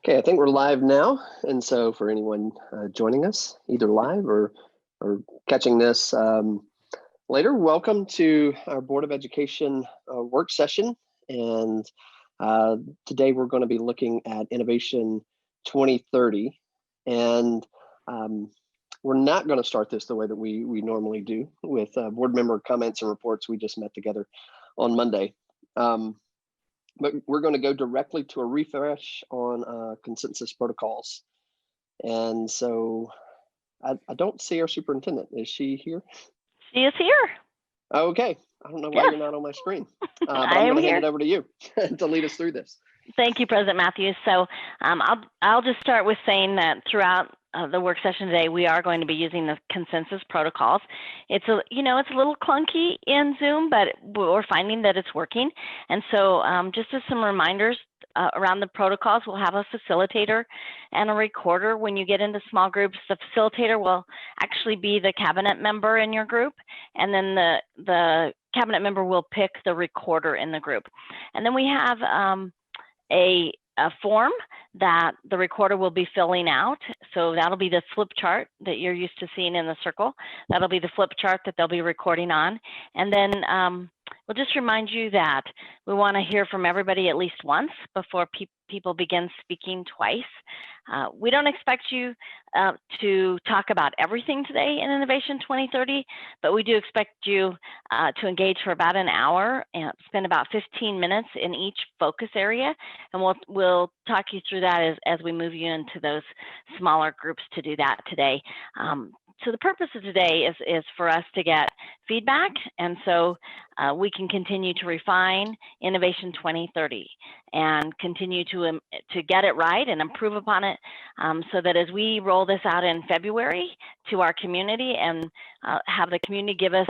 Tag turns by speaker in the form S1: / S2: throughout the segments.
S1: Okay, I think we're live now. And so for anyone joining us, either live or catching this later, welcome to our Board of Education work session. And today we're going to be looking at Innovation 2030. And we're not going to start this the way that we normally do with board member comments and reports. We just met together on Monday. But we're going to go directly to a refresh on consensus protocols. And so I don't see our superintendent. Is she here?
S2: She is here.
S1: Okay. I don't know why you're not on my screen. But I'm going to hand it over to you to lead us through this.
S2: Thank you, President Matthews. So I'll just start with saying that throughout the work session today, we are going to be using the consensus protocols. It's a little clunky in Zoom, but we're finding that it's working. And so just as some reminders around the protocols, we'll have a facilitator and a recorder. When you get into small groups, the facilitator will actually be the cabinet member in your group, and then the cabinet member will pick the recorder in the group. And then we have a form that the recorder will be filling out. So that'll be the flip chart that you're used to seeing in the circle. That'll be the flip chart that they'll be recording on. And then we'll just remind you that we want to hear from everybody at least once before people begin speaking twice. We don't expect you to talk about everything today in Innovation 2030, but we do expect you to engage for about an hour and spend about 15 minutes in each focus area. And we'll talk you through that as we move you into those smaller groups to do that today. So the purpose of today is for us to get feedback, and so we can continue to refine Innovation 2030 and continue to get it right and improve upon it, so that as we roll this out in February to our community and have the community give us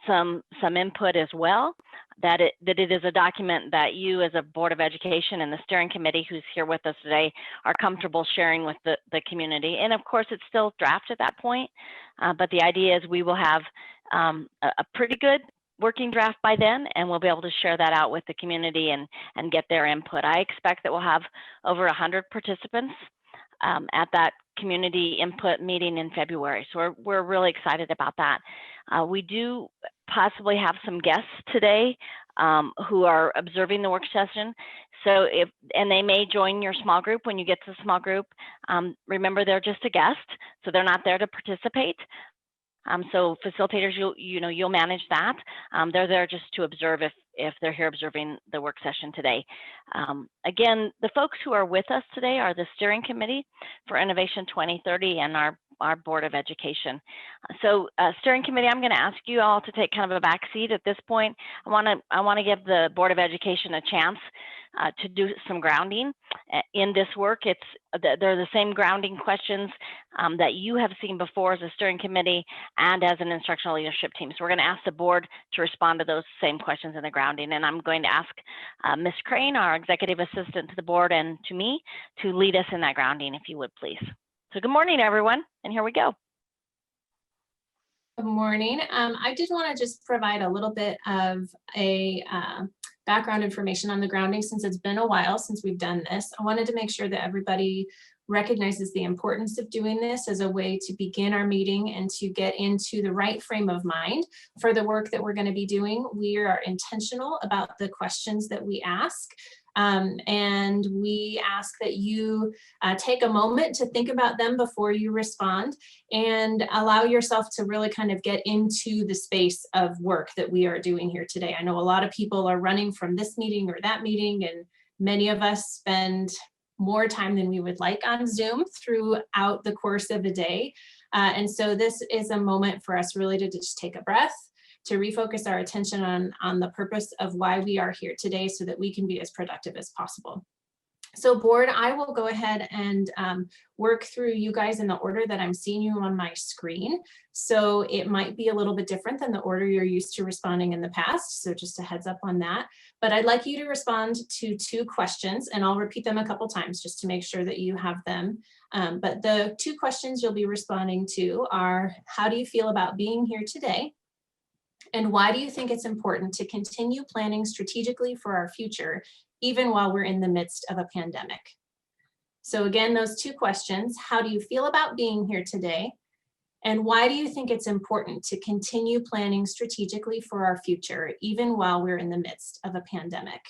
S2: some input as well, that it is a document that you as a Board of Education and the steering committee who's here with us today are comfortable sharing with the community. And of course, it's still draft at that point, but the idea is we will have a pretty good working draft by then, and we'll be able to share that out with the community and get their input. I expect that we'll have over 100 participants at that community input meeting in February. So we're really excited about that. We do possibly have some guests today who are observing the work session. So and they may join your small group when you get to the small group. Remember, they're just a guest, so they're not there to participate. So facilitators, you'll manage that. They're there just to observe if they're here observing the work session today. Again, the folks who are with us today are the steering committee for Innovation 2030 and our Board of Education. So steering committee, I'm going to ask you all to take kind of a back seat at this point. I want to give the Board of Education a chance to do some grounding in this work. They're the same grounding questions that you have seen before as a steering committee and as an instructional leadership team. So we're going to ask the board to respond to those same questions in the grounding. And I'm going to ask Ms. Crane, our executive assistant to the board and to me, to lead us in that grounding, if you would, please. So good morning, everyone, and here we go.
S3: Good morning. I did want to just provide a little bit of a background information on the grounding since it's been a while since we've done this. I wanted to make sure that everybody recognizes the importance of doing this as a way to begin our meeting and to get into the right frame of mind for the work that we're going to be doing. We are intentional about the questions that we ask. And we ask that you take a moment to think about them before you respond and allow yourself to really kind of get into the space of work that we are doing here today. I know a lot of people are running from this meeting or that meeting, and many of us spend more time than we would like on Zoom throughout the course of a day. And so this is a moment for us really to just take a breath, to refocus our attention on the purpose of why we are here today so that we can be as productive as possible. So board, I will go ahead and work through you guys in the order that I'm seeing you on my screen. So it might be a little bit different than the order you're used to responding in the past. So just a heads up on that. But I'd like you to respond to 2 questions, and I'll repeat them a couple times just to make sure that you have them. But the 2 questions you'll be responding to are, how do you feel about being here today? And why do you think it's important to continue planning strategically for our future, even while we're in the midst of a pandemic? So again, those two questions: how do you feel about being here today? And why do you think it's important to continue planning strategically for our future, even while we're in the midst of a pandemic?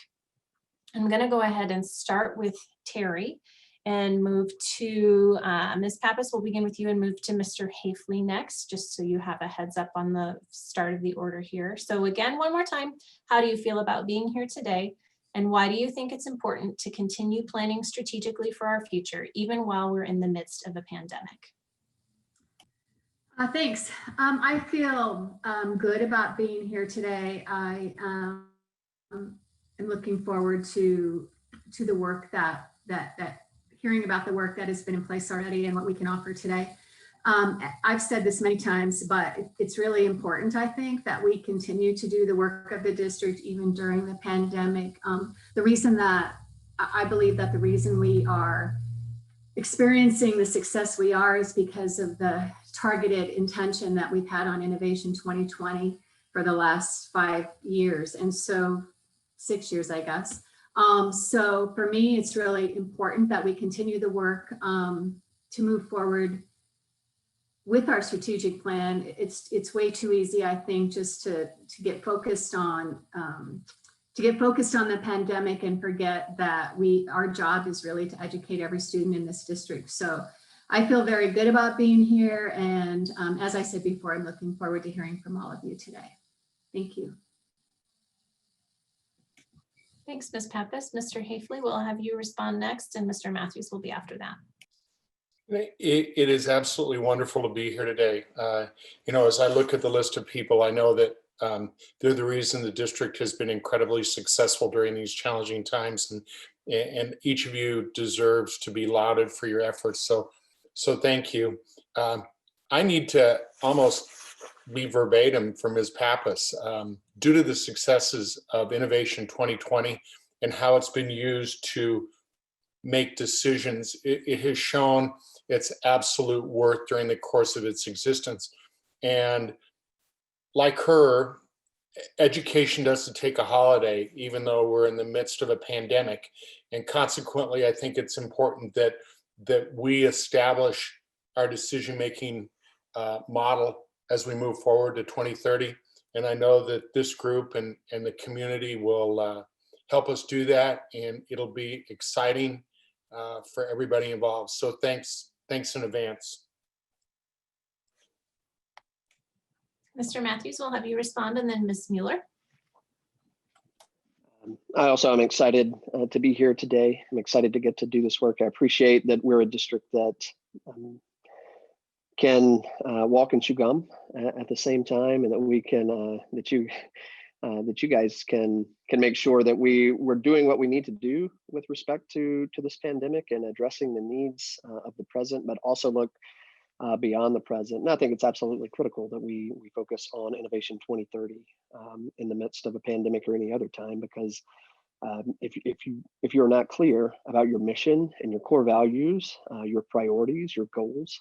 S3: I'm going to go ahead and start with Terry and move to Ms. Pappas. We'll begin with you and move to Mr. Hafley next, just so you have a heads up on the start of the order here. So again, one more time, how do you feel about being here today? And why do you think it's important to continue planning strategically for our future, even while we're in the midst of a pandemic?
S4: Thanks. I feel good about being here today. I am looking forward to the work that hearing about the work that has been in place already and what we can offer today. I've said this many times, but it's really important, I think, that we continue to do the work of the district even during the pandemic. The reason that I believe that the reason we are experiencing the success we are is because of the targeted intention that we've had on Innovation 2020 for the last 5 years, and so 6 years, I guess. So for me, it's really important that we continue the work to move forward with our strategic plan. It's way too easy, I think, just to get focused on the pandemic and forget that our job is really to educate every student in this district. So I feel very good about being here. And as I said before, I'm looking forward to hearing from all of you today. Thank you.
S3: Thanks, Ms. Pappas. Mr. Hafley, we'll have you respond next, and Mr. Matthews will be after that.
S5: It is absolutely wonderful to be here today. As I look at the list of people, I know that they're the reason the district has been incredibly successful during these challenging times, and each of you deserves to be lauded for your efforts. So thank you. I need to almost be verbatim from Ms. Pappas. Due to the successes of Innovation 2020 and how it's been used to make decisions, it has shown its absolute worth during the course of its existence. And like her, education doesn't take a holiday, even though we're in the midst of a pandemic. And consequently, I think it's important that we establish our decision-making model as we move forward to 2030. And I know that this group and the community will help us do that, and it'll be exciting for everybody involved. So thanks in advance.
S3: Mr. Matthews, we'll have you respond, and then Ms. Mueller.
S1: I also am excited to be here today. I'm excited to get to do this work. I appreciate that we're a district that can walk and chew gum at the same time, and that we can that you guys can make sure that we're doing what we need to do with respect to this pandemic and addressing the needs of the present, but also look beyond the present. And I think it's absolutely critical that we focus on Innovation 2030 in the midst of a pandemic or any other time, because if you're not clear about your mission and your core values, your priorities, your goals,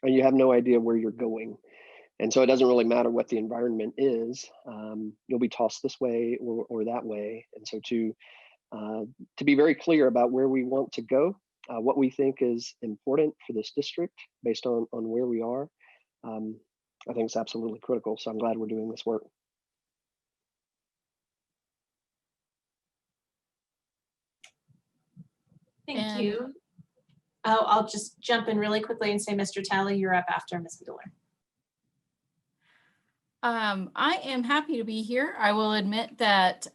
S1: and you have no idea where you're going. And so it doesn't really matter what the environment is, you'll be tossed this way or that way. And so to be very clear about where we want to go, what we think is important for this district based on where we are, I think it's absolutely critical. So I'm glad we're doing this work.
S3: Thank you. Oh, I'll just jump in really quickly and say, Mr. Talley, you're up after Ms. Mueller.
S6: I am happy to be here. I will admit that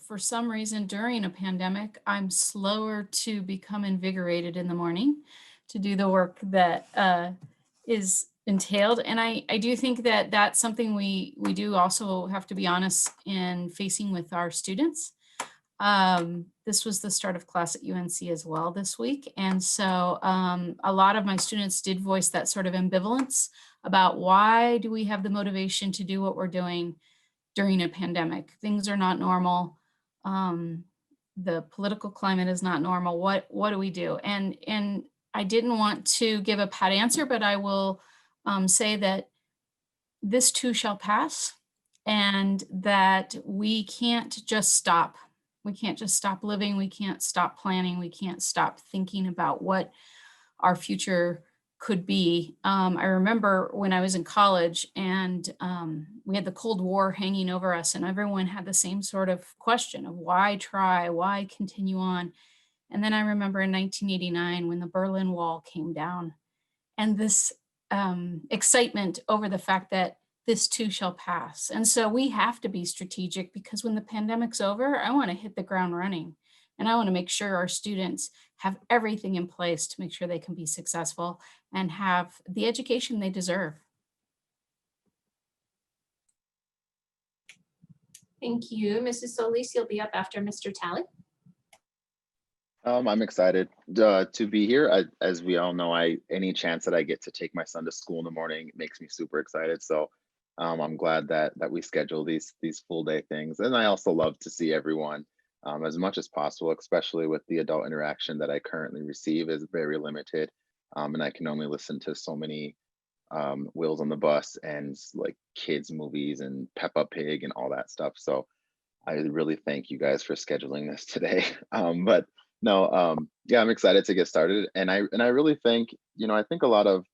S6: for some reason during a pandemic, I'm slower to become invigorated in the morning to do the work that is entailed. And I do think that that's something we do also have to be honest in facing with our students. This was the start of class at UNC as well this week. And so a lot of my students did voice that sort of ambivalence about why do we have the motivation to do what we're doing during a pandemic. Things are not normal. The political climate is not normal. What do we do? And I didn't want to give a pat answer, but I will say that this too shall pass, and that we can't just stop We can't just stop living. We can't stop planning. We can't stop thinking about what our future could be. I remember when I was in college and we had the Cold War hanging over us, and everyone had the same sort of question of why try, why continue on. And then I remember in 1989 when the Berlin Wall came down, and this excitement over the fact that this too shall pass. And so we have to be strategic, because when the pandemic's over, I want to hit the ground running. And I want to make sure our students have everything in place to make sure they can be successful and have the education they deserve.
S3: Thank you. Mrs. Solis, you'll be up after Mr. Talley.
S7: I'm excited to be here. As we all know, any chance that I get to take my son to school in the morning makes me super excited. So I'm glad that we schedule these full day things. And I also love to see everyone as much as possible, especially with the adult interaction that I currently receive is very limited. And I can only listen to so many Wheels on the Bus and like kids movies and Peppa Pig and all that stuff. So I really thank you guys for scheduling this today. But no, yeah, I'm excited to get started. And I really think, I think a lot of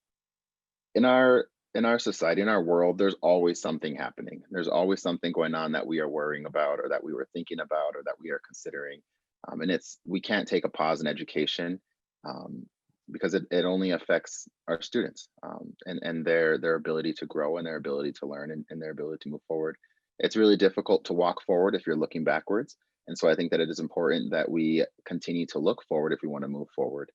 S7: in our society, in our world, there's always something happening. There's always something going on that we are worrying about, or that we were thinking about, or that we are considering. And we can't take a pause in education because it only affects our students and their ability to grow and their ability to learn and their ability to move forward. It's really difficult to walk forward if you're looking backwards. And so I think that it is important that we continue to look forward if we want to move forward.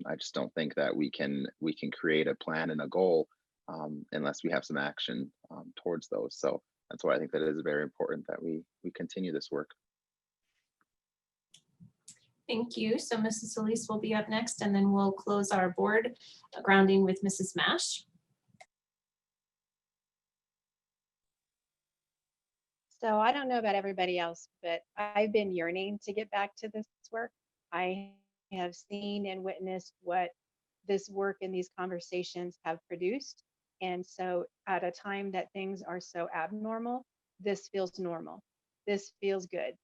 S7: I just don't think that we can create a plan and a goal unless we have some action towards those. So that's why I think that it is very important that we continue this work.
S3: Thank you. So Mrs. Solis will be up next, and then we'll close our board grounding with Mrs. Mash.
S8: So I don't know about everybody else, but I've been yearning to get back to this work. I have seen and witnessed what this work and these conversations have produced. And so at a time that things are so abnormal, this feels normal. This feels good.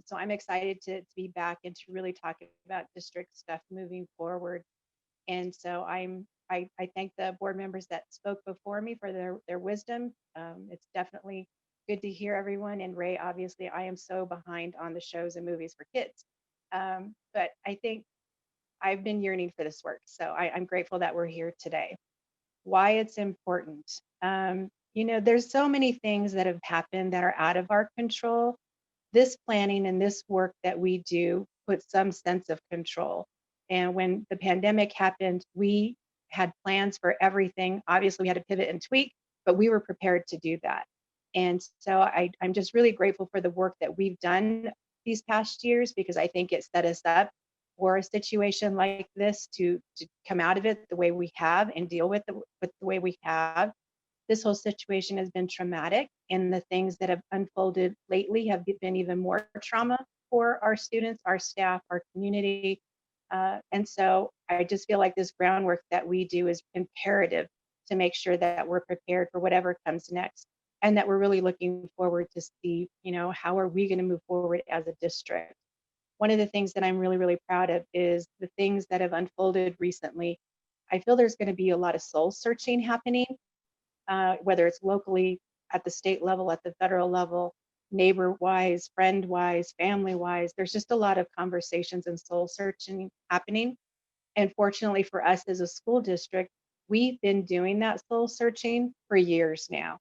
S8: So I'm excited to be back and to really talk about district stuff moving forward. And so I thank the board members that spoke before me for their wisdom. It's definitely good to hear everyone. And Ray, obviously, I am so behind on the shows and movies for kids. But I think I've been yearning for this work. So I'm grateful that we're here today. Why it's important. There's so many things that have happened that are out of our control. This planning and this work that we do puts some sense of control. And when the pandemic happened, we had plans for everything. Obviously, we had to pivot and tweak, but we were prepared to do that. And so I'm just really grateful for the work that we've done these past years, because I think it set us up for a situation like this to come out of it the way we have and deal with the way we have. This whole situation has been traumatic, and the things that have unfolded lately have been even more trauma for our students, our staff, our community. And so I just feel like this groundwork that we do is imperative to make sure that we're prepared for whatever comes next, and that we're really looking forward to see, how are we going to move forward as a district. One of the things that I'm really, really proud of is the things that have unfolded recently. I feel there's going to be a lot of soul searching happening. Whether it's locally, at the state level, at the federal level, neighbor-wise, friend-wise, family-wise. There's just a lot of conversations and soul searching happening. And fortunately for us as a school district, we've been doing that soul searching for years now.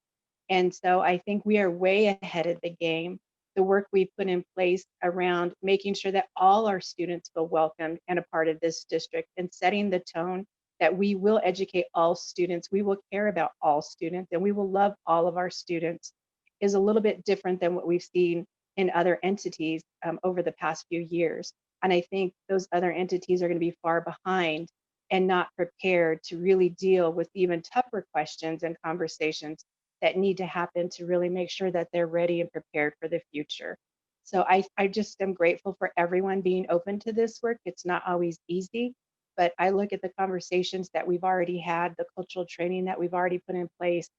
S8: And so I think we are way ahead of the game. The work we put in place around making sure that all our students feel welcomed and a part of this district, and setting the tone that we will educate all students, we will care about all students, and we will love all of our students, is a little bit different than what we've seen in other entities over the past few years. And I think those other entities are going to be far behind and not prepared to really deal with even tougher questions and conversations that need to happen to really make sure that they're ready and prepared for the future. So I just am grateful for everyone being open to this work. It's not always easy, but I look at the conversations that we've already had, the cultural training that we've already put in place,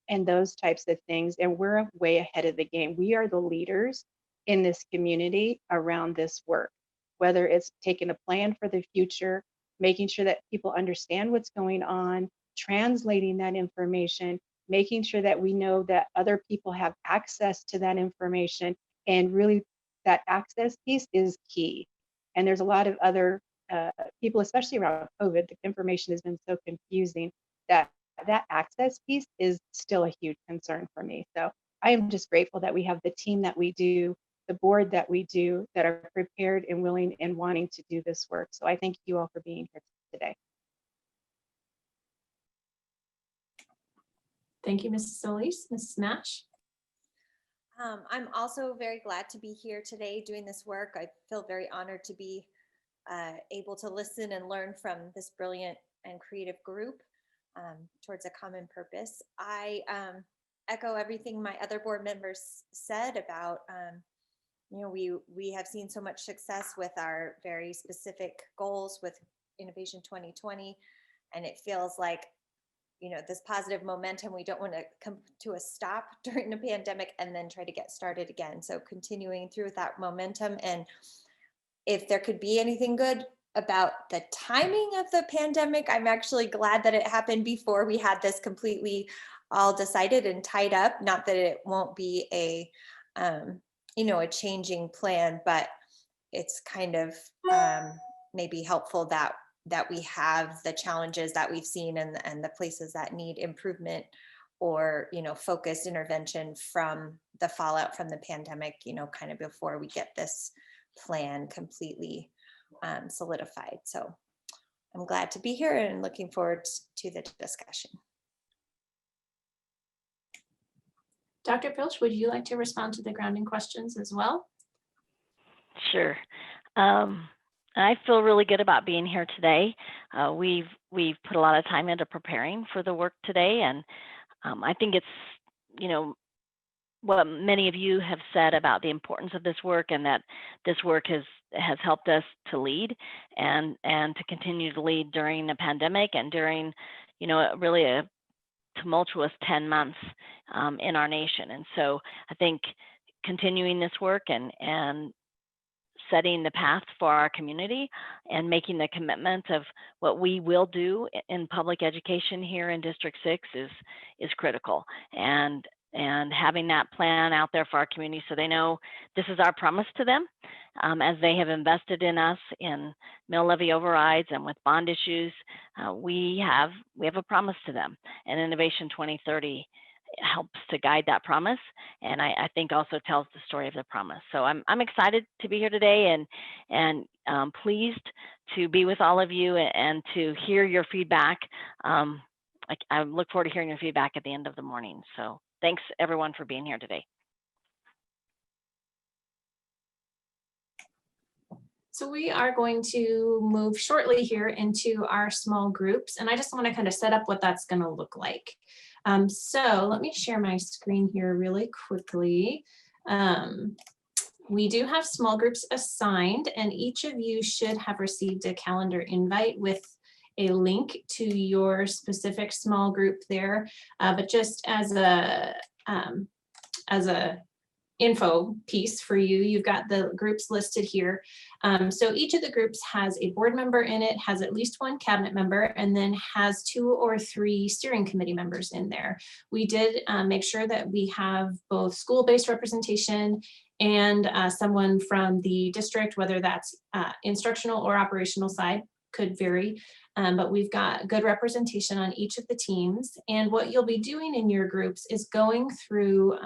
S8: and those types of things, and we're way ahead of the game. We are the leaders in this community around this work, whether it's taking a plan for the future, making sure that people understand what's going on, translating that information, making sure that we know that other people have access to that information, and really that access piece is key. And there's a lot of other people, especially around COVID, the information has been so confusing that that access piece is still a huge concern for me. So I am just grateful that we have the team that we do, the board that we do, that are prepared and willing and wanting to do this work. So I thank you all for being here today.
S3: Thank you, Mrs. Solis. Mrs. Match.
S9: I'm also very glad to be here today doing this work. I feel very honored to be able to listen and learn from this brilliant and creative group towards a common purpose. I echo everything my other board members said about, you know, we have seen so much success with our very specific goals with Innovation 2020, and it feels like, you know, this positive momentum, we don't want to come to a stop during the pandemic and then try to get started again. So continuing through that momentum, and if there could be anything good about the timing of the pandemic, I'm actually glad that it happened before we had this completely all decided and tied up. Not that it won't be a, you know, a changing plan, but it's kind of maybe helpful that we have the challenges that we've seen and the places that need improvement or, you know, focused intervention from the fallout from the pandemic, you know, kind of before we get this plan completely solidified. So I'm glad to be here and looking forward to the discussion.
S3: Dr. Pilch, would you like to respond to the grounding questions as well?
S2: Sure. I feel really good about being here today. We've put a lot of time into preparing for the work today, and I think it's, you know, what many of you have said about the importance of this work, and that this work has helped us to lead and to continue to lead during the pandemic and during, you know, really a tumultuous 10 months in our nation. And so I think continuing this work and setting the path for our community and making the commitment of what we will do in public education here in District 6 is critical. And having that plan out there for our community so they know this is our promise to them, as they have invested in us in mill levy overrides and with bond issues. We have a promise to them, and Innovation 2030 helps to guide that promise, and I think also tells the story of the promise. So I'm excited to be here today, and pleased to be with all of you and to hear your feedback. I look forward to hearing your feedback at the end of the morning. So thanks everyone for being here today.
S3: So we are going to move shortly here into our small groups, and I just want to kind of set up what that's going to look like. So let me share my screen here really quickly. We do have small groups assigned, and each of you should have received a calendar invite with a link to your specific small group there. But just as a info piece for you, you've got the groups listed here. So each of the groups has a board member in it, has at least one cabinet member, and then has 2 or 3 steering committee members in there. We did make sure that we have both school-based representation and someone from the district, whether that's instructional or operational side, could vary. But we've got good representation on each of the teams. And what you'll be doing in your groups is going through,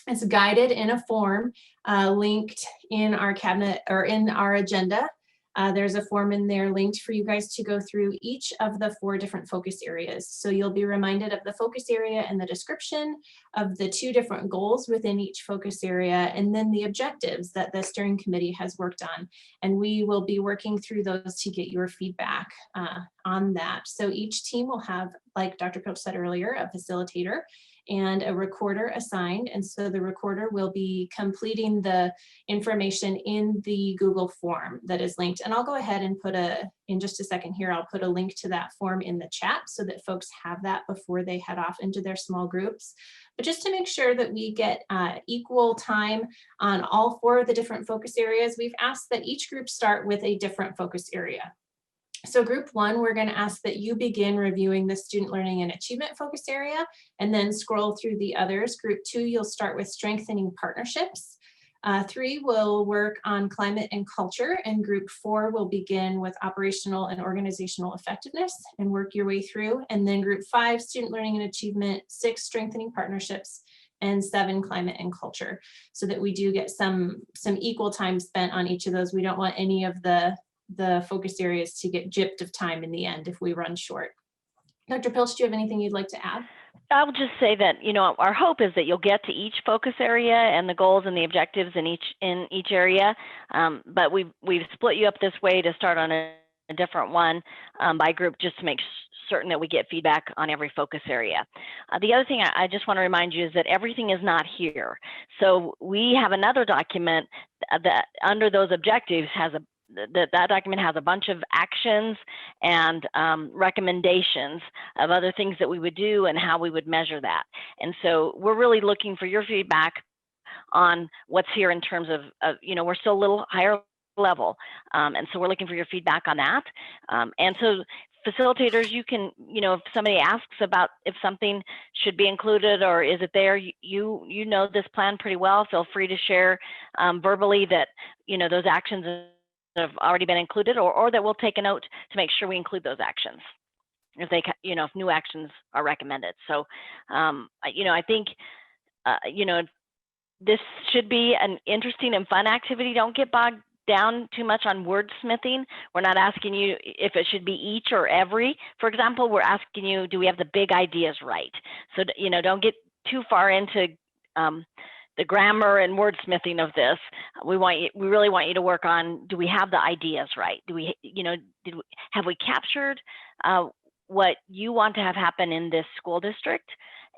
S3: it's guided in a form linked in our cabinet or in our agenda. There's a form in there linked for you guys to go through each of the 4 different focus areas. So you'll be reminded of the focus area and the description of the 2 different goals within each focus area, and then the objectives that the steering committee has worked on. And we will be working through those to get your feedback on that. So each team will have, like Dr. Pilch said earlier, a facilitator. and a recorder assigned. And so the recorder will be completing the information in the Google form that is linked. And I'll go ahead and in just a second here, I'll put a link to that form in the chat so that folks have that before they head off into their small groups. But just to make sure that we get equal time on all 4 of the different focus areas, we've asked that each group start with a different focus area. So group 1, we're going to ask that you begin reviewing the student learning and achievement focus area and then scroll through the others. Group 2, you'll start with strengthening partnerships. 3 will work on climate and culture, and group 4 will begin with operational and organizational effectiveness and work your way through. And then group 5, student learning and achievement, 6, strengthening partnerships, and 7, climate and culture, so that we do get some equal time spent on each of those. We don't want any of the focus areas to get gypped of time in the end if we run short. Dr. Pilch, do you have anything you'd like to add?
S2: I will just say that, our hope is that you'll get to each focus area and the goals and the objectives in each area. But we've split you up this way to start on a different one by group, just to make certain that we get feedback on every focus area. The other thing I just want to remind you is that everything is not here. So we have another document that under those objectives that document has a bunch of actions and recommendations of other things that we would do and how we would measure that. And so we're really looking for your feedback on what's here in terms of we're still a little higher level. And so we're looking for your feedback on that. And so facilitators, you can, if somebody asks about if something should be included or is it there, you know this plan pretty well, feel free to share verbally that, those actions have already been included, or that we'll take a note to make sure we include those actions if they, if new actions are recommended. So, I think, this should be an interesting and fun activity. Don't get bogged down too much on wordsmithing. We're not asking you if it should be each or every. For example, we're asking you, do we have the big ideas right? So, don't get too far into the grammar and wordsmithing of this. We really want you to work on, do we have the ideas right? Do we, have we captured what you want to have happen in this school district?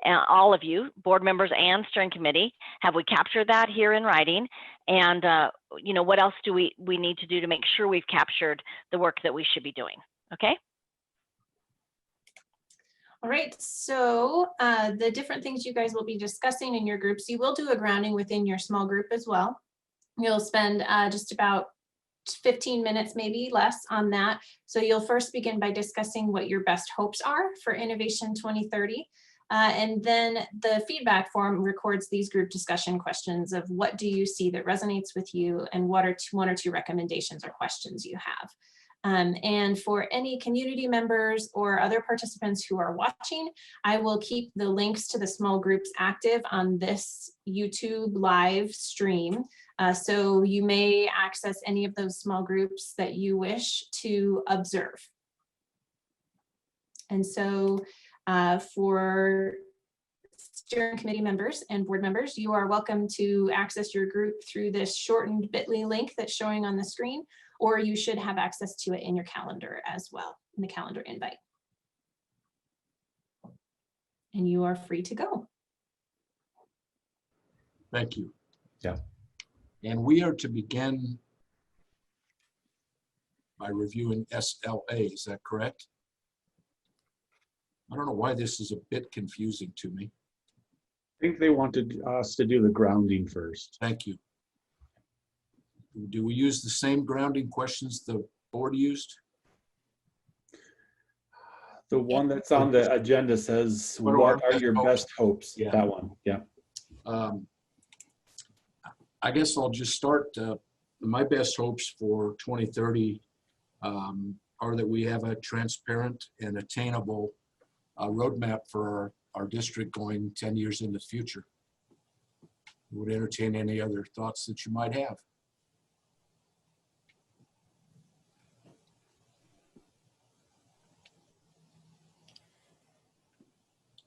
S2: All of you, board members and steering committee, have we captured that here in writing? And what else do we need to do to make sure we've captured the work that we should be doing? Okay.
S3: All right, so the different things you guys will be discussing in your groups, you will do a grounding within your small group as well. You'll spend just about 15 minutes, maybe less, on that. So you'll first begin by discussing what your best hopes are for Innovation 2030. And then the feedback form records these group discussion questions of what do you see that resonates with you and what are one or two recommendations or questions you have. And for any community members or other participants who are watching, I will keep the links to the small groups active on this YouTube live stream. So you may access any of those small groups that you wish to observe. And so for steering committee members and board members, you are welcome to access your group through this shortened bit.ly link that's showing on the screen, or you should have access to it in your calendar as well, in the calendar invite. And you are free to go.
S10: Thank you.
S11: Yeah.
S10: And we are to begin by reviewing SLA, is that correct? I don't know why this is a bit confusing to me.
S11: I think they wanted us to do the grounding first.
S10: Thank you. Do we use the same grounding questions the board used?
S11: The one that's on the agenda says, what are your best hopes?
S10: Yeah.
S11: That one, yeah.
S10: I guess I'll just start. My best hopes for 2030 are that we have a transparent and attainable roadmap for our district going 10 years in the future. Would entertain any other thoughts that you might have.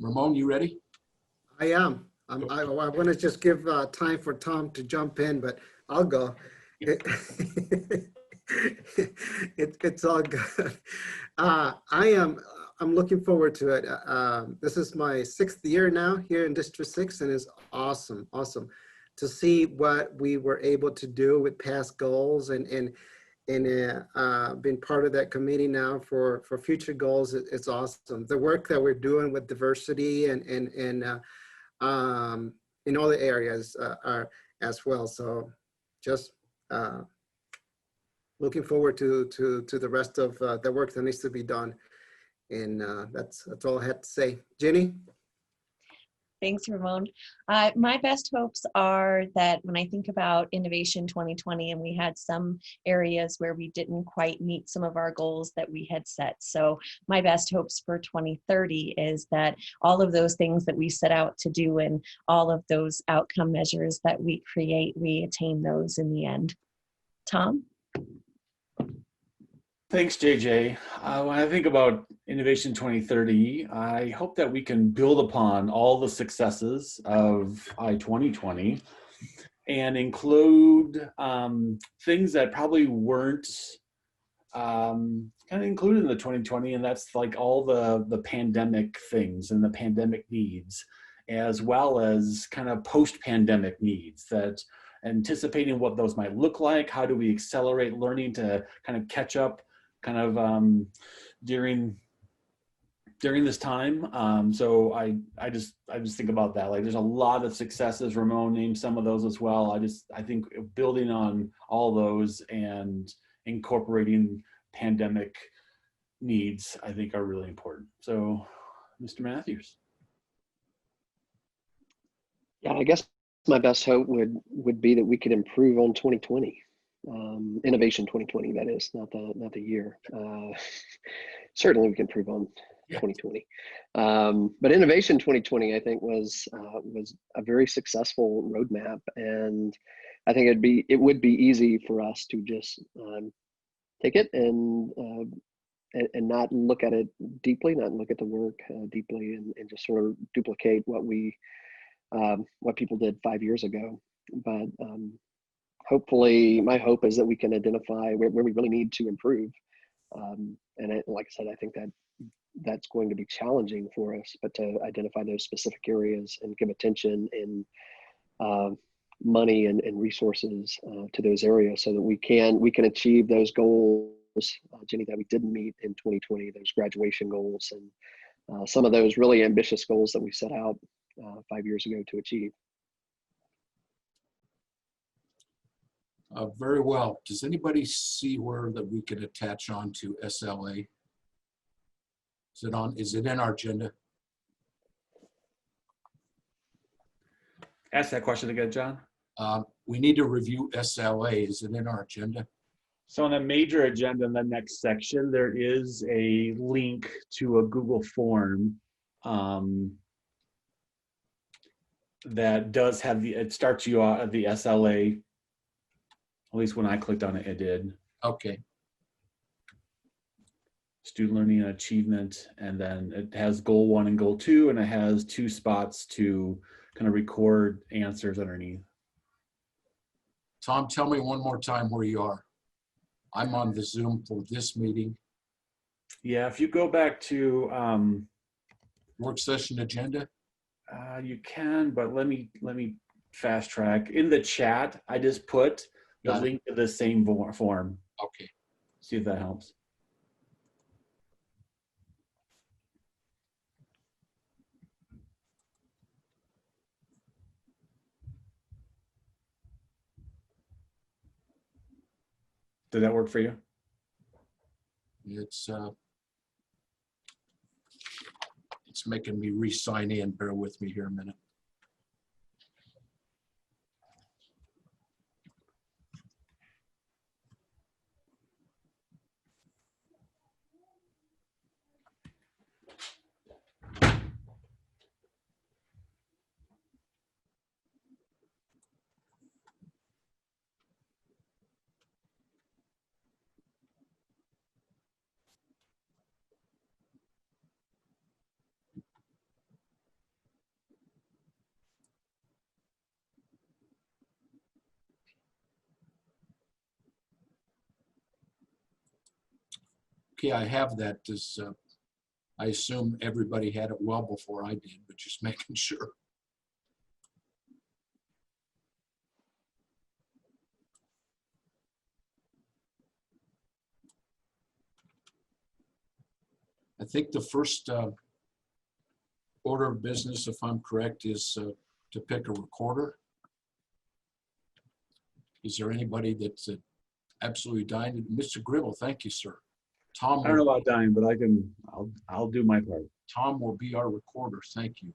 S10: Ramon, you ready?
S12: I am. I want to just give time for Tom to jump in, but I'll go. It's all good. I'm looking forward to it. This is my 6th year now here in District 6, and it's awesome, awesome to see what we were able to do with past goals and being part of that committee now for future goals. It's awesome. The work that we're doing with diversity and in all the areas are as well. So just looking forward to the rest of the work that needs to be done. And that's all I had to say. Jenny?
S13: Thanks, Ramon. My best hopes are that when I think about Innovation 2020, and we had some areas where we didn't quite meet some of our goals that we had set. So my best hopes for 2030 is that all of those things that we set out to do and all of those outcome measures that we create, we attain those in the end. Tom?
S11: Thanks, JJ. When I think about Innovation 2030, I hope that we can build upon all the successes of I-2020 and include things that probably weren't kind of included in the 2020, and that's like all the pandemic things and the pandemic needs, as well as kind of post-pandemic needs, that anticipating what those might look like. How do we accelerate learning to kind of catch up kind of during this time. So I just think about that. Like, there's a lot of successes. Ramon named some of those as well. I think building on all those and incorporating pandemic needs, I think, are really important. So, Mr. Matthews.
S1: Yeah, I guess my best hope would be that we could improve on 2020. Innovation 2020, that is, not the year. Certainly we can improve on 2020. But Innovation 2020, I think, was a very successful roadmap, and I think it would be easy for us to just take it and not look at it deeply, not look at the work deeply, and just sort of duplicate what people did 5 years ago. But hopefully, my hope is that we can identify where we really need to improve. Like I said, I think that's going to be challenging for us, but to identify those specific areas and give attention and money and resources to those areas so that we can achieve those goals, Jenny, that we didn't meet in 2020, those graduation goals and some of those really ambitious goals that we set out 5 years ago to achieve.
S10: Very well. Does anybody see where that we could attach on to SLA? Is it in our agenda?
S11: Ask that question again, John.
S10: We need to review SLA. Is it in our agenda?
S11: So on the major agenda in the next section, there is a link to a Google form that does have it starts you out at the SLA. At least when I clicked on it, it did.
S10: Okay.
S11: Student learning and achievement, and then it has goal 1 and goal 2, and it has 2 spots to kind of record answers underneath.
S10: Tom, tell me one more time where you are. I'm on the Zoom for this meeting.
S11: Yeah, if you go back to
S10: work session agenda.
S11: You can, but let me fast track. In the chat, I just put the link to the same form.
S10: Okay.
S11: See if that helps. Did that work for you?
S10: It's making me re-sign in. Bear with me here a minute. Okay, I have that. I assume everybody had it well before I did, but just making sure. I think the first order of business, if I'm correct, is to pick a recorder. Is there anybody that's absolutely dying? Mr. Gribble, thank you, sir. Tom,
S11: I don't know about dying, but I'll do my part.
S10: Tom will be our recorder. Thank you.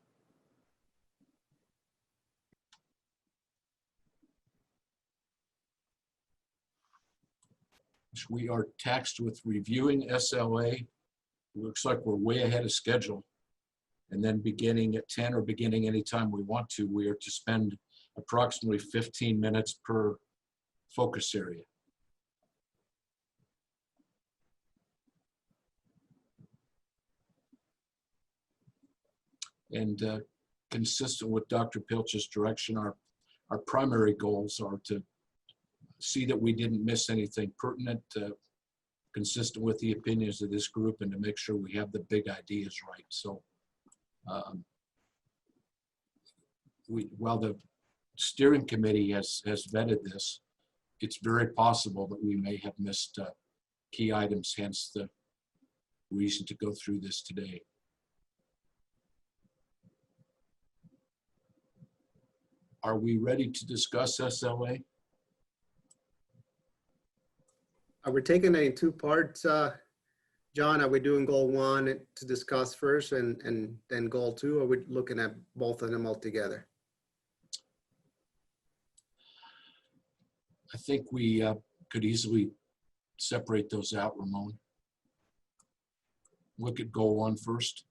S10: We are tasked with reviewing SLA. It looks like we're way ahead of schedule. And then beginning at 10 or beginning anytime we want to, we are to spend approximately 15 minutes per focus area. And consistent with Dr. Pilch's direction, our primary goals are to see that we didn't miss anything pertinent, consistent with the opinions of this group, and to make sure we have the big ideas right. So while the steering committee has vetted this, it's very possible that we may have missed key items, hence the reason to go through this today. Are we ready to discuss SLA?
S12: Are we taking it in two parts, John? Are we doing goal 1 to discuss first and then goal 2? Or are we looking at both of them all together?
S10: I think we could easily separate those out, Ramon. Look at goal 1 first.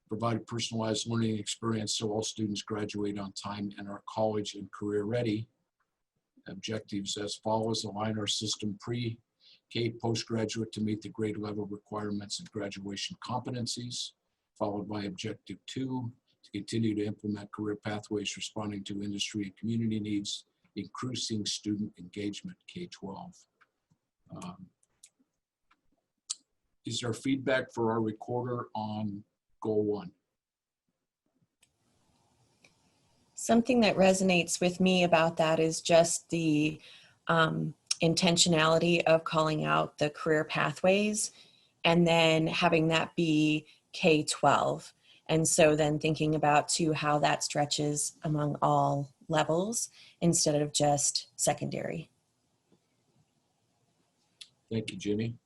S10: Provide a personalized learning experience so all students graduate on time and are college and career ready. Objectives as follows: align our system pre-K postgraduate to meet the grade level requirements and graduation competencies, followed by objective 2, to continue to implement career pathways responding to industry and community needs, increasing student engagement, K-12. Is there feedback for our recorder on goal 1?
S13: Something that resonates with me about that is just the intentionality of calling out the career pathways and then having that be K-12. And so then thinking about too how that stretches among all levels instead of just secondary.
S10: Thank you, Ginny.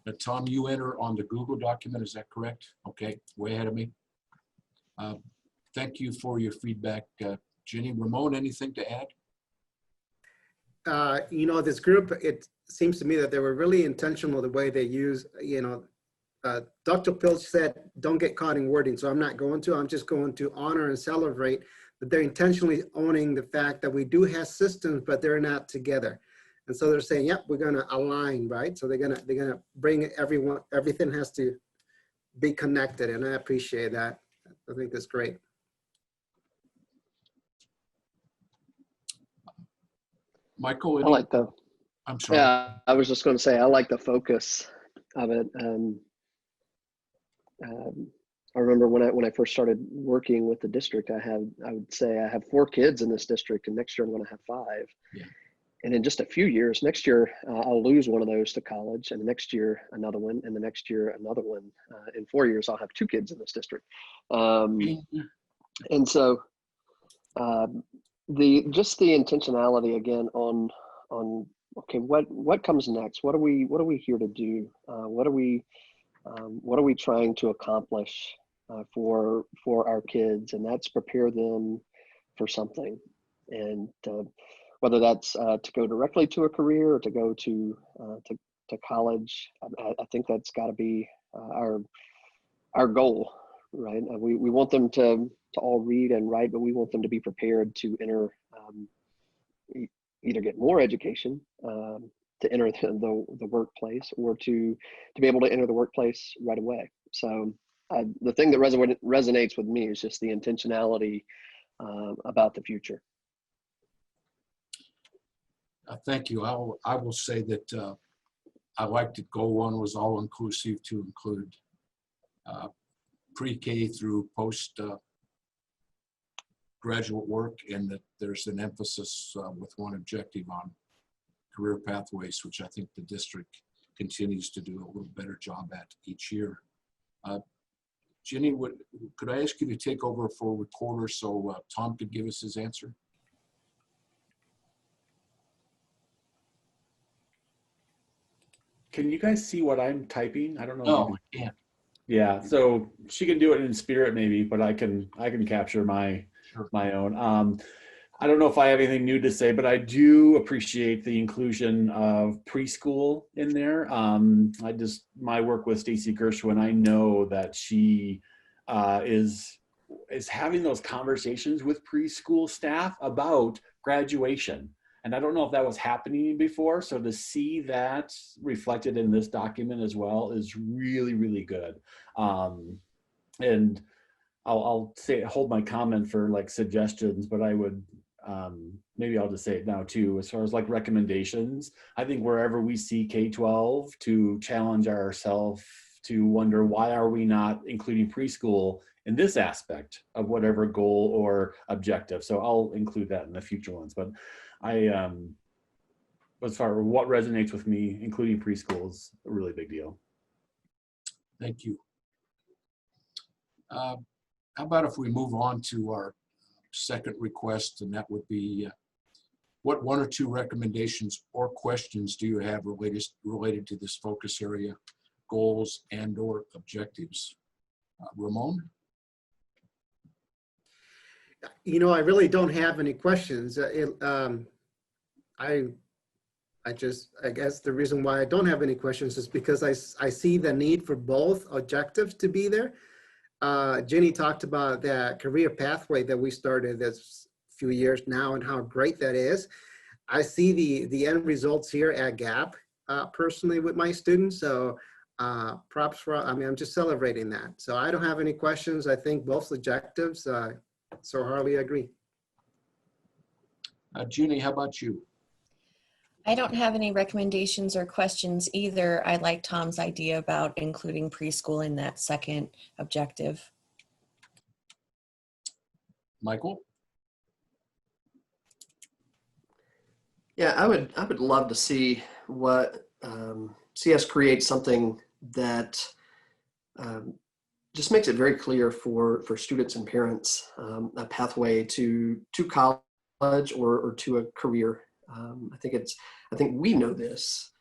S10: Now, Tom, you enter on the Google document, is that correct? Okay, way ahead of me. Thank you for your feedback, Ginny. Ramon, anything to add?
S12: You know, this group, it seems to me that they were really intentional the way they use, you know, Dr. Pilch said, don't get caught in wording, so I'm not going to. I'm just going to honor and celebrate that they're intentionally owning the fact that we do have systems, but they're not together. And so they're saying, yep, we're going to align, right? So they're gonna bring everyone, everything has to be connected, and I appreciate that. I think that's great.
S10: Michael,
S1: I like the,
S10: I'm sorry.
S1: yeah, I was just going to say, I like the focus of it. I remember when I first started working with the district, I would say I have 4 kids in this district, and next year I'm going to have 5.
S10: Yeah.
S1: And in just a few years, next year I'll lose one of those to college, and the next year another one, and the next year another one. In 4 years, I'll have 2 kids in this district. And so just the intentionality again on okay, what comes next? What are we here to do? What are we trying to accomplish for our kids? And that's prepare them for something. And whether that's to go directly to a career or to go to college, I think that's got to be our goal, right? We want them to all read and write, but we want them to be prepared to enter, either get more education to enter the workplace, or to be able to enter the workplace right away. So the thing that resonates with me is just the intentionality about the future.
S10: Thank you. I will say that I liked that goal 1 was all inclusive to include pre-K through post graduate work, and that there's an emphasis with one objective on career pathways, which I think the district continues to do a little better job at each year. Jenny, could I ask you to take over for recorder so Tom could give us his answer?
S11: Can you guys see what I'm typing? I don't know.
S10: No, I can't.
S11: Yeah, so she can do it in spirit maybe, but I can capture my own. I don't know if I have anything new to say, but I do appreciate the inclusion of preschool in there. My work with Stacy Gershwin, I know that she is having those conversations with preschool staff about graduation. And I don't know if that was happening before. So to see that reflected in this document as well is really, really good. And I'll hold my comment for like suggestions, but I would, maybe I'll just say it now too, as far as like recommendations. I think wherever we see K-12 to challenge ourselves to wonder, why are we not including preschool in this aspect of whatever goal or objective? So I'll include that in the future ones, but as far as what resonates with me, including preschool is a really big deal.
S10: Thank you. How about if we move on to our second request, and that would be what 1 or 2 recommendations or questions do you have related to this focus area, goals and or objectives? Ramon?
S12: You know, I really don't have any questions. I guess the reason why I don't have any questions is because I see the need for both objectives to be there. Jenny talked about that career pathway that we started this few years now and how great that is. I see the end results here at GAP personally with my students. So props for, I'm just celebrating that. So I don't have any questions. I think both objectives, so hardly agree.
S10: Jenny, how about you?
S13: I don't have any recommendations or questions either. I like Tom's idea about including preschool in that second objective.
S10: Michael?
S1: Yeah, I would love to see see us create something that just makes it very clear for students and parents, a pathway to college or to a career. I think we know this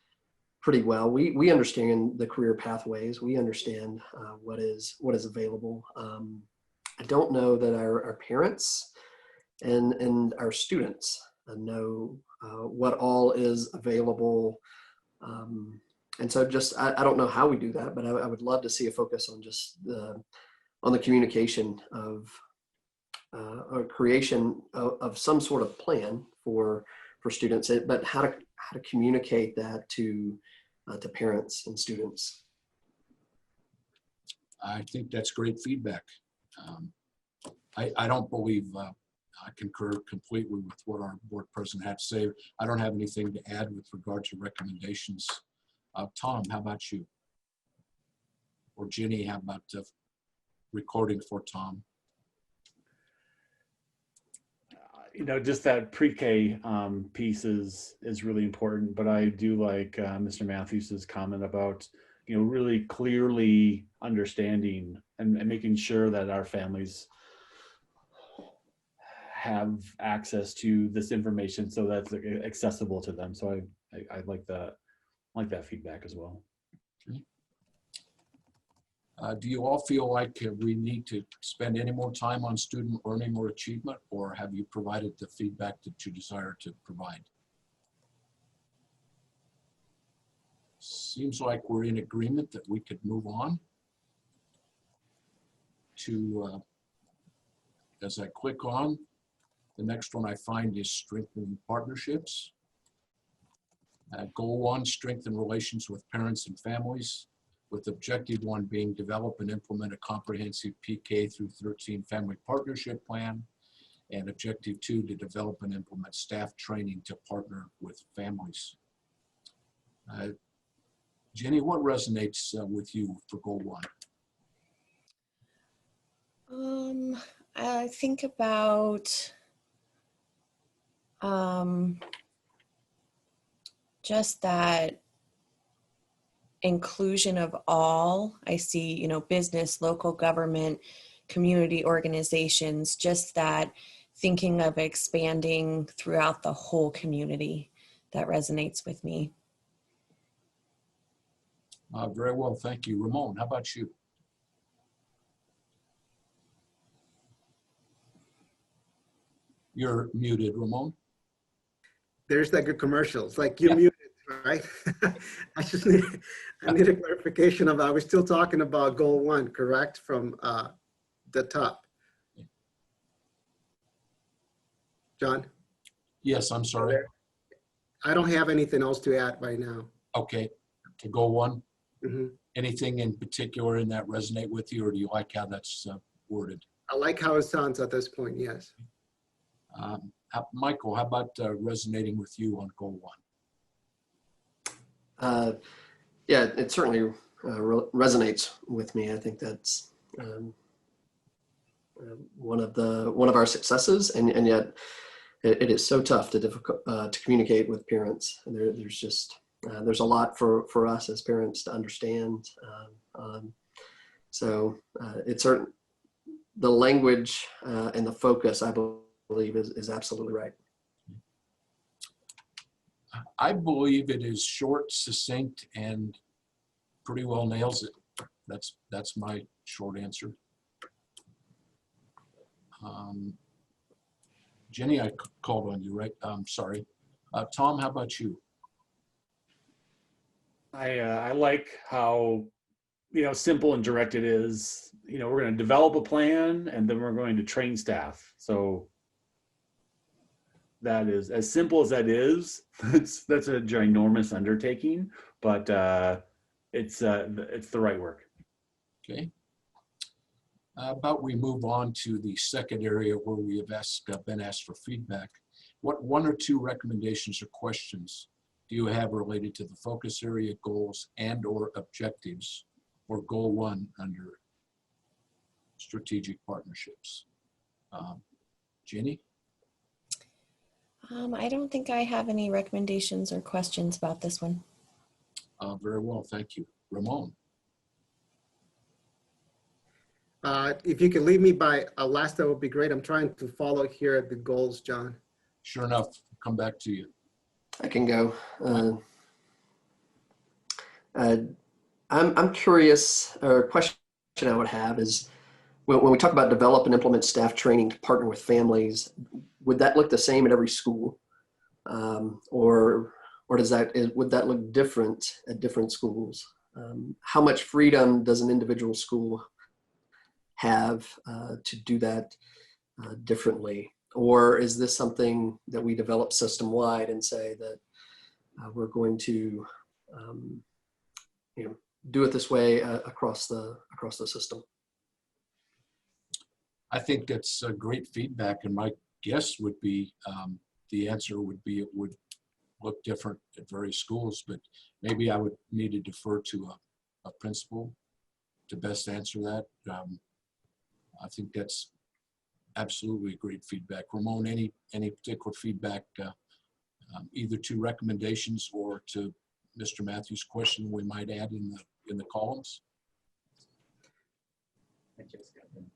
S1: pretty well. We understand the career pathways. We understand what is available. I don't know that our parents and our students know what all is available. And so just, I don't know how we do that, but I would love to see a focus on just on the communication of or creation of some sort of plan for students, but how to communicate that to parents and students.
S10: I think that's great feedback. I don't believe I concur completely with what our board president had to say. I don't have anything to add with regard to recommendations. Tom, how about you? Or Jenny, how about recording for Tom?
S11: You know, just that pre-K piece is really important, but I do like Mr. Matthews's comment about, you know, really clearly understanding and making sure that our families have access to this information so that's accessible to them. So I like that feedback as well.
S10: Okay. Do you all feel like we need to spend any more time on student learning or achievement, or have you provided the feedback that you desire to provide? Seems like we're in agreement that we could move on to, as I click on, the next one I find is strengthening partnerships. Goal 1, strengthen relations with parents and families, with objective 1 being develop and implement a comprehensive PK through 13 family partnership plan, and objective 2 to develop and implement staff training to partner with families. Jenny, what resonates with you for goal 1?
S13: I think about just that inclusion of all. I see, you know, business, local government, community organizations, just that thinking of expanding throughout the whole community. That resonates with me.
S10: Very well, thank you. Ramon, how about you? You're muted, Ramon.
S12: There's like a commercial. It's like you're muted, right? I need a clarification of that. We're still talking about goal 1, correct? From the top. John?
S10: Yes, I'm sorry.
S12: I don't have anything else to add right now.
S10: Okay, to goal 1.
S12: Mm-hmm.
S10: Anything in particular in that resonate with you, or do you like how that's worded?
S12: I like how it sounds at this point, yes.
S10: Michael, how about resonating with you on goal
S1: 1? Yeah, it certainly resonates with me. I think that's one of our successes, and yet it is so tough to communicate with parents. There's a lot for us as parents to understand. So it's certain the language and the focus, I believe, is absolutely right.
S10: I believe it is short, succinct, and pretty well nails it. That's my short answer. Jenny, I called on you, right? Sorry. Tom, how about you?
S11: I like how, you know, simple and direct it is. You know, we're going to develop a plan and then we're going to train staff. So that is, as simple as that is, that's a ginormous undertaking, but it's the right work.
S10: Okay. How about we move on to the second area where we have been asked for feedback. What 1 or 2 recommendations or questions do you have related to the focus area goals and or objectives for goal 1 under strategic partnerships? Jenny?
S13: I don't think I have any recommendations or questions about this one.
S10: Very well, thank you. Ramon?
S12: If you can leave me by last, that would be great. I'm trying to follow here at the goals, John.
S10: Sure enough, come back to you.
S1: I can go. I'm curious, or a question I would have is, when we talk about develop and implement staff training to partner with families, would that look the same at every school? Or would that look different at different schools? How much freedom does an individual school have to do that differently? Or is this something that we develop system-wide and say that we're going to do it this way across the system?
S10: I think that's great feedback, and my guess would be the answer would be it would look different at various schools, but maybe I would need to defer to a principal to best answer that. I think that's absolutely great feedback. Ramon, any particular feedback, either to recommendations or to Mr. Matthews' question we might add in the columns?
S11: I just got them.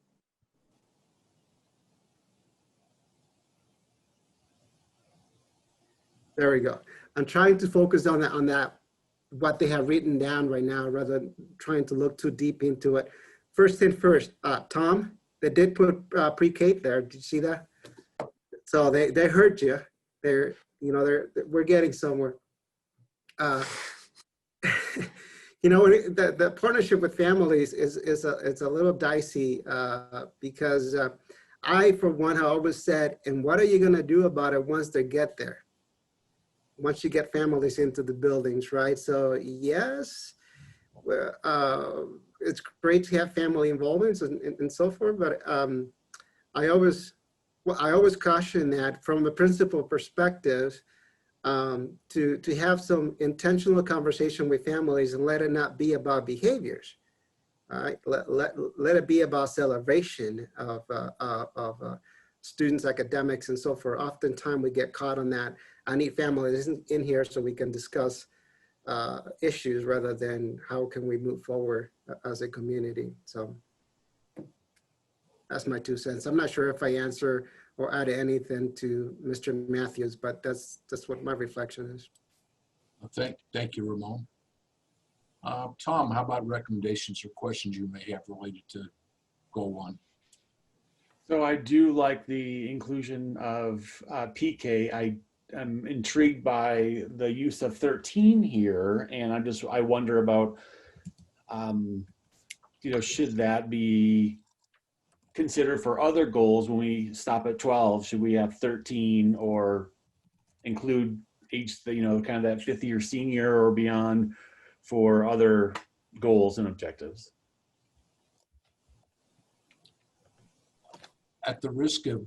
S12: There we go. I'm trying to focus on that, what they have written down right now, rather than trying to look too deep into it. First thing first, Tom, they did put pre-K there. Did you see that? So they heard you. We're getting somewhere. The partnership with families is a little dicey because I, for one, have always said, and what are you going to do about it once they get there? Once you get families into the buildings, right? So yes, it's great to have family involvement and so forth, but I always caution that from a principal perspective, to have some intentional conversation with families and let it not be about behaviors. All right, let it be about celebration of students' academics and so forth. Oftentimes we get caught on that. I need families in here so we can discuss issues rather than how can we move forward as a community. So that's my 2 cents. I'm not sure if I answer or add anything to Mr. Matthews, but that's what my reflection is.
S10: Thank you, Ramon. Tom, how about recommendations or questions you may have related to goal 1?
S11: So I do like the inclusion of PK. I am intrigued by the use of 13 here, and I wonder about, should that be considered for other goals when we stop at 12? Should we have 13 or include kind of that 5th year senior or beyond for other goals and objectives?
S10: At the risk of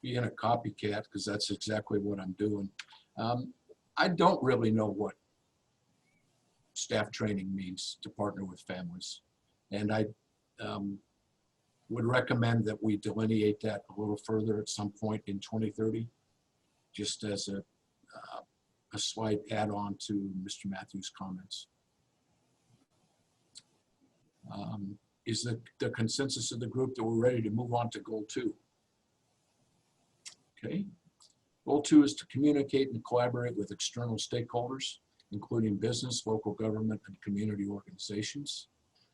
S10: being a copycat, because that's exactly what I'm doing, I don't really know what staff training means to partner with families. And I would recommend that we delineate that a little further at some point in 2030, just as a slight add-on to Mr. Matthews' comments. Is the consensus of the group that we're ready to move on to goal 2? Okay. Goal 2 is to communicate and collaborate with external stakeholders, including business, local government, and community organizations.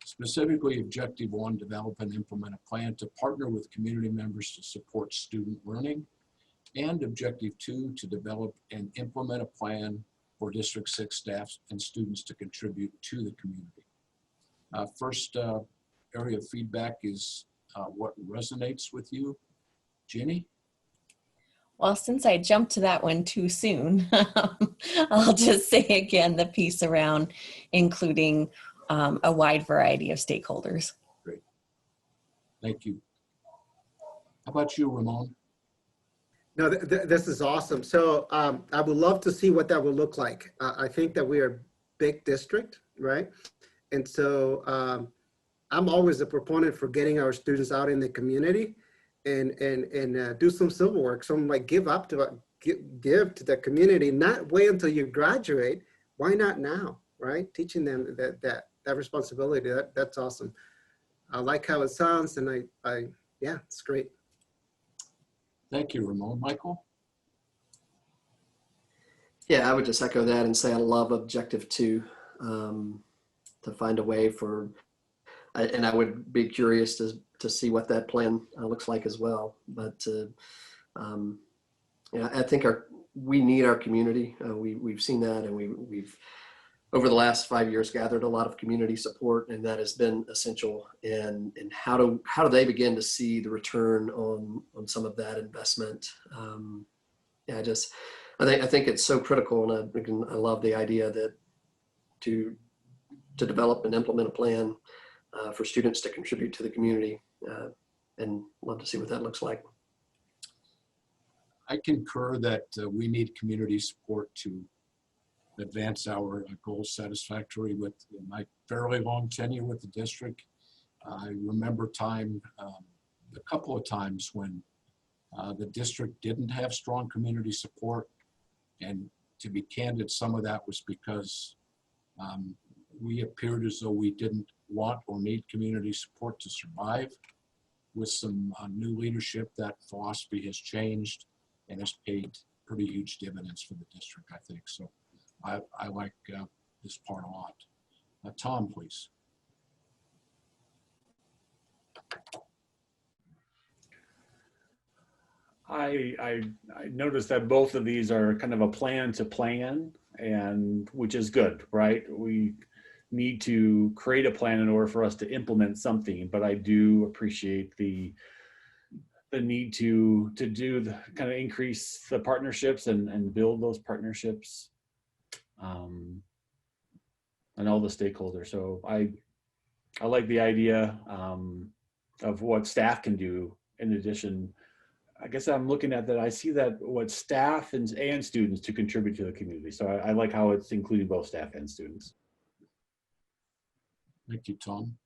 S10: Specifically, objective 1, develop and implement a plan to partner with community members to support student learning. And objective 2, to develop and implement a plan for District 6 staff and students to contribute to the community. First area of feedback is what resonates with you. Jenny?
S13: Well, since I jumped to that one too soon, I'll just say again the piece around including a wide variety of stakeholders.
S10: Great. Thank you. How about you, Ramon?
S12: No, this is awesome. So I would love to see what that would look like. I think that we are a big district, right? And so I'm always a proponent for getting our students out in the community and do some civil work. So I'm like, give to the community, not wait until you graduate. Why not now, right? Teaching them that responsibility. That's awesome. I like how it sounds, and yeah, it's great.
S10: Thank you, Ramon. Michael?
S1: Yeah, I would just echo that and say I love objective 2, to find a way for, and I would be curious to see what that plan looks like as well. But yeah, I think we need our community. We've seen that, and we've over the last 5 years gathered a lot of community support, and that has been essential. And how do they begin to see the return on some of that investment? Yeah, I think it's so critical, and I love the idea that to develop and implement a plan for students to contribute to the community, and love to see what that looks like.
S10: I concur that we need community support to advance our goals satisfactorily. With my fairly long tenure with the district, I remember a couple of times when the district didn't have strong community support. And to be candid, some of that was because we appeared as though we didn't want or need community support to survive. With some new leadership, that philosophy has changed and has paid pretty huge dividends for the district, I think. So I like this part a lot. Tom, please.
S11: I noticed that both of these are kind of a plan to plan, and which is good, right? We need to create a plan in order for us to implement something, but I do appreciate the need to do the kind of increase the partnerships and build those partnerships, and all the stakeholders. So I like the idea of what staff can do in addition I guess I'm looking at that. I see that what staff and students to contribute to the community. So I like how it's including both staff and students.
S10: Thank you, Tom.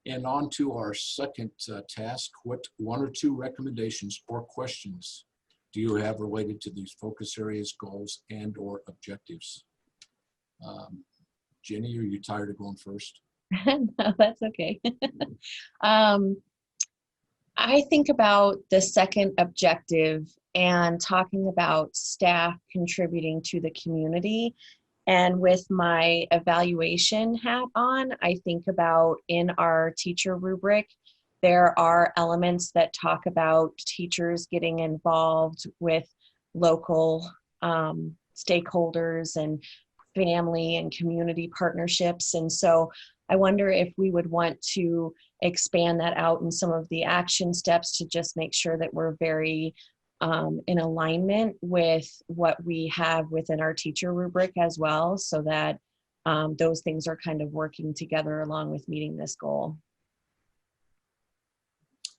S10: And on to our second task. What 1 or 2 recommendations or questions do you have related to these focus areas, goals, and or objectives? Jenny, are you tired of going first?
S13: No, that's okay. I think about the second objective and talking about staff contributing to the community. And with my evaluation hat on, I think about in our teacher rubric, there are elements that talk about teachers getting involved with local stakeholders and family and community partnerships. And so I wonder if we would want to expand that out in some of the action steps to just make sure that we're very in alignment with what we have within our teacher rubric as well, so that those things are kind of working together along with meeting this goal.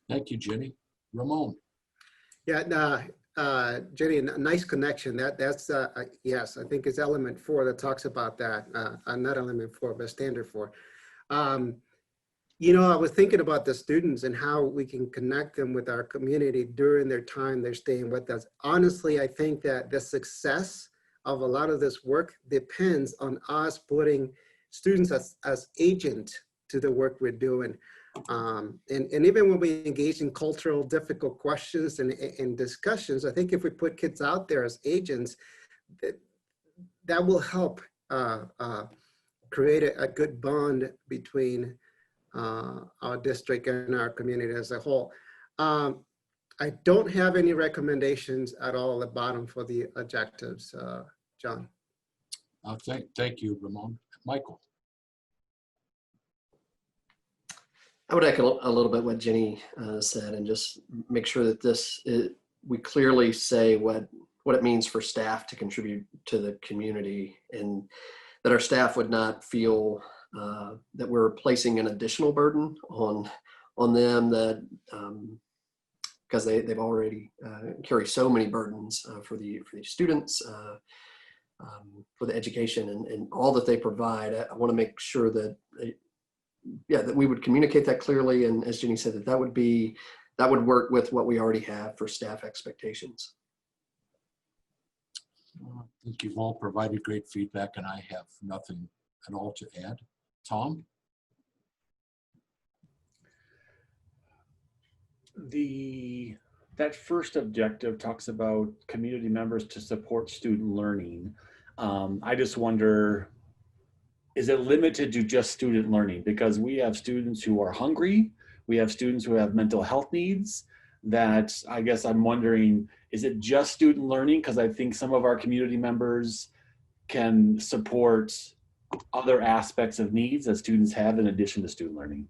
S10: Thank you, Jenny. Ramon.
S12: Yeah, Jenny, nice connection. That's yes, I think it's element 4 that talks about that. Not element 4, but standard 4. You know, I was thinking about the students and how we can connect them with our community during their time they're staying with us. Honestly, I think that the success of a lot of this work depends on us putting students as agent to the work we're doing. And even when we engage in cultural difficult questions and discussions, I think if we put kids out there as agents, that will help create a good bond between our district and our community as a whole. I don't have any recommendations at all at the bottom for the objectives, John.
S10: Thank you, Ramon. Michael.
S1: I would echo a little bit what Jenny said, and just make sure that we clearly say what it means for staff to contribute to the community, and that our staff would not feel that we're placing an additional burden on them, that because they've already carry so many burdens for the students, for the education and all that they provide. I want to make sure that that we would communicate that clearly, and as Jenny said, that would work with what we already have for staff expectations.
S10: I think you've all provided great feedback, and I have nothing at all to add. Tom?
S11: That first objective talks about community members to support student learning. I just wonder, is it limited to just student learning? Because we have students who are hungry, we have students who have mental health needs, that I guess I'm wondering, is it just student learning? Because I think some of our community members can support other aspects of needs that students have in addition to student learning.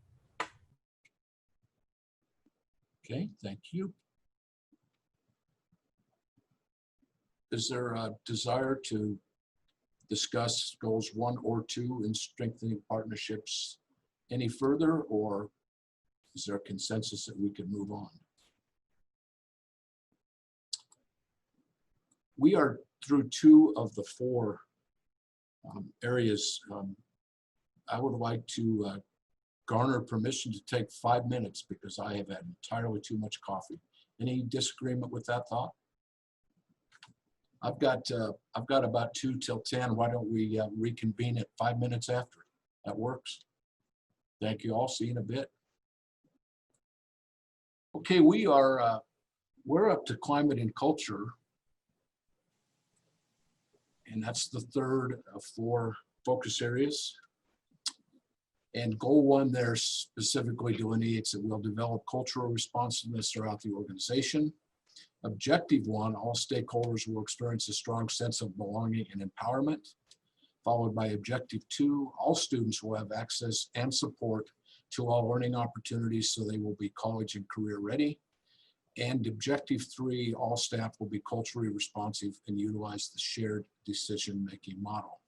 S10: Okay, thank you. Is there a desire to discuss goals 1 or 2 in strengthening partnerships any further, or is there a consensus that we can move on? We are through 2 of the 4 areas. I would like to garner permission to take 5 minutes because I have had entirely too much coffee. Any disagreement with that thought? I've got about 2 till 10. Why don't we reconvene at 5 minutes after? That works. Thank you all. See you in a bit. Okay, we're up to climate and culture. And that's the 3rd of 4 focus areas. And goal 1 there specifically delineates that we'll develop cultural responsiveness throughout the organization. Objective 1, all stakeholders will experience a strong sense of belonging and empowerment. Followed by objective 2, all students will have access and support to all learning opportunities so they will be college and career ready. And objective 3, all staff will be culturally responsive and utilize the shared decision-making model.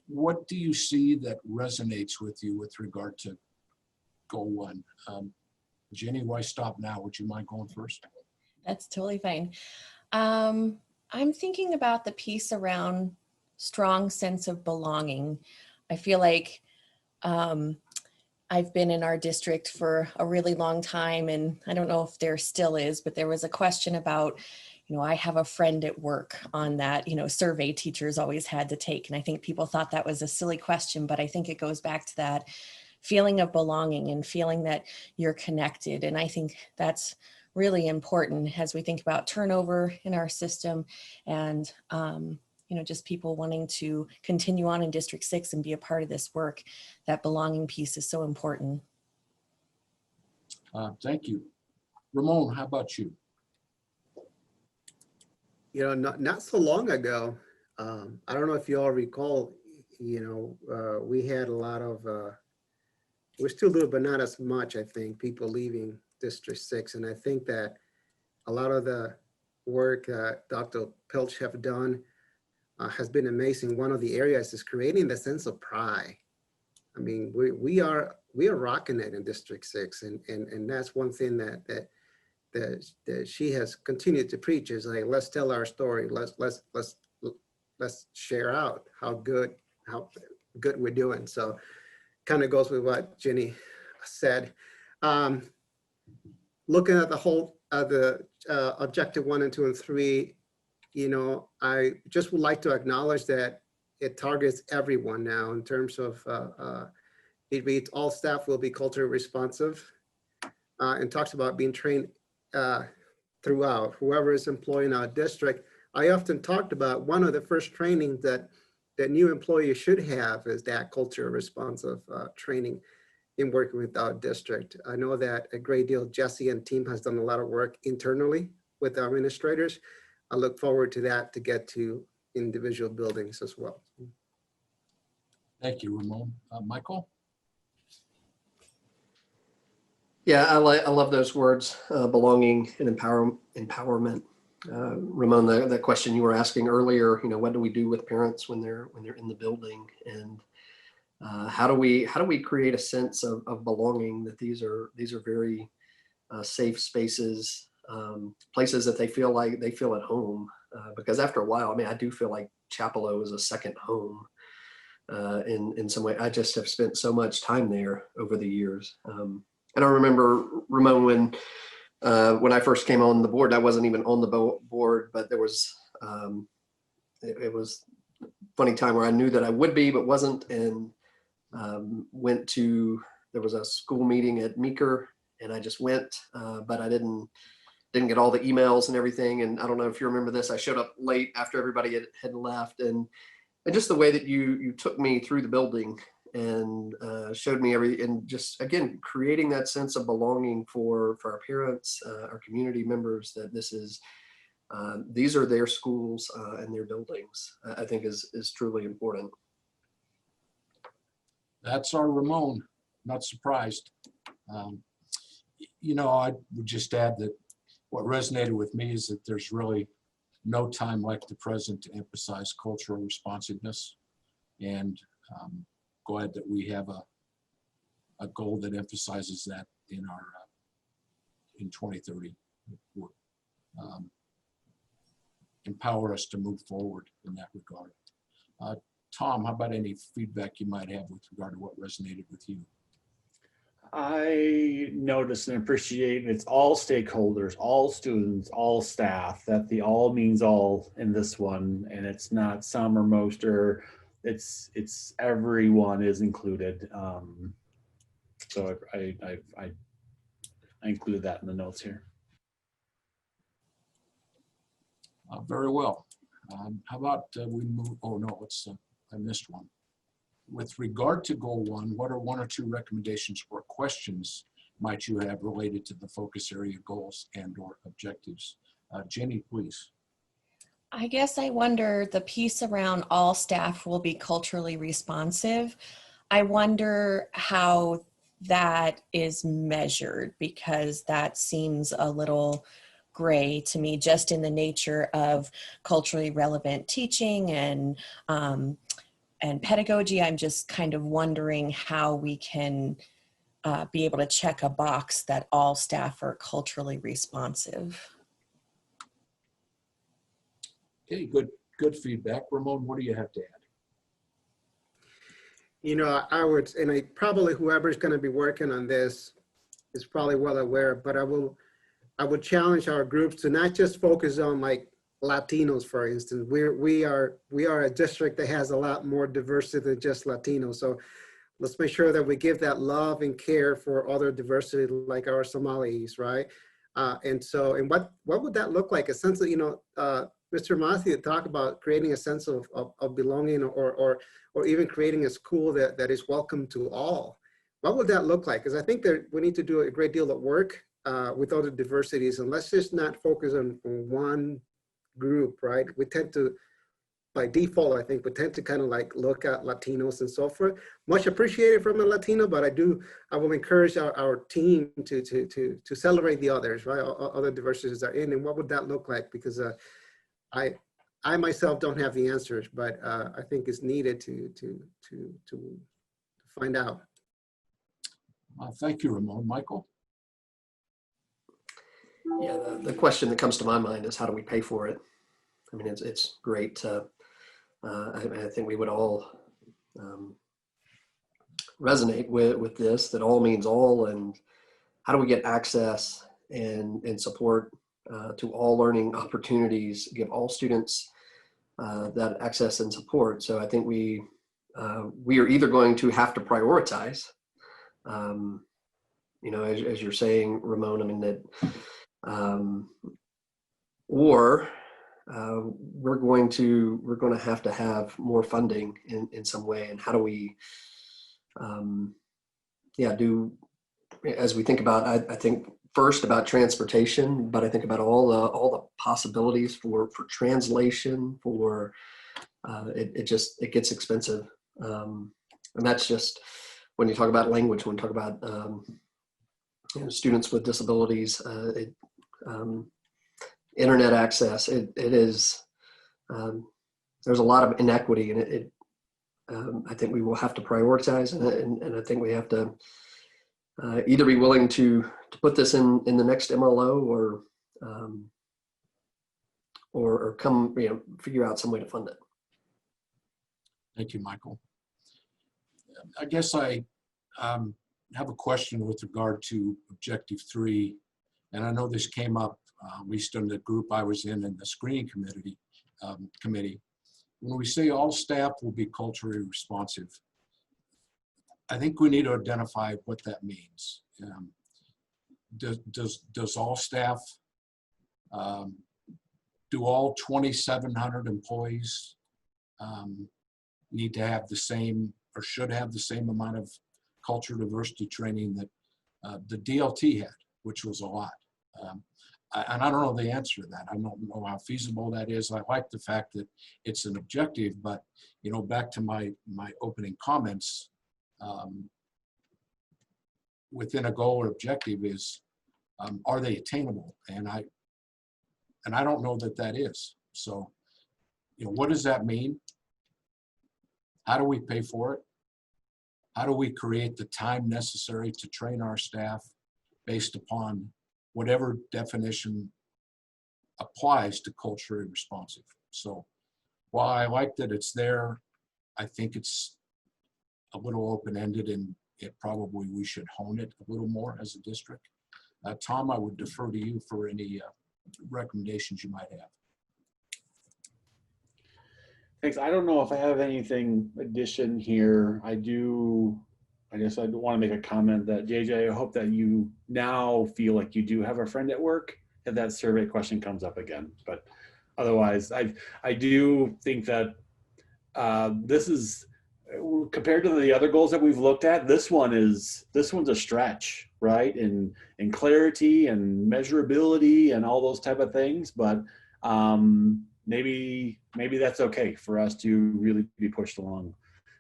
S10: What do you see that resonates with you with regard to goal 1? Jenny, why stop now? Would you mind going first?
S13: That's totally fine. I'm thinking about the piece around strong sense of belonging. I feel like I've been in our district for a really long time, and I don't know if there still is, but there was a question about, I have a friend at work on that, survey teachers always had to take. And I think people thought that was a silly question, but I think it goes back to that feeling of belonging and feeling that you're connected. And I think that's really important as we think about turnover in our system and, just people wanting to continue on in District 6 and be a part of this work. That belonging piece is so important.
S10: Thank you. Ramon, how about you?
S12: Not so long ago, I don't know if you all recall, we had a lot of, we're still doing, but not as much, I think, people leaving District 6. And I think that a lot of the work Dr. Pilch have done has been amazing. One of the areas is creating the sense of pride. I mean, we are rocking it in District 6, and that's one thing that she has continued to preach is like, let's tell our story. Let's share out how good we're doing. So kind of goes with what Jenny said. Looking at the whole the objective 1 and 2 and 3, I just would like to acknowledge that it targets everyone now in terms of it reads all staff will be culturally responsive and talks about being trained throughout whoever is employed in our district. I often talked about one of the first trainings that new employees should have is that culture responsive training in working with our district. I know that a great deal, Jesse and team has done a lot of work internally with our administrators. I look forward to that to get to individual buildings as well.
S10: Thank you, Ramon. Michael?
S1: Yeah, I love those words, belonging and empowerment. Ramon, the question you were asking earlier, what do we do with parents when they're in the building, and how do we create a sense of belonging, that these are very safe spaces, places that they feel at home, because after a while, I do feel like Chapello is a second home in some way. I just have spent so much time there over the years. And I remember, Ramon, when I first came on the board, I wasn't even on the board, but there was, it was a funny time where I knew that I would be, but wasn't, and there was a school meeting at Meeker, and I just went, but I didn't get all the emails and everything. And I don't know if you remember this, I showed up late after everybody had left, and just the way that you took me through the building and showed me and just, again, creating that sense of belonging for our parents, our community members, that these are their schools and their buildings, I think is truly important.
S10: That's our Ramon, not surprised. I would just add that what resonated with me is that there's really no time like the present to emphasize cultural responsiveness, and glad that we have a goal that emphasizes that in 2030. Empower us to move forward in that regard. Tom, how about any feedback you might have with regard to what resonated with you?
S11: I notice and appreciate it's all stakeholders, all students, all staff, that the all means all in this one, and it's not some or most, or it's everyone is included. So I included that in the notes here.
S10: Very well. How about we move, oh no, I missed one. With regard to goal 1, what are 1 or 2 recommendations or questions might you have related to the focus area goals and or objectives? Jenny, please.
S13: I guess I wonder, the piece around all staff will be culturally responsive. I wonder how that is measured, because that seems a little gray to me, just in the nature of culturally relevant teaching and pedagogy. I'm just kind of wondering how we can
S14: be able to check a box that all staff are culturally responsive.
S10: Okay, good feedback. Ramon, what do you have to add?
S12: You know, I would, and I probably whoever's going to be working on this is probably well aware, but I would challenge our groups to not just focus on like Latinos, for instance. We are a district that has a lot more diversity than just Latinos. So let's make sure that we give that love and care for other diversity, like our Somalis, right? And what would that look like? A sense of, Mr. Matthew talked about creating a sense of belonging, or even creating a school that is welcome to all. What would that look like? Because I think that we need to do a great deal of work with other diversities, and let's just not focus on one group, right? We tend to, by default, I think we tend to kind of like look at Latinos and so forth. Much appreciated from a Latino, but I will encourage our team to celebrate the others, right? Other diversities are in, and what would that look like? Because I myself don't have the answers, but I think it's needed to find out.
S10: Thank you, Ramon. Michael?
S1: Yeah, the question that comes to my mind is how do we pay for it? I mean, it's great. I think we would all resonate with this, that all means all, and how do we get access and support to all learning opportunities, give all students that access and support. So I think we are either going to have to prioritize, as you're saying, Ramon, I mean, that, or we're going to have more funding in some way. And how do we, do, as we think about, I think first about transportation, but I think about all the possibilities for translation, for it gets expensive, and that's just when you talk about language, when you talk about students with disabilities, internet access. It is there's a lot of inequity, and I think we will have to prioritize, and I think we have to either be willing to put this in the next MLO, or come figure out some way to fund it.
S10: Thank you, Michael. I guess I have a question with regard to Objective 3, and I know this came up at least in the group I was in the screening committee. When we say all staff will be culturally responsive, I think we need to identify what that means. Does all staff, do all 2,700 employees need to have the same, or should have the same amount of cultural diversity training that the DLT had, which was a lot? And I don't know the answer to that. I don't know how feasible that is. I like the fact that it's an objective, but back to my opening comments, within a goal or objective is, are they attainable? And I don't know that is. So, what does that mean? How do we pay for it? How do we create the time necessary to train our staff based upon whatever definition applies to culturally responsive? So while I like that it's there, I think it's a little open-ended, and we should hone it a little more as a district. Tom, I would defer to you for any recommendations you might have.
S11: Thanks. I don't know if I have anything addition here. I guess I want to make a comment that JJ, I hope that you now feel like you do have a friend at work if that survey question comes up again. But otherwise, I do think that this is, compared to the other goals that we've looked at, this one's a stretch, right? In clarity and measurability and all those type of things. But maybe that's okay for us to really be pushed along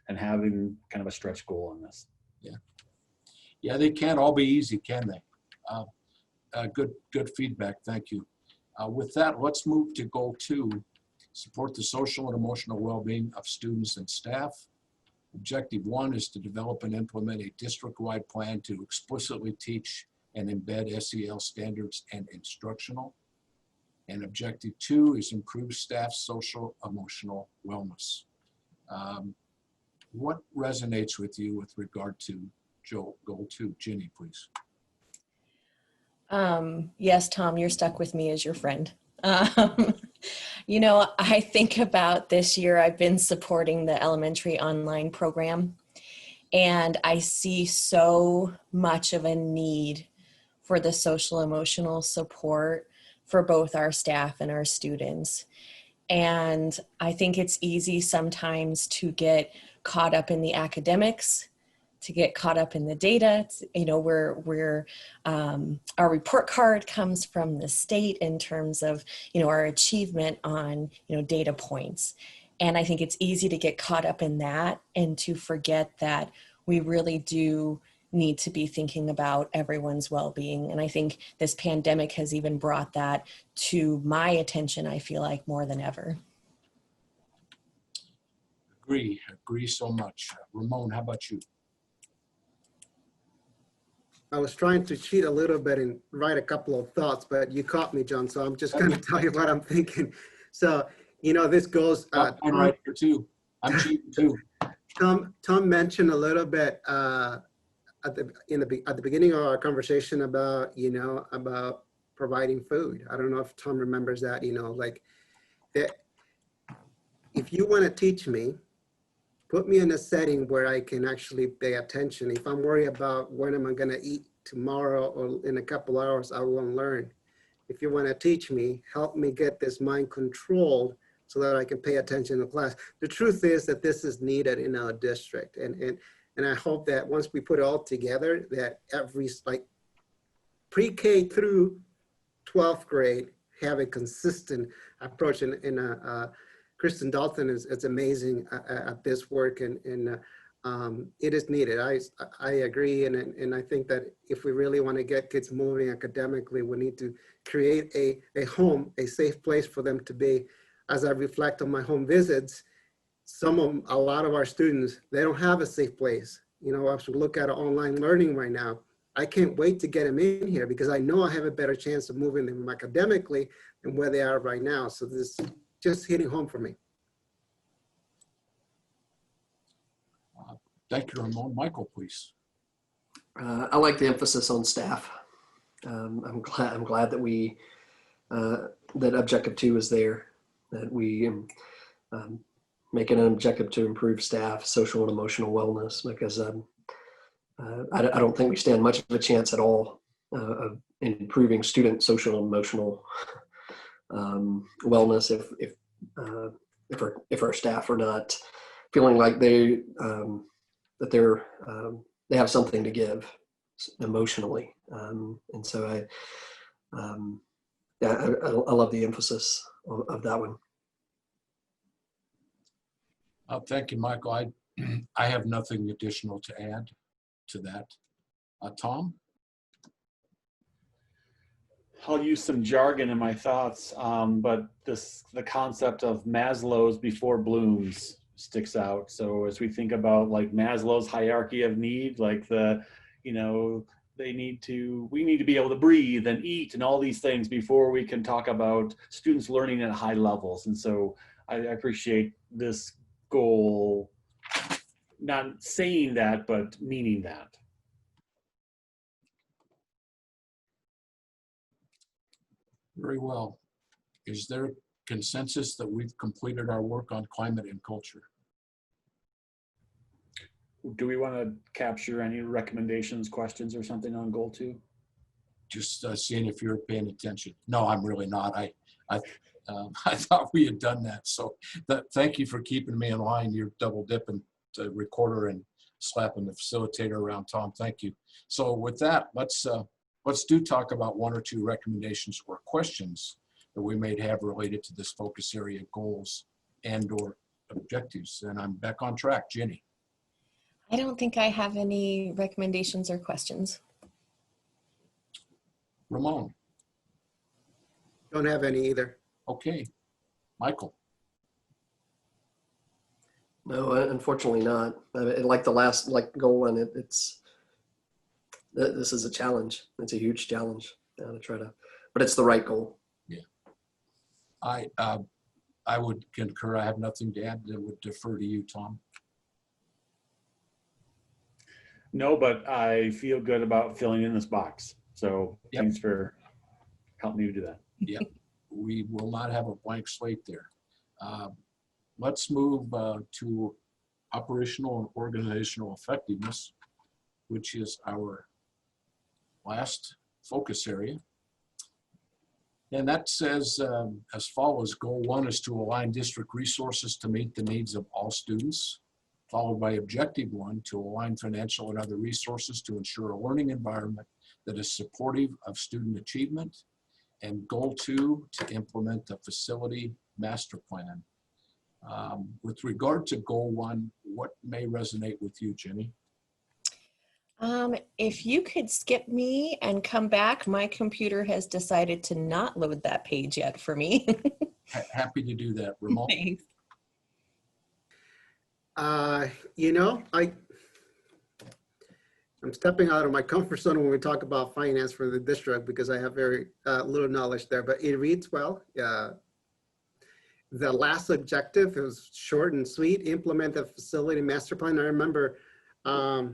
S11: and having kind of a stretch goal on this.
S10: Yeah, they can't all be easy, can they? Good feedback. Thank you. With that, let's move to goal 2, support the social and emotional well-being of students and staff. Objective 1 is to develop and implement a district-wide plan to explicitly teach and embed SEL standards and instructional. And objective 2 is improve staff social emotional wellness. What resonates with you with regard to goal 2? Ginny, please.
S14: Yes, Tom, you're stuck with me as your friend. You know, I think about this year, I've been supporting the elementary online program, and I see so much of a need for the social emotional support for both our staff and our students. And I think it's easy sometimes to get caught up in the academics, to get caught up in the data. You know, our report card comes from the state in terms of, you know, our achievement on, you know, data points. And I think it's easy to get caught up in that and to forget that we really do need to be thinking about everyone's well-being. And I think this pandemic has even brought that to my attention, I feel like, more than ever.
S10: Agree so much. Ramon, how about you?
S12: I was trying to cheat a little bit and write a couple of thoughts, but you caught me, John, so I'm just going to tell you what I'm thinking. So, you know, this goes...
S10: I'm right here too. I'm cheating too.
S12: Tom mentioned a little bit at the beginning of our conversation about, you know, about providing food. I don't know if Tom remembers that, you know, like that. If you want to teach me, put me in a setting where I can actually pay attention. If I'm worried about when am I going to eat tomorrow or in a couple hours, I won't learn. If you want to teach me, help me get this mind controlled so that I can pay attention to class. The truth is that this is needed in our district. And I hope that once we put it all together, that every, like, pre-K through 12th grade have a consistent approach. Kristen Dalton is amazing at this work, and it is needed. I agree, and I think that if we really want to get kids moving academically, we need to create a home, a safe place for them to be. As I reflect on my home visits, a lot of our students, they don't have a safe place. You know, as we look at online learning right now, I can't wait to get them in here because I know I have a better chance of moving them academically than where they are right now. So this just hitting home for me.
S10: Thank you, Ramon. Michael, please.
S1: I like the emphasis on staff. I'm glad that we that objective 2 is there. That we make it an objective to improve staff social and emotional wellness, because I don't think we stand much of a chance at all of improving student social and emotional wellness if our staff are not feeling like they have something to give emotionally, and so I love the emphasis of that one.
S10: Thank you, Michael. I have nothing additional to add to that. Tom?
S11: I'll use some jargon in my thoughts, but the concept of Maslow's before Bloom's sticks out. So as we think about like Maslow's hierarchy of need, like we need to be able to breathe and eat and all these things before we can talk about students learning at high levels. And so I appreciate this goal, not saying that, but meaning that.
S10: Very well. Is there consensus that we've completed our work on climate and culture?
S11: Do we want to capture any recommendations, questions, or something on goal 2?
S10: Just seeing if you're paying attention. No, I'm really not. I thought we had done that. So thank you for keeping me in line. You're double dipping the recorder and slapping the facilitator around, Tom. Thank you. So with that, let's talk about 1 or 2 recommendations or questions that we may have related to this focus area goals and or objectives. And I'm back on track. Ginny.
S14: I don't think I have any recommendations or questions.
S10: Ramon.
S12: Don't have any either.
S10: Okay. Michael.
S1: No, unfortunately not. Like the last, like goal one, this is a challenge. It's a huge challenge to try to, but it's the right goal.
S10: Yeah. I would concur. I have nothing to add. I would defer to you, Tom.
S11: No, but I feel good about filling in this box. So
S10: Yep.
S11: Thanks for helping me to do that.
S10: Yep. We will not have a blank slate there. Let's move to operational and organizational effectiveness, which is our last focus area. And that says as follows: goal 1 is to align district resources to meet the needs of all students, followed by objective 1 to align financial and other resources to ensure a learning environment that is supportive of student achievement, and goal 2 to implement the facility master plan. With regard to goal 1, what may resonate with you, Jenny?
S14: If you could skip me and come back, my computer has decided to not load that page yet for me.
S10: Happy to do that, Ramon.
S14: Thanks.
S12: You know, I'm stepping out of my comfort zone when we talk about finance for the district because I have very little knowledge there, but it reads well. The last objective, it was short and sweet: implement the facility master plan. I remember, I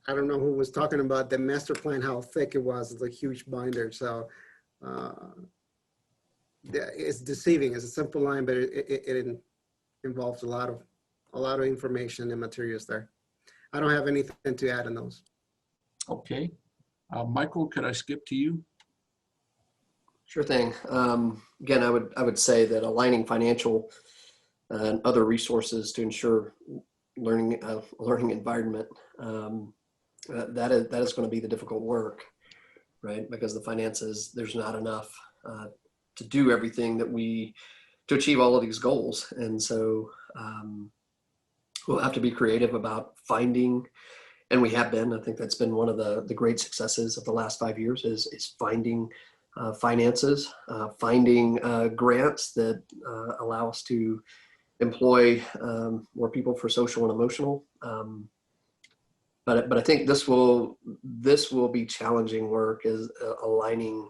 S12: don't know who was talking about the master plan, how thick it was. It's a huge binder. So it's deceiving. It's a simple line, but it involves a lot of information and materials there. I don't have anything to add on those.
S10: Okay. Michael, could I skip to you?
S1: Sure thing. Again, I would say that aligning financial and other resources to ensure learning environment, that is going to be the difficult work, right? Because the finances, there's not enough to do everything to achieve all of these goals. And so we'll have to be creative about finding, and we have been. I think that's been one of the great successes of the last 5 years is finding finances, finding grants that allow us to employ more people for social and emotional. But I think this will be challenging work, is aligning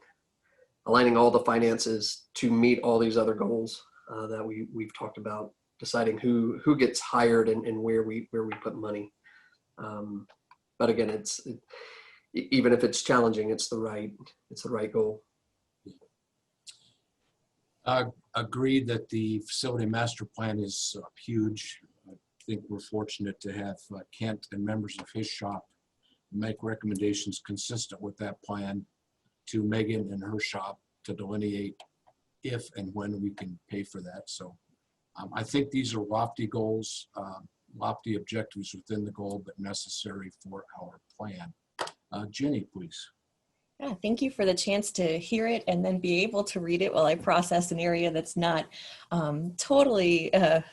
S1: all the finances to meet all these other goals that we've talked about, deciding who gets hired and where we put money. But again, even if it's challenging, it's the right goal.
S10: Agreed that the facility master plan is huge. I think we're fortunate to have Kent and members of his shop make recommendations consistent with that plan to Megan and her shop to delineate if and when we can pay for that. So I think these are lofty goals, lofty objectives within the goal, but necessary for our plan. Jenny, please.
S14: Yeah, thank you for the chance to hear it and then be able to read it while I process an area that's not totally the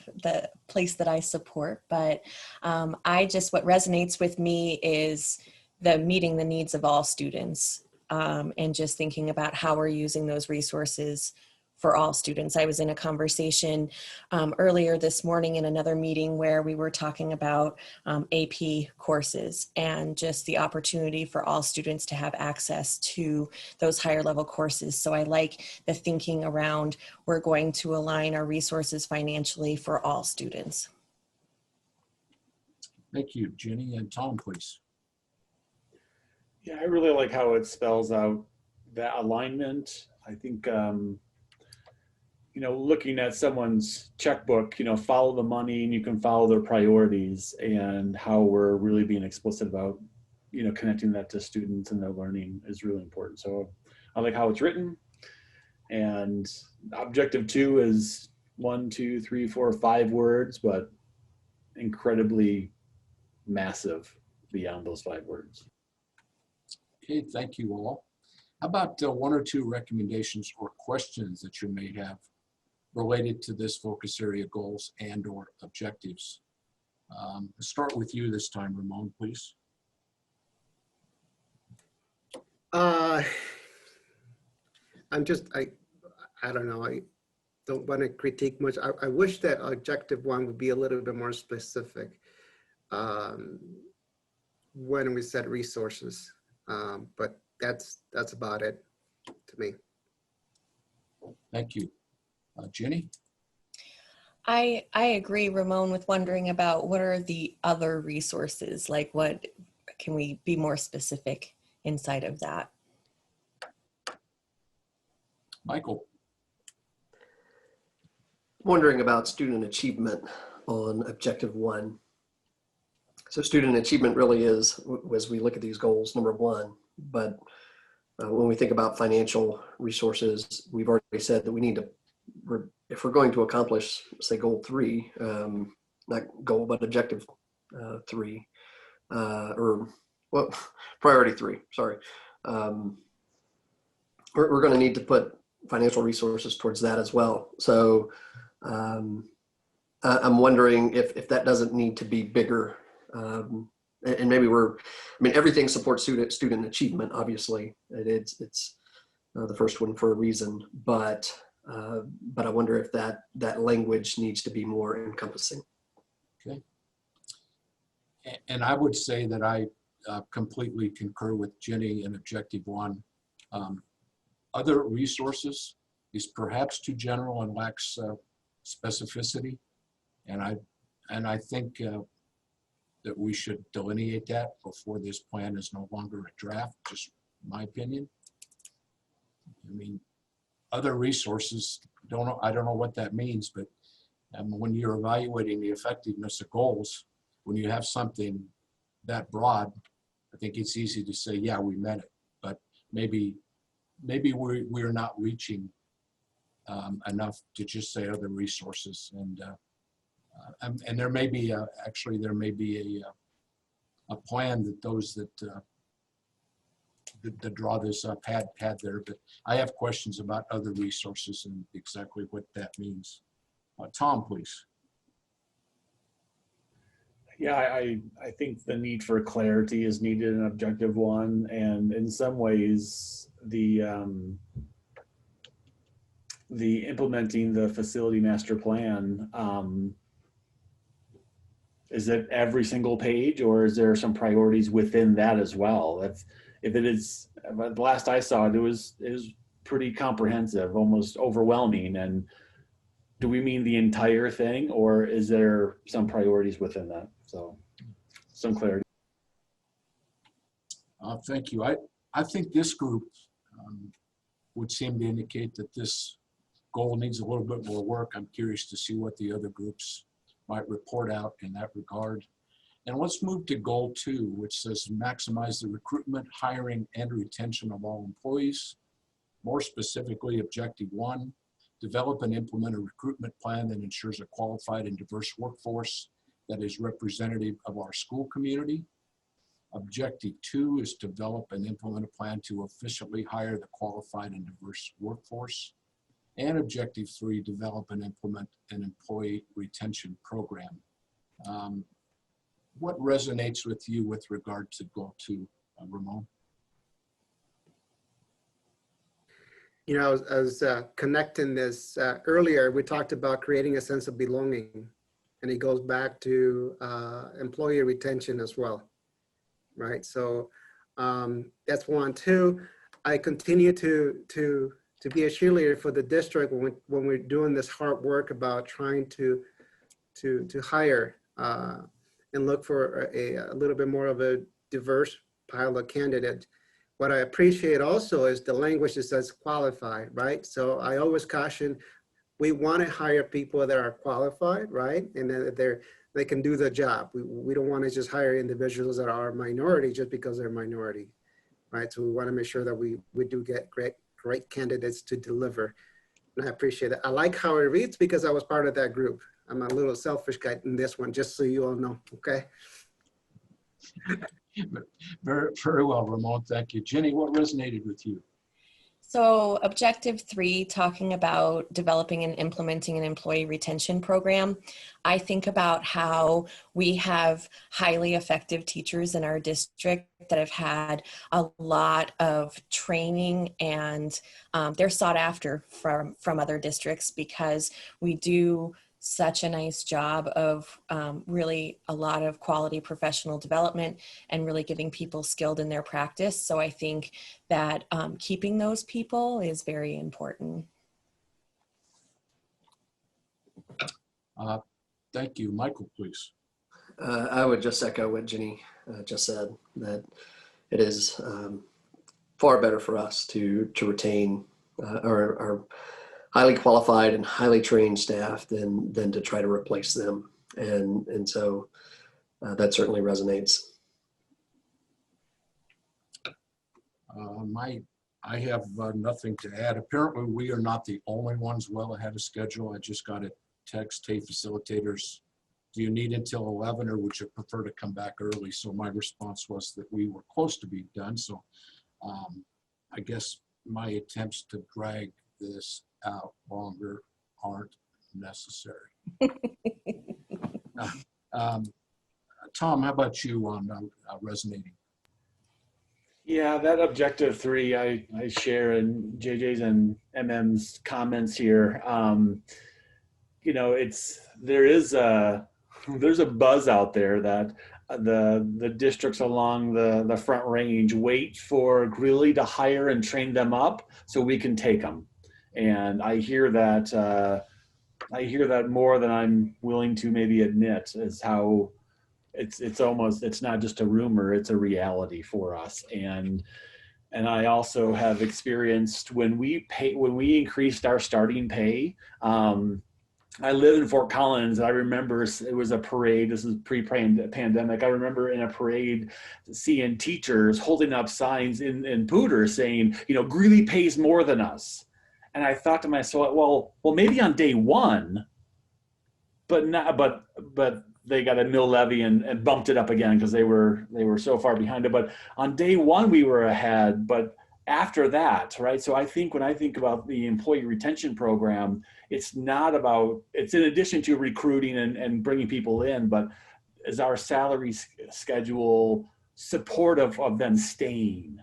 S14: place that I support. But what resonates with me is the meeting the needs of all students and just thinking about how we're using those resources for all students. I was in a conversation earlier this morning in another meeting where we were talking about AP courses and just the opportunity for all students to have access to those higher level courses. So I like the thinking around we're going to align our resources financially for all students.
S10: Thank you, Jenny. And Tom, please.
S11: Yeah, I really like how it spells out that alignment. I think looking at someone's checkbook, follow the money and you can follow their priorities, and how we're really being explicit about, connecting that to students and their learning is really important. So I like how it's written. And objective 2 is 1, 2, 3, 4, 5 words, but incredibly massive beyond those 5 words.
S10: Okay, thank you all. How about 1 or 2 recommendations or questions that you may have related to this focus area goals and or objectives? Let's start with you this time, Ramon, please.
S12: I don't know. don't want to critique much. I wish that objective one would be a little bit more specific when we set resources. But that's about it to me.
S10: Thank you. Jenny?
S14: I agree, Ramon, with wondering about what are the other resources? Like what can we be more specific inside of that?
S10: Michael?
S1: Wondering about student achievement on objective 1. So student achievement really is, as we look at these goals, number 1. But when we think about financial resources, we've already said that we need to, if we're going to accomplish, say, goal 3, not goal, but objective 3, or well, priority 3, sorry. We're going to need to put financial resources towards that as well. So I'm wondering if that doesn't need to be bigger. And maybe everything supports student achievement, obviously. It's the first one for a reason, but I wonder if that language needs to be more encompassing.
S10: Okay. And I would say that I completely concur with Jenny in objective 1. Other resources is perhaps too general and lacks specificity. And I think that we should delineate that before this plan is no longer a draft, just my opinion. I mean, other resources, I don't know what that means, but when you're evaluating the effectiveness of goals, when you have something that broad, I think it's easy to say, yeah, we met it, but maybe we're not reaching enough to just say other resources. And there may be there may be a plan that those that draw this up had there, but I have questions about other resources and exactly what that means. Tom, please.
S11: Yeah, I think the need for clarity is needed in objective 1, and in some ways the implementing the facility master plan, is it every single page, or is there some priorities within that as well? If it is, the last I saw it was pretty comprehensive, almost overwhelming. And do we mean the entire thing, or is there some priorities within that? So some clarity.
S10: Thank you. I think this group would seem to indicate that this goal needs a little bit more work. I'm curious to see what the other groups might report out in that regard. And let's move to goal 2, which says maximize the recruitment, hiring, and retention of all employees. More specifically, objective 1, develop and implement a recruitment plan that ensures a qualified and diverse workforce that is representative of our school community. Objective 2 is develop and implement a plan to efficiently hire the qualified and diverse workforce. And objective 3, develop and implement an employee retention program. What resonates with you with regard to goal 2, Ramon?
S12: You know, I was connecting this earlier, we talked about creating a sense of belonging, and it goes back to employee retention as well, right? So that's 1. 2, I continue to be a cheerleader for the district when we're doing this hard work about trying to hire and look for a little bit more of a diverse pile of candidates. What I appreciate also is the language that says qualified, right? So I always caution, we want to hire people that are qualified, right? And that they can do the job. We don't want to just hire individuals that are minority just because they're minority, right? So we want to make sure that we do get great candidates to deliver. And I appreciate it. I like how it reads because I was part of that group. I'm a little selfish guy in this one, just so you all know, okay?
S10: Very, very well, Ramon, thank you. Jenny, what resonated with you?
S14: So objective 3, talking about developing and implementing an employee retention program. I think about how we have highly effective teachers in our district that have had a lot of training, and they're sought after from other districts because we do such a nice job of really a lot of quality professional development and really getting people skilled in their practice. So I think that keeping those people is very important.
S10: Thank you. Michael, please.
S1: I would just echo what Jenny just said, that it is far better for us to retain our highly qualified and highly trained staff than to try to replace them. And so that certainly resonates.
S10: I have nothing to add. Apparently, we are not the only ones well ahead of schedule. I just got a text, hey, facilitators, do you need until 11 or would you prefer to come back early? So my response was that we were close to being done. So I guess my attempts to drag this out longer aren't necessary. Tom, how about you on resonating?
S11: Yeah, that objective 3, I share in JJ's and MM's comments here. You know, there's a buzz out there that the districts along the Front Range wait for Greeley to hire and train them up so we can take them. And I hear that more than I'm willing to maybe admit, is how it's not just a rumor, it's a reality for us. And I also have experienced when we increased our starting pay. I live in Fort Collins. I remember it was a parade. This is pre-pandemic. I remember in a parade seeing teachers holding up signs in Poudre saying, you know, Greeley pays more than us. And I thought to myself, well, maybe on day 1, but they got a mill levy and bumped it up again because they were so far behind it. But on day 1 we were ahead, but after that, right? So I think when I think about the employee retention program, it's in addition to recruiting and bringing people in, but is our salary schedule supportive of them staying,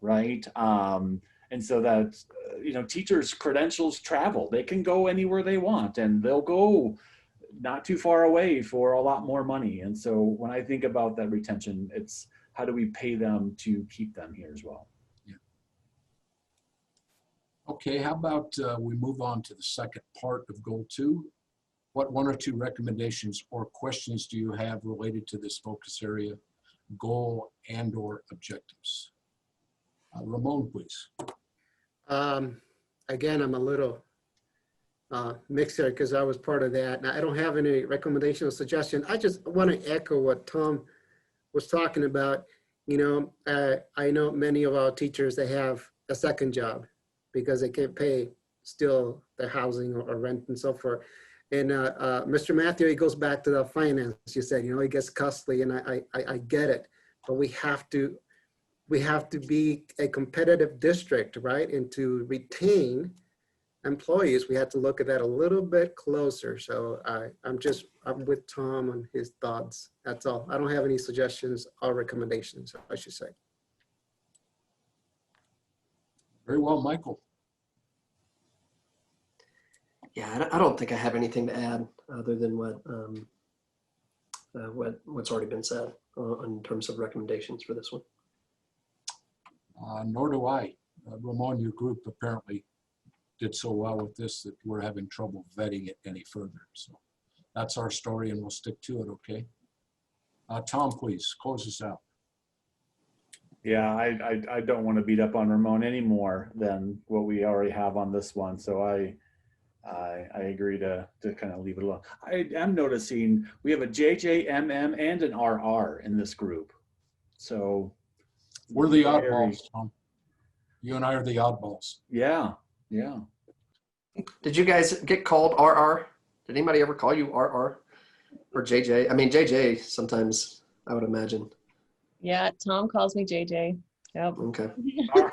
S11: right? And so that, you know, teachers' credentials travel. They can go anywhere they want and they'll go not too far away for a lot more money. And so when I think about that retention, it's how do we pay them to keep them here as well?
S10: Yeah. Okay, how about we move on to the second part of goal 2. What 1 or 2 recommendations or questions do you have related to this focus area, goal and or objectives? Ramon, please.
S12: Again, I'm a little mixed here because I was part of that. Now, I don't have any recommendation or suggestion. I just want to echo what Tom was talking about. You know, I know many of our teachers, they have a second job because they can't pay still their housing or rent and so forth. And Mr. Matthew, he goes back to the finance. You said, you know, it gets costly, and I get it, but we have to be a competitive district, right? And to retain employees, we have to look at that a little bit closer. So I'm with Tom on his thoughts. That's all. I don't have any suggestions or recommendations, I should say.
S10: Very well, Michael.
S1: Yeah, I don't think I have anything to add other than what's already been said in terms of recommendations for this one.
S10: Nor do I. Ramon, your group apparently did so well with this that we're having trouble vetting it any further. So that's our story and we'll stick to it, okay? Tom, please, close us out.
S11: Yeah, I don't want to beat up on Ramon any more than what we already have on this one. So I agree to kind of leave it alone. I am noticing we have a JJ, MM, and an RR in this group. So
S10: we're the oddballs, Tom. You and I are the oddballs.
S11: Yeah, yeah.
S1: Did you guys get called RR? Did anybody ever call you RR or JJ? I mean, JJ sometimes, I would imagine.
S13: Yeah, Tom calls me JJ. Yep.
S1: Okay.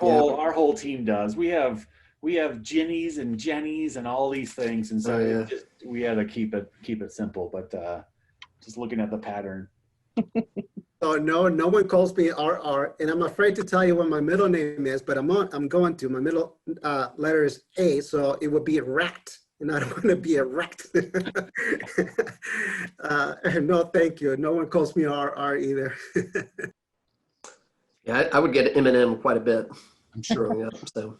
S11: Our whole team does. We have Ginnies and Jennies and all these things, and so we had to keep it simple. But just looking at the pattern.
S12: Oh, no one calls me RR, and I'm afraid to tell you what my middle name is, but I'm going to. My middle letter is A, so it would be Rat, and I don't want to be a rat. No, thank you. No one calls me RR either.
S1: Yeah, I would get Eminem quite a bit.
S10: I'm sure.
S1: Growing up, so.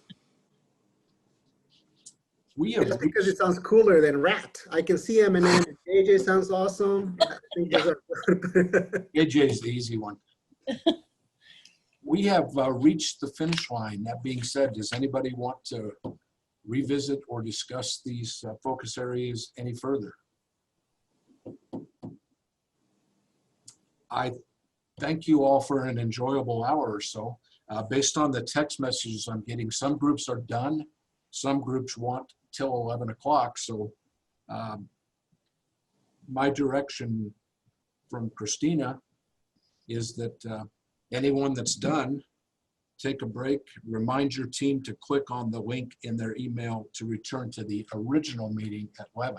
S10: We have
S12: because it sounds cooler than Rat. I can see Eminem. AJ sounds awesome. I think those are
S10: AJ is the easy one. We have reached the finish line. That being said, does anybody want to revisit or discuss these focus areas any further? I thank you all for an enjoyable hour or so. Based on the text messages I'm getting, some groups are done. Some groups want till 11 o'clock. So my direction from Christina is that anyone that's done, take a break, remind your team to click on the link in their email to return to the original meeting at 11.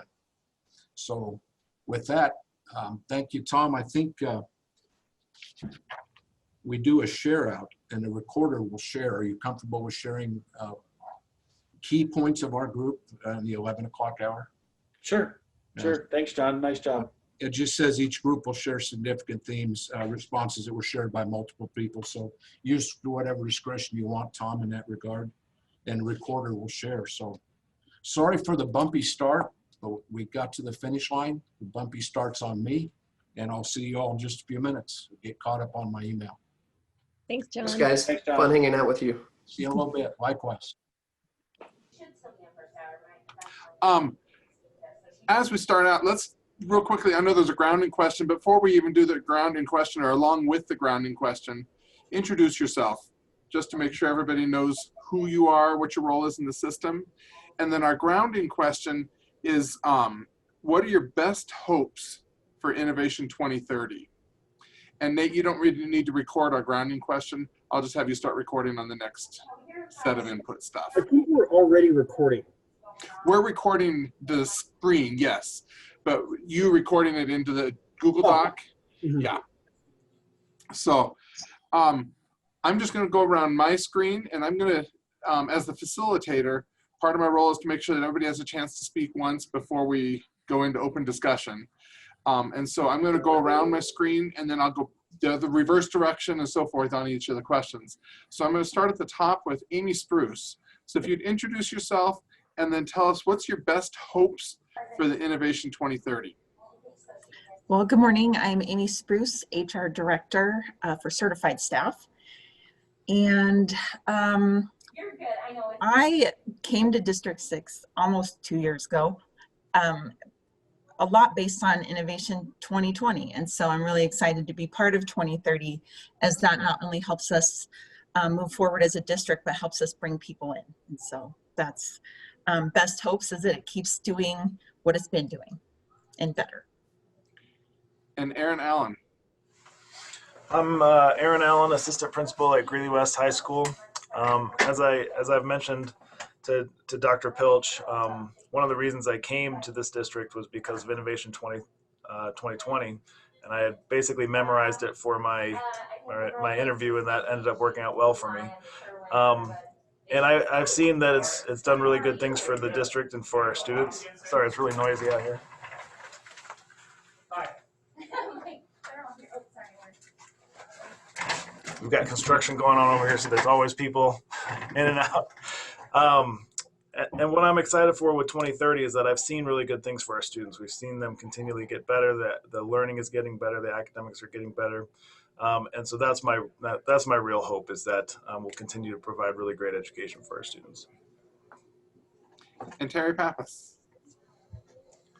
S10: So with that, thank you, Tom. I think we do a share out and the recorder will share. Are you comfortable with sharing key points of our group in the 11 o'clock hour?
S11: Sure. Thanks, John. Nice job.
S10: It just says each group will share significant themes, responses that were shared by multiple people. So use whatever discretion you want, Tom, in that regard, and the recorder will share. So sorry for the bumpy start, but we got to the finish line. The bumpy start's on me, and I'll see you all in just a few minutes. Get caught up on my email.
S13: Thanks, John.
S1: Thanks, guys.
S11: Thanks, John.
S1: Fun hanging out with you.
S10: See you in a little bit. Likewise.
S15: As we start out, let's real quickly, I know there's a grounding question. Before we even do the grounding question, or along with the grounding question, introduce yourself just to make sure everybody knows who you are, what your role is in the system. And then our grounding question is, what are your best hopes for Innovation 2030? And Nate, you don't really need to record our grounding question. I'll just have you start recording on the next set of input stuff.
S16: I think we're already recording.
S15: We're recording the screen, yes, but you recording it into the Google Doc?
S16: Mm-hmm.
S15: Yeah. So I'm just going to go around my screen, and I'm going to, as the facilitator, part of my role is to make sure that everybody has a chance to speak once before we go into open discussion. And so I'm going to go around my screen, and then I'll go the reverse direction and so forth on each of the questions. So I'm going to start at the top with Amy Spruce. So if you'd introduce yourself and then tell us what's your best hopes for the Innovation 2030.
S17: Well, good morning. I'm Amy Spruce, HR Director for Certified Staff. And I came to District 6 almost 2 years ago, a lot based on Innovation 2020. And so I'm really excited to be part of 2030, as that not only helps us move forward as a district, but helps us bring people in. And so that's best hopes is that it keeps doing what it's been doing and better.
S15: And Aaron Allen.
S18: I'm Aaron Allen, assistant principal at Greeley West High School. As I've mentioned to Dr. Pilch, one of the reasons I came to this district was because of Innovation 2020, and I had basically memorized it for my interview, and that ended up working out well for me. And I've seen that it's done really good things for the district and for our students. Sorry, it's really noisy out here. We've got construction going on over here, so there's always people in and out. And what I'm excited for with 2030 is that I've seen really good things for our students. We've seen them continually get better, the learning is getting better, the academics are getting better. And so that's my real hope, is that we'll continue to provide really great education for our students.
S15: And Terry Pappas.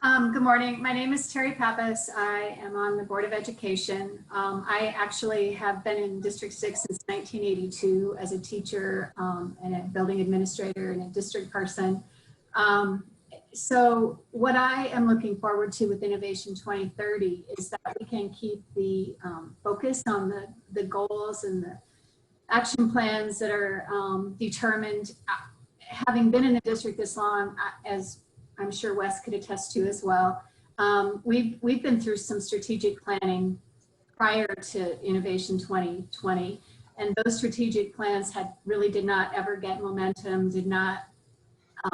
S4: Good morning. My name is Terry Pappas. I am on the Board of Education. I actually have been in District 6 since 1982 as a teacher and a building administrator and a district person. So what I am looking forward to with Innovation 2030 is that we can keep the focus on the goals and action plans that are determined. Having been in the district this long, as I'm sure Wes could attest to as well, we've been through some strategic planning prior to Innovation 2020, and those strategic plans did not ever get momentum, did not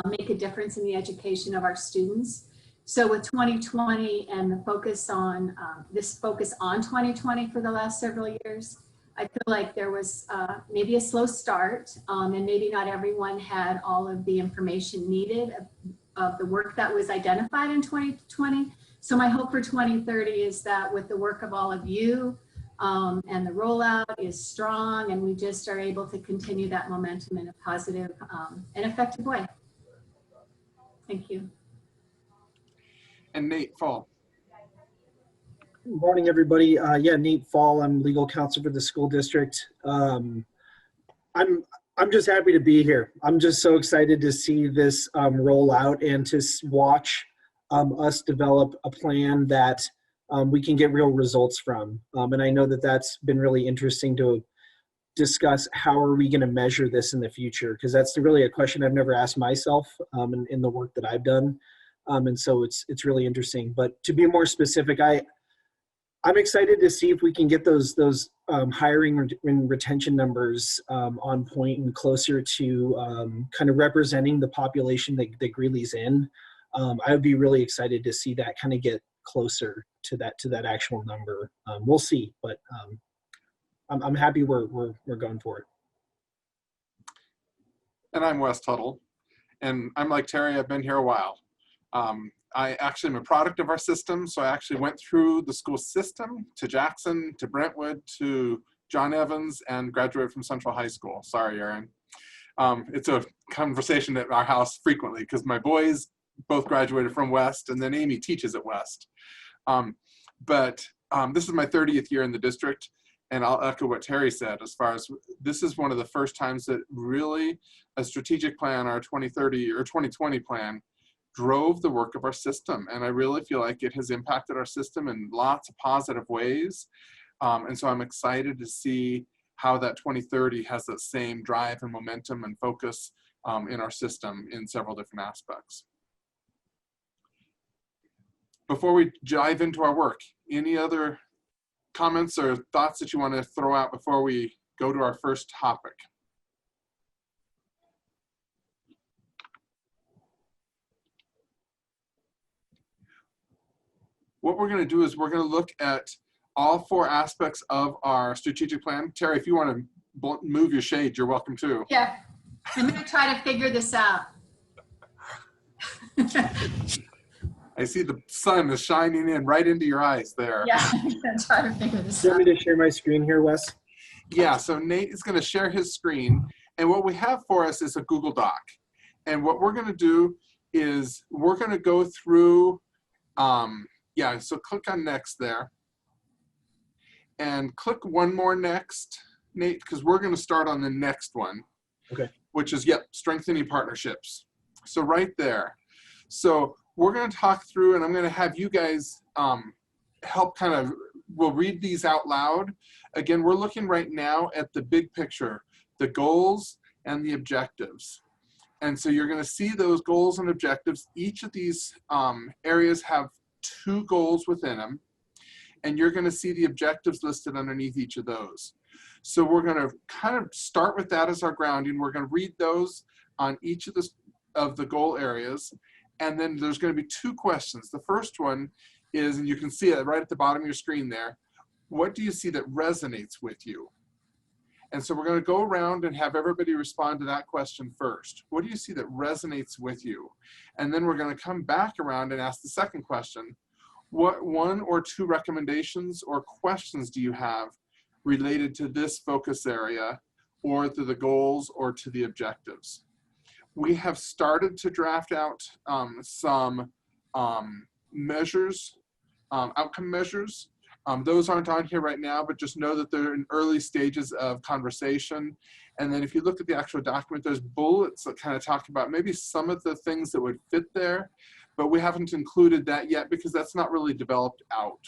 S4: make a difference in the education of our students. So with 2020 and the focus on this focus on 2020 for the last several years, I feel like there was maybe a slow start, and maybe not everyone had all of the information needed of the work that was identified in 2020. So my hope for 2030 is that with the work of all of you and the rollout is strong, and we just are able to continue that momentum in a positive and effective way. Thank you.
S15: And Nate Fall.
S16: Good morning, everybody. Yeah, Nate Fall. I'm legal counsel for the school district. I'm just happy to be here. I'm just so excited to see this roll out and to watch us develop a plan that we can get real results from. And I know that that's been really interesting to discuss. How are we going to measure this in the future? Because that's really a question I've never asked myself in the work that I've done. And so it's really interesting. But to be more specific, I'm excited to see if we can get those hiring and retention numbers on point and closer to kind of representing the population that Greeley's in. I would be really excited to see that kind of get closer to that actual number. We'll see, but I'm happy we're going for it.
S15: And I'm Wes Tuttle, and I'm like Terry. I've been here a while. I actually am a product of our system, so I actually went through the school system to Jackson, to Brentwood, to John Evans, and graduated from Central High School. Sorry, Aaron. It's a conversation at our house frequently because my boys both graduated from West, and then Amy teaches at West. But this is my 30th year in the district, and I'll echo what Terry said as far as this is one of the first times that really a strategic plan, our 2030 or 2020 plan, drove the work of our system. And I really feel like it has impacted our system in lots of positive ways. And so I'm excited to see how that 2030 has that same drive and momentum and focus in our system in several different aspects. Before we dive into our work, any other comments or thoughts that you want to throw out before we go to our first topic? What we're going to do is we're going to look at all 4 aspects of our strategic plan. Terry, if you want to move your shade, you're welcome to.
S4: Yeah, I'm going to try to figure this out.
S15: I see the sun is shining in right into your eyes there.
S4: Yeah, I'm going to try to figure this out.
S16: Do you want me to share my screen here, Wes?
S15: Yeah, so Nate is going to share his screen. And what we have for us is a Google Doc. And what we're going to do is we're going to go through, yeah, so click on next there. And click one more next, Nate, because we're going to start on the next one.
S16: Okay.
S15: Which is, yep, strengthening partnerships. So right there. So we're going to talk through, and I'm going to have you guys help kind of, we'll read these out loud. Again, we're looking right now at the big picture, the goals and the objectives. And so you're going to see those goals and objectives. Each of these areas have 2 goals within them, and you're going to see the objectives listed underneath each of those. So we're going to kind of start with that as our grounding. We're going to read those on each of the goal areas. And then there's going to be 2 questions. The first one is, and you can see it right at the bottom of your screen there, what do you see that resonates with you? And so we're going to go around and have everybody respond to that question first. What do you see that resonates with you? And then we're going to come back around and ask the second question. What 1 or 2 recommendations or questions do you have related to this focus area, or to the goals, or to the objectives? We have started to draft out some measures, outcome measures. Those aren't on here right now, but just know that they're in early stages of conversation. And then if you look at the actual document, there's bullets that kind of talk about maybe some of the things that would fit there. but we haven't included that yet because that's not really developed out.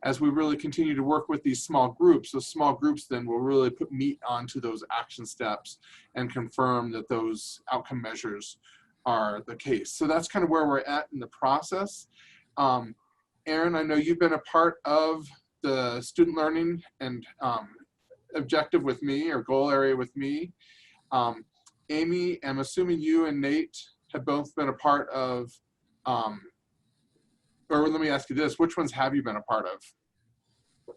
S15: As we really continue to work with these small groups, those small groups then will really put meat onto those action steps and confirm that those outcome measures are the case. So that's kind of where we're at in the process. Erin, I know you've been a part of the student learning and objective with me, or goal area with me. Amy, I'm assuming you and Nate have both been a part of, or let me ask you this, which ones have you been a part of?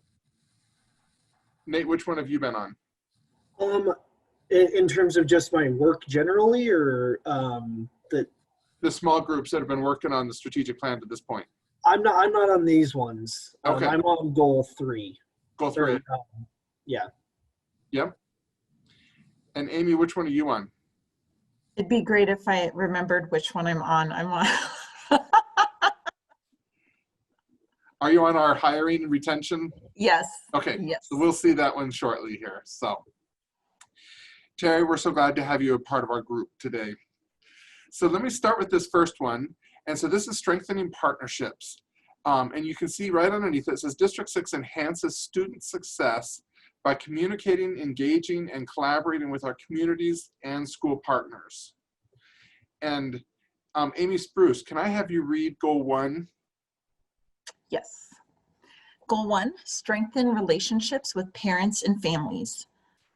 S15: Nate, which one have you been on?
S16: In terms of just my work generally, or
S15: the small groups that have been working on the strategic plan to this point?
S16: I'm not on these ones.
S15: Okay.
S16: I'm on goal 3.
S15: Goal 3.
S16: Yeah.
S15: Yep. And Amy, which one are you on?
S17: It'd be great if I remembered which one I'm on.
S15: Are you on our hiring and retention?
S17: Yes.
S15: Okay.
S17: Yes.
S15: So we'll see that one shortly here. So, Terry, we're so glad to have you a part of our group today. So let me start with this first one. And so this is strengthening partnerships. And you can see right underneath it says District 6 enhances student success by communicating, engaging, and collaborating with our communities and school partners. And Amy Spruce, can I have you read goal 1?
S17: Yes. Goal 1, strengthen relationships with parents and families.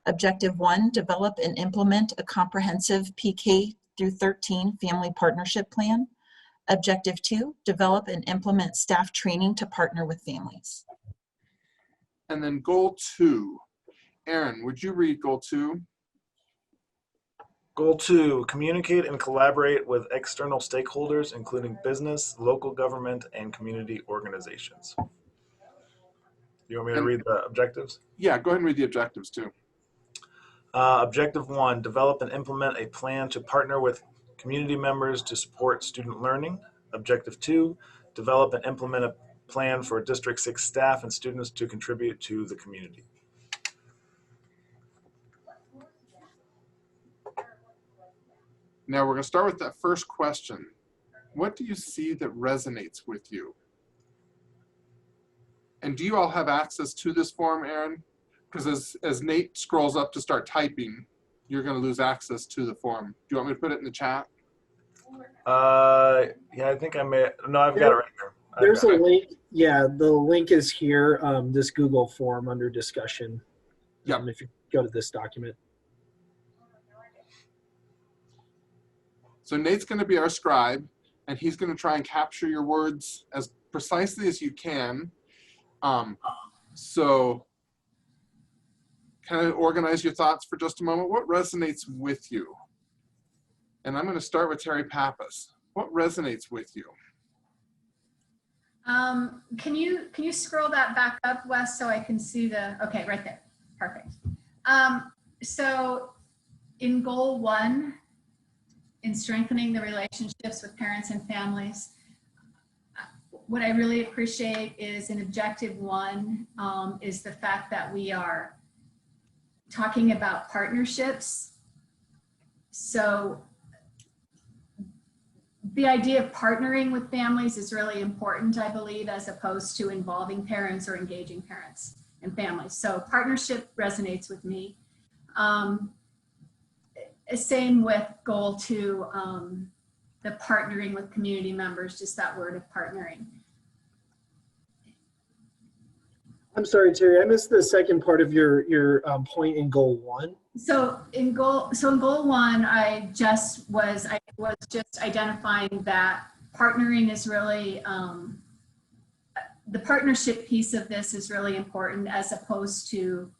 S17: Objective 1, develop and implement a comprehensive PK through 13 family partnership plan. Objective 2, develop and implement staff training to partner with families.
S15: And then goal 2. Erin, would you read goal 2?
S18: Goal 2, communicate and collaborate with external stakeholders, including business, local government, and community organizations. You want me to read the objectives?
S15: Yeah, go ahead and read the objectives too.
S18: Objective 1, develop and implement a plan to partner with community members to support student learning. Objective 2, develop and implement a plan for District 6 staff and students to contribute to the community.
S15: Now we're going to start with that first question. What do you see that resonates with you? And do you all have access to this form, Erin? Because as Nate scrolls up to start typing, you're going to lose access to the form. Do you want me to put it in the chat?
S18: Yeah, I think I may. No, I've got it right here.
S16: There's a link. Yeah, the link is here. This Google form under discussion.
S15: Yeah.
S16: If you go to this document.
S15: So Nate's going to be our scribe, and he's going to try and capture your words as precisely as you can. So kind of organize your thoughts for just a moment. What resonates with you? And I'm going to start with Terry Pappas. What resonates with you?
S4: Can you scroll that back up, Wes, so I can see the, okay, right there. Perfect. So in goal 1, in strengthening the relationships with parents and families, what I really appreciate is in objective 1 is the fact that we are talking about partnerships. So the idea of partnering with families is really important, I believe, as opposed to involving parents or engaging parents and families. So partnership resonates with me. Same with goal 2, the partnering with community members, just that word of partnering.
S16: I'm sorry, Terry, I missed the second part of your point in goal 1.
S4: So in goal 1, I was just identifying that partnering is really, the partnership piece of this is really important as opposed to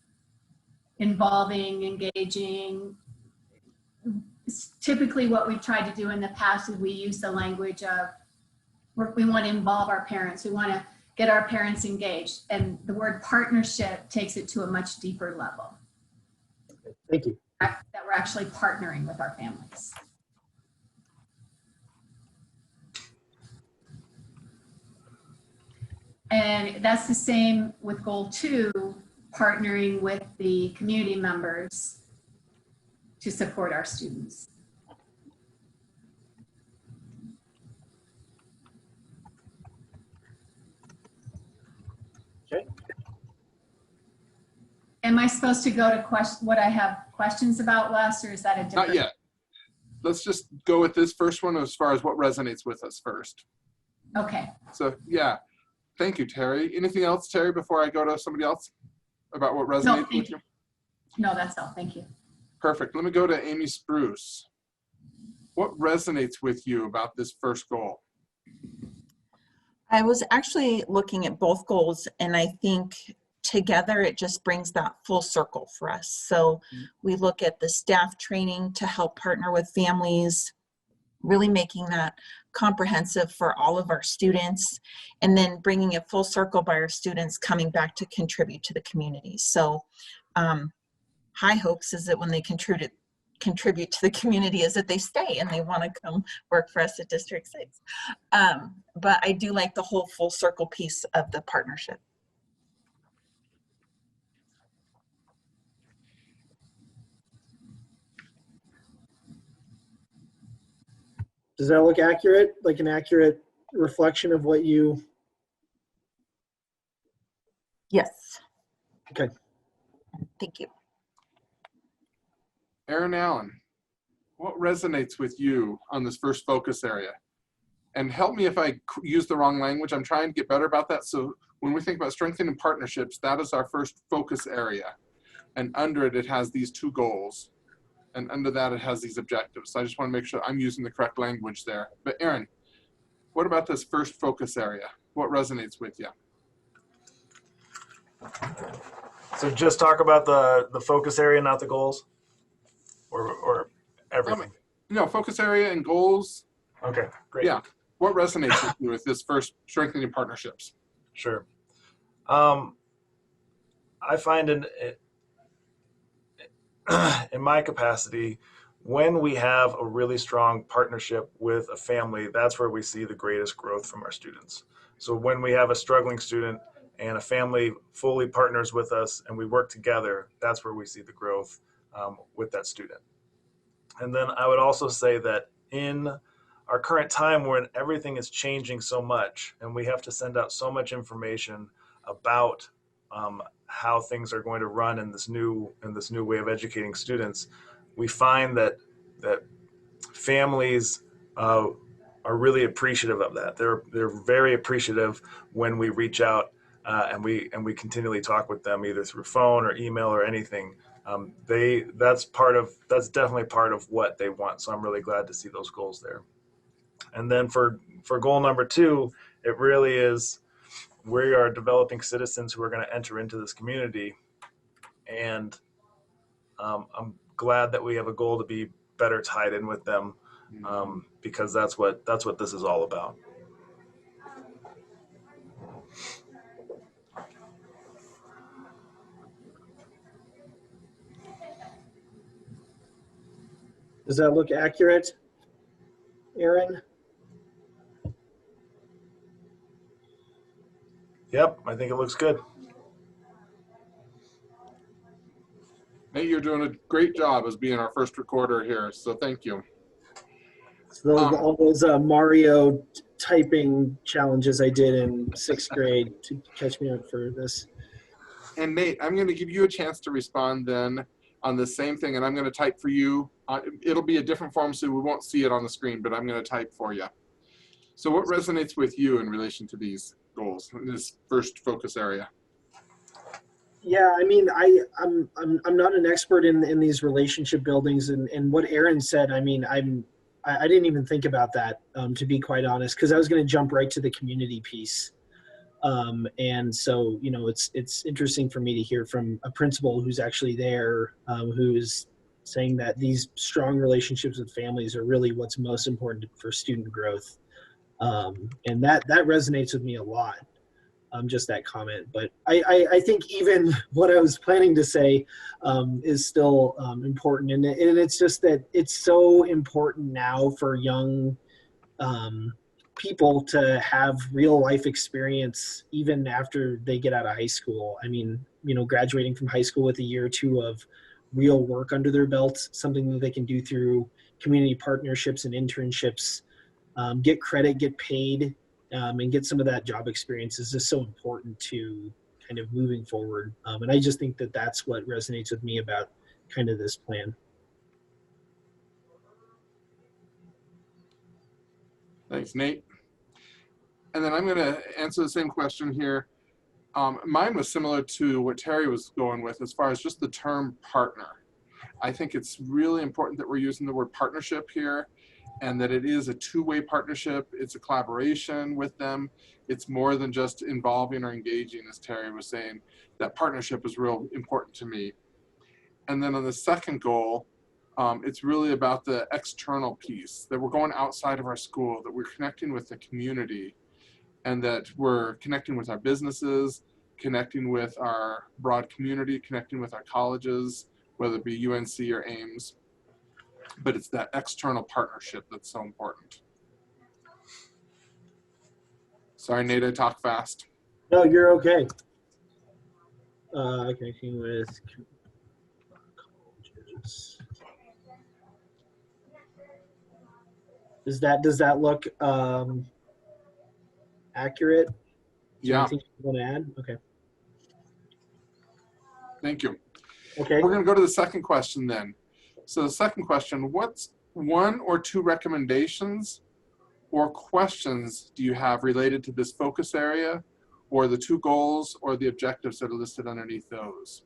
S4: involving, engaging. Typically what we've tried to do in the past is we use the language of we want to involve our parents. We want to get our parents engaged. And the word partnership takes it to a much deeper level.
S16: Thank you.
S4: That we're actually partnering with our families. And that's the same with goal 2, partnering with the community members to support our students.
S16: Okay.
S4: Am I supposed to go to what I have questions about, Wes, or is that a different?
S15: Not yet. Let's just go with this first one as far as what resonates with us first.
S4: Okay.
S15: So yeah, thank you, Terry. Anything else, Terry, before I go to somebody else about what resonates
S4: No,
S15: with
S4: thank
S15: you?
S4: No, that's all. Thank you.
S15: Perfect. Let me go to Amy Spruce. What resonates with you about this first goal?
S17: I was actually looking at both goals, and I think together it just brings that full circle for us. So we look at the staff training to help partner with families, really making that comprehensive for all of our students, and then bringing it full circle by our students coming back to contribute to the community. So high hopes is that when they contribute to the community is that they stay and they want to come work for us at District 6. But I do like the whole full circle piece of the partnership.
S16: Does that look accurate? Like an accurate reflection of what you?
S17: Yes.
S16: Okay.
S17: Thank you.
S15: Aaron Allen, what resonates with you on this first focus area? And help me if I use the wrong language. I'm trying to get better about that. So when we think about strengthening partnerships, that is our first focus area. And under it, it has these two goals. And under that, it has these objectives. So I just want to make sure I'm using the correct language there. But Aaron, what about this first focus area? What resonates with you?
S18: So just talk about the focus area, not the goals, or everything.
S15: No, focus area and goals.
S18: Okay, great.
S15: Yeah. What resonates with you with this first strengthening partnerships?
S18: Sure. I find in my capacity, when we have a really strong partnership with a family, that's where we see the greatest growth from our students. So when we have a struggling student and a family fully partners with us and we work together, that's where we see the growth with that student. And then I would also say that in our current time when everything is changing so much and we have to send out so much information about how things are going to run in this new way of educating students, we find that families are really appreciative of that. They're very appreciative when we reach out and we continually talk with them either through phone or email or anything. That's definitely part of what they want. So I'm really glad to see those goals there. And then for goal number 2, it really is we are developing citizens who are going to enter into this community. And I'm glad that we have a goal to be better tied in with them because that's what this is all about.
S16: Does that look accurate, Aaron?
S18: Yep, I think it looks good.
S15: Nate, you're doing a great job as being our first recorder here, so thank you.
S16: So all those Mario typing challenges I did in 6th grade to catch me up for this.
S15: And Nate, I'm going to give you a chance to respond then on the same thing, and I'm going to type for you. It'll be a different form, so we won't see it on the screen, but I'm going to type for you. So what resonates with you in relation to these goals, in this first focus area?
S16: Yeah, I mean, I'm not an expert in these relationship buildings, and what Aaron said, I mean, I didn't even think about that, to be quite honest, because I was going to jump right to the community piece. And so, you know, it's interesting for me to hear from a principal who's actually there, who's saying that these strong relationships with families are really what's most important for student growth. And that resonates with me a lot, just that comment. But I think even what I was planning to say is still important. And it's just that it's so important now for young people to have real life experience even after they get out of high school. I mean, you know, graduating from high school with a year or two of real work under their belts, something that they can do through community partnerships and internships, get credit, get paid, and get some of that job experience is just so important to kind of moving forward. And I just think that that's what resonates with me about kind of this plan.
S15: Thanks, Nate. And then I'm going to answer the same question here. Mine was similar to what Terry was going with as far as just the term partner. I think it's really important that we're using the word partnership here, and that it is a two-way partnership. It's a collaboration with them. It's more than just involving or engaging, as Terry was saying. That partnership is real important to me. And then on the second goal, it's really about the external piece, that we're going outside of our school, that we're connecting with the community, and that we're connecting with our businesses, connecting with our broad community, connecting with our colleges, whether it be UNC or Ames. But it's that external partnership that's so important. Sorry, Nate, I talk fast.
S16: No, you're okay. Connecting with colleges. Does that look accurate?
S15: Yeah.
S16: Anything you want to add? Okay.
S15: Thank you.
S16: Okay.
S15: We're going to go to the second question then. So the second question, what's one or two recommendations or questions do you have related to this focus area, or the two goals or the objectives that are listed underneath those?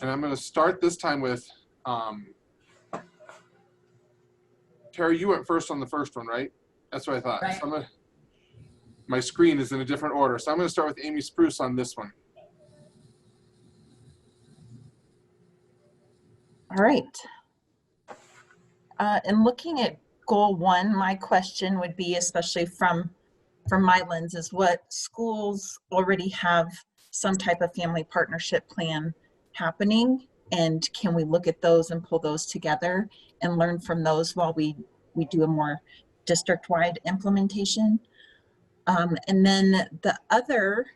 S15: And I'm going to start this time with, Terry, you went first on the first one, right? That's what I thought.
S17: Right.
S15: So my screen is in a different order. So I'm going to start with Amy Spruce on this one.
S17: All right. In looking at goal 1, my question would be, especially from my lens, is what schools already have some type of family partnership plan happening, and can we look at those and pull those together and learn from those while we do a more district-wide implementation? And then the other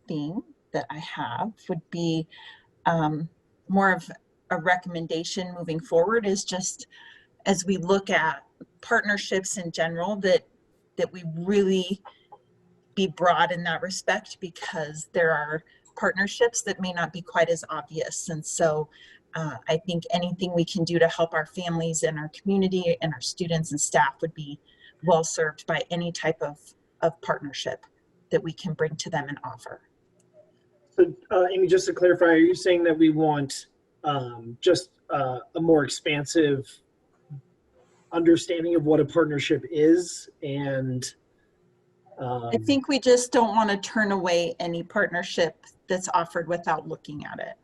S17: thing that I have would be more of a recommendation moving forward, is just as we look at partnerships in general, that we really be broad in that respect, because there are partnerships that may not be quite as obvious. And so I think anything we can do to help our families and our community and our students and staff would be well served by any type of partnership that we can bring to them and offer.
S16: So Amy, just to clarify, are you saying that we want just a more expansive understanding of what a partnership is? And
S17: I think we just don't want to turn away any partnership that's offered without looking at it.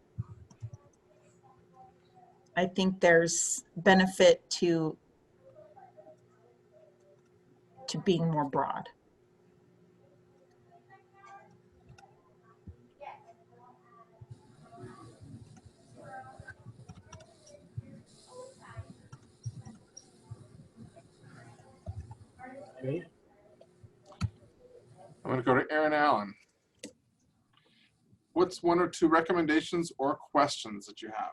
S17: I think there's benefit to being more broad.
S16: okay.
S15: I'm going to go to Aaron Allen. What's one or two recommendations or questions that you have?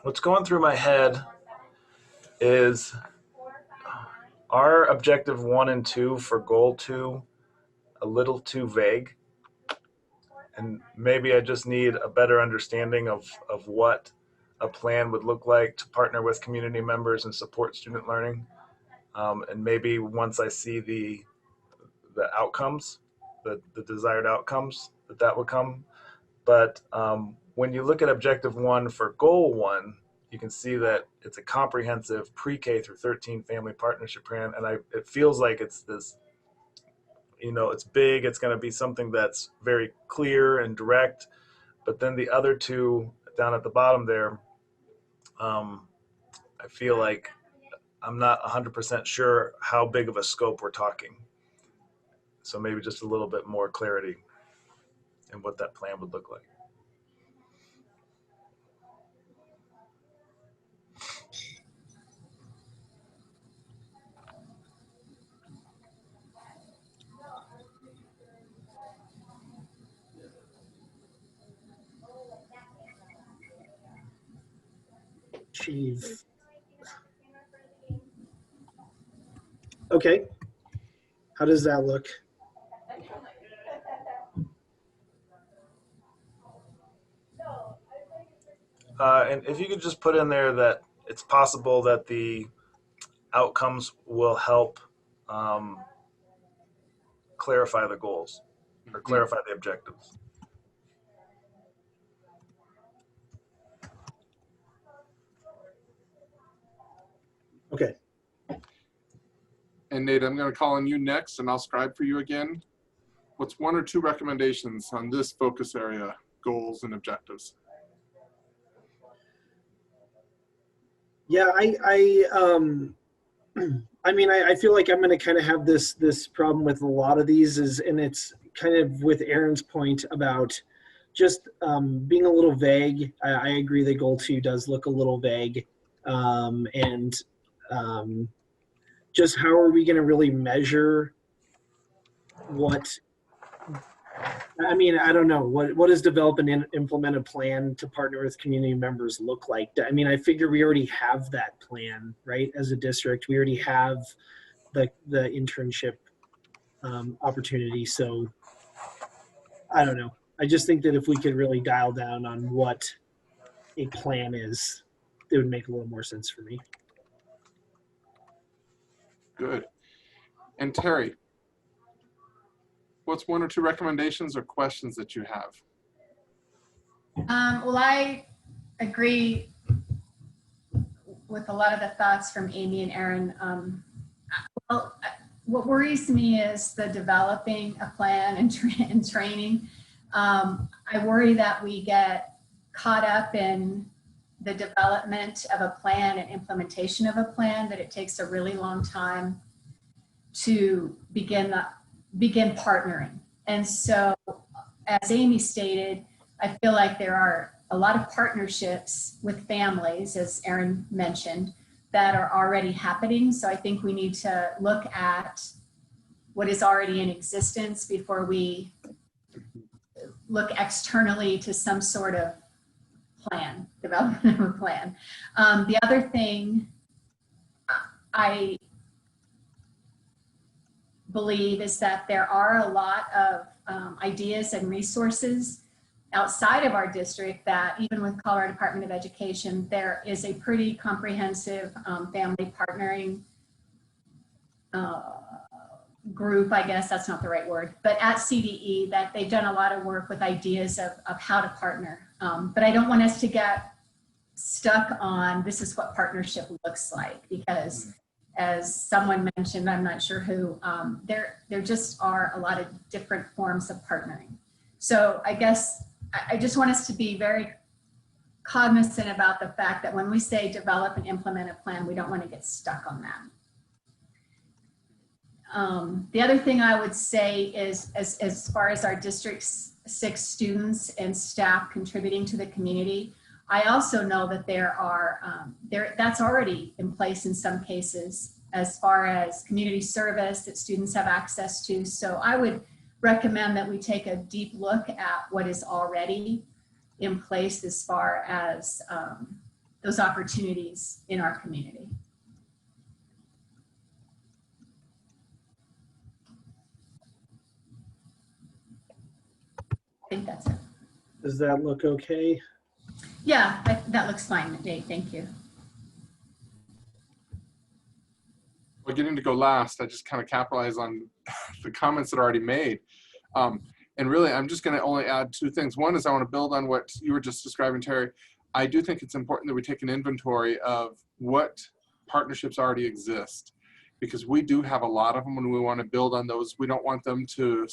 S18: What's going through my head is, are objective 1 and 2 for goal 2 a little too vague? And maybe I just need a better understanding of what a plan would look like to partner with community members and support student learning. And maybe once I see the outcomes, the desired outcomes, that would come. But when you look at objective 1 for goal 1, you can see that it's a comprehensive pre-K through 13 family partnership plan. And it feels like it's this, it's big, it's going to be something that's very clear and direct. But then the other two down at the bottom there, I feel like I'm not 100% sure how big of a scope we're talking. So maybe just a little bit more clarity in what that plan would look like.
S16: Chief. Okay. How does that look?
S18: And if you could just put in there that it's possible that the outcomes will help clarify the goals or clarify the objectives.
S16: Okay.
S15: And Nate, I'm going to call on you next, and I'll scribe for you again. What's one or two recommendations on this focus area, goals and objectives?
S16: Yeah, I mean, I feel like I'm going to kind of have this problem with a lot of these and it's kind of with Aaron's point about just being a little vague. I agree that goal 2 does look a little vague. Just how are we going to really measure what, I mean, I don't know. What does develop and implement a plan to partner with community members look like? I mean, I figure we already have that plan, right? As a district, we already have the internship opportunity. So I don't know. I just think that if we could really dial down on what a plan is, it would make a little more sense for me.
S15: Good. And Terry, what's one or two recommendations or questions that you have?
S4: Well, I agree with a lot of the thoughts from Amy and Aaron. Well, what worries me is the developing a plan and training. I worry that we get caught up in the development of a plan and implementation of a plan, that it takes a really long time to begin partnering. And so, as Amy stated, I feel like there are a lot of partnerships with families, as Aaron mentioned, that are already happening. So I think we need to look at what is already in existence before we look externally to some sort of plan, development of a plan. The other thing I believe is that there are a lot of ideas and resources outside of our district that even with Colorado Department of Education, there is a pretty comprehensive family partnering group, I guess that's not the right word, but at CDE that they've done a lot of work with ideas of how to partner. But I don't want us to get stuck on this is what partnership looks like, because as someone mentioned, I'm not sure who, there just are a lot of different forms of partnering. So I guess I just want us to be very cognizant about the fact that when we say develop and implement a plan, we don't want to get stuck on that. The other thing I would say is as far as our District 6 students and staff contributing to the community, I also know that there are, that's already in place in some cases as far as community service that students have access to. So I would recommend that we take a deep look at what is already in place as far as those opportunities in our community. I think that's it.
S16: Does that look okay?
S4: Yeah, that looks fine, Dave. Thank you.
S15: Well, getting to go last, I just kind of capitalize on the comments that are already made. And really, I'm just going to only add two things. One is I want to build on what you were just describing, Terry. I do think it's important that we take an inventory of what partnerships already exist, because we do have a lot of them and we want to build on those. We don't want them to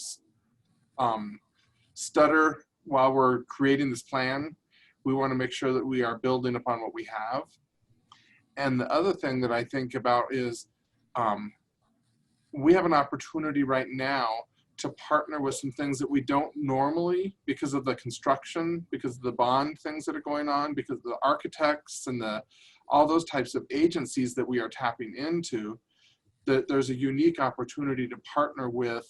S15: stutter while we're creating this plan. We want to make sure that we are building upon what we have. And the other thing that I think about is we have an opportunity right now to partner with some things that we don't normally, because of the construction, because of the bond things that are going on, because of the architects and all those types of agencies that we are tapping into, that there's a unique opportunity to partner with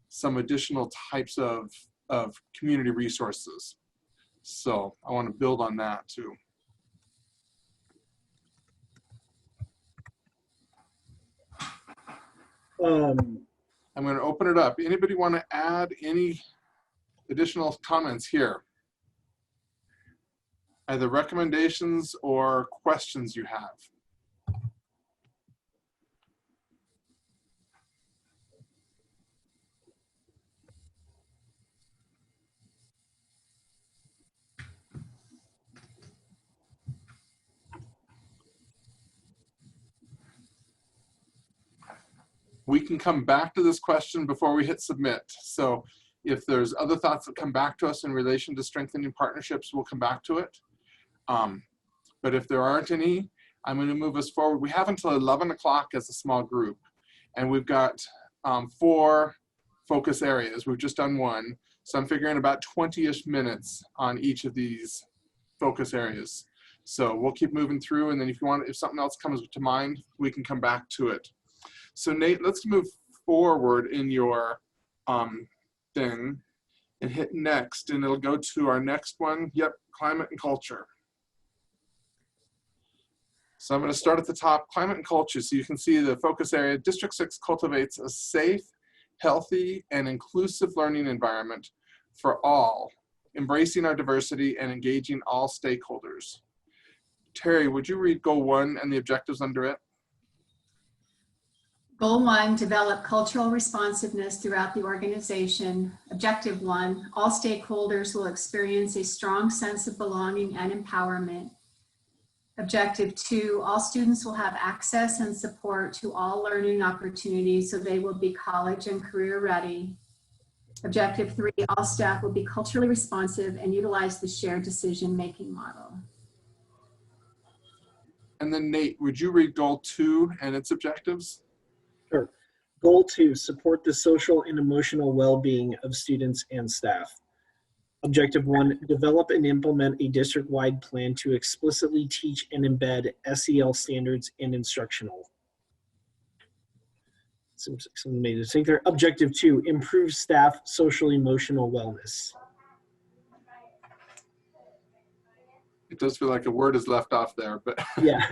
S15: some additional types of community resources. So I want to build on that too. I'm going to open it up. Anybody want to add any additional comments here? Either recommendations or questions you have. We can come back to this question before we hit submit. So if there's other thoughts that come back to us in relation to strengthening partnerships, we'll come back to it. But if there aren't any, I'm going to move us forward. We have until 11 o'clock as a small group, and we've got 4 focus areas. We've just done 1. So I'm figuring about 20-ish minutes on each of these focus areas. So we'll keep moving through, and then if something else comes to mind, we can come back to it. So Nate, let's move forward in your thing and hit next, and it'll go to our next one. Yep, climate and culture. So I'm going to start at the top, climate and culture. So you can see the focus area. District 6 cultivates a safe, healthy, and inclusive learning environment for all, embracing our diversity and engaging all stakeholders. Terry, would you read goal 1 and the objectives under it?
S4: Goal 1, develop cultural responsiveness throughout the organization. Objective 1, all stakeholders will experience a strong sense of belonging and empowerment. Objective 2, all students will have access and support to all learning opportunities so they will be college and career ready. Objective 3, all staff will be culturally responsive and utilize the shared decision-making model.
S15: And then Nate, would you read goal 2 and its objectives?
S16: Sure. Goal 2, support the social and emotional well-being of students and staff. Objective 1, develop and implement a district-wide plan to explicitly teach and embed SEL standards in instructional. Something made a mistake there. Objective 2, improve staff social emotional wellness.
S15: It does feel like a word is left off there, but
S16: yeah.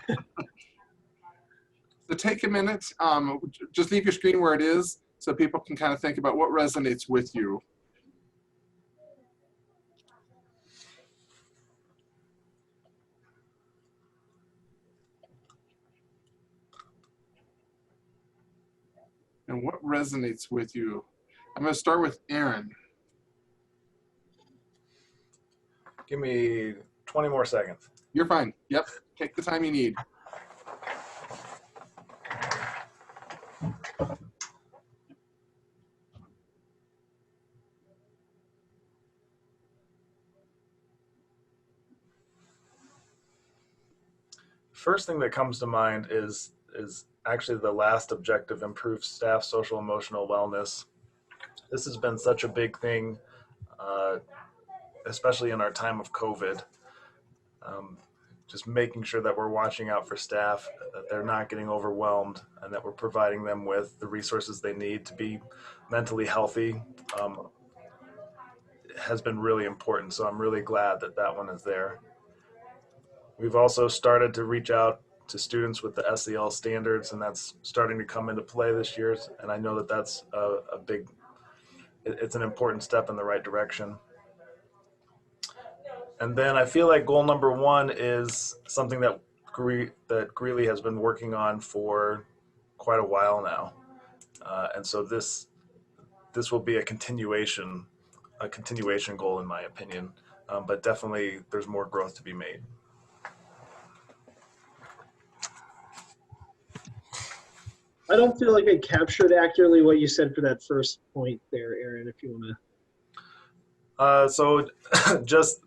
S15: So take a minute, just leave your screen where it is so people can kind of think about what resonates with you. And what resonates with you? I'm going to start with Aaron.
S18: Give me 20 more seconds.
S15: You're fine. Yep. Take the time you need.
S18: First thing that comes to mind is actually the last objective, improve staff social emotional wellness. This has been such a big thing, especially in our time of COVID. Just making sure that we're watching out for staff, that they're not getting overwhelmed, and that we're providing them with the resources they need to be mentally healthy has been really important. So I'm really glad that that one is there. We've also started to reach out to students with the SEL standards, and that's starting to come into play this year. And I know that that's it's an important step in the right direction. And then I feel like goal number 1 is something that Greeley has been working on for quite a while now. And so this will be a continuation goal in my opinion, but definitely there's more growth to be made.
S16: I don't feel like I captured accurately what you said for that first point there, Aaron, if you want to.
S18: So just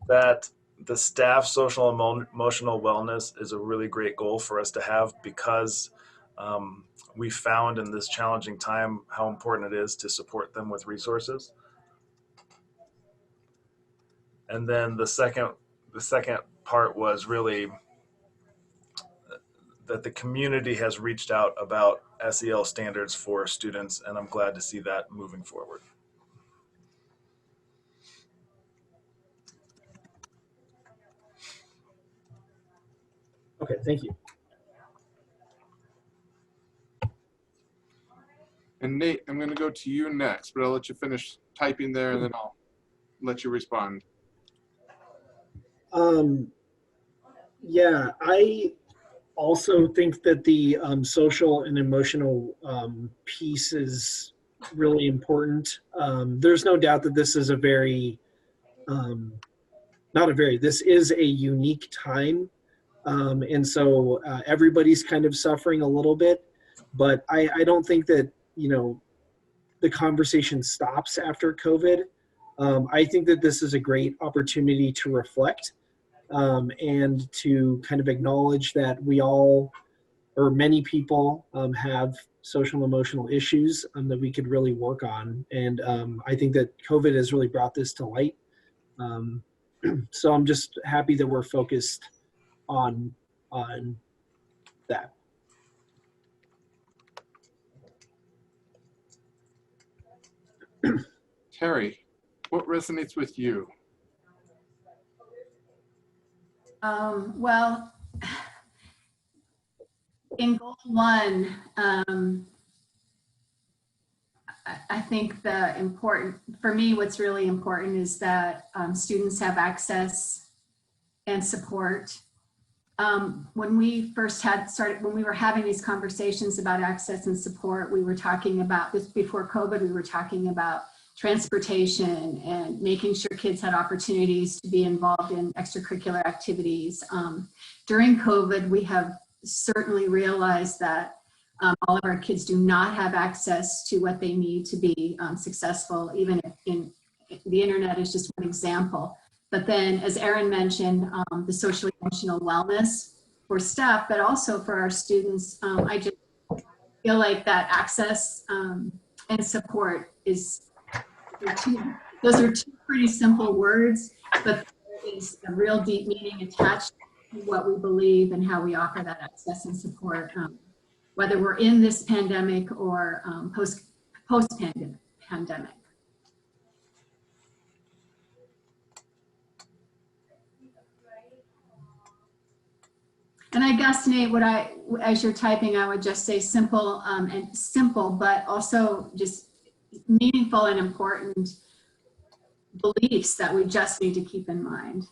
S18: that the staff social emotional wellness is a really great goal for us to have, because we found in this challenging time how important it is to support them with resources. And then the second part was really that the community has reached out about SEL standards for students, and I'm glad to see that moving forward.
S16: Okay, thank you.
S15: And Nate, I'm going to go to you next, but I'll let you finish typing there and then I'll let you respond.
S16: Yeah, I also think that the social and emotional piece is really important. There's no doubt that this is a very, this is a unique time. And so everybody's kind of suffering a little bit, but I don't think that, the conversation stops after COVID. I think that this is a great opportunity to reflect and to kind of acknowledge that we all, or many people, have social and emotional issues that we could really work on. And I think that COVID has really brought this to light. So I'm just happy that we're focused on that.
S15: Terry, what resonates with you?
S4: Well, in goal 1, I think for me, what's really important is that students have access and support. When we first when we were having these conversations about access and support, we were talking about this before COVID, we were talking about transportation and making sure kids had opportunities to be involved in extracurricular activities. During COVID, we have certainly realized that all of our kids do not have access to what they need to be successful, even in the internet is just one example. But then, as Erin mentioned, the social emotional wellness for staff, but also for our students, I just feel like that access and support those are two pretty simple words, but there is a real deep meaning attached to what we believe and how we offer that access and support, whether we're in this pandemic or post-pandemic. And I guess, Nate, as you're typing, I would just say simple, but also just meaningful and important beliefs that we just need to keep in mind.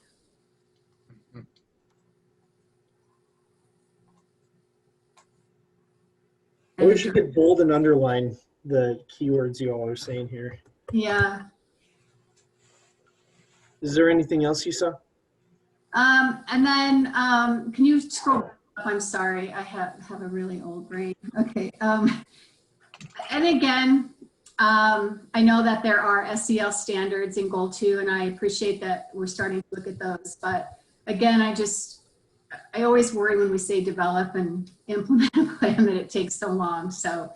S16: I wish you could bold and underline the keywords you all are saying here.
S4: Yeah.
S16: Is there anything else you saw?
S4: And then, can you scroll up? I'm sorry, I have a really old brain. Okay. And again, I know that there are SEL standards in goal 2, and I appreciate that we're starting to look at those. But again, I always worry when we say develop and implement a plan that it takes so long. So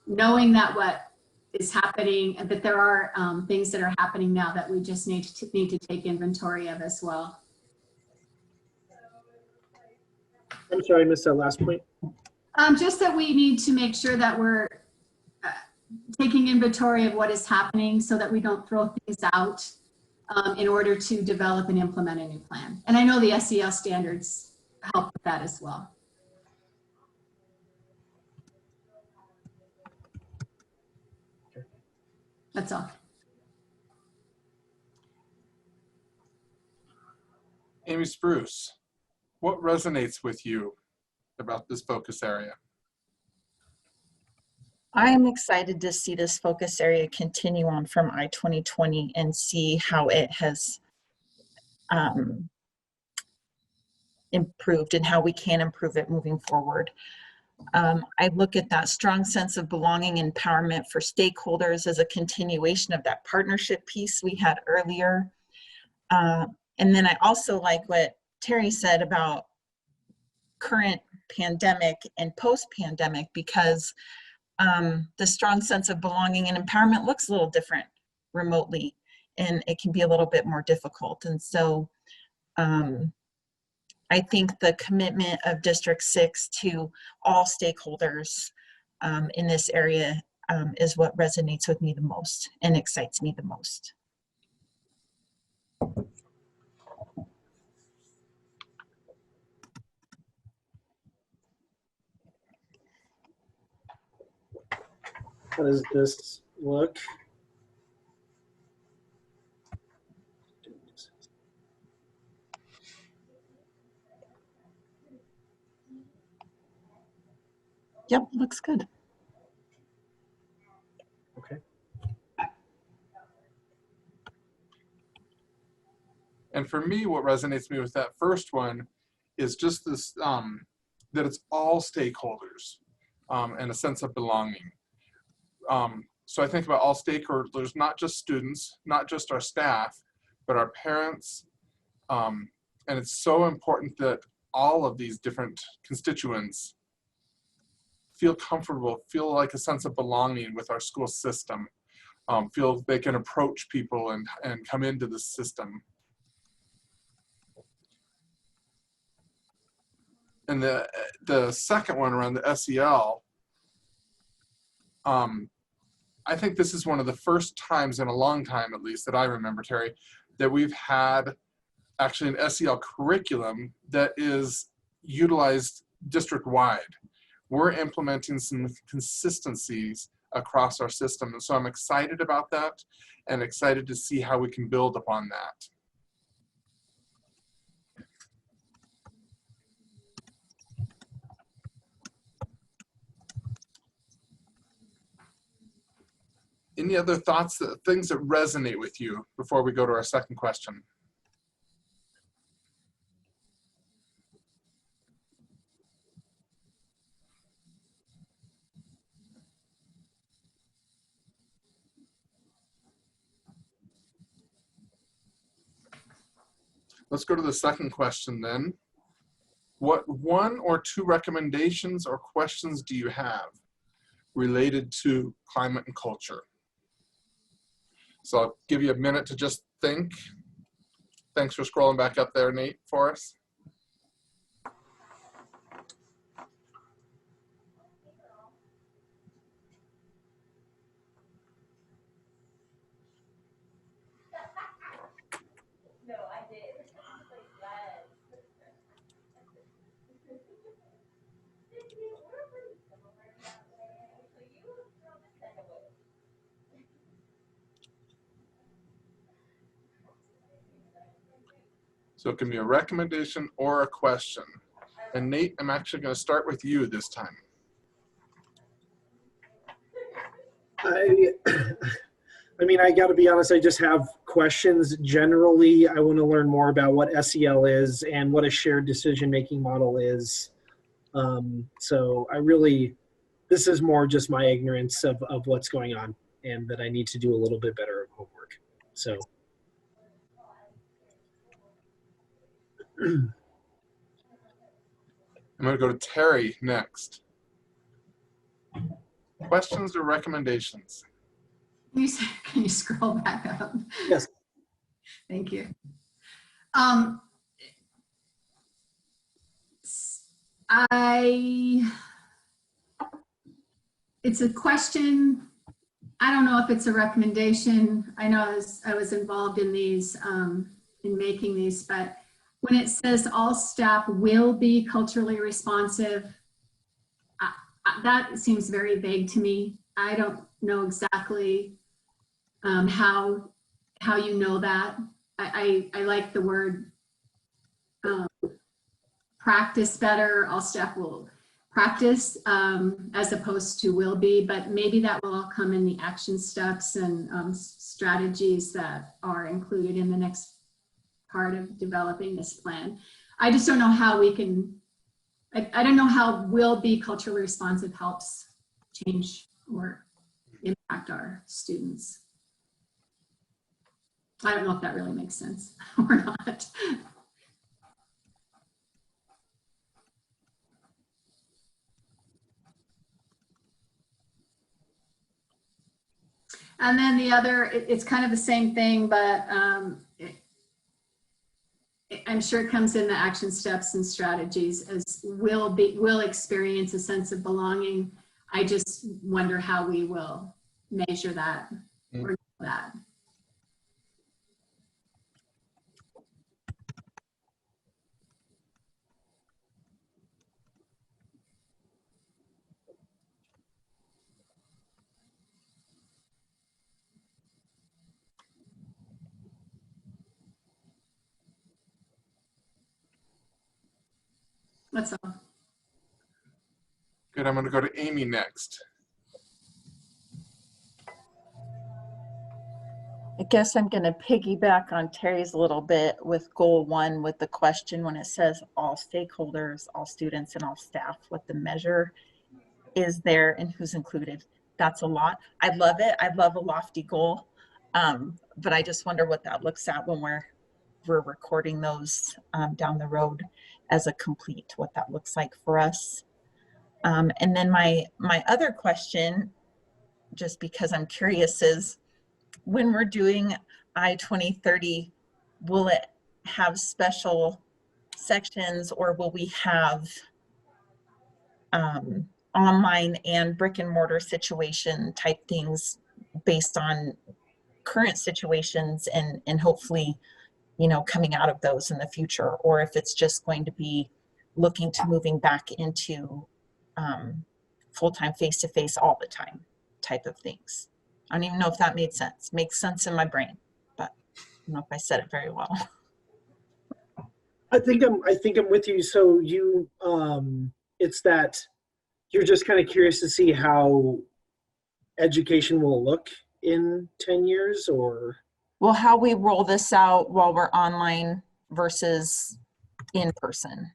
S4: knowing that what is happening, and that there are things that are happening now that we just need to take inventory of as well.
S16: I'm sorry, I missed that last point.
S4: Just that we need to make sure that we're taking inventory of what is happening so that we don't throw things out in order to develop and implement a new plan. And I know the SEL standards help with that as well. That's all.
S15: Amy Spruce, what resonates with you about this focus area?
S17: I am excited to see this focus area continue on from I-2020 and see how it has improved and how we can improve it moving forward. I look at that strong sense of belonging and empowerment for stakeholders as a continuation of that partnership piece we had earlier. And then I also like what Terry said about current pandemic and post-pandemic, because the strong sense of belonging and empowerment looks a little different remotely, and it can be a little bit more difficult. And so I think the commitment of District 6 to all stakeholders in this area is what resonates with me the most and excites me the most.
S16: How does this look?
S17: Yep, looks good.
S16: Okay.
S15: And for me, what resonates me with that first one is just this, that it's all stakeholders and a sense of belonging. So I think about all stakeholders, not just students, not just our staff, but our parents. And it's so important that all of these different constituents feel comfortable, feel like a sense of belonging with our school system, feel they can approach people and come into the system. And the second one around the SEL, I think this is one of the first times in a long time, at least that I remember, Terry, that we've had actually an SEL curriculum that is utilized district-wide. We're implementing some consistencies across our system. And so I'm excited about that and excited to see how we can build upon that. Any other thoughts, things that resonate with you before we go to our second question? Let's go to the second question then. What one or two recommendations or questions do you have related to climate and culture? So I'll give you a minute to just think. Thanks for scrolling back up there, Nate, for us. So it can be a recommendation or a question. And Nate, I'm actually going to start with you this time.
S16: I mean, I got to be honest, I just have questions. Generally, I want to learn more about what SEL is and what a shared decision-making model is. So I really, this is more just my ignorance of what's going on and that I need to do a little bit better of homework. So.
S15: I'm going to go to Terry next. Questions or recommendations?
S4: Can you scroll back up?
S16: Yes.
S4: Thank you. It's a question. I don't know if it's a recommendation. I know I was involved in these, in making these, but when it says all staff will be culturally responsive, that seems very vague to me. I don't know exactly how you know that. I like the word practice better. All staff will practice as opposed to will be, but maybe that will all come in the action steps and strategies that are included in the next part of developing this plan. I just don't know how we can, I don't know how will be culturally responsive helps change or impact our students. I don't know if that really makes sense or not. And then the other, it's kind of the same thing, but I'm sure it comes in the action steps and strategies as will experience a sense of belonging. I just wonder how we will measure that or know that. That's all.
S15: Good, I'm gonna go to Amy next.
S17: I guess I'm going to piggyback on Terry's a little bit with goal 1 with the question when it says all stakeholders, all students, and all staff, what the measure is there and who's included. That's a lot. I love it. I love a lofty goal. But I just wonder what that looks at when we're recording those down the road as a complete, what that looks like for us. And then my other question, just because I'm curious, is when we're doing I-2030, will it have special sections, or will we have online and brick and mortar situation type things based on current situations and hopefully, you know, coming out of those in the future, or if it's just going to be looking to moving back into full-time face-to-face all the time type of things. I don't even know if that made sense. Makes sense in my brain, but I don't know if I said it very well.
S16: I think I'm with you. So you, it's that you're just kind of curious to see how education will look in 10 years, or?
S17: Well, how we roll this out while we're online versus in person,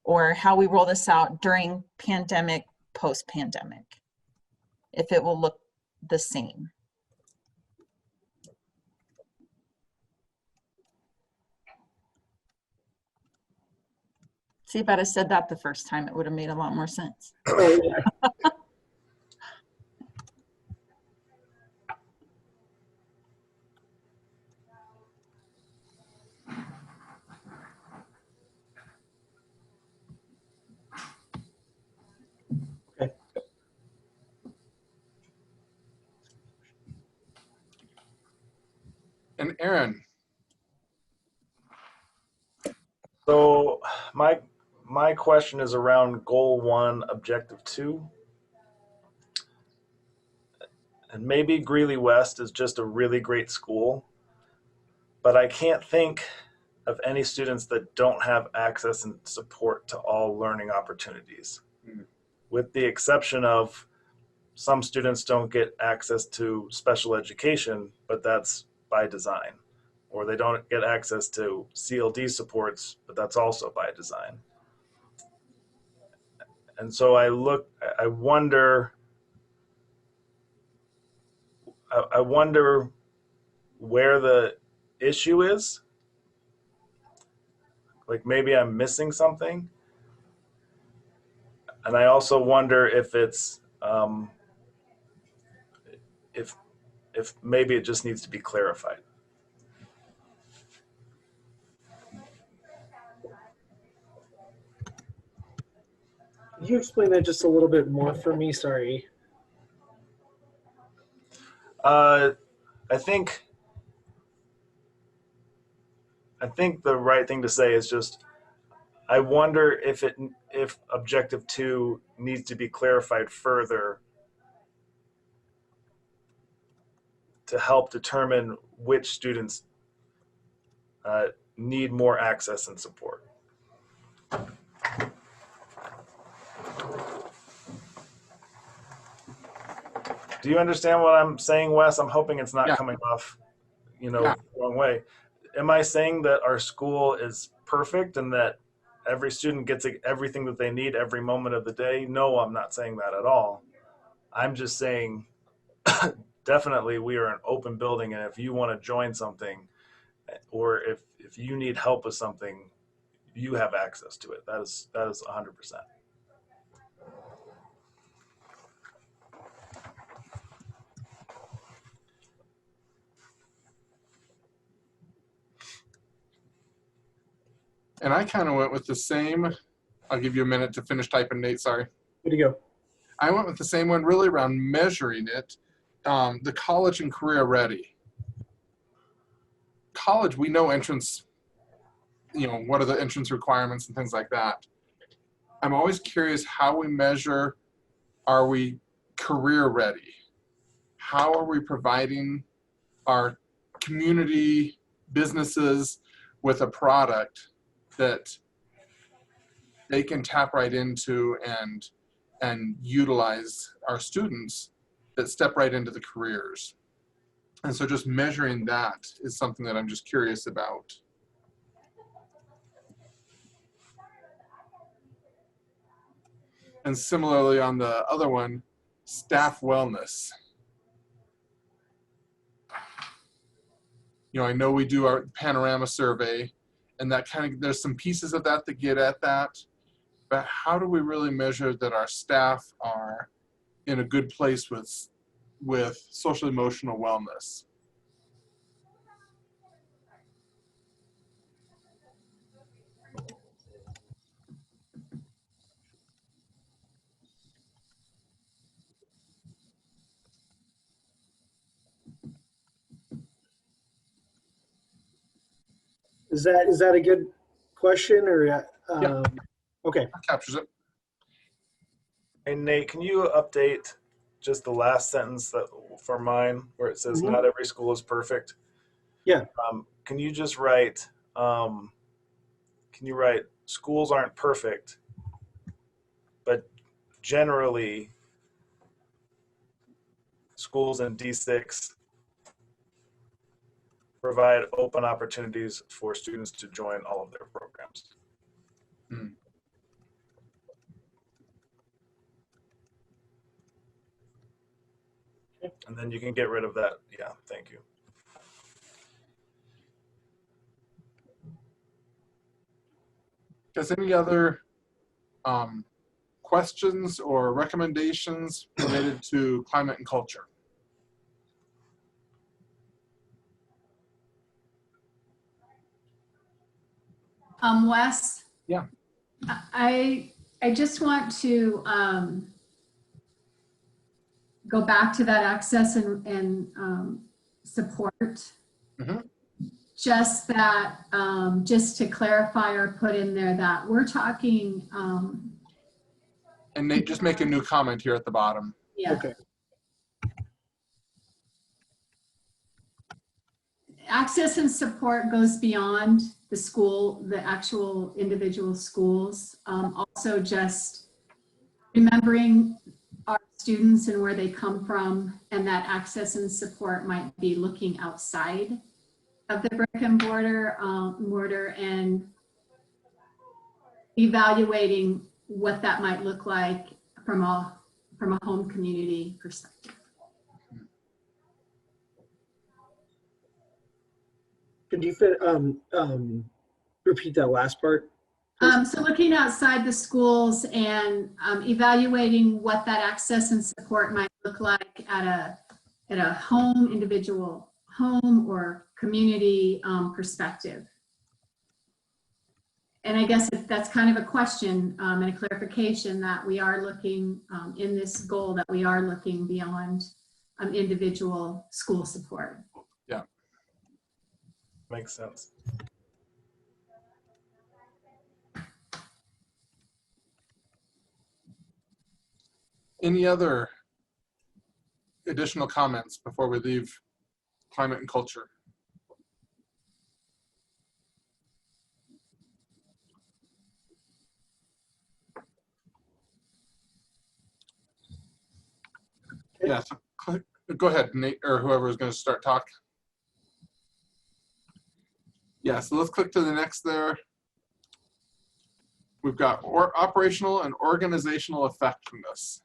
S17: or how we roll this out during pandemic, post-pandemic, if it will look the same. See, if I'd have said that the first time, it would have made a lot more sense.
S15: And Aaron.
S18: So my question is around goal 1, objective 2. And maybe Greeley West is just a really great school, but I can't think of any students that don't have access and support to all learning opportunities, with the exception of some students don't get access to special education, but that's by design. Or they don't get access to CLD supports, but that's also by design. And so I wonder where the issue is. Like maybe I'm missing something. And I also wonder if it's, if maybe it just needs to be clarified.
S16: Could you explain that just a little bit more for me? Sorry.
S18: I think the right thing to say is just, I wonder if objective 2 needs to be clarified further to help determine which students need more access and support. Do you understand what I'm saying, Wes? I'm hoping it's not coming off, the wrong way. Am I saying that our school is perfect and that every student gets everything that they need every moment of the day? No, I'm not saying that at all. I'm just saying definitely we are an open building, and if you want to join something, or if you need help with something, you have access to it. That is 100%.
S15: And I kind of went with the same. I'll give you a minute to finish typing, Nate. Sorry.
S16: Good to go.
S15: I went with the same one, really around measuring it. The college and career ready. College, we know entrance, what are the entrance requirements and things like that. I'm always curious how we measure, are we career ready? How are we providing our community businesses with a product that they can tap right into and utilize our students that step right into the careers. And so just measuring that is something that I'm just curious about. And similarly on the other one, staff wellness. You know, I know we do our panorama survey, and that kind of, there's some pieces of that get at that, but how do we really measure that our staff are in a good place with social emotional wellness?
S16: Is that a good question or?
S15: Yeah.
S16: Okay.
S15: That captures it.
S18: Hey, Nate, can you update just the last sentence for mine where it says
S16: Mhm.
S18: not every school is perfect?
S16: Yeah.
S18: Can you just write, schools aren't perfect, but generally schools in D6 provide open opportunities for students to join all of their programs.
S15: Hmm.
S18: And then you can get rid of that. Yeah, thank you.
S15: Does any other questions or recommendations related to climate and culture?
S4: Wes?
S15: Yeah.
S4: I just want to go back to that access and support.
S15: Mhm.
S4: Just that, just to clarify or put in there that we're talking.
S15: And Nate, just make a new comment here at the bottom.
S4: Yeah.
S16: Okay.
S4: Access and support goes beyond the school, the actual individual schools. Also just remembering our students and where they come from, and that access and support might be looking outside of the brick and mortar and evaluating what that might look like from a home community perspective.
S16: Could you repeat that last part?
S4: So looking outside the schools and evaluating what that access and support might look like at a home, individual home or community perspective. And I guess that's kind of a question and a clarification that we are looking in this goal, that we are looking beyond individual school support.
S15: Yeah.
S18: Makes sense.
S15: Any other additional comments before we leave climate and culture? Yeah, so go ahead, Nate, or whoever is going to start talk. Yeah, so let's click to the next there. We've got operational and organizational effectiveness.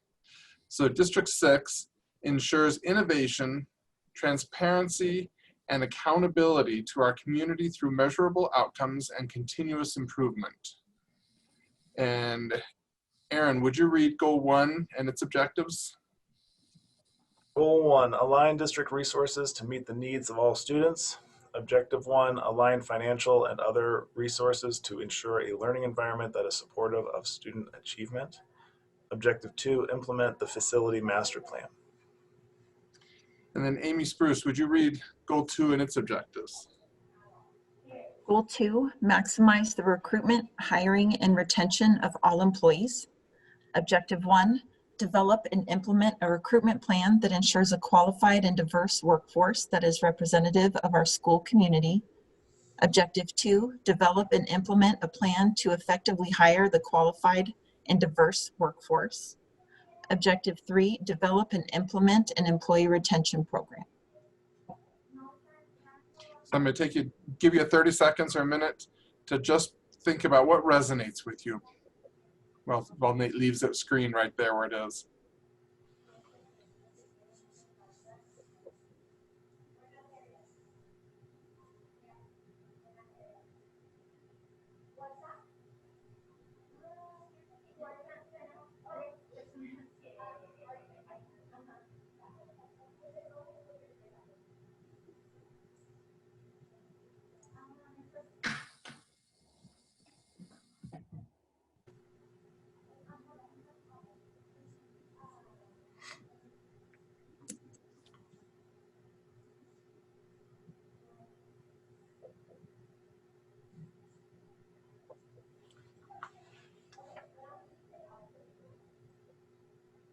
S15: So District 6 ensures innovation, transparency, and accountability to our community through measurable outcomes and continuous improvement. And Aaron, would you read Goal 1 and its objectives?
S18: Goal 1, align district resources to meet the needs of all students. Objective 1, align financial and other resources to ensure a learning environment that is supportive of student achievement. Objective 2, implement the facility master plan.
S15: And then Amy Spruce, would you read Goal 2 and its objectives?
S17: Goal 2, maximize the recruitment, hiring, and retention of all employees. Objective 1, develop and implement a recruitment plan that ensures a qualified and diverse workforce that is representative of our school community. Objective 2, develop and implement a plan to effectively hire the qualified and diverse workforce. Objective 3, develop and implement an employee retention program.
S15: So I'm going to give you 30 seconds or a minute to just think about what resonates with you. Well, while Nate leaves that screen right there where it is.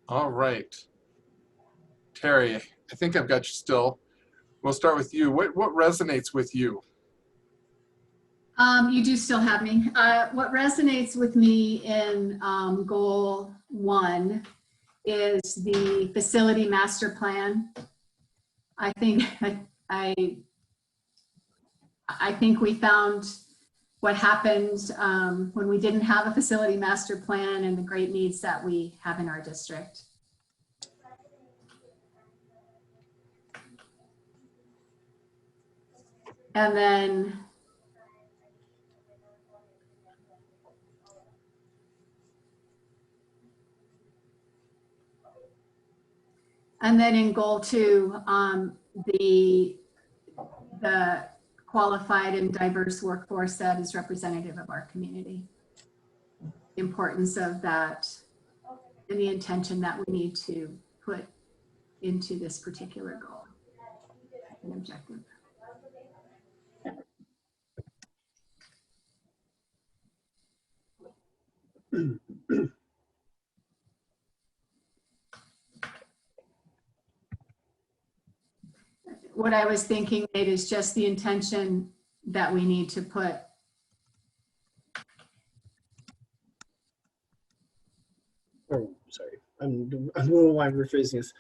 S15: All right. Terry, I think I've got you still. We'll start with you. What resonates with you?
S4: You do still have me. What resonates with me in goal 1 is the facility master plan. I think I think we found what happened when we didn't have a facility master plan and the great needs that we have in our district. And then in goal 2, the qualified and diverse workforce that is representative of our community. The importance of that and the intention that we need to put into this particular goal and objective. What I was thinking, Nate, is just the intention that we need to put.
S16: Oh, sorry. I'm a little why I'm rephrasing this.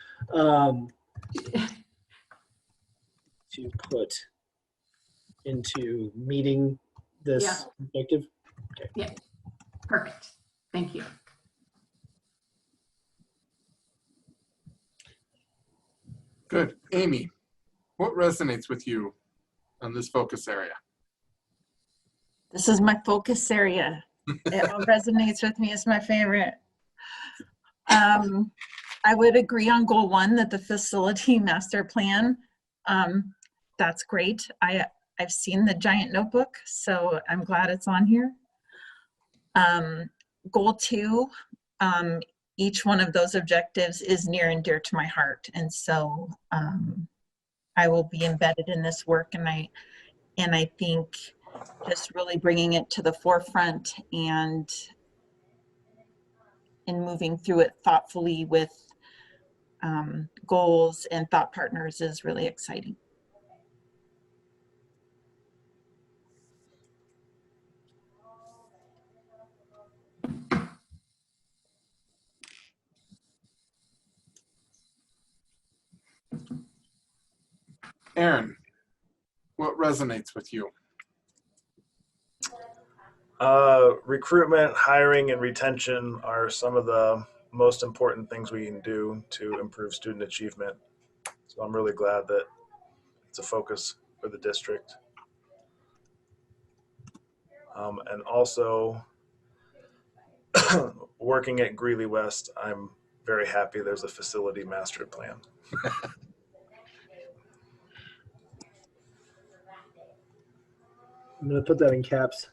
S16: To put into meeting this objective. Okay.
S4: Yeah, perfect. Thank you.
S15: Good. Amy, what resonates with you on this focus area?
S17: This is my focus area. It all resonates with me. It's my favorite. I would agree on goal 1 that the facility master plan, that's great. I've seen the giant notebook, so I'm glad it's on here. Goal 2, each one of those objectives is near and dear to my heart. And so I will be embedded in this work, and I think just really bringing it to the forefront and moving through it thoughtfully with goals and thought partners is really exciting.
S15: Aaron, what resonates with you?
S18: Recruitment, hiring, and retention are some of the most important things we can do to improve student achievement. So I'm really glad that it's a focus for the district. And also working at Greeley West, I'm very happy there's a facility master plan.
S16: I'm going to put that in caps.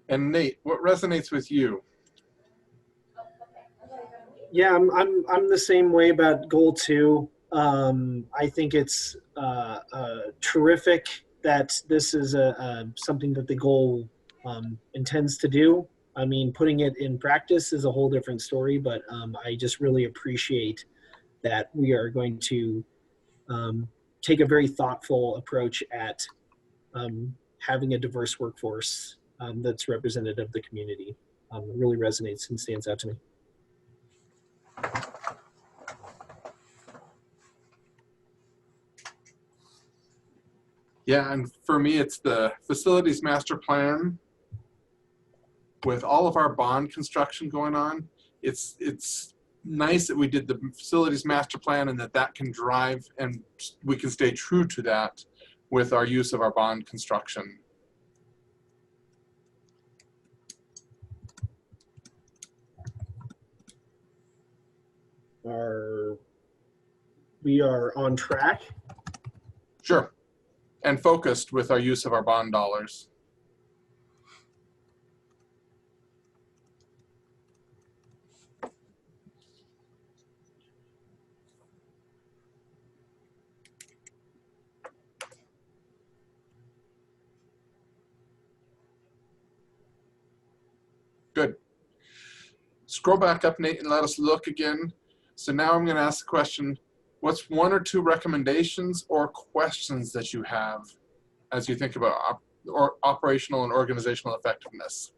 S15: And Nate, what resonates with you?
S16: Yeah, I'm the same way about goal 2. I think it's terrific that this is something that the goal intends to do. I mean, putting it in practice is a whole different story, but I just really appreciate that we are going to take a very thoughtful approach at having a diverse workforce that's representative of the community. It really resonates and stands out to me.
S15: Yeah, and for me, it's the facilities master plan. With all of our bond construction going on, it's nice that we did the facilities master plan and that can drive and we can stay true to that with our use of our bond construction.
S16: We are on track?
S15: Sure. And focused with our use of our bond dollars. Good. Scroll back up, Nate, and let us look again. So now I'm going to ask the question, what's one or two recommendations or questions that you have as you think about operational and organizational effectiveness?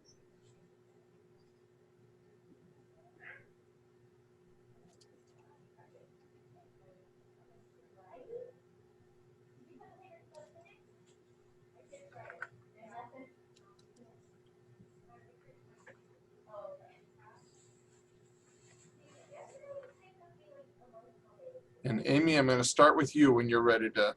S15: And Amy, I'm going to start with you when you're ready to.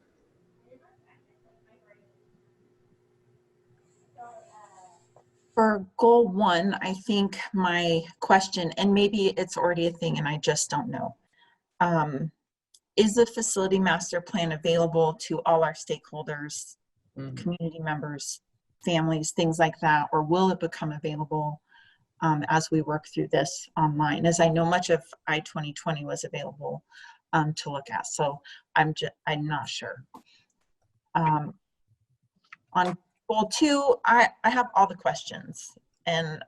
S17: For goal 1, I think my question, and maybe it's already a thing and I just don't know, is the facility master plan available to all our stakeholders, community members, families, things like that, or will it become available as we work through this online? As I know, much of I-2020 was available to look at, so I'm not sure. On goal 2, I have all the questions, and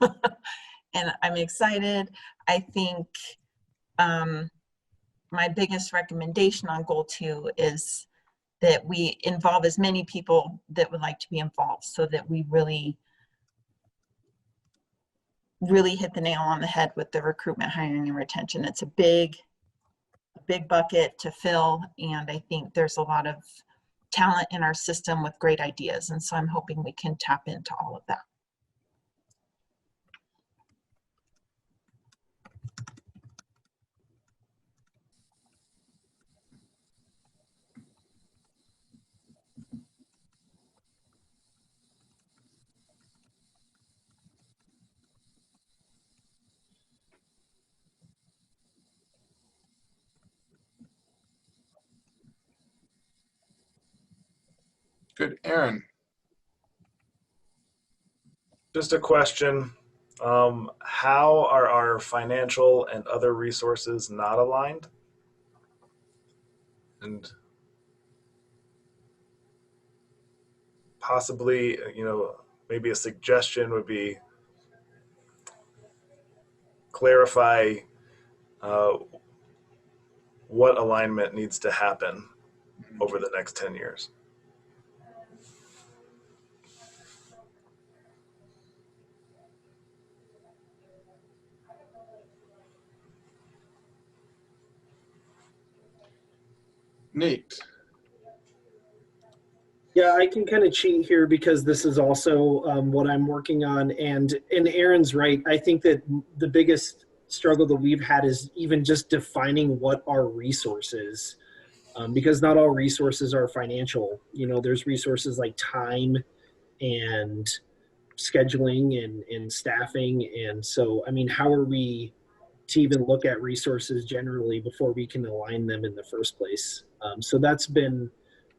S17: and I'm excited. I think my biggest recommendation on goal 2 is that we involve as many people that would like to be involved, so that we really hit the nail on the head with the recruitment, hiring, and retention. It's a big bucket to fill, and I think there's a lot of talent in our system with great ideas, and so I'm hoping we can tap into all of that.
S15: Good. Aaron.
S18: Just a question. How are our financial and other resources not aligned? And possibly, maybe a suggestion would be clarify what alignment needs to happen over the next 10 years.
S15: Nate.
S16: Yeah, I can kind of cheat here because this is also what I'm working on. And Aaron's right. I think that the biggest struggle that we've had is even just defining what our resource is, because not all resources are financial. There's resources like time and scheduling and staffing. And so, I mean, how are we to even look at resources generally before we can align them in the first place? So that's been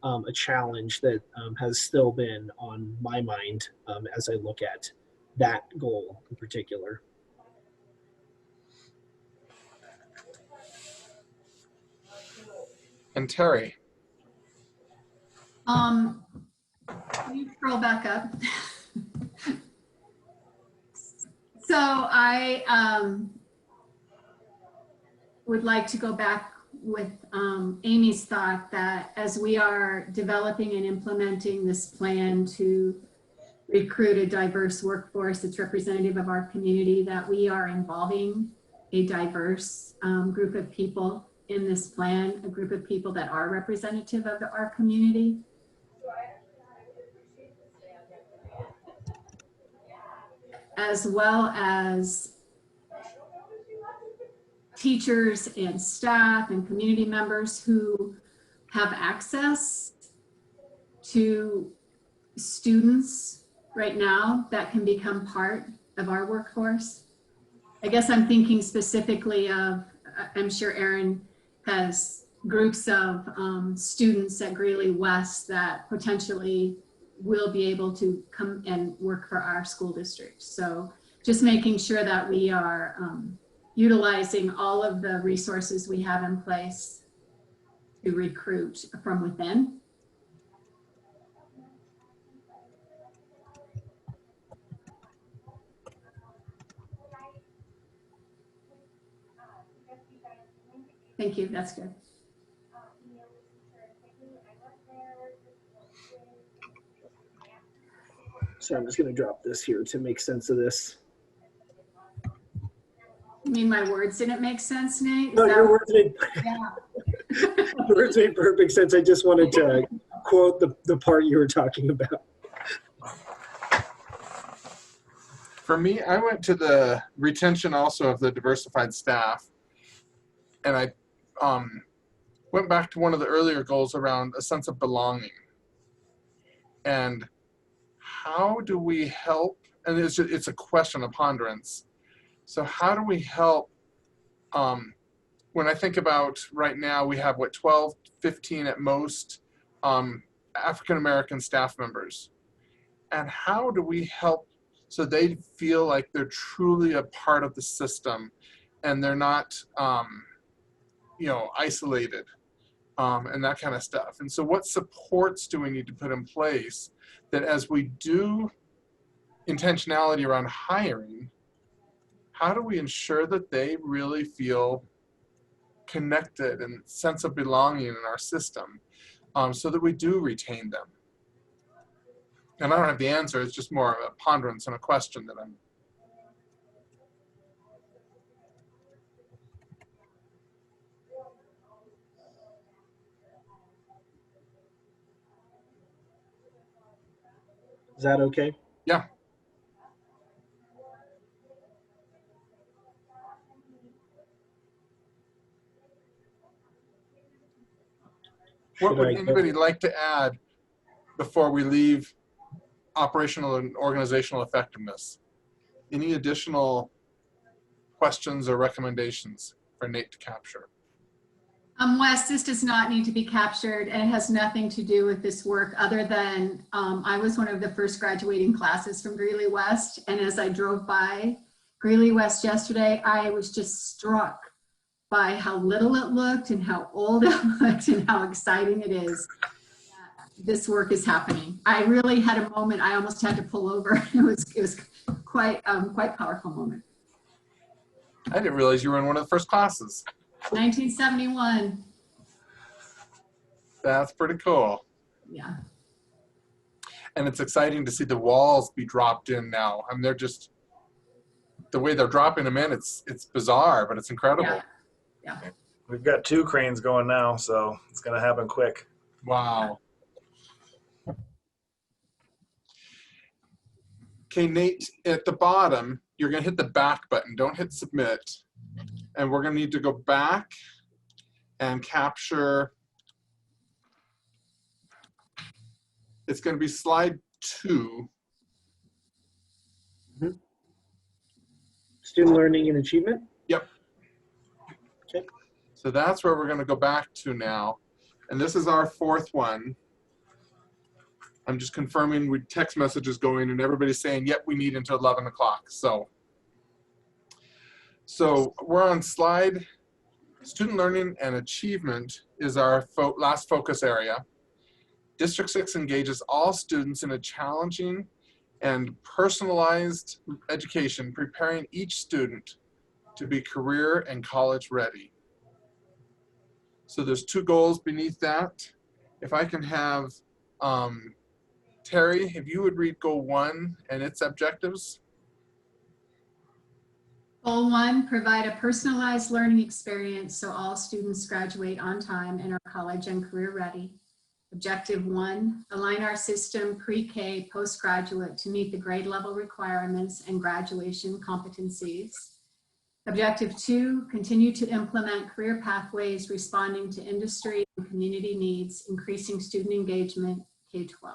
S16: a challenge that has still been on my mind as I look at that goal in particular.
S15: And Terry.
S4: Can you scroll back up? So I would like to go back with Amy's thought that as we are developing and implementing this plan to recruit a diverse workforce that's representative of our community, that we are involving a diverse group of people in this plan, a group of people that are representative of our community. As well as teachers and staff and community members who have access to students right now that can become part of our workforce. I guess I'm thinking specifically of, I'm sure Erin has groups of students at Greeley West that potentially will be able to come and work for our school district. So just making sure that we are utilizing all of the resources we have in place to recruit from within. Thank you, that's good.
S16: So I'm just going to drop this here to make sense of this.
S4: You mean my words didn't make sense, Nate?
S16: No, your words made,
S4: yeah.
S16: words made perfect sense. I just wanted to quote the part you were talking about.
S15: For me, I went to the retention also of the diversified staff, and I went back to one of the earlier goals around a sense of belonging. And how do we help, and it's a question of ponderance. So how do we help, when I think about right now, we have what, 12, 15 at most African-American staff members. And how do we help so they feel like they're truly a part of the system and they're not, you know, isolated and that kind of stuff. And so what supports do we need to put in place that as we do intentionality around hiring, how do we ensure that they really feel connected and sense of belonging in our system so that we do retain them? And I don't have the answer, it's just more of a ponderance and a question that I'm.
S16: Is that okay?
S15: Yeah. What would anybody like to add before we leave operational and organizational effectiveness? Any additional questions or recommendations for Nate to capture?
S4: Wes, this does not need to be captured, and it has nothing to do with this work other than I was one of the first graduating classes from Greeley West, and as I drove by Greeley West yesterday, I was just struck by how little it looked and how old it looked and how exciting it is that this work is happening. I really had a moment, I almost had to pull over. It was quite powerful moment.
S15: I didn't realize you were in one of the first classes.
S4: 1971.
S15: That's pretty cool.
S4: Yeah.
S15: And it's exciting to see the walls be dropped in now. I mean, they're just, the way they're dropping them in, it's bizarre, but it's incredible.
S4: Yeah. Yeah.
S18: We've got 2 cranes going now, so it's going to happen quick.
S15: Wow. Okay, Nate, at the bottom, you're going to hit the back button. Don't hit submit. And we're going to need to go back and capture. It's going to be slide 2.
S16: Mm-hmm. Student learning and achievement?
S15: Yep.
S16: Okay.
S15: So that's where we're going to go back to now. And this is our 4th one. I'm just confirming with text messages going and everybody's saying, yep, we need until 11 o'clock. So we're on slide, student learning and achievement is our last focus area. District 6 engages all students in a challenging and personalized education, preparing each student to be career and college ready. So there's 2 goals beneath that. If I can have Terry, if you would read goal 1 and its objectives.
S4: Goal 1, provide a personalized learning experience so all students graduate on time and are college and career ready. Objective 1, align our system pre-K postgraduate to meet the grade level requirements and graduation competencies. Objective 2, continue to implement career pathways responding to industry and community needs, increasing student engagement K-12.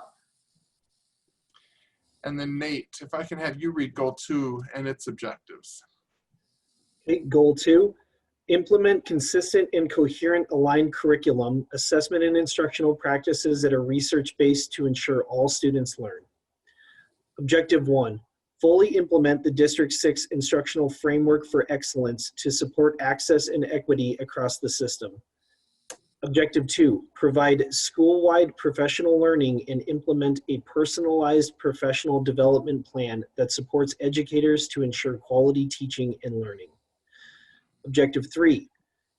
S15: And then Nate, if I can have you read goal 2 and its objectives.
S16: Okay, goal 2, implement consistent and coherent aligned curriculum, assessment and instructional practices that are research-based to ensure all students learn. Objective 1, fully implement the District 6 instructional framework for excellence to support access and equity across the system. Objective 2, provide school-wide professional learning and implement a personalized professional development plan that supports educators to ensure quality teaching and learning. Objective 3,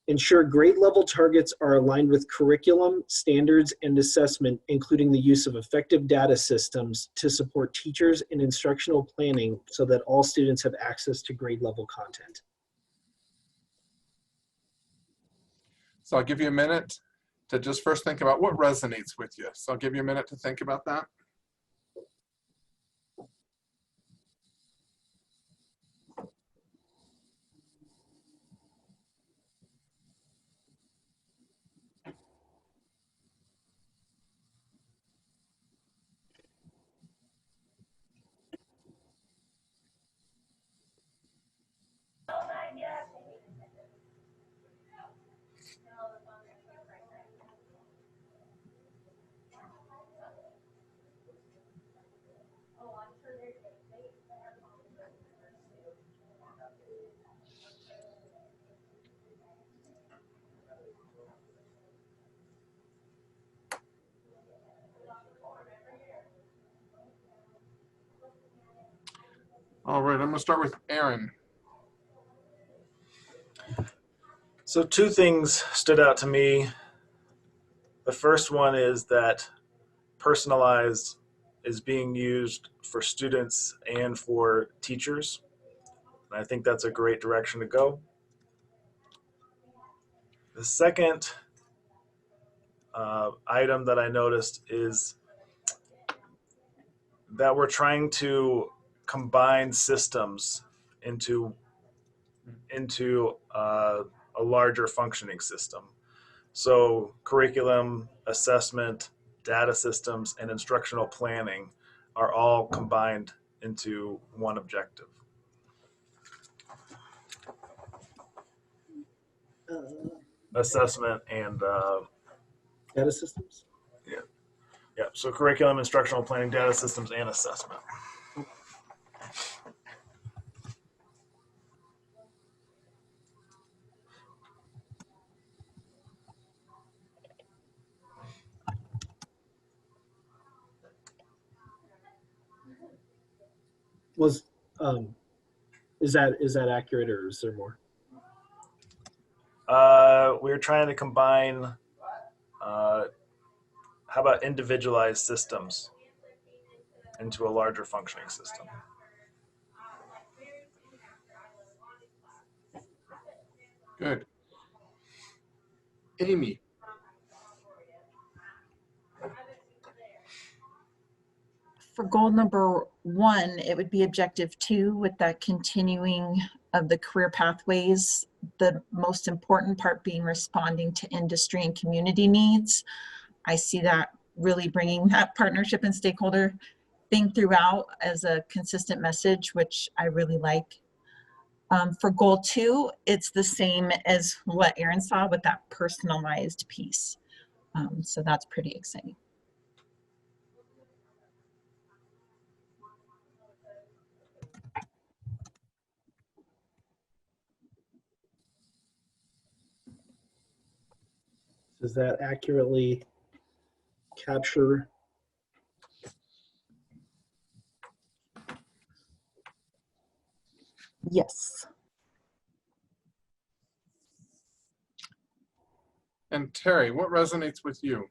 S16: ensure grade level targets are aligned with curriculum, standards, and assessment, including the use of effective data systems to support teachers in instructional planning so that all students have access to grade level content.
S15: So I'll give you a minute to just first think about what resonates with you. So I'll give you a minute to think about that. All right, I'm gonna start with Aaron.
S18: So 2 things stood out to me. The first one is that personalized is being used for students and for teachers. And I think that's a great direction to go. The second item that I noticed is that we're trying to combine systems into a larger functioning system. So curriculum, assessment, data systems, and instructional planning are all combined into one objective. Assessment and
S16: Data systems?
S18: yeah. So curriculum, instructional planning, data systems, and assessment.
S16: Was is that accurate, or is there more?
S18: We're trying to combine. How about individualized systems into a larger functioning system?
S15: Good. Amy.
S17: For goal number 1, it would be objective 2 with that continuing of the career pathways. The most important part being responding to industry and community needs. I see that really bringing that partnership and stakeholder thing throughout as a consistent message, which I really like. For goal 2, it's the same as what Aaron saw with that personalized piece. So that's pretty exciting.
S16: Does that accurately capture
S17: Yes.
S15: And Terry, what resonates with you?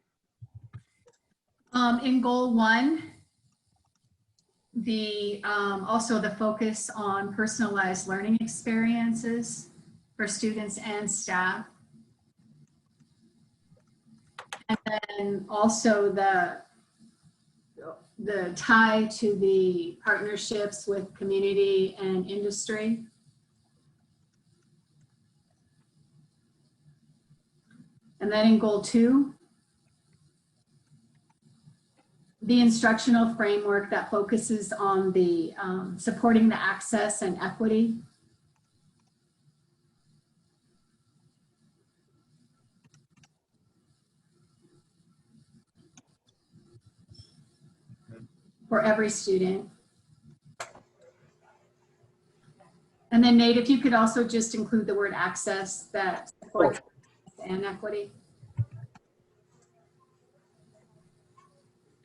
S4: In goal 1, also the focus on personalized learning experiences for students and staff. And then also the tie to the partnerships with community and industry. And then in goal 2, the instructional framework that focuses on the supporting the access and equity. For every student. And then Nate, if you could also just include the word access that supports and equity.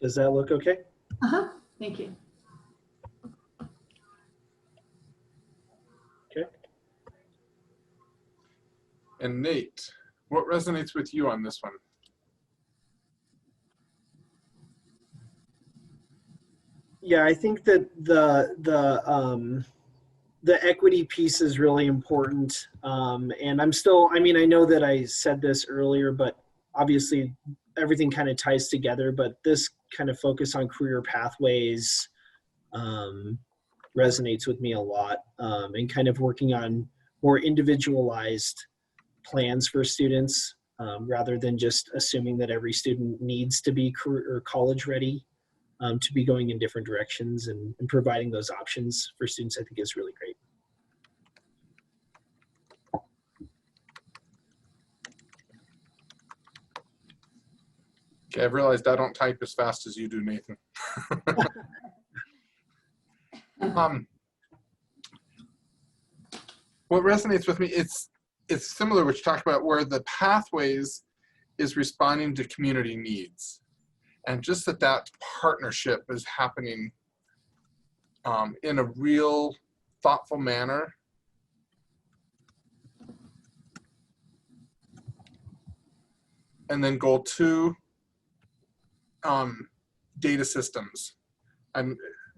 S16: Does that look okay?
S4: Uh-huh, thank you.
S16: Okay.
S15: And Nate, what resonates with you on this one?
S16: Yeah, I think that the equity piece is really important. And I'm still, I mean, I know that I said this earlier, but obviously everything kind of ties together, but this kind of focus on career pathways resonates with me a lot, and kind of working on more individualized plans for students, rather than just assuming that every student needs to be career or college ready, to be going in different directions, and providing those options for students, I think is really great.
S15: Okay, I've realized I don't type as fast as you do, Nathan. What resonates with me, it's similar, which talked about where the pathways is responding to community needs. And just that partnership is happening in a real thoughtful manner. And then goal 2, data systems. I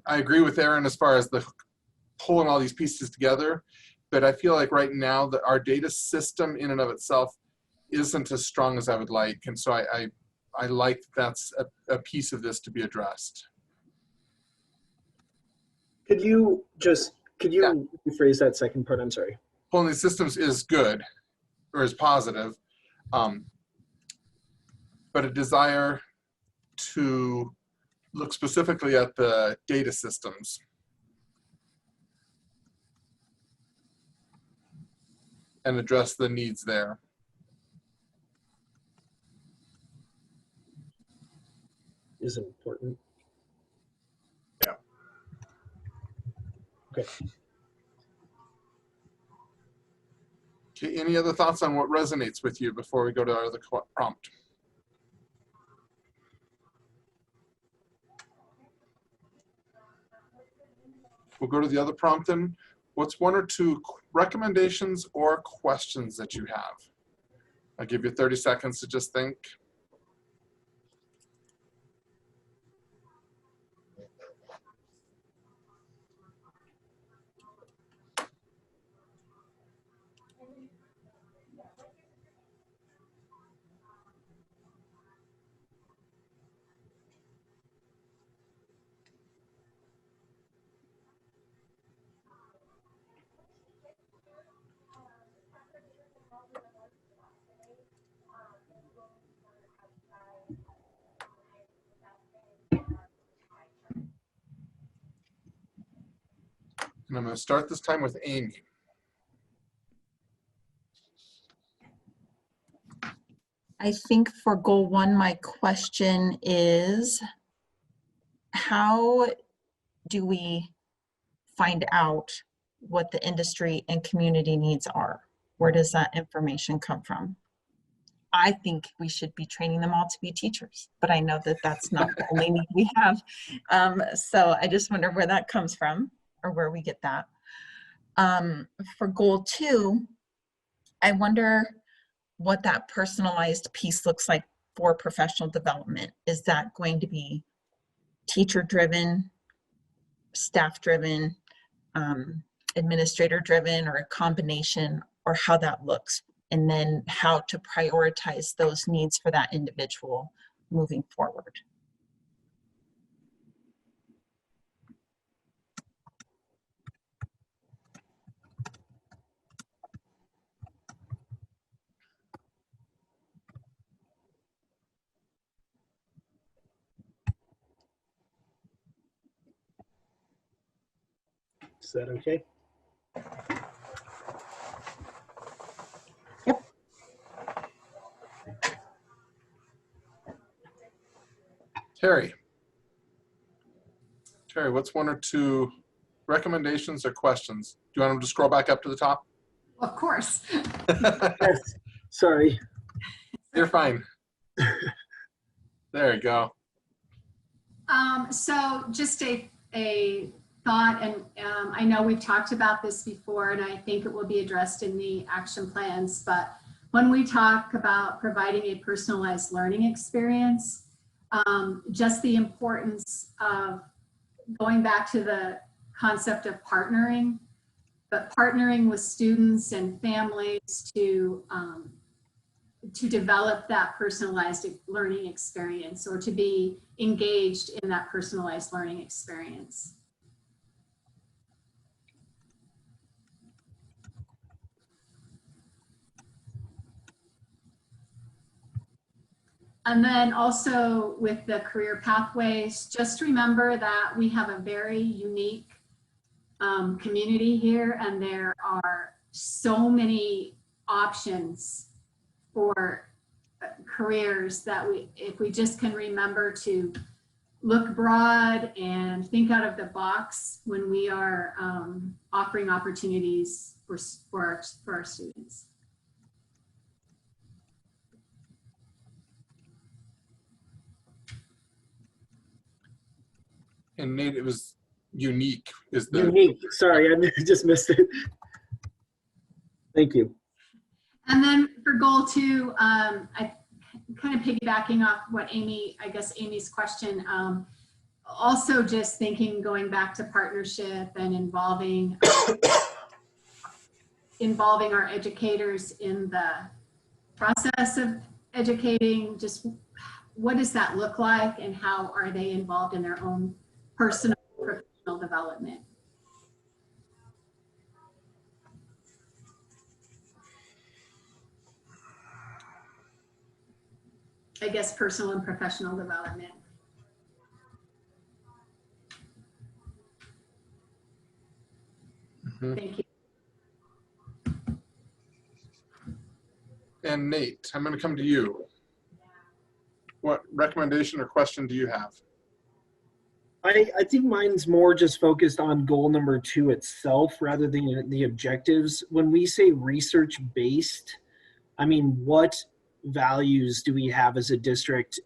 S15: agree with Aaron as far as the pulling all these pieces together, but I feel like right now that our data system in and of itself isn't as strong as I would like. And so I like that's a piece of this to be addressed.
S16: Could you rephrase that second part? I'm sorry.
S15: Pulling these systems is good, or is positive, but a desire to look specifically at the data systems. And address the needs there.
S16: Is important.
S15: Yeah.
S16: Okay.
S15: Okay, any other thoughts on what resonates with you before we go to our other prompt? We'll go to the other prompt then. What's 1 or 2 recommendations or questions that you have? I'll give you 30 seconds to just think. And I'm going to start this time with Amy.
S17: I think for goal 1, my question is, how do we find out what the industry and community needs are? Where does that information come from? I think we should be training them all to be teachers, but I know that that's not the only need we have. So I just wonder where that comes from, or where we get that. For goal 2, I wonder what that personalized piece looks like for professional development. Is that going to be teacher driven, staff driven, administrator driven, or a combination, or how that looks, and then how to prioritize those needs for that individual moving forward?
S16: Is that okay?
S15: Terry. Terry, what's 1 or 2 recommendations or questions? Do you want them to scroll back up to the top?
S4: Of course.
S16: Yes. Sorry.
S15: You're fine. There you go.
S4: So just a thought, and I know we've talked about this before, and I think it will be addressed in the action plans, but when we talk about providing a personalized learning experience, just the importance of going back to the concept of partnering, but partnering with students and families to develop that personalized learning experience, or to be engaged in that personalized learning experience. And then also with the career pathways, just remember that we have a very unique community here, and there are so many options for careers that if we just can remember to look broad and think out of the box when we are offering opportunities for our students.
S15: And Nate, it was unique. Is the
S16: Unique. Sorry, I just missed it. Thank you.
S4: And then for goal 2, I kind of piggybacking off what Amy's question, also just thinking, going back to partnership and involving our educators in the process of educating. Just what does that look like, and how are they involved in their own personal professional development? I guess personal and professional development.
S15: Mm-hmm.
S4: Thank you.
S15: And Nate, I'm going to come to you. What recommendation or question do you have?
S16: I think mine's more just focused on goal number 2 itself rather than the objectives. When we say research-based, I mean, what values do we have as a district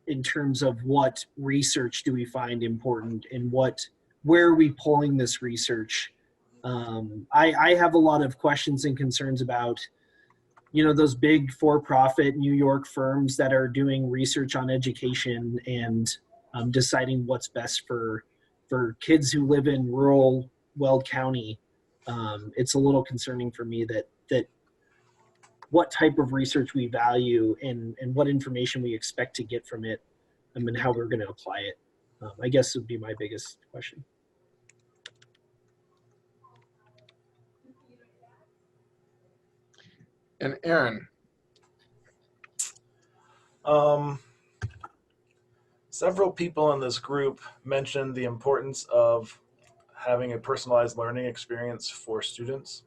S16: in terms of what research do we find important, and where are we pulling this research? I have a lot of questions and concerns about, those big for-profit New York firms that are doing research on education and deciding what's best for kids who live in rural Weld County. It's a little concerning for me that what type of research we value and what information we expect to get from it, and how we're going to apply it. I guess would be my biggest question.
S15: And Aaron.
S18: Several people in this group mentioned the importance of having a personalized learning experience for students,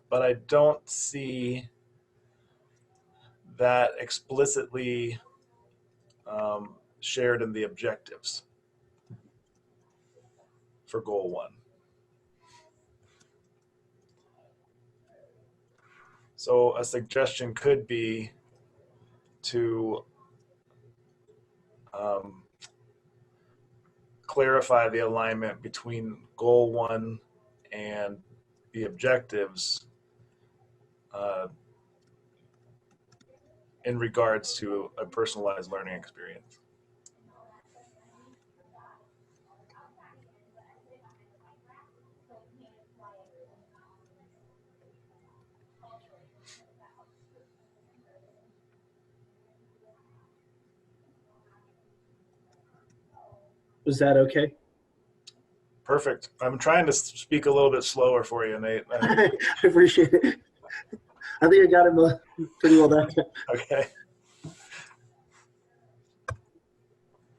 S18: but I don't see that explicitly shared in the objectives for goal 1. So a suggestion could be to clarify the alignment between goal 1 and the objectives in regards to a personalized learning experience.
S16: Was that okay?
S18: Perfect. I'm trying to speak a little bit slower for you, Nate.
S16: I appreciate it. I think I got him pretty well done.
S18: Okay.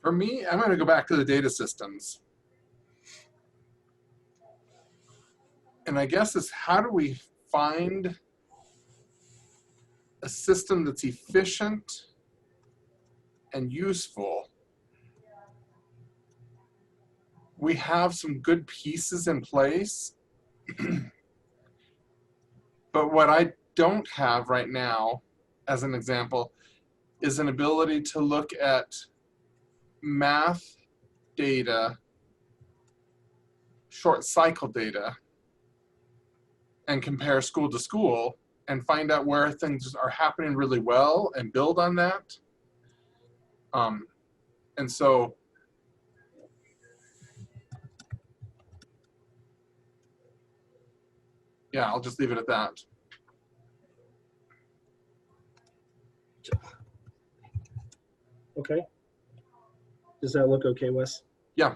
S15: For me, I'm going to go back to the data systems. And I guess it's how do we find a system that's efficient and useful? We have some good pieces in place, but what I don't have right now, as an example, is an ability to look at math data, short cycle data, and compare school to school and find out where things are happening really well and build on that. And so yeah, I'll just leave it at that.
S16: Okay. Does that look okay, Wes?
S15: Yeah.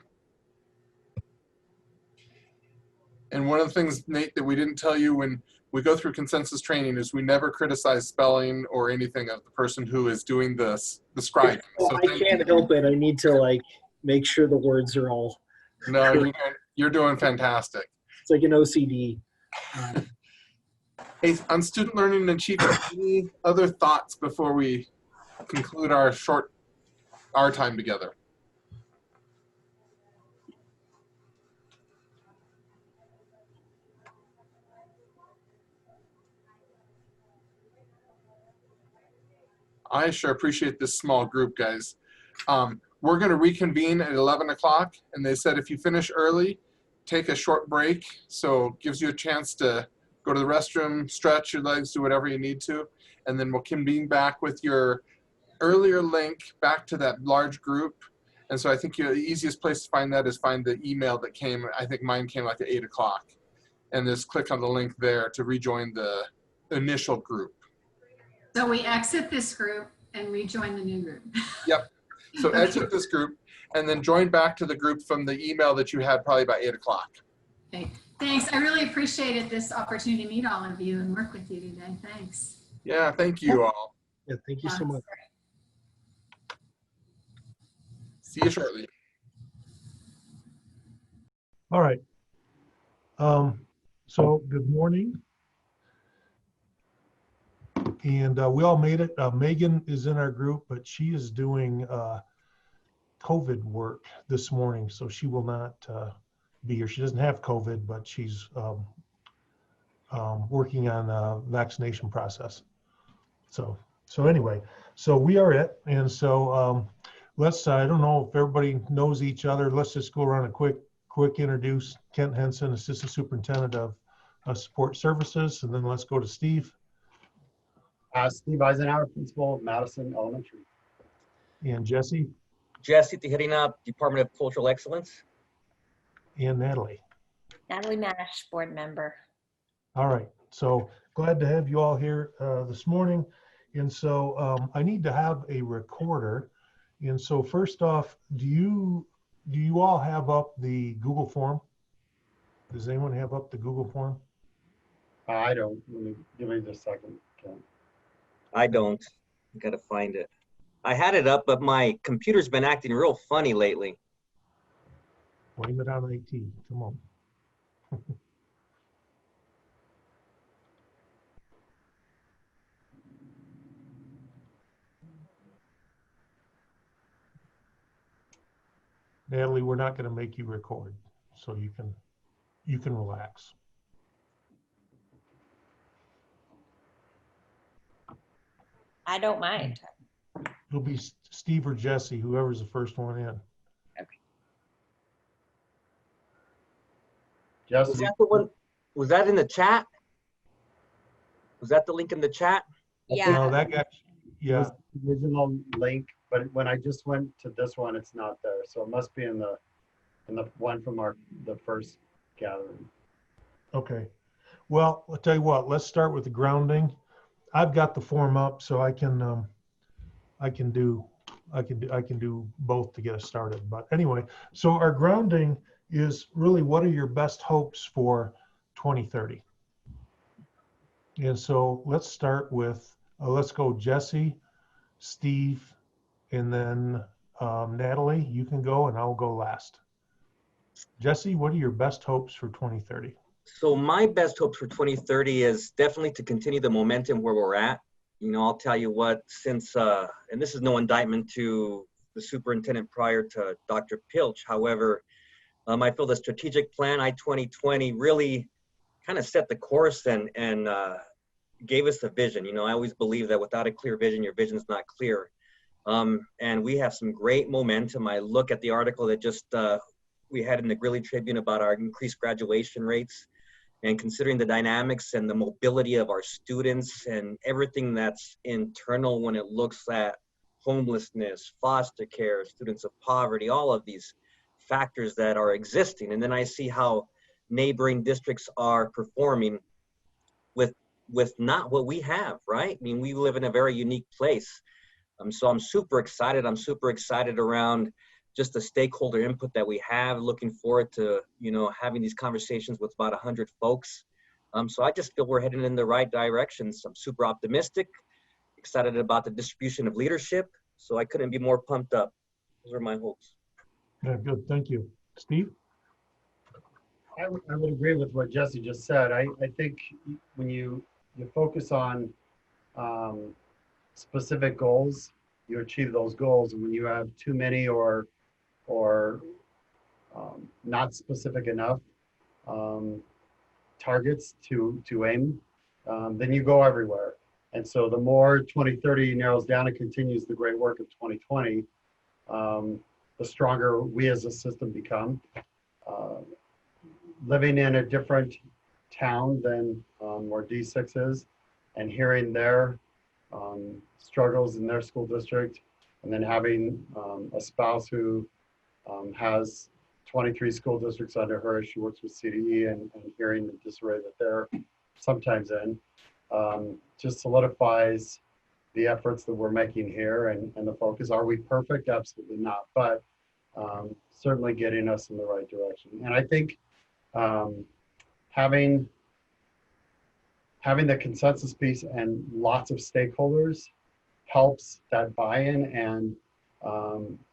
S15: And one of the things, Nate, that we didn't tell you when we go through consensus training is we never criticize spelling or anything of the person who is doing the scribing.
S16: Well,
S15: So
S16: I can't help it. I need to like make sure the words are all.
S15: no, you're doing fantastic.
S16: It's like an OCD.
S15: Hey, on student learning and achievement, any other thoughts before we conclude our time together? I sure appreciate this small group, guys. We're going to reconvene at 11 o'clock, and they said if you finish early, take a short break, so it gives you a chance to go to the restroom, stretch your legs, do whatever you need to, and then we'll convene back with your earlier link back to that large group. And so I think the easiest place to find that is find the email that came. I think mine came like at 8 o'clock, and just click on the link there to rejoin the initial group.
S4: So we exit this group and rejoin the new group.
S15: Yep. So
S4: Okay.
S15: exit this group and then join back to the group from the email that you had probably about 8 o'clock.
S4: Okay. Thanks. I really appreciated this opportunity to meet all of you and work with you today. Thanks.
S15: Yeah, thank you all.
S16: Yeah, thank you so much.
S15: See you shortly.
S19: All right. So good morning. And we all made it. Megan is in our group, but she is doing COVID work this morning, so she will not be here. She doesn't have COVID, but she's working on a vaccination process. So anyway, so we are it. And so let's, I don't know if everybody knows each other. Let's just go around a quick introduce. Kent Henson, Assistant Superintendent of Support Services, and then let's go to Steve.
S20: Steve Eisenhower, Principal of Madison Elementary.
S19: And Jesse.
S21: Jesse Tijerina, Department of Cultural Excellence.
S19: And Natalie.
S9: Natalie Mash, board member.
S19: All right, so glad to have you all here this morning. And so I need to have a recorder. And so first off, do you all have up the Google form? Does anyone have up the Google form?
S20: I don't. Give me just a second. Okay.
S21: I don't. I gotta find it. I had it up, but my computer's been acting real funny lately.
S19: Blame it on IT. Come on. Natalie, we're not going to make you record, so you can relax.
S9: I don't mind.
S19: It'll be Steve or Jesse, whoever's the first one in.
S9: Okay.
S20: Yes.
S21: Was that the one? Was that in the chat? Was that the link in the chat?
S9: Yeah.
S19: No, that got,
S20: It
S19: yeah,
S20: was the original link, but when I just went to this one, it's not there. So it must be in the one from the first gathering.
S19: okay. Well, I'll tell you what, let's start with the grounding. I've got the form up so I can do both to get us started. But anyway, so our grounding is really, what are your best hopes for 2030? And so let's start with, let's go Jesse, Steve, and then Natalie, you can go and I'll go last. Jesse, what are your best hopes for 2030?
S21: So my best hopes for 2030 is definitely to continue the momentum where we're at. You know, I'll tell you what, since, and this is no indictment to the superintendent prior to Dr. Pilch. However, I feel the strategic plan I-2020 really kind of set the course and gave us a vision. You know, I always believe that without a clear vision, your vision is not clear. And we have some great momentum. I look at the article that just we had in the Greeley Tribune about our increased graduation rates, and considering the dynamics and the mobility of our students and everything that's internal when it looks at homelessness, foster care, students of poverty, all of these factors that are existing. And then I see how neighboring districts are performing with not what we have, right? I mean, we live in a very unique place. So I'm super excited. I'm super excited around just the stakeholder input that we have. Looking forward to, you know, having these conversations with about 100 folks. So I just feel we're heading in the right direction. So I'm super optimistic, excited about the distribution of leadership. So I couldn't be more pumped up. Those are my hopes.
S19: Yeah, good, thank you. Steve?
S20: I would agree with what Jesse just said. I think when you focus on specific goals, you achieve those goals. And when you have too many or not specific enough targets to aim, then you go everywhere. And so the more 2030 narrows down and continues the great work of 2020, the stronger we as a system become. Living in a different town than where D6 is, and hearing their struggles in their school district, and then having a spouse who has 23 school districts under her as she works with CDE, and hearing the disarray that they're sometimes in, just solidifies the efforts that we're making here and the focus. Are we perfect? Absolutely not, but certainly getting us in the right direction. And I think having the consensus piece and lots of stakeholders helps that buy-in and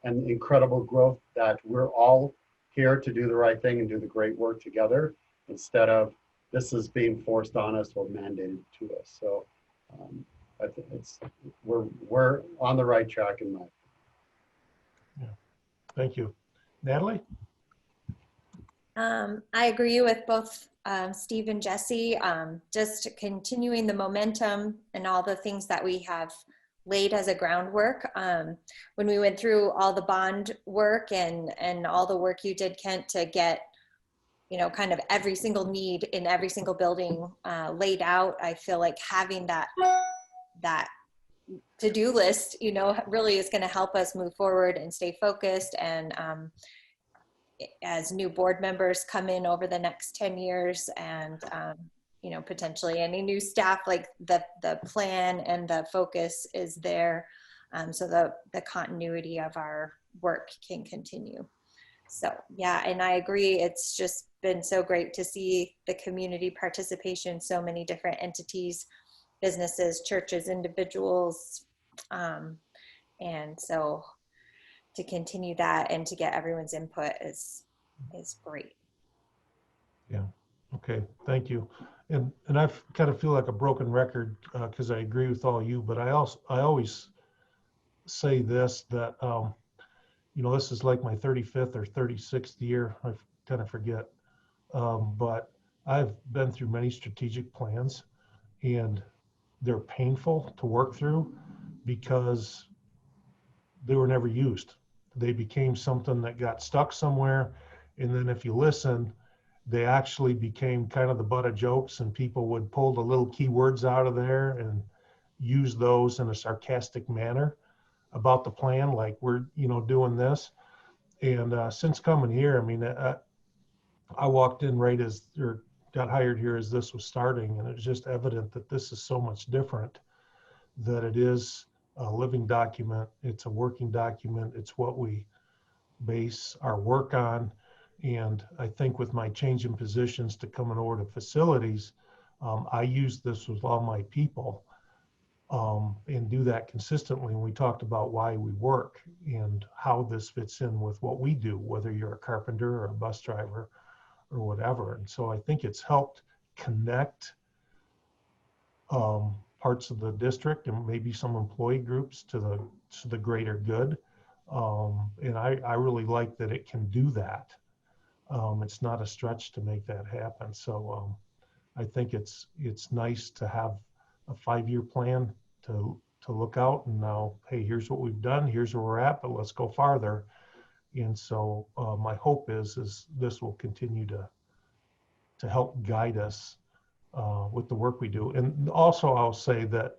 S20: incredible growth, that we're all here to do the right thing and do the great work together, instead of this is being forced on us or mandated to us. So I think we're on the right track in my opinion.
S19: Yeah. Thank you. Natalie?
S9: I agree with both Steve and Jesse. Just continuing the momentum and all the things that we have laid as a groundwork. When we went through all the bond work and all the work you did, Kent, to get, you know, kind of every single need in every single building laid out, I feel like having that to-do list, you know, really is going to help us move forward and stay focused. And as new board members come in over the next 10 years and, you know, potentially any new staff, like the plan and the focus is there. So the continuity of our work can continue. So yeah, and I agree. It's just been so great to see the community participation, so many different entities, businesses, churches, individuals. And so to continue that and to get everyone's input is great.
S19: Yeah, okay, thank you. And I kind of feel like a broken record because I agree with all you, but I always say this, that, you know, this is like my 35th or 36th year, I kind of forget, but I've been through many strategic plans, and they're painful to work through because they were never used. They became something that got stuck somewhere, and then if you listen, they actually became kind of the butt of jokes, and people would pull the little keywords out of there and use those in a sarcastic manner about the plan, like we're, doing this. And since coming here, I mean, I walked in right as, or got hired here as this was starting, and it's just evident that this is so much different, that it is a living document, it's a working document, it's what we base our work on. And I think with my change in positions to coming over to facilities, I use this with all my people and do that consistently. And we talked about why we work and how this fits in with what we do, whether you're a carpenter or a bus driver or whatever. And so I think it's helped connect parts of the district and maybe some employee groups to the greater good. And I really like that it can do that. It's not a stretch to make that happen. So I think it's nice to have a 5-year plan to look out, and now, hey, here's what we've done, here's where we're at, but let's go farther. And so my hope is this will continue to help guide us with the work we do. And also I'll say that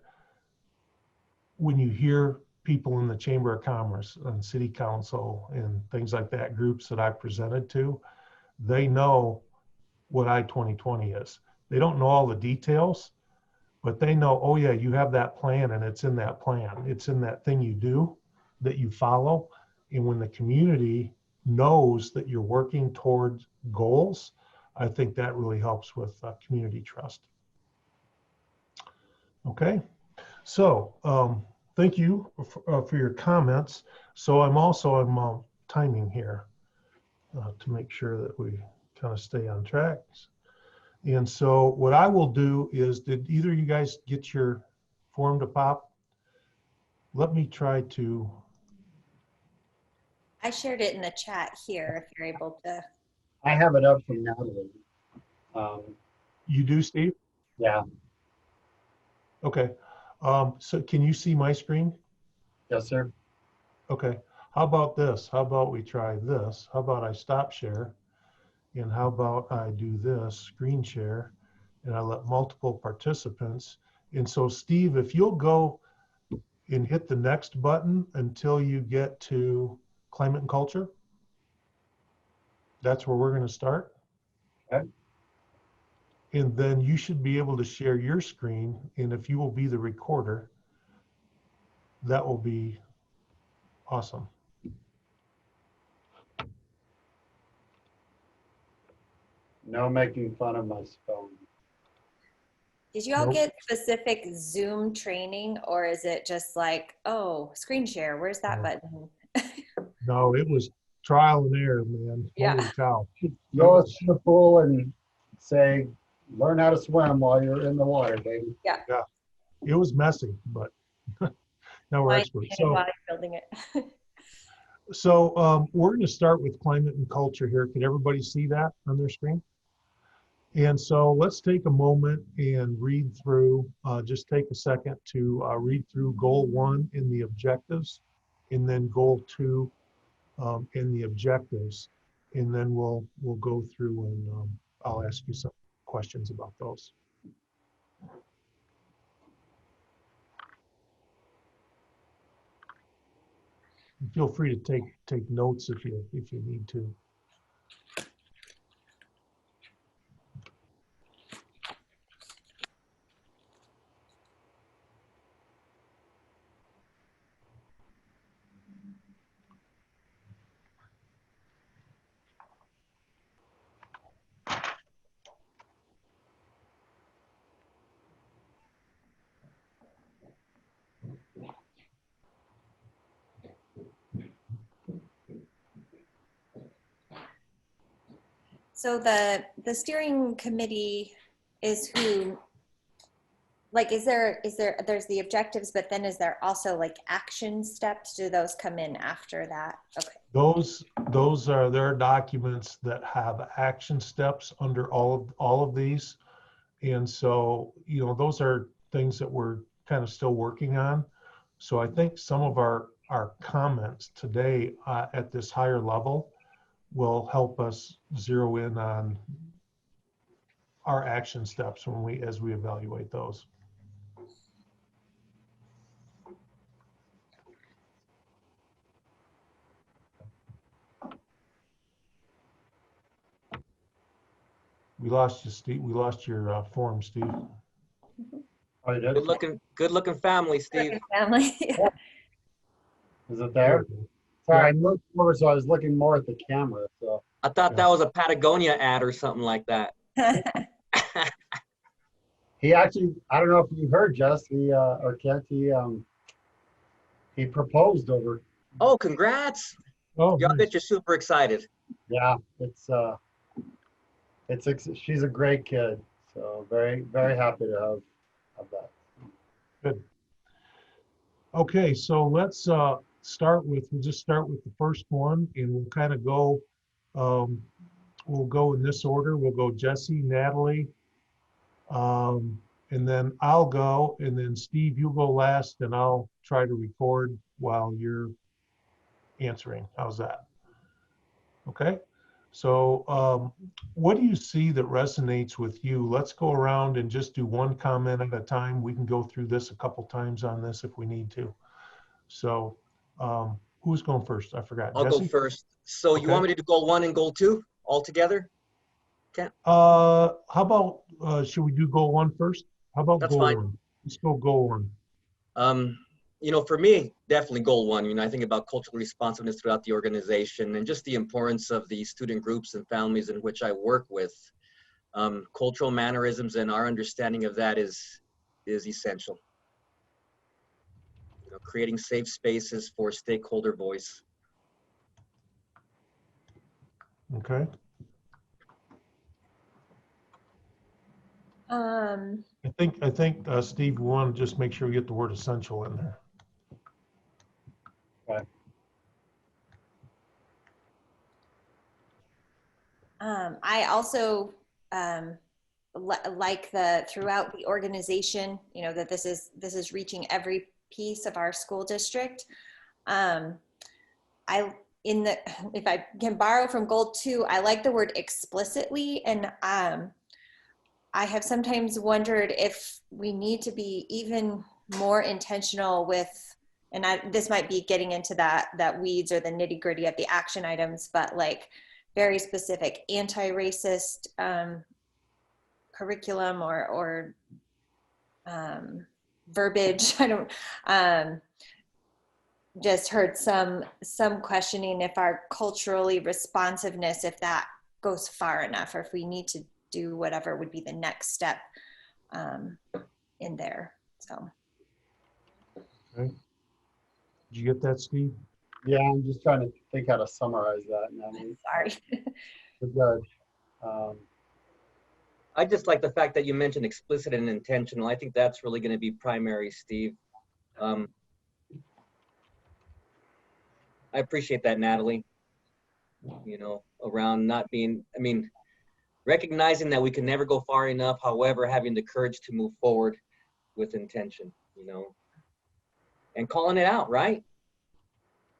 S19: when you hear people in the Chamber of Commerce and City Council and things like that, groups that I've presented to, they know what I-2020 is. They don't know all the details, but they know, oh yeah, you have that plan, and it's in that plan. It's in that thing you do that you follow. And when the community knows that you're working towards goals, I think that really helps with community trust. Okay, so thank you for your comments. So I'm timing here to make sure that we kind of stay on track. And so what I will do is, did either of you guys get your form to pop? Let me try to.
S9: I shared it in the chat here if you're able to.
S20: I have it up from Natalie.
S19: You do, Steve?
S20: Yeah.
S19: Okay. So can you see my screen?
S20: Yes, sir.
S19: Okay. How about this? How about we try this? How about I stop share? And how about I do this, screen share, and I let multiple participants. And so Steve, if you'll go and hit the next button until you get to climate and culture, that's where we're going to start.
S20: Okay.
S19: And then you should be able to share your screen. And if you will be the recorder, that will be awesome.
S20: No making fun of my spelling.
S9: Did you all
S19: Nope.
S9: get specific Zoom training, or is it just like, oh, screen share, where's that button?
S19: No, it was trial and error, man.
S9: Yeah.
S19: Holy cow.
S20: Go in the pool and say, learn how to swim while you're in the water, baby.
S9: Yeah.
S19: Yeah. It was messy, but now we're experts. So,
S9: Bodybuilding it.
S19: so we're going to start with climate and culture here. Can everybody see that on their screen? And so let's take a moment and read through, just take a second to read through goal 1 in the objectives, and then goal 2 in the objectives. And then we'll go through and I'll ask you some questions about those. Feel free to take notes if you need to.
S9: So the steering committee is who, like, there's the objectives, but then is there also like action steps? Do those come in after that? Okay.
S19: There are documents that have action steps under all of these. And so, those are things that we're kind of still working on. So I think some of our comments today at this higher level will help us zero in on our action steps as we evaluate those. We lost you, Steve. We lost your form, Steve.
S20: Oh, you did?
S21: Good looking family, Steve.
S8: Family.
S20: Is it there? Sorry, I moved forward, so I was looking more at the camera. So
S21: I thought that was a Patagonia ad or something like that.
S20: he actually, I don't know if you heard, Jess, or Kent, he proposed over.
S21: Oh, congrats!
S19: Oh,
S20: nice.
S21: I bet you're super excited.
S20: Yeah, she's a great kid. So very, very happy to have that.
S19: Good. Okay, so let's we'll just start with the first one, and we'll kind of go, we'll go in this order. We'll go Jesse, Natalie, and then I'll go, and then Steve, you go last, and I'll try to record while you're answering. How's that? Okay. So what do you see that resonates with you? Let's go around and just do one comment at a time. We can go through this a couple times on this if we need to. So who's going first? I forgot.
S21: I'll
S19: Jesse?
S21: go first. So
S19: Okay.
S21: you want me to do goal 1 and goal 2 all together? Kent?
S19: How about, should we do goal 1 first? How about
S21: That's
S19: goal
S21: fine.
S19: 1? Let's go goal 1.
S21: You know, for me, definitely goal 1. You know, I think about cultural responsiveness throughout the organization and just the importance of the student groups and families in which I work with. Cultural mannerisms and our understanding of that is essential. You know, creating safe spaces for stakeholder voice.
S19: Okay. I think Steve, we want to just make sure we get the word essential in there.
S20: Okay.
S9: I also like throughout the organization, you know, that this is reaching every piece of our school district. If I can borrow from goal 2, I like the word explicitly, and I have sometimes wondered if we need to be even more intentional with, and this might be getting into that weeds or the nitty gritty of the action items, but like very specific anti-racist curriculum or verbiage. I don't, just heard some questioning if our culturally responsiveness, if that goes far enough, or if we need to do whatever would be the next step in there. So.
S19: Okay. Did you get that, Steve?
S20: Yeah, I'm just trying to think how to summarize that.
S9: Sorry.
S20: Good.
S21: I just like the fact that you mentioned explicit and intentional. I think that's really going to be primary, Steve. I appreciate that, Natalie. You know, around not being, I mean, recognizing that we can never go far enough, however, having the courage to move forward with intention, you know, and calling it out, right?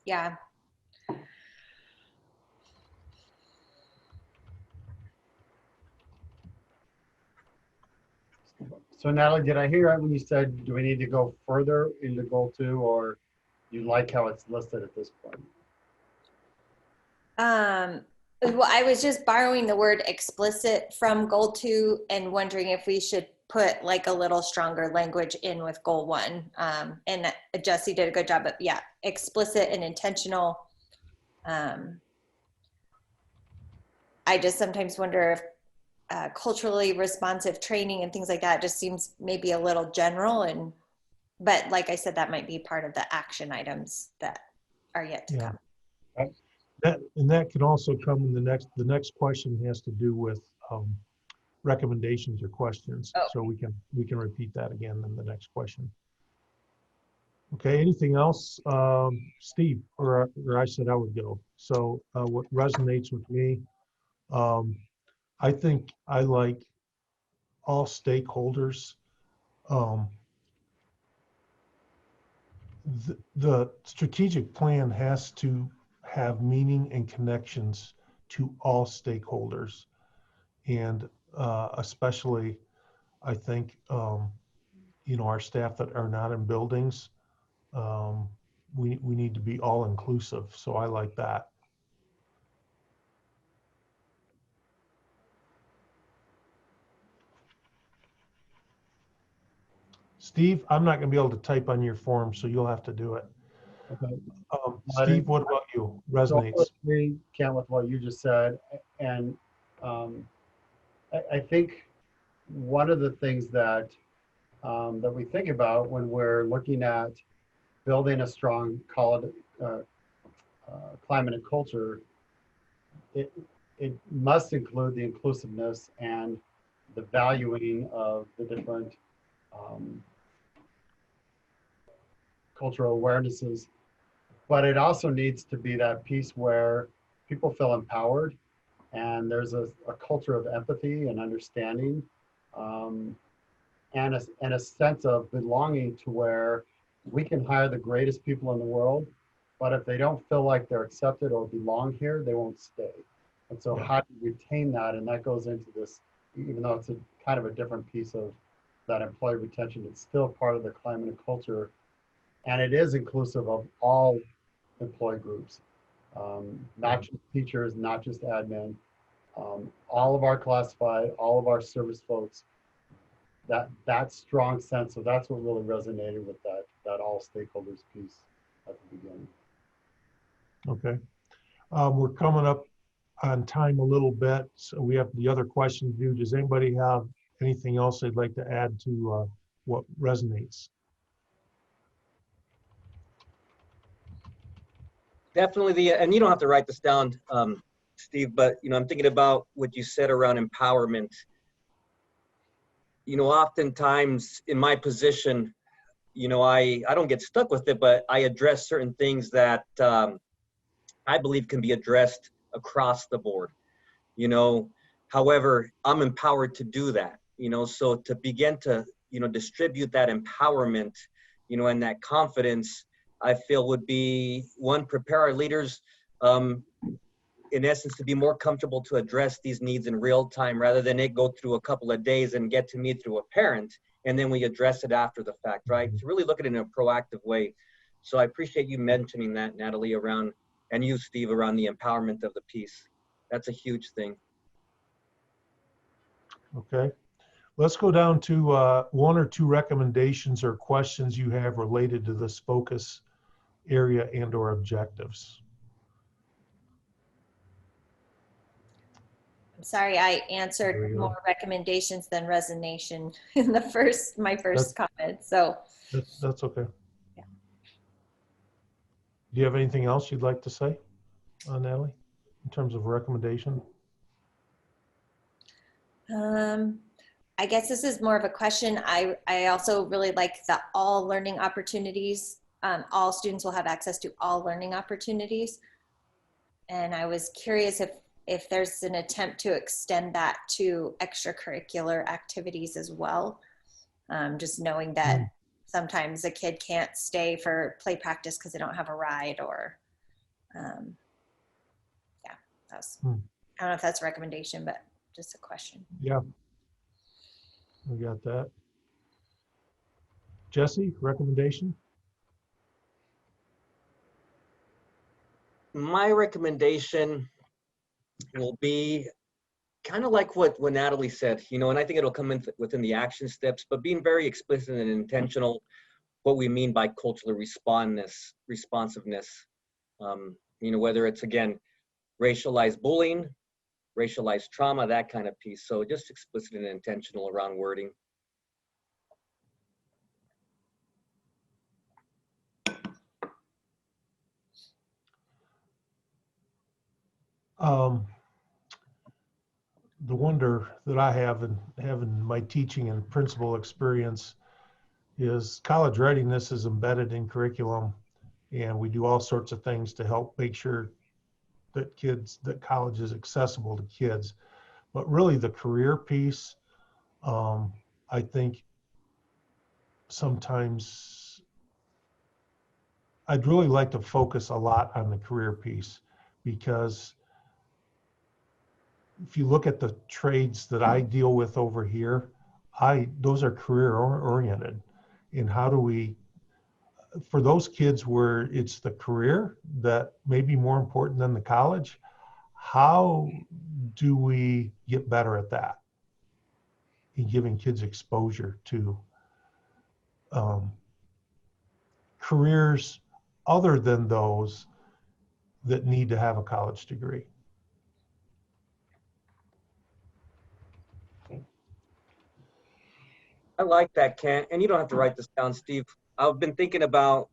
S9: Yeah.
S20: So Natalie, did I hear right when you said, do we need to go further into goal 2, or you like how it's listed at this point?
S9: Well, I was just borrowing the word explicit from goal 2 and wondering if we should put like a little stronger language in with goal 1. And Jesse did a good job, but yeah, explicit and intentional. I just sometimes wonder if culturally responsive training and things like that just seems maybe a little general, but like I said, that might be part of the action items that are yet to come.
S19: That can also come in the next question has to do with recommendations or questions.
S9: Oh.
S19: So we can repeat that again in the next question. Okay, anything else? Steve, or I said I would go. So what resonates with me, I think I like all stakeholders. The strategic plan has to have meaning and connections to all stakeholders. And especially, I think, you know, our staff that are not in buildings, we need to be all inclusive. So I like that. Steve, I'm not going to be able to type on your form, so you'll have to do it.
S20: Okay.
S19: Steve, what about you?
S20: So
S19: Resonates.
S20: I agree, Ken, with what you just said. And I think one of the things that that we think about when we're looking at building a strong climate and culture, it must include the inclusiveness and the valuing of the different cultural awarenesses. But it also needs to be that piece where people feel empowered and there's a culture of empathy and understanding, and a sense of belonging to where we can hire the greatest people in the world, but if they don't feel like they're accepted or belong here, they won't stay. And so how do you retain that? And that goes into this, even though it's a kind of a different piece of that employee retention, it's still part of the climate and culture. And it is inclusive of all employee groups, not just teachers, not just admin, all of our classified, all of our service folks, that strong sense. So that's what really resonated with that all stakeholders piece at the beginning.
S19: Okay. We're coming up on time a little bit, so we have the other questions due. Does anybody have anything else they'd like to add to what resonates?
S21: Definitely and you don't have to write this down, Steve, but you know, I'm thinking about what you said around empowerment. You know, oftentimes in my position, you know, I don't get stuck with it, but I address certain things that I believe can be addressed across the board. You know, however, I'm empowered to do that, you know, so to begin to, you know, distribute that empowerment, you know, and that confidence, I feel would be one, prepare our leaders, in essence, to be more comfortable to address these needs in real time rather than it go through a couple of days and get to me through a parent and then we address it after the fact, right? To really look at it in a proactive way. So I appreciate you mentioning that, Natalie, around, and you, Steve, around the empowerment of the piece. That's a huge thing.
S19: Okay. Let's go down to one or two recommendations or questions you have related to this focus area and or objectives.
S9: I'm sorry, I answered more recommendations than resignation in the my first comment. So
S19: that's okay. Yeah. Do you have anything else you'd like to say, Natalie, in terms of recommendation?
S9: I guess this is more of a question. I also really like the all learning opportunities. All students will have access to all learning opportunities. And I was curious if there's an attempt to extend that to extracurricular activities as well. Just knowing that sometimes a kid can't stay for play practice because they don't have a ride or, yeah, that's, I don't know if that's a recommendation, but just a question.
S19: Yeah, we got that. Jesse, recommendation?
S21: My recommendation will be kind of like what Natalie said, you know, and I think it'll come in within the action steps, but being very explicit and intentional, what we mean by cultural responsiveness, you know, whether it's, again, racialized bullying, racialized trauma, that kind of piece. So just explicit and intentional around wording.
S19: The wonder that I have in having my teaching and principal experience is college readiness is embedded in curriculum, and we do all sorts of things to help make sure that college is accessible to kids. But really the career piece, I think sometimes I'd really like to focus a lot on the career piece, because if you look at the trades that I deal with over here, those are career oriented. And how do we, for those kids where it's the career that may be more important than the college, how do we get better at that in giving kids exposure to careers other than those that need to have a college degree?
S21: I like that, Kent. And you don't have to write this down, Steve. I've been thinking about,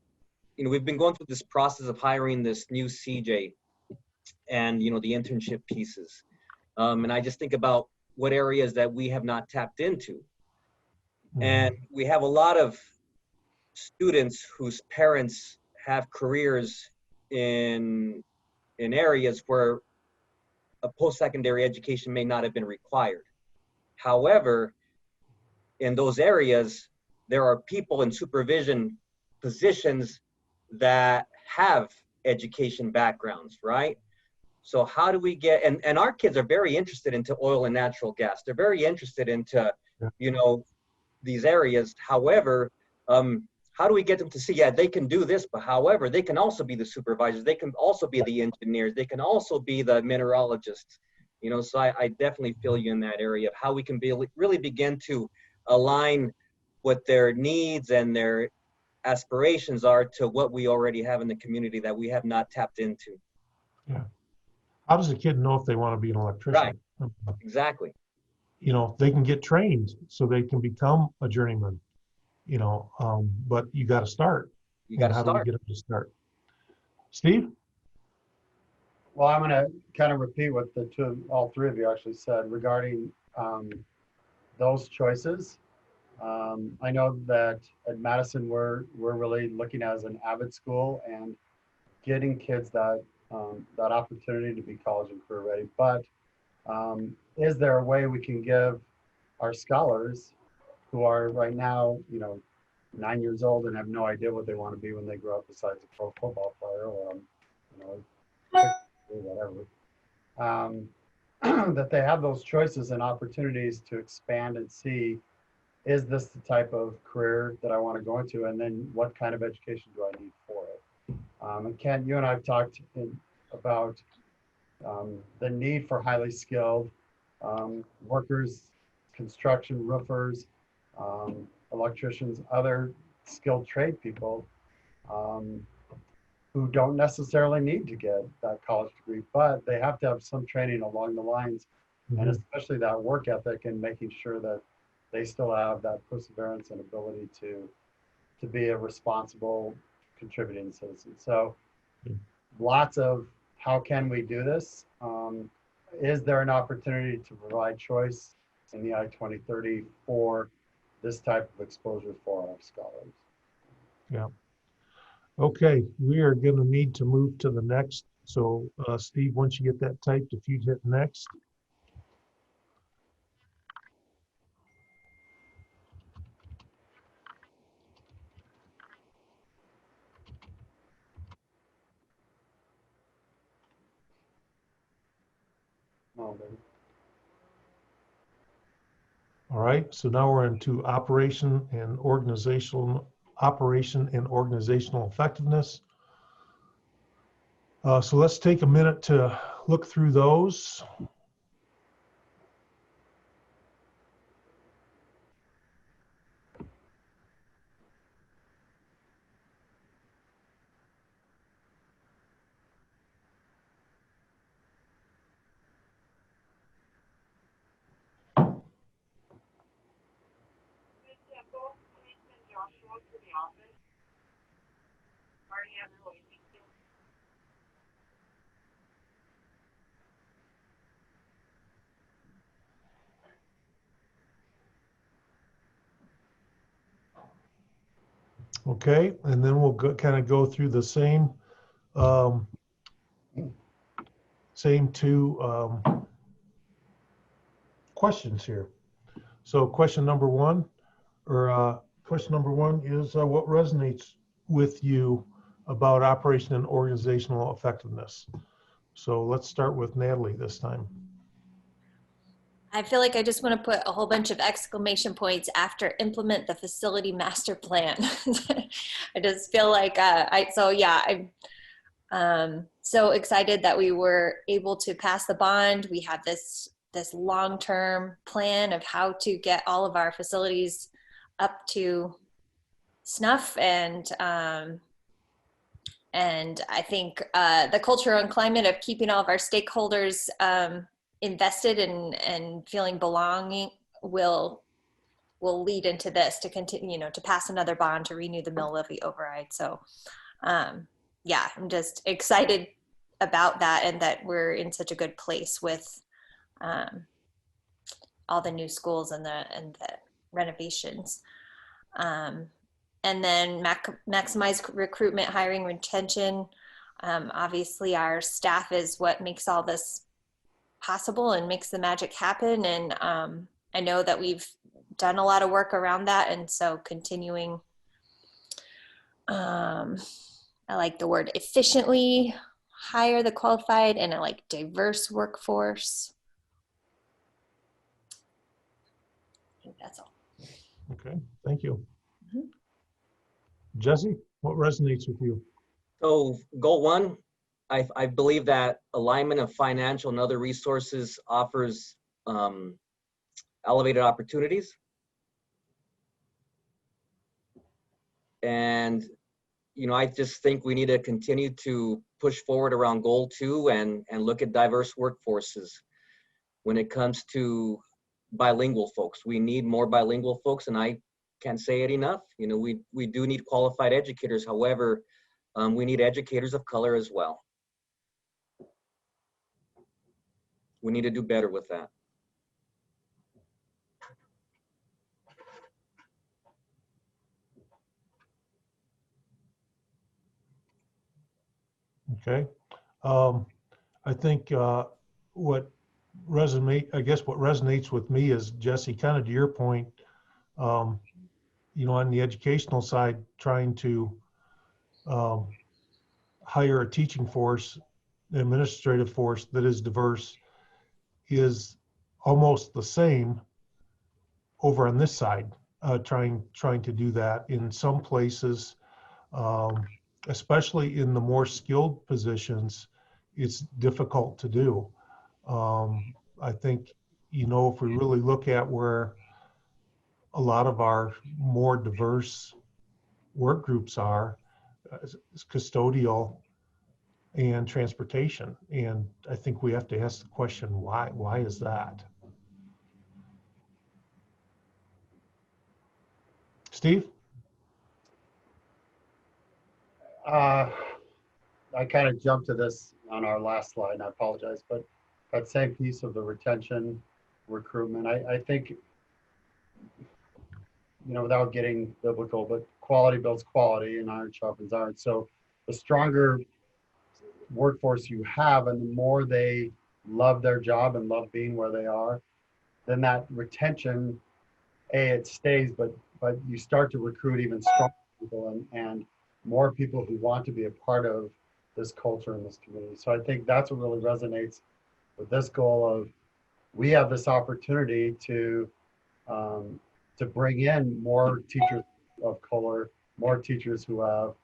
S21: we've been going through this process of hiring this new CJ and, the internship pieces. And I just think about what areas that we have not tapped into. And we have a lot of students whose parents have careers in areas where a post-secondary education may not have been required. However, in those areas, there are people in supervision positions that have education backgrounds, right? So how do we get, and our kids are very interested into oil and natural gas. They're very interested into, these areas. However, how do we get them to see, yeah, they can do this, but however, they can also be the supervisors. They can also be the engineers. They can also be the mineralogists. So I definitely feel you in that area of how we can really begin to align what their needs and their aspirations are to what we already have in the community that we have not tapped into.
S19: Yeah. How does a kid know if they want to be an electrician?
S21: Right. Exactly.
S19: They can get trained so they can become a journeyman, but you got to start.
S21: You got to
S19: start.
S21: How
S19: do we get them to start? Steve?
S20: Well, I'm going to kind of repeat what all three of you actually said regarding those choices. I know that at Madison, we're really looking as an avid school and getting kids that opportunity to be college and career ready. But is there a way we can give our scholars who are right now, 9 years old and have no idea what they want to be when they grow up besides a pro football player or, whatever, that they have those choices and opportunities to expand and see, is this the type of career that I want to go into? And then what kind of education do I need for it? And Ken, you and I have talked about the need for highly skilled workers, construction, roofers, electricians, other skilled trade people who don't necessarily need to get that college degree, but they have to have some training along the lines, and especially that work ethic and making sure that they still have that perseverance and ability to be a responsible contributing citizen. So lots of how can we do this? Is there an opportunity to provide choice in the I-2030 for this type of exposure for our scholars?
S19: Yeah. Okay, we are going to need to move to the next. So Steve, once you get that typed, if you'd hit next. All right, so now we're into operation and organizational effectiveness. So let's take a minute to look through those. Okay, and then we'll kind of go through the same two questions here. So question number one is what resonates with you about operation and organizational effectiveness? So let's start with Natalie this time.
S9: I feel like I just want to put a whole bunch of exclamation points after implement the facility master plan. I just feel like I'm so excited that we were able to pass the bond. We have this long-term plan of how to get all of our facilities up to snuff, and I think the culture and climate of keeping all of our stakeholders invested and feeling belonging will lead into this to continue, to pass another bond to renew the mill levy override. So yeah, I'm just excited about that, and that we're in such a good place with all the new schools and the renovations. And then maximize recruitment, hiring, retention. Obviously our staff is what makes all this possible and makes the magic happen. And I know that we've done a lot of work around that. And so continuing, I like the word efficiently hire the qualified, and I like diverse workforce. I think that's all.
S19: Okay, thank you. Jesse, what resonates with you?
S21: So goal one, I believe that alignment of financial and other resources offers elevated opportunities. And, I just think we need to continue to push forward around goal 2 and look at diverse workforces. When it comes to bilingual folks, we need more bilingual folks, and I can't say it enough. We do need qualified educators. However, we need educators of color as well. We need to do better with that.
S19: Okay. I think what resonates with me is, Jesse, kind of to your point, on the educational side, trying to hire a teaching force, administrative force that is diverse, is almost the same over on this side, trying to do that in some places, especially in the more skilled positions. It's difficult to do. I think, if we really look at where a lot of our more diverse work groups are, is custodial and transportation. And I think we have to ask the question, why? Why is that? Steve?
S20: I kind of jumped to this on our last slide, and I apologize, but that same piece of the retention, recruitment, I think, without getting biblical, but quality builds quality and iron sharpens iron. So the stronger workforce you have, and the more they love their job and love being where they are, then that retention, it stays, but you start to recruit even stronger people and more people who want to be a part of this culture in this community. So I think that's what really resonates with this goal of, we have this opportunity to bring in more teachers of color, more teachers who have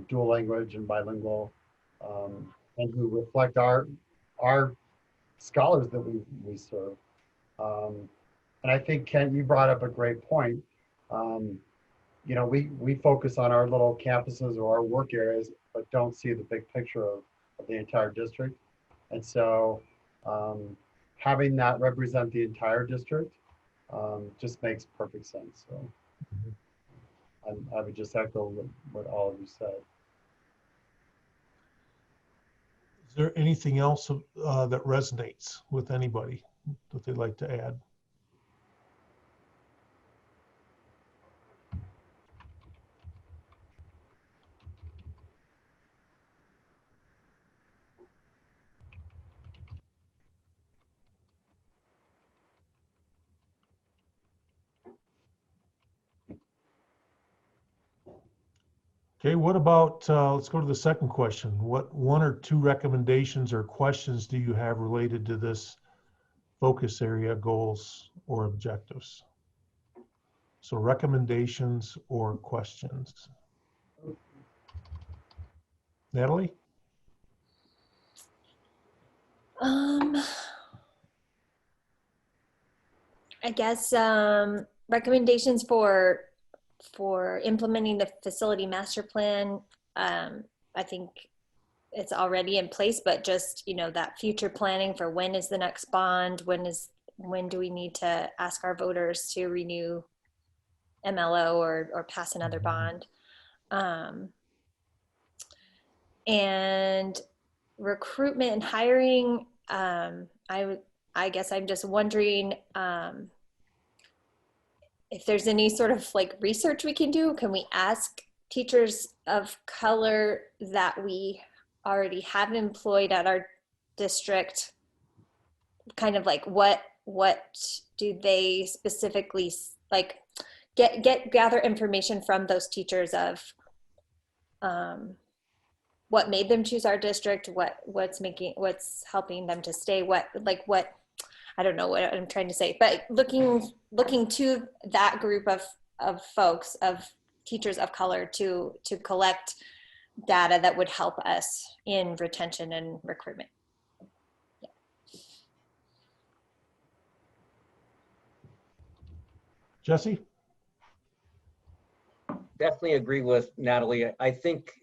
S20: dual language and bilingual, and who reflect our scholars that we serve. And I think, Kent, you brought up a great point. We focus on our little campuses or our work areas, but don't see the big picture of the entire district. And so having that represent the entire district just makes perfect sense. So I would just echo what all of you said.
S19: Is there anything else that resonates with anybody that they'd like to add? Okay, what about, let's go to the second question. What 1 or 2 recommendations or questions do you have related to this focus area goals or objectives. So recommendations or questions. Natalie?
S9: I guess recommendations for implementing the facility master plan. I think it's already in place, but just, you know, that future planning for when is the next bond, when do we need to ask our voters to renew MLO or pass another bond. And recruitment and hiring, I guess I'm just wondering if there's any sort of like research we can do. Can we ask teachers of color that we already have employed at our district, kind of like what do they specifically like gather information from those teachers of what made them choose our district, what's helping them to stay, what I don't know what I'm trying to say, but looking to that group of folks, of teachers of color to collect data that would help us in retention and recruitment. Yeah.
S19: Jesse?
S21: Definitely agree with Natalie. I think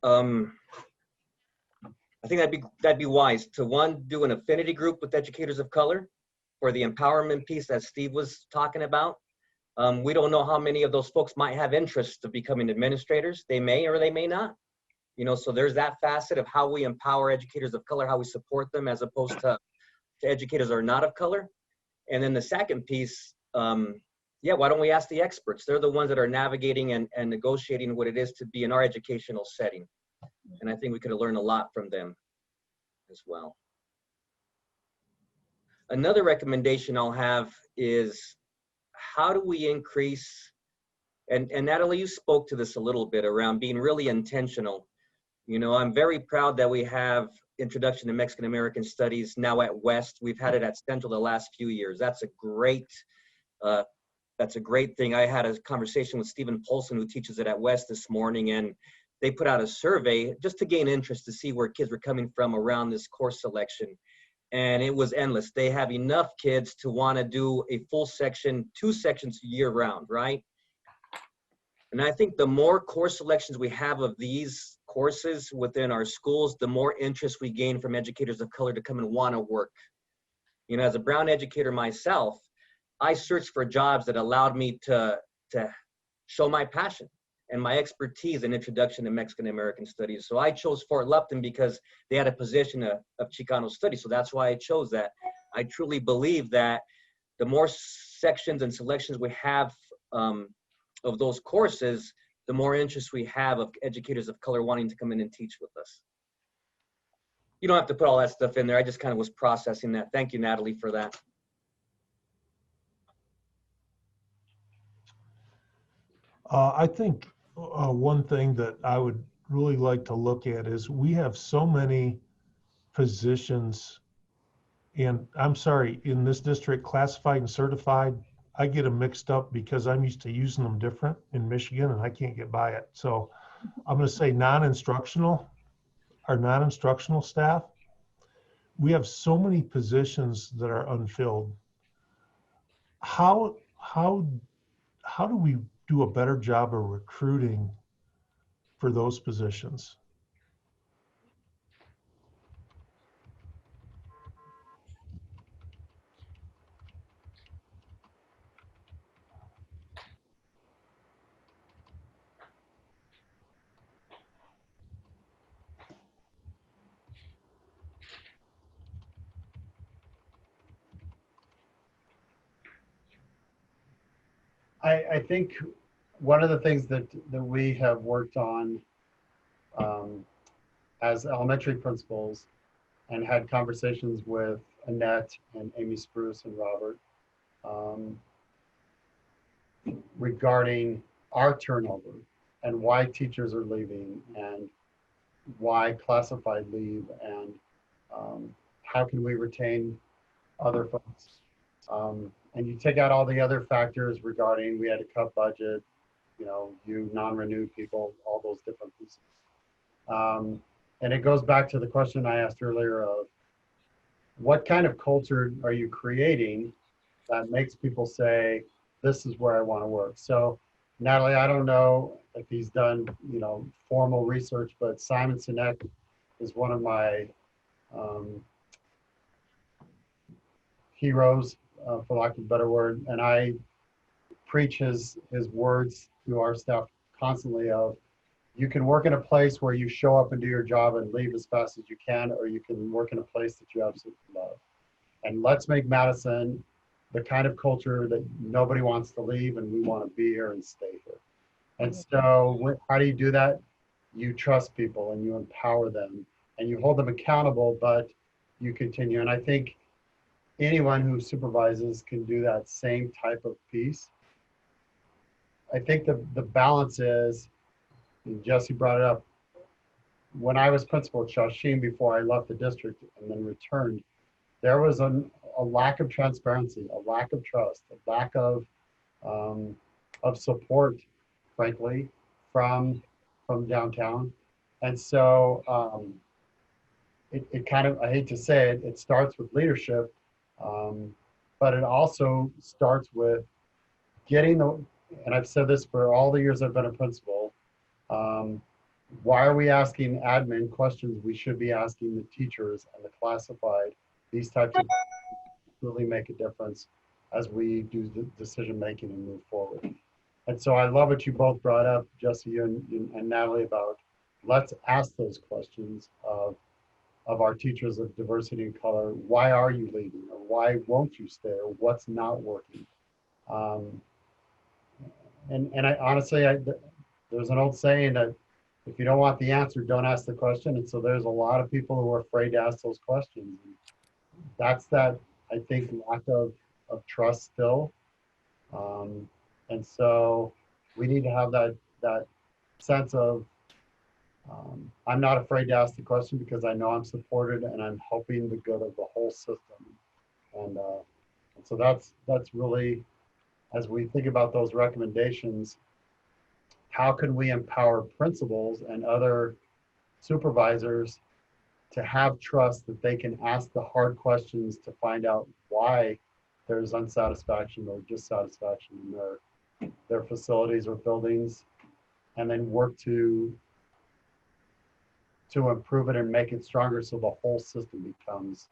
S21: that'd be wise to do an affinity group with educators of color for the empowerment piece that Steve was talking about. We don't know how many of those folks might have interest of becoming administrators. They may or they may not. You know, so there's that facet of how we empower educators of color, how we support them as opposed to educators who are not of color. And then the second piece, yeah, why don't we ask the experts? They're the ones that are navigating and negotiating what it is to be in our educational setting. And I think we could learn a lot from them as well. Another recommendation I'll have is how do we increase, and Natalie, you spoke to this a little bit around being really intentional. You know, I'm very proud that we have Introduction to Mexican American Studies now at West. We've had it at Central the last few years. That's a great thing. I had a conversation with Stephen Polson, who teaches it at West this morning, and they put out a survey just to gain interest to see where kids were coming from around this course selection. And it was endless. They have enough kids to want to do a full section, 2 sections year round, right? And I think the more course selections we have of these courses within our schools, the more interest we gain from educators of color to come and want to work. You know, as a Brown educator myself, I searched for jobs that allowed me to show my passion and my expertise in Introduction to Mexican American Studies. So I chose Fort Lupton because they had a position of Chicano studies. So that's why I chose that. I truly believe that the more sections and selections we have of those courses, the more interest we have of educators of color wanting to come in and teach with us. You don't have to put all that stuff in there. I just kind of was processing that. Thank you, Natalie, for that.
S19: I think one thing that I would really like to look at is we have so many positions, and I'm sorry, in this district, classified and certified, I get them mixed up because I'm used to using them different in Michigan and I can't get by it. So I'm going to say non-instructional, our non-instructional staff. We have so many positions that are unfilled. How do we do a better job of recruiting for those positions?
S20: I think one of the things that we have worked on as elementary principals and had conversations with Annette and Amy Spruce and Robert regarding our turnover and why teachers are leaving and why classified leave and how can we retain other folks. And you take out all the other factors regarding we had to cut budget, you non-renewed people, all those different pieces. And it goes back to the question I asked earlier of what kind of culture are you creating that makes people say, this is where I want to work. So Natalie, I don't know if he's done, formal research, but Simon Sinek is one of my heroes, for lack of a better word. And I preach his words to our staff constantly of, you can work in a place where you show up and do your job and leave as fast as you can, or you can work in a place that you absolutely love. And let's make Madison the kind of culture that nobody wants to leave and we want to be here and stay here. And so how do you do that? You trust people and you empower them and you hold them accountable, but you continue. And I think anyone who supervises can do that same type of piece. I think the balance is, and Jesse brought it up, when I was principal at Shawsheen before I left the district and then returned, there was a lack of transparency, a lack of trust, a lack of support, frankly, from downtown. And so it kind of, I hate to say it, it starts with leadership, but it also starts with getting and I've said this for all the years I've been a principal, why are we asking admin questions we should be asking the teachers and the classified? These types of really make a difference as we do the decision making and move forward. And so I love what you both brought up, Jesse, you and Natalie, about let's ask those questions of our teachers of diversity and color. Why are you leaving? Or why won't you stay? Or what's not working? And I honestly, there's an old saying that if you don't want the answer, don't ask the question. And so there's a lot of people who are afraid to ask those questions. That's that, I think, lack of trust still. And so we need to have that sense of, I'm not afraid to ask the question because I know I'm supported and I'm helping the good of the whole system. And so that's really, as we think about those recommendations, how can we empower principals and other supervisors to have trust that they can ask the hard questions to find out why there's unsatisfaction or dissatisfaction in their facilities or buildings, and then work to improve it and make it stronger so the whole system becomes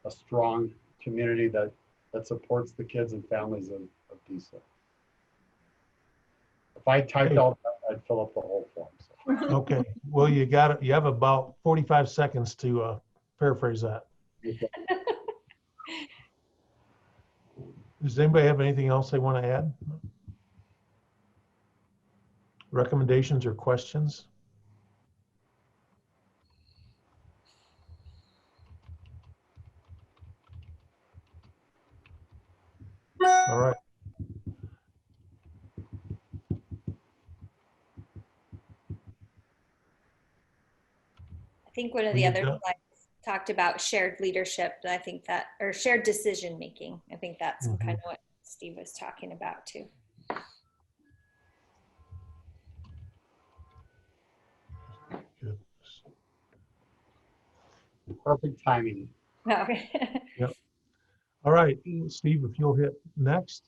S20: a strong community that supports the kids and families of DSA. If I typed all that, I'd fill up the whole form. So.
S19: Okay, well, you got it. You have about 45 seconds to paraphrase that.
S20: Okay.
S19: Does anybody have anything else they want to add? Recommendations or questions? All right.
S9: I think one of the other slides talked about shared leadership. I think that, or shared decision making. I think that's kind of what Steve was talking about too.
S19: Good.
S20: Perfect timing.
S9: Okay.
S19: Yep. All right, Steve, if you'll hit next.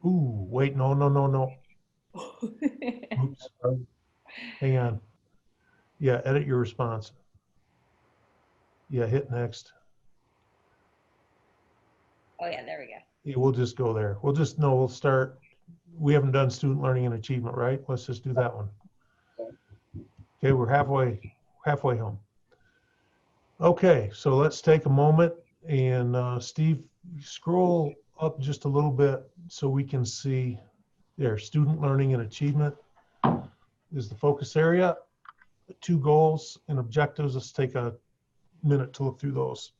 S19: Ooh, wait, no. Oops. Hang on. Yeah, edit your response. Yeah, hit next.
S9: Oh yeah, there we go.
S19: Yeah, we'll just go there. We'll start. We haven't done student learning and achievement, right? Let's just do that one. Okay, we're halfway home. Okay, so let's take a moment and Steve, scroll up just a little bit so we can see there. Student learning and achievement is the focus area. 2 goals and objectives. Let's take a minute to look through those.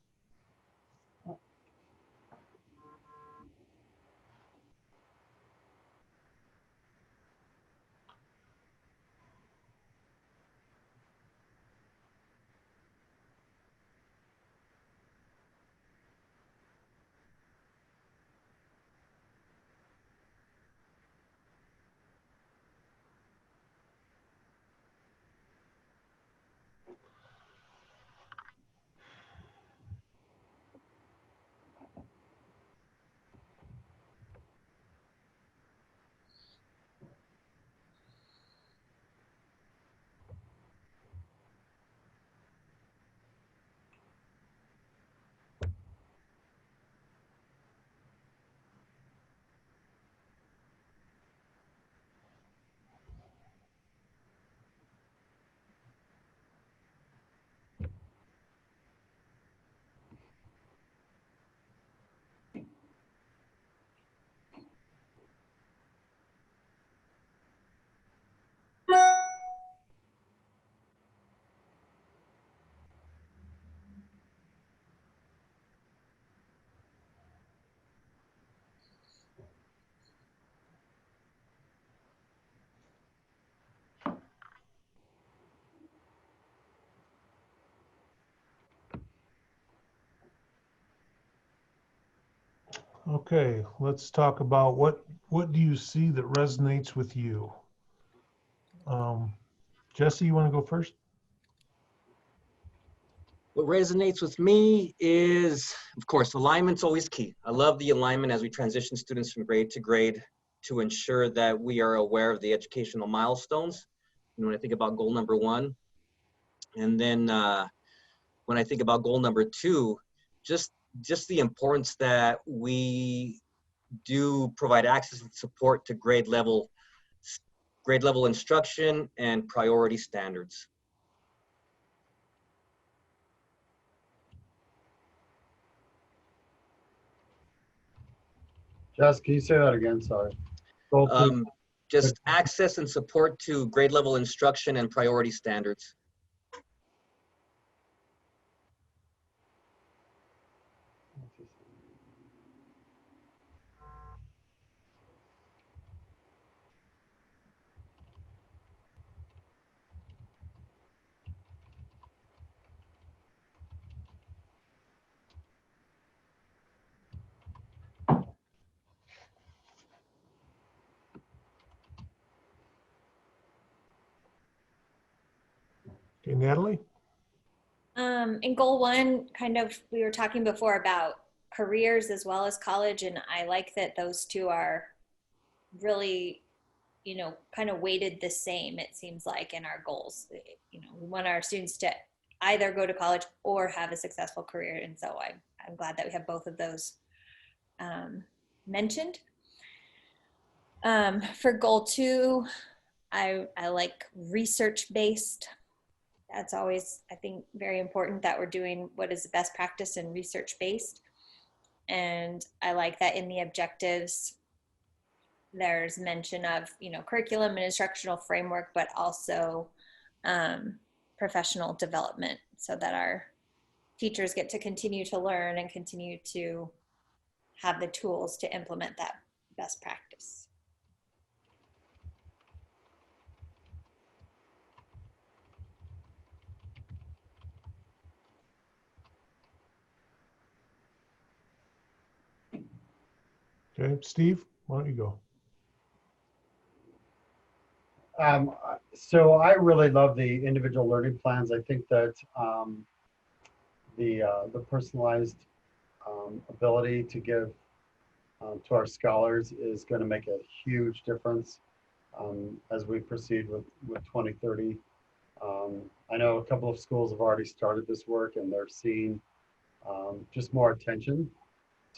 S19: Okay, let's talk about what do you see that resonates with you? Jesse, you want to go first?
S21: What resonates with me is, of course, alignment's always key. I love the alignment as we transition students from grade to grade to ensure that we are aware of the educational milestones. You know, when I think about goal number 1, and then when I think about goal number 2, just the importance that we do provide access and support to grade level instruction and priority standards.
S20: Jess, can you say that again? Sorry.
S21: Just access and support to grade level instruction and priority standards.
S19: Okay, Natalie?
S9: In goal 1, kind of, we were talking before about careers as well as college, and I like that those two are really, you know, kind of weighted the same, it seems like, in our goals. You know, we want our students to either go to college or have a successful career, and so I'm glad that we have both of those mentioned. For goal 2, I like research-based. That's always, I think, very important that we're doing what is the best practice and research-based. And I like that in the objectives, there's mention of, you know, curriculum and instructional framework, but also professional development, so that our teachers get to continue to learn and continue to have the tools to implement that best practice.
S19: Okay, Steve, why don't you go?
S20: So I really love the individual learning plans. I think that the personalized ability to give to our scholars is going to make a huge difference as we proceed with 2030. I know a couple of schools have already started this work, and they're seeing just more attention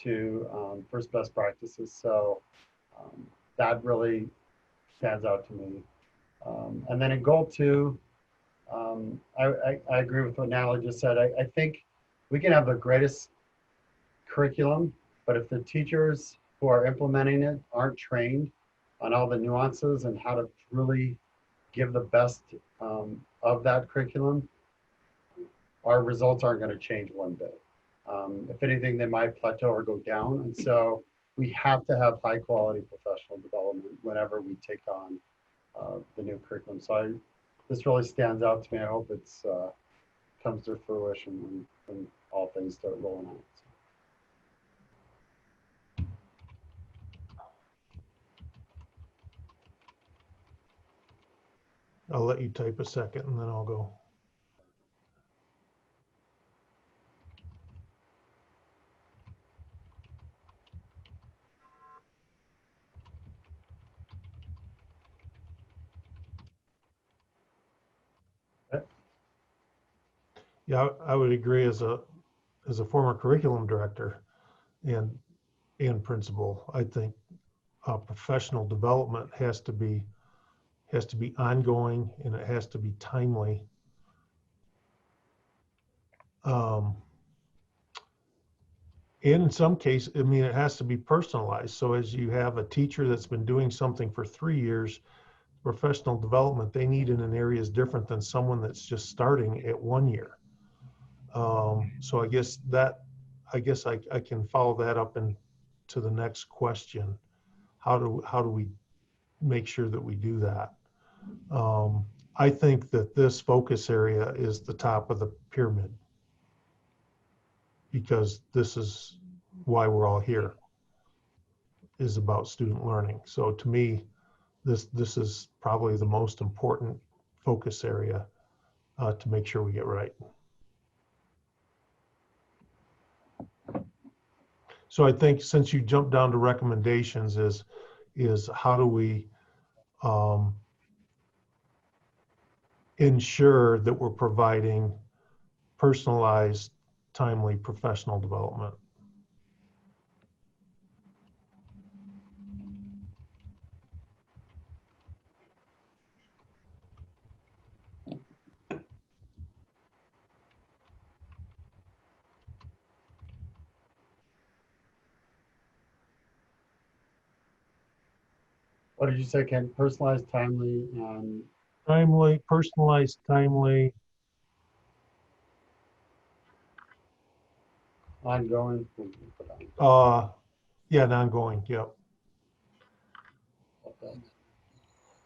S20: to first best practices. So that really stands out to me. And then in goal 2, I agree with what Natalie just said. I think we can have the greatest curriculum, but if the teachers who are implementing it aren't trained on all the nuances and how to really give the best of that curriculum, our results aren't going to change one bit. If anything, they might plateau or go down. And so we have to have high quality professional development whenever we take on the new curriculum. So this really stands out to me. I hope it's comes to fruition when all things start rolling out.
S19: I'll let you type a second and then I'll go. Yeah, I would agree as a former curriculum director and principal. I think professional development has to be ongoing, and it has to be timely. And in some cases, I mean, it has to be personalized. So as you have a teacher that's been doing something for 3 years, professional development they need in an area is different than someone that's just starting at 1 year. So I guess I can follow that up into the next question. How do we make sure that we do that? I think that this focus area is the top of the pyramid, because this is why we're all here. is about student learning. So to me, this is probably the most important focus area to make sure we get right. So I think since you jumped down to recommendations is how do we ensure that we're providing personalized, timely professional development.
S20: What did you say, Ken? Personalized, timely, and
S19: Timely, personalized, timely,
S20: ongoing?
S19: yeah, and ongoing, yep.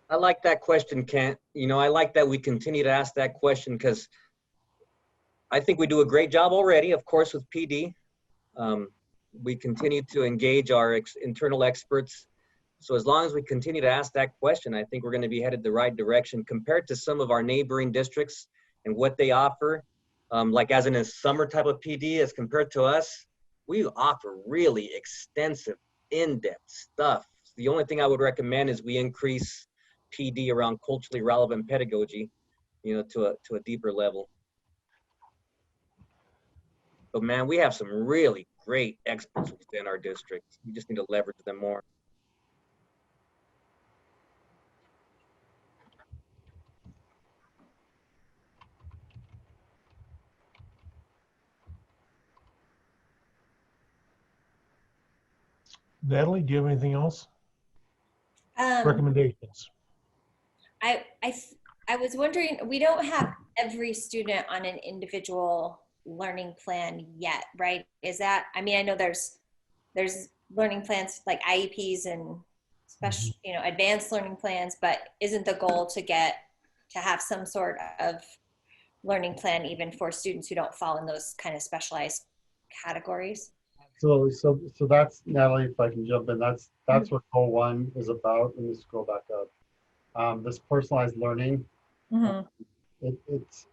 S21: I like that question, Kent. You know, I like that we continue to ask that question because I think we do a great job already, of course, with PD. We continue to engage our internal experts. So as long as we continue to ask that question, I think we're going to be headed the right direction compared to some of our neighboring districts and what they offer. Like as in a summer type of PD as compared to us, we offer really extensive, in-depth stuff. The only thing I would recommend is we increase PD around culturally relevant pedagogy, you know, to a deeper level. But man, we have some really great experts within our district. We just need to leverage them more.
S19: Natalie, do you have anything else?
S9: Um,
S19: Recommendations.
S9: I was wondering, we don't have every student on an individual learning plan yet, right? Is that, I mean, I know there's learning plans like IEPs and special, you know, advanced learning plans, but isn't the goal to have some sort of learning plan even for students who don't fall in those kind of specialized categories?
S20: So that's, Natalie, if I can jump in, that's what goal 1 is about. Let me scroll back up. This personalized learning. It's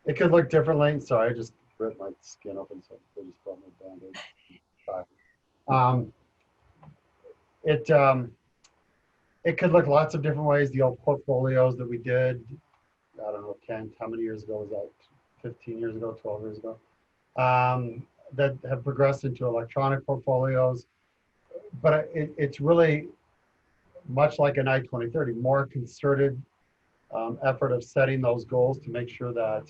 S20: it could look differently. Sorry, I just ripped my skin open, so I just brought my Band-Aid. It could look lots of different ways. The old portfolios that we did, I don't know, Ken, how many years ago was that? 15 years ago, 12 years ago? That have progressed into electronic portfolios. But it's really much like an I-2030, more concerted effort of setting those goals to make sure that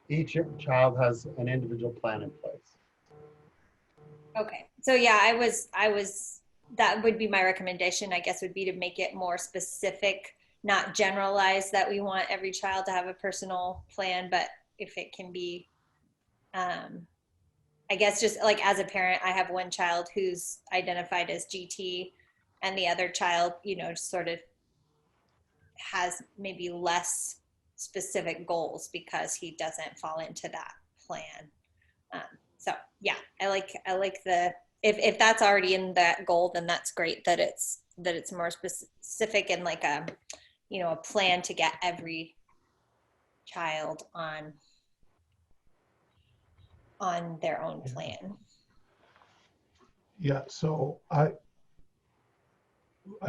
S20: each child has an individual plan in place.
S9: Okay, so yeah, I was, that would be my recommendation, I guess, would be to make it more specific, not generalized that we want every child to have a personal plan, but if it can be, I guess just like as a parent, I have one child who's identified as GT and the other child, you know, sort of has maybe less specific goals because he doesn't fall into that plan. So yeah, I like the, if that's already in that goal, then that's great that it's more specific and like a, you know, a plan to get every child on their own plan.
S19: Yeah, so I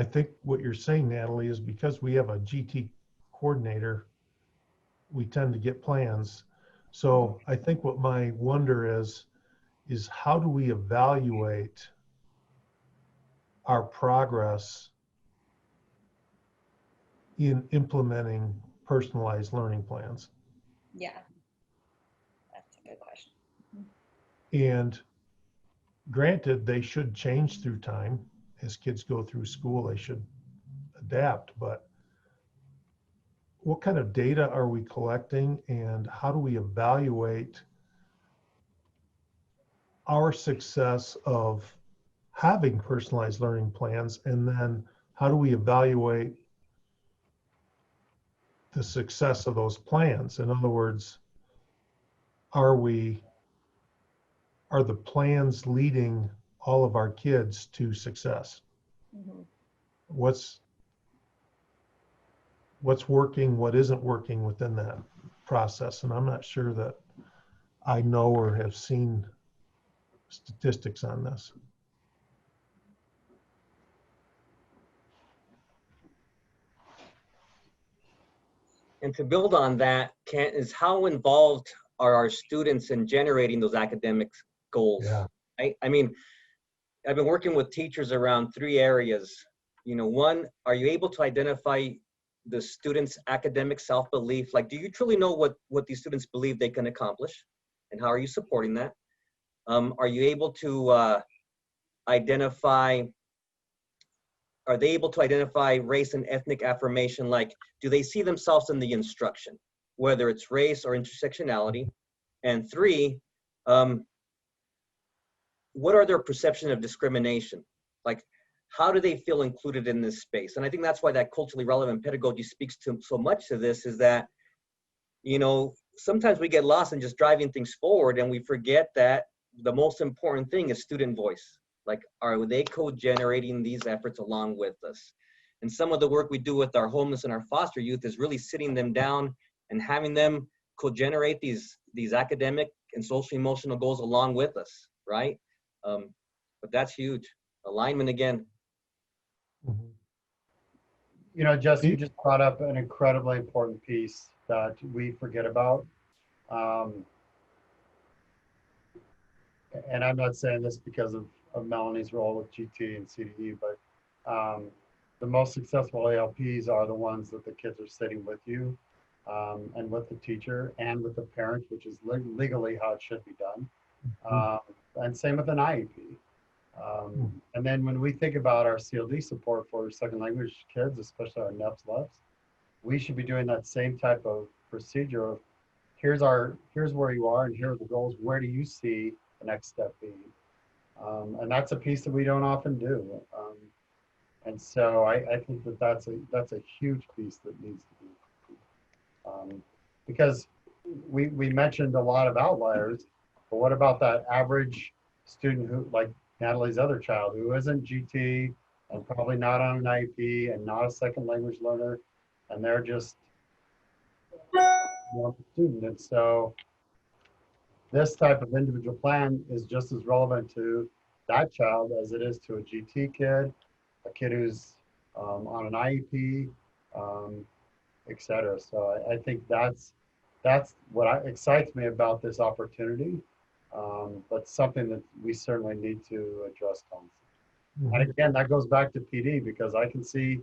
S19: think what you're saying, Natalie, is because we have a GT coordinator, we tend to get plans. So I think what my wonder is how do we evaluate our progress in implementing personalized learning plans?
S9: Yeah, that's a good question.
S19: And granted, they should change through time. As kids go through school, they should adapt, but what kind of data are we collecting and how do we evaluate our success of having personalized learning plans, and then how do we evaluate the success of those plans? In other words, are we are the plans leading all of our kids to success?
S8: Mhm.
S19: What's working, what isn't working within that process? And I'm not sure that I know or have seen statistics on this.
S21: And to build on that, is how involved are our students in generating those academic goals?
S19: Yeah.
S21: I mean, I've been working with teachers around 3 areas. You know, one, are you able to identify the students' academic self-belief? Like, do you truly know what these students believe they can accomplish? And how are you supporting that? Are you able to identify, are they able to identify race and ethnic affirmation? Like, do they see themselves in the instruction, whether it's race or intersectionality? And 3, what are their perception of discrimination? Like, how do they feel included in this space? And I think that's why that culturally relevant pedagogy speaks to so much to this, is that, you know, sometimes we get lost in just driving things forward and we forget that the most important thing is student voice. Like, are they co-generating these efforts along with us? And some of the work we do with our homeless and our foster youth is really sitting them down and having them co-generate these academic and social emotional goals along with us, right? But that's huge. Alignment again.
S20: You know, Jesse, you just brought up an incredibly important piece that we forget about. And I'm not saying this because of Melanie's role with GT and CDE, but the most successful ALPs are the ones that the kids are sitting with you and with the teacher and with the parent, which is legally how it should be done. And same with an IEP. And then when we think about our CLD support for second language kids, especially our NEPs, LEPs, we should be doing that same type of procedure of here's where you are and here are the goals. Where do you see the next step being? And that's a piece that we don't often do. And so I think that that's a huge piece that needs to be, because we mentioned a lot of outliers, but what about that average student who, like Natalie's other child, who isn't GT and probably not on an IEP and not a second language learner, and they're just one student. And so this type of individual plan is just as relevant to that child as it is to a GT kid, a kid who's on an IEP, et cetera. So I think that's what excites me about this opportunity, but something that we certainly need to address constantly. And again, that goes back to PD, because I can see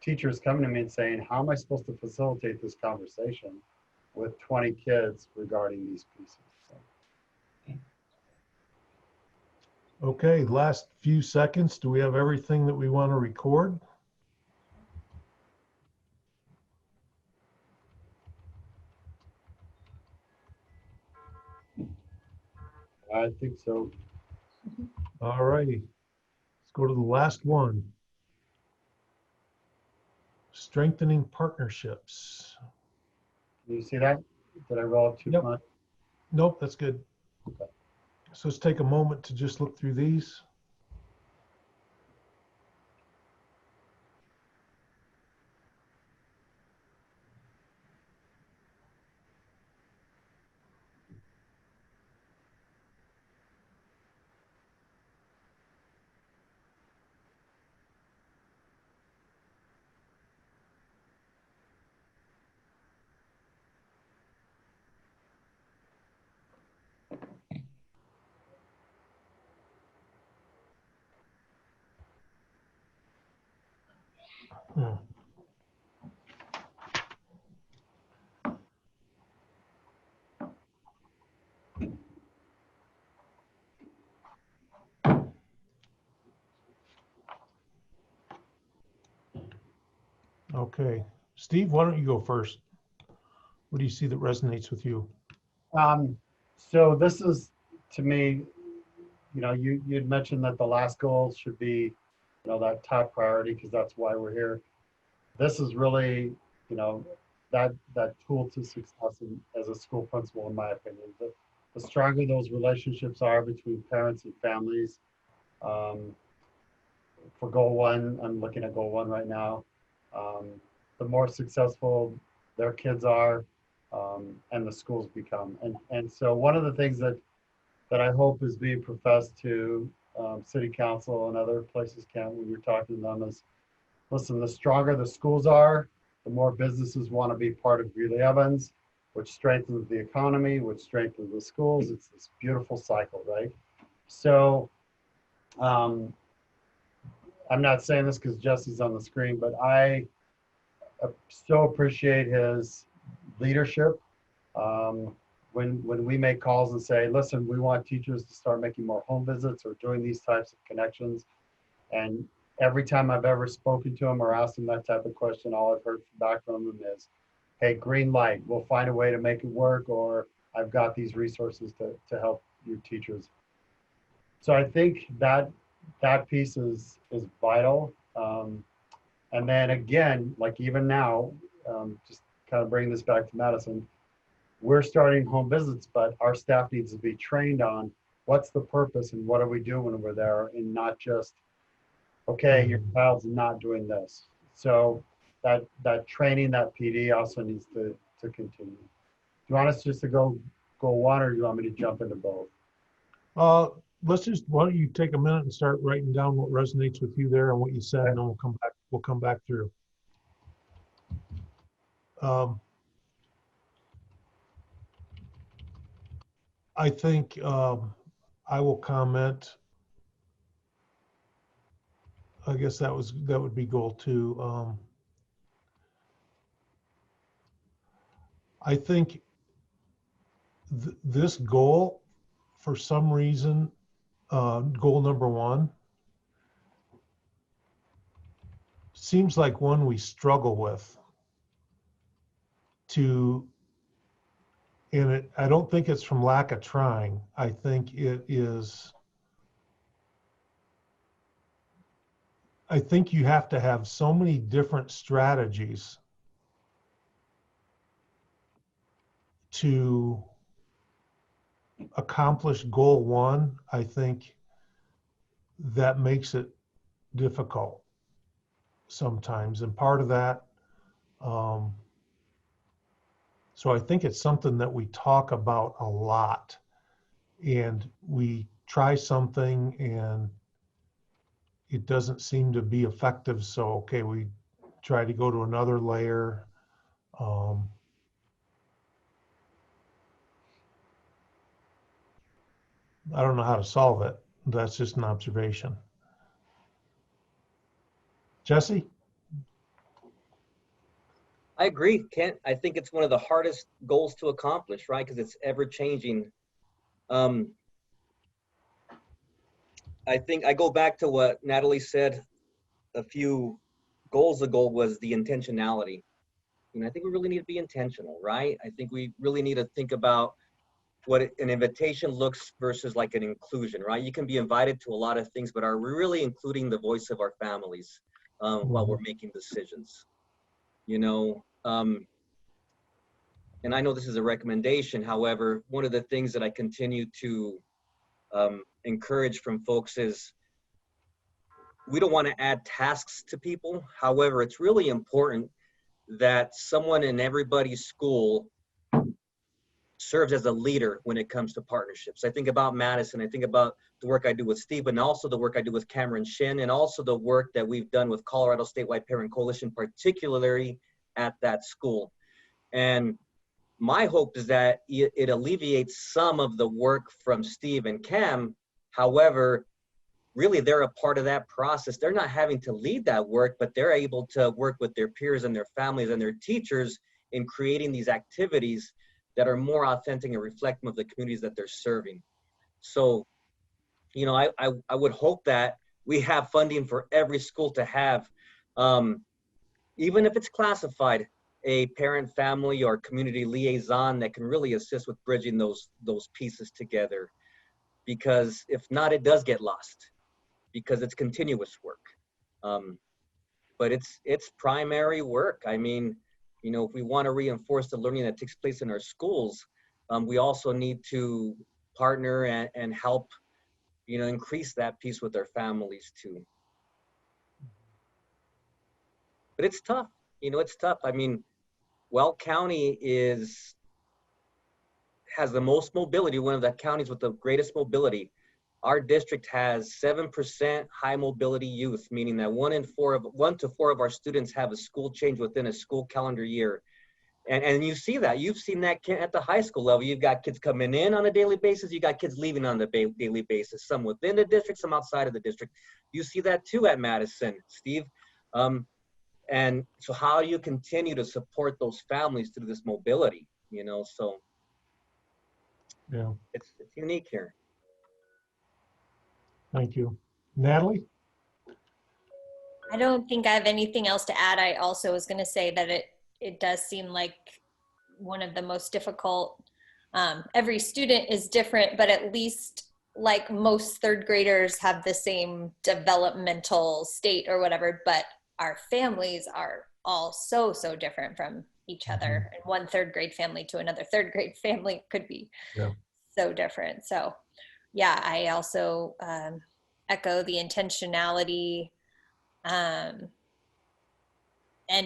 S20: teachers coming to me and saying, how am I supposed to facilitate this conversation with 20 kids regarding these pieces? So.
S19: Okay, last few seconds. Do we have everything that we want to record?
S20: I think so.
S19: All righty. Let's go to the last one. Strengthening partnerships.
S20: Do you see that? Did I roll up too much?
S19: Nope, that's good.
S20: Okay.
S19: So let's take a moment to just look through these. Okay, Steve, why don't you go first? What do you see that resonates with you?
S20: So this is, to me, you know, you'd mentioned that the last goal should be, you know, that top priority, because that's why we're here. This is really, you know, that tool to success as a school principal, in my opinion. the stronger those relationships are between parents and families. For goal one, I'm looking at goal one right now. The more successful their kids are, and the schools become. And so one of the things that I hope is being professed to city council and other places, when you're talking to them, is, listen, the stronger the schools are, the more businesses want to be part of Greeley Evans, which strengthens the economy, which strengthens the schools. It's this beautiful cycle, right? So I'm not saying this because Jesse's on the screen, but I so appreciate his leadership. When we make calls and say, listen, we want teachers to start making more home visits or doing these types of connections. And every time I've ever spoken to him or asked him that type of question, all I've heard back from him is, hey, green light, we'll find a way to make it work, or I've got these resources to help your teachers. So I think that piece is vital. And then again, like even now, just kind of bring this back to Madison, we're starting home visits, but our staff needs to be trained on what's the purpose and what do we do when we're there, and not just, okay, your child's not doing this. So that training, that PD also needs to continue. Do you want us just to go one, or do you want me to jump into both?
S19: Let's just, why don't you take a minute and start writing down what resonates with you there and what you said, and then we'll come back through. I think I will comment. I guess that would be goal 2. I think this goal, for some reason, goal number 1, seems like one we struggle with and I don't think it's from lack of trying. I think it is, I think you have to have so many different strategies to accomplish goal 1. I think that makes it difficult sometimes, and part of that, so I think it's something that we talk about a lot, and we try something and it doesn't seem to be effective, so okay, we try to go to another layer. I don't know how to solve it. That's just an observation. Jesse?
S21: I agree, Kent. I think it's one of the hardest goals to accomplish, right? Because it's ever changing. I think I go back to what Natalie said a few goals ago, was the intentionality. I think we really need to be intentional, right? I think we really need to think about what an invitation looks versus like an inclusion, right? You can be invited to a lot of things, but are we really including the voice of our families while we're making decisions? And I know this is a recommendation. However, one of the things that I continue to encourage from folks is we don't want to add tasks to people. However, it's really important that someone in everybody's school serves as a leader when it comes to partnerships. I think about Madison, I think about the work I do with Steve, and also the work I do with Cameron Shin, and also the work that we've done with Colorado Statewide Parent Coalition, particularly at that school. And my hope is that it alleviates some of the work from Steve and Cam. However, really they're a part of that process. They're not having to lead that work, but they're able to work with their peers and their families and their teachers in creating these activities that are more authentic and reflective of the communities that they're serving. So, I would hope that we have funding for every school to have, even if it's classified, a parent, family, or community liaison that can really assist with bridging those pieces together. Because if not, it does get lost, because it's continuous work. But it's primary work. I mean, if we want to reinforce the learning that takes place in our schools, we also need to partner and help, increase that piece with their families too. But it's tough, it's tough. I mean, Weld County has the most mobility, one of the counties with the greatest mobility. Our district has 7% high mobility youth, meaning that 1 to 4 of our students have a school change within a school calendar year. And you see that. You've seen that at the high school level. You've got kids coming in on a daily basis. You got kids leaving on a daily basis, some within the district, some outside of the district. You see that too at Madison, Steve. And so how do you continue to support those families through this mobility? So
S19: yeah,
S21: it's unique here.
S19: Thank you. Natalie?
S5: I don't think I have anything else to add. I also was going to say that it does seem like one of the most difficult. Every student is different, but at least like most third graders have the same developmental state or whatever, but our families are all so different from each other. And one third grade family to another third grade family could be so different. So yeah, I also echo the intentionality. And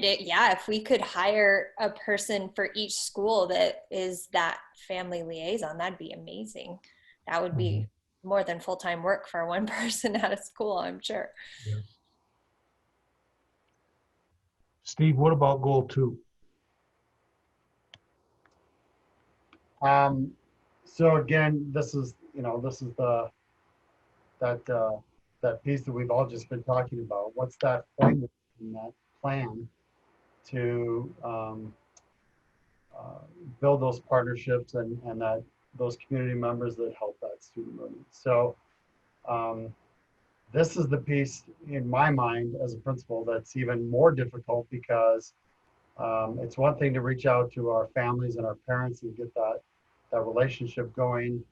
S5: if we could hire a person for each school that is that family liaison, that'd be amazing. That would be more than full-time work for one person out of school, I'm sure.
S19: Yeah. Steve, what about goal 2?
S20: So again, this is that piece that we've all just been talking about. What's that framework and that plan to build those partnerships and those community members that help that student movement. So this is the piece in my mind as a principal that's even more difficult, because it's one thing to reach out to our families and our parents and get that relationship going,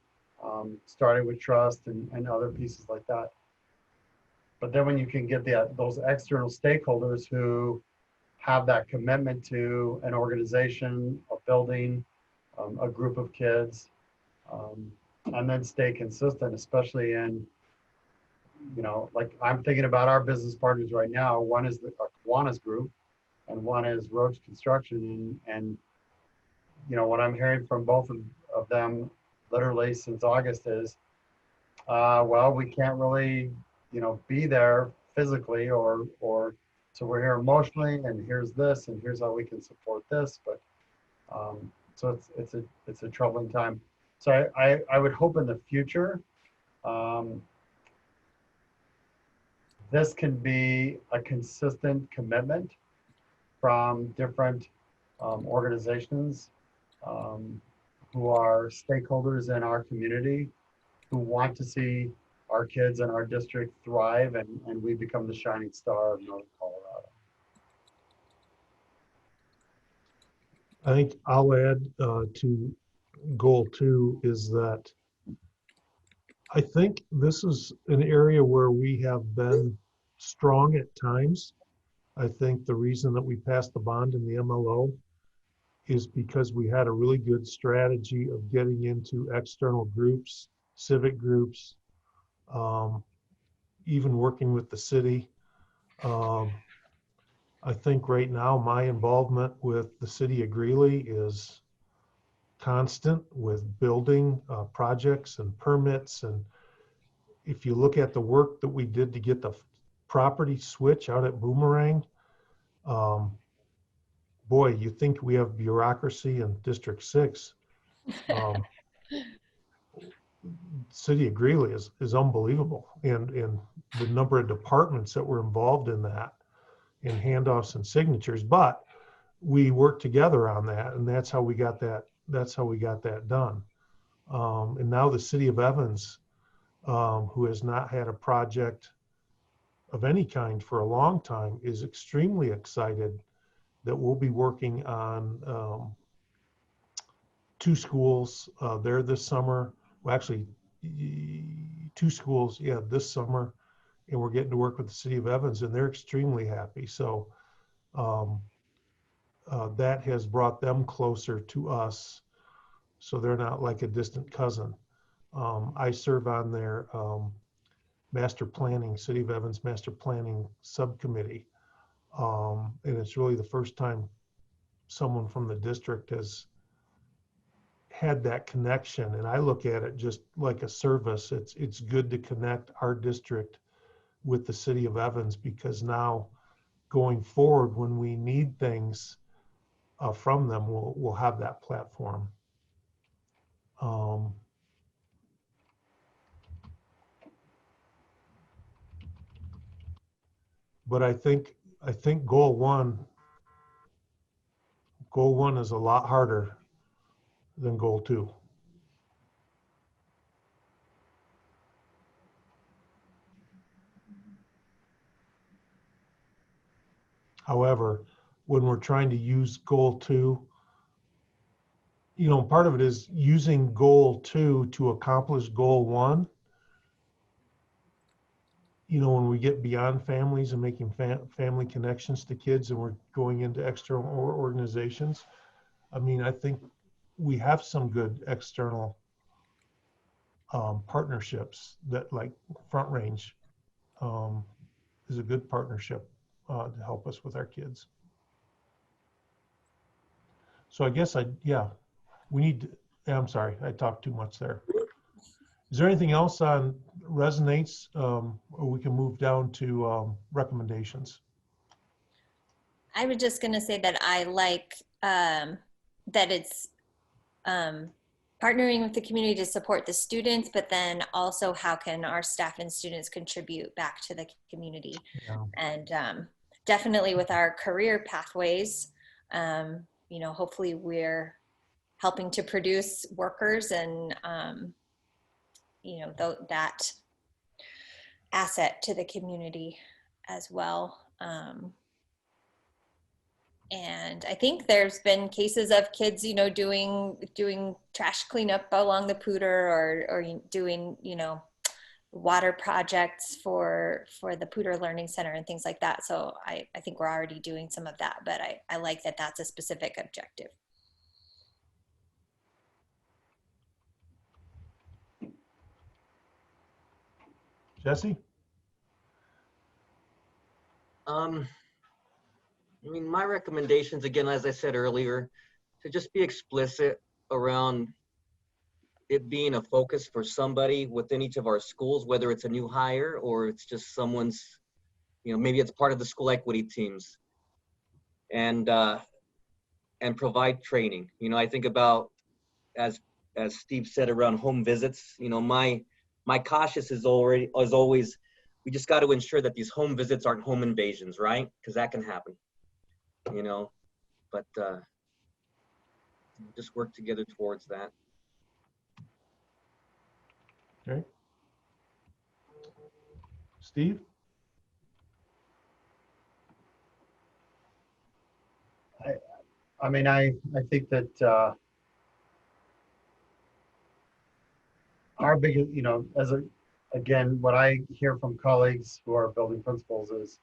S20: starting with trust and other pieces like that. But then when you can get those external stakeholders who have that commitment to an organization, a building, a group of kids, and then stay consistent, especially in, like I'm thinking about our business partners right now. One is the Kiwanis group and one is Roach Construction. And what I'm hearing from both of them literally since August is, well, we can't really, be there physically or so we're here emotionally, and here's this, and here's how we can support this. But so it's a troubling time. So I would hope in the future, this can be a consistent commitment from different organizations who are stakeholders in our community, who want to see our kids in our district thrive, and we become the shining star of Northern Colorado.
S19: I think I'll add to goal 2 is that I think this is an area where we have been strong at times. I think the reason that we passed the bond in the MLO is because we had a really good strategy of getting into external groups, civic groups, even working with the city. I think right now my involvement with the city of Greeley is constant with building projects and permits. And if you look at the work that we did to get the property switch out at Boomerang, boy, you think we have bureaucracy in District 6. City of Greeley is unbelievable. And the number of departments that were involved in that, in handoffs and signatures, but we worked together on that, and that's how we got that done. And now the city of Evans, who has not had a project of any kind for a long time, is extremely excited that we'll be working on 2 schools there this summer. Well, actually 2 schools, this summer, and we're getting to work with the city of Evans, and they're extremely happy. So that has brought them closer to us. so they're not like a distant cousin. I serve on their master planning, City of Evans master planning subcommittee. And it's really the first time someone from the district has had that connection. And I look at it just like a service. It's good to connect our district with the City of Evans, because now going forward, when we need things from them, we'll have that platform. But I think goal one is a lot harder than goal two. However, when we're trying to use goal two, you know, part of it is using goal two to accomplish goal one. You know, when we get beyond families and making family connections to kids, and we're going into external organizations, I mean, I think we have some good external partnerships that, like Front Range is a good partnership to help us with our kids. So I guess we need to, I'm sorry, I talked too much there. Is there anything else on resonates, or we can move down to recommendations?
S5: I was just going to say that I like that it's partnering with the community to support the students, but then also how can our staff and students contribute back to the community? Yeah. And definitely with our career pathways, you know, hopefully we're helping to produce workers and, you know, that asset to the community as well. And I think there's been cases of kids, you know, doing trash cleanup along the Pooter, or doing, you know, water projects for the Pooter Learning Center and things like that. So I think we're already doing some of that, but I like that that's a specific objective.
S19: Jesse?
S21: I mean, my recommendations, again, as I said earlier, to just be explicit around it being a focus for somebody within each of our schools, whether it's a new hire or it's just someone's, you know, maybe it's part of the school equity teams, and provide training. You know, I think about, as Steve said, around home visits, you know, my cautious is always, we just got to ensure that these home visits aren't home invasions, right? Because that can happen, you know, but just work together towards that.
S19: Okay. Steve?
S20: I mean, I think that our biggest, you know, again, what I hear from colleagues who are building principals is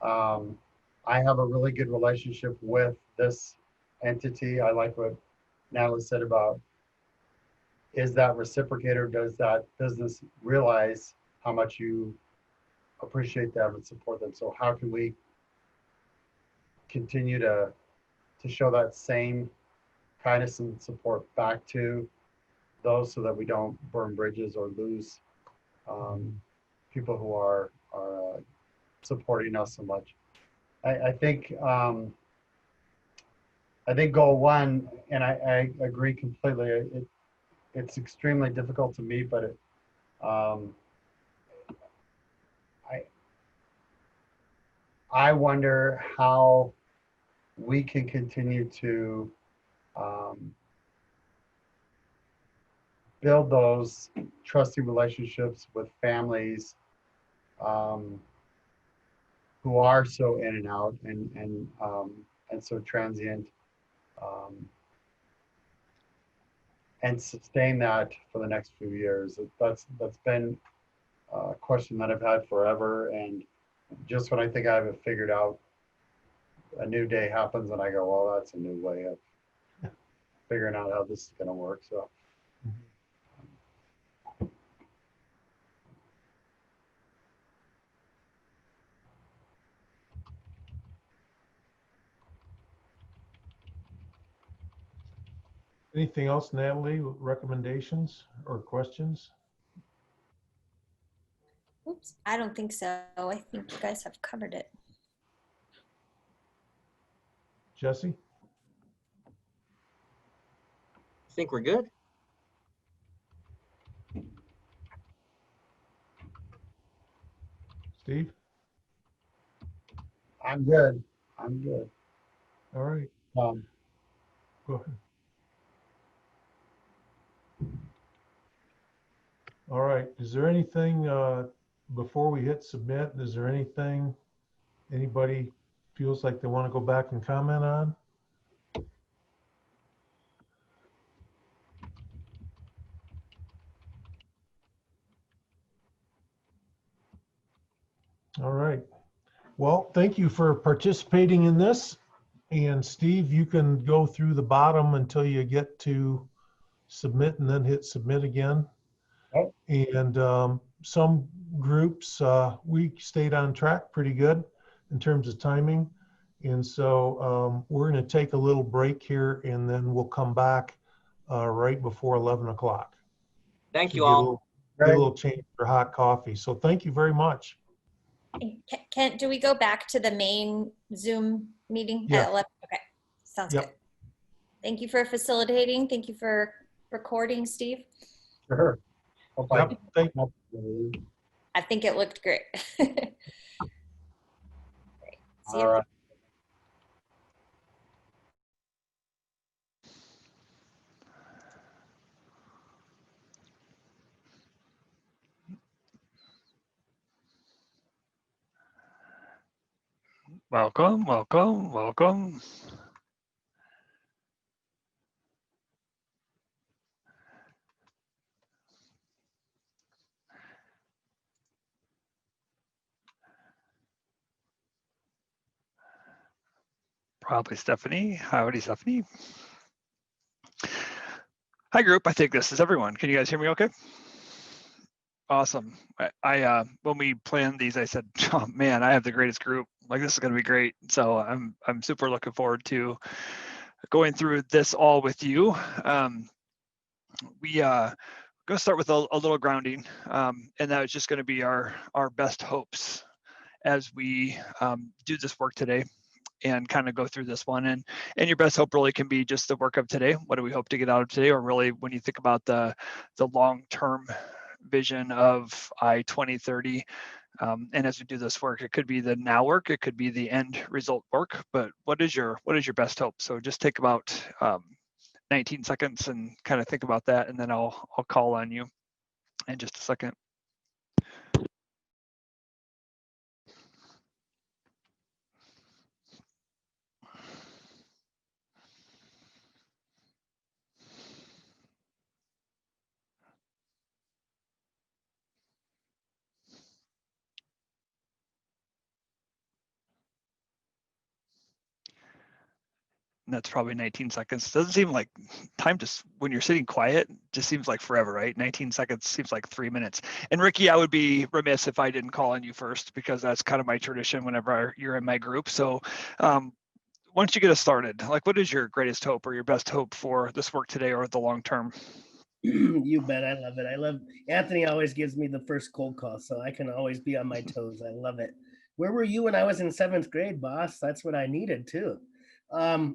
S20: I have a really good relationship with this entity. I like what Natalie said about, is that reciprocator? Does that business realize how much you appreciate them and support them? So how can we continue to show that same kindness and support back to those, so that we don't burn bridges or lose people who are supporting us so much? I think goal one, and I agree completely. It's extremely difficult to meet, but I wonder how we can continue to build those trusting relationships with families who are so in and out and so transient, and sustain that for the next few years. That's been a question that I've had forever, and just when I think I have it figured out, a new day happens and I go, well, that's a new way of figuring out how this is going to work. So.
S19: Anything else, Natalie, recommendations or questions?
S5: Oops, I don't think so. I think you guys have covered it.
S19: Jesse?
S21: I think we're good.
S19: Steve?
S20: I'm good. I'm good.
S19: All right. Go ahead. All right. Is there anything before we hit submit? Is there anything anybody feels like they want to go back and comment on? All right. Well, thank you for participating in this. And Steve, you can go through the bottom until you get to submit and then hit submit again.
S20: Oh.
S19: And some groups, we stayed on track pretty good in terms of timing. And so we're going to take a little break here and then we'll come back right before 11 o'clock.
S21: Thank you all.
S19: Get a little change for hot coffee. So thank you very much.
S5: Kent, do we go back to the main Zoom meeting
S19: Yeah.
S5: at 11? Okay, sounds
S19: Yep.
S5: good. Thank you for facilitating. Thank you for recording, Steve.
S20: Sure.
S19: Yep.
S5: I think it looked great. Great. See you.
S20: All right.
S6: Welcome, welcome, welcome. Probably Stephanie. Howdy, Stephanie. Hi, group. I think this is everyone. Can you guys hear me okay? Awesome. I when we planned these, I said, oh man, I have the greatest group. Like, this is going to be great. So I'm super looking forward to going through this all with you. We going to start with a little grounding, and that is just going to be our best hopes as we do this work today and kind of go through this one. And your best hope really can be just the work of today. What do we hope to get out of today? Or really, when you think about the long-term vision of I-2030, and as we do this work, it could be the now work, it could be the end result work, but what is your best hope? So just take about 19 seconds and kind of think about that, and then I'll call on you in just a second. And that's probably 19 seconds. Doesn't seem like time, just when you're sitting quiet, just seems like forever, right? 19 seconds seems like 3 minutes. And Ricky, I would be remiss if I didn't call on you first, because that's kind of my tradition whenever you're in my group. So once you get us started, like, what is your greatest hope or your best hope for this work today or the long term?
S22: You bet. I love it. I love Anthony always gives me the first cold call, so I can always be on my toes. I love it. Where were you when I was in 7th grade, boss? That's what I needed too.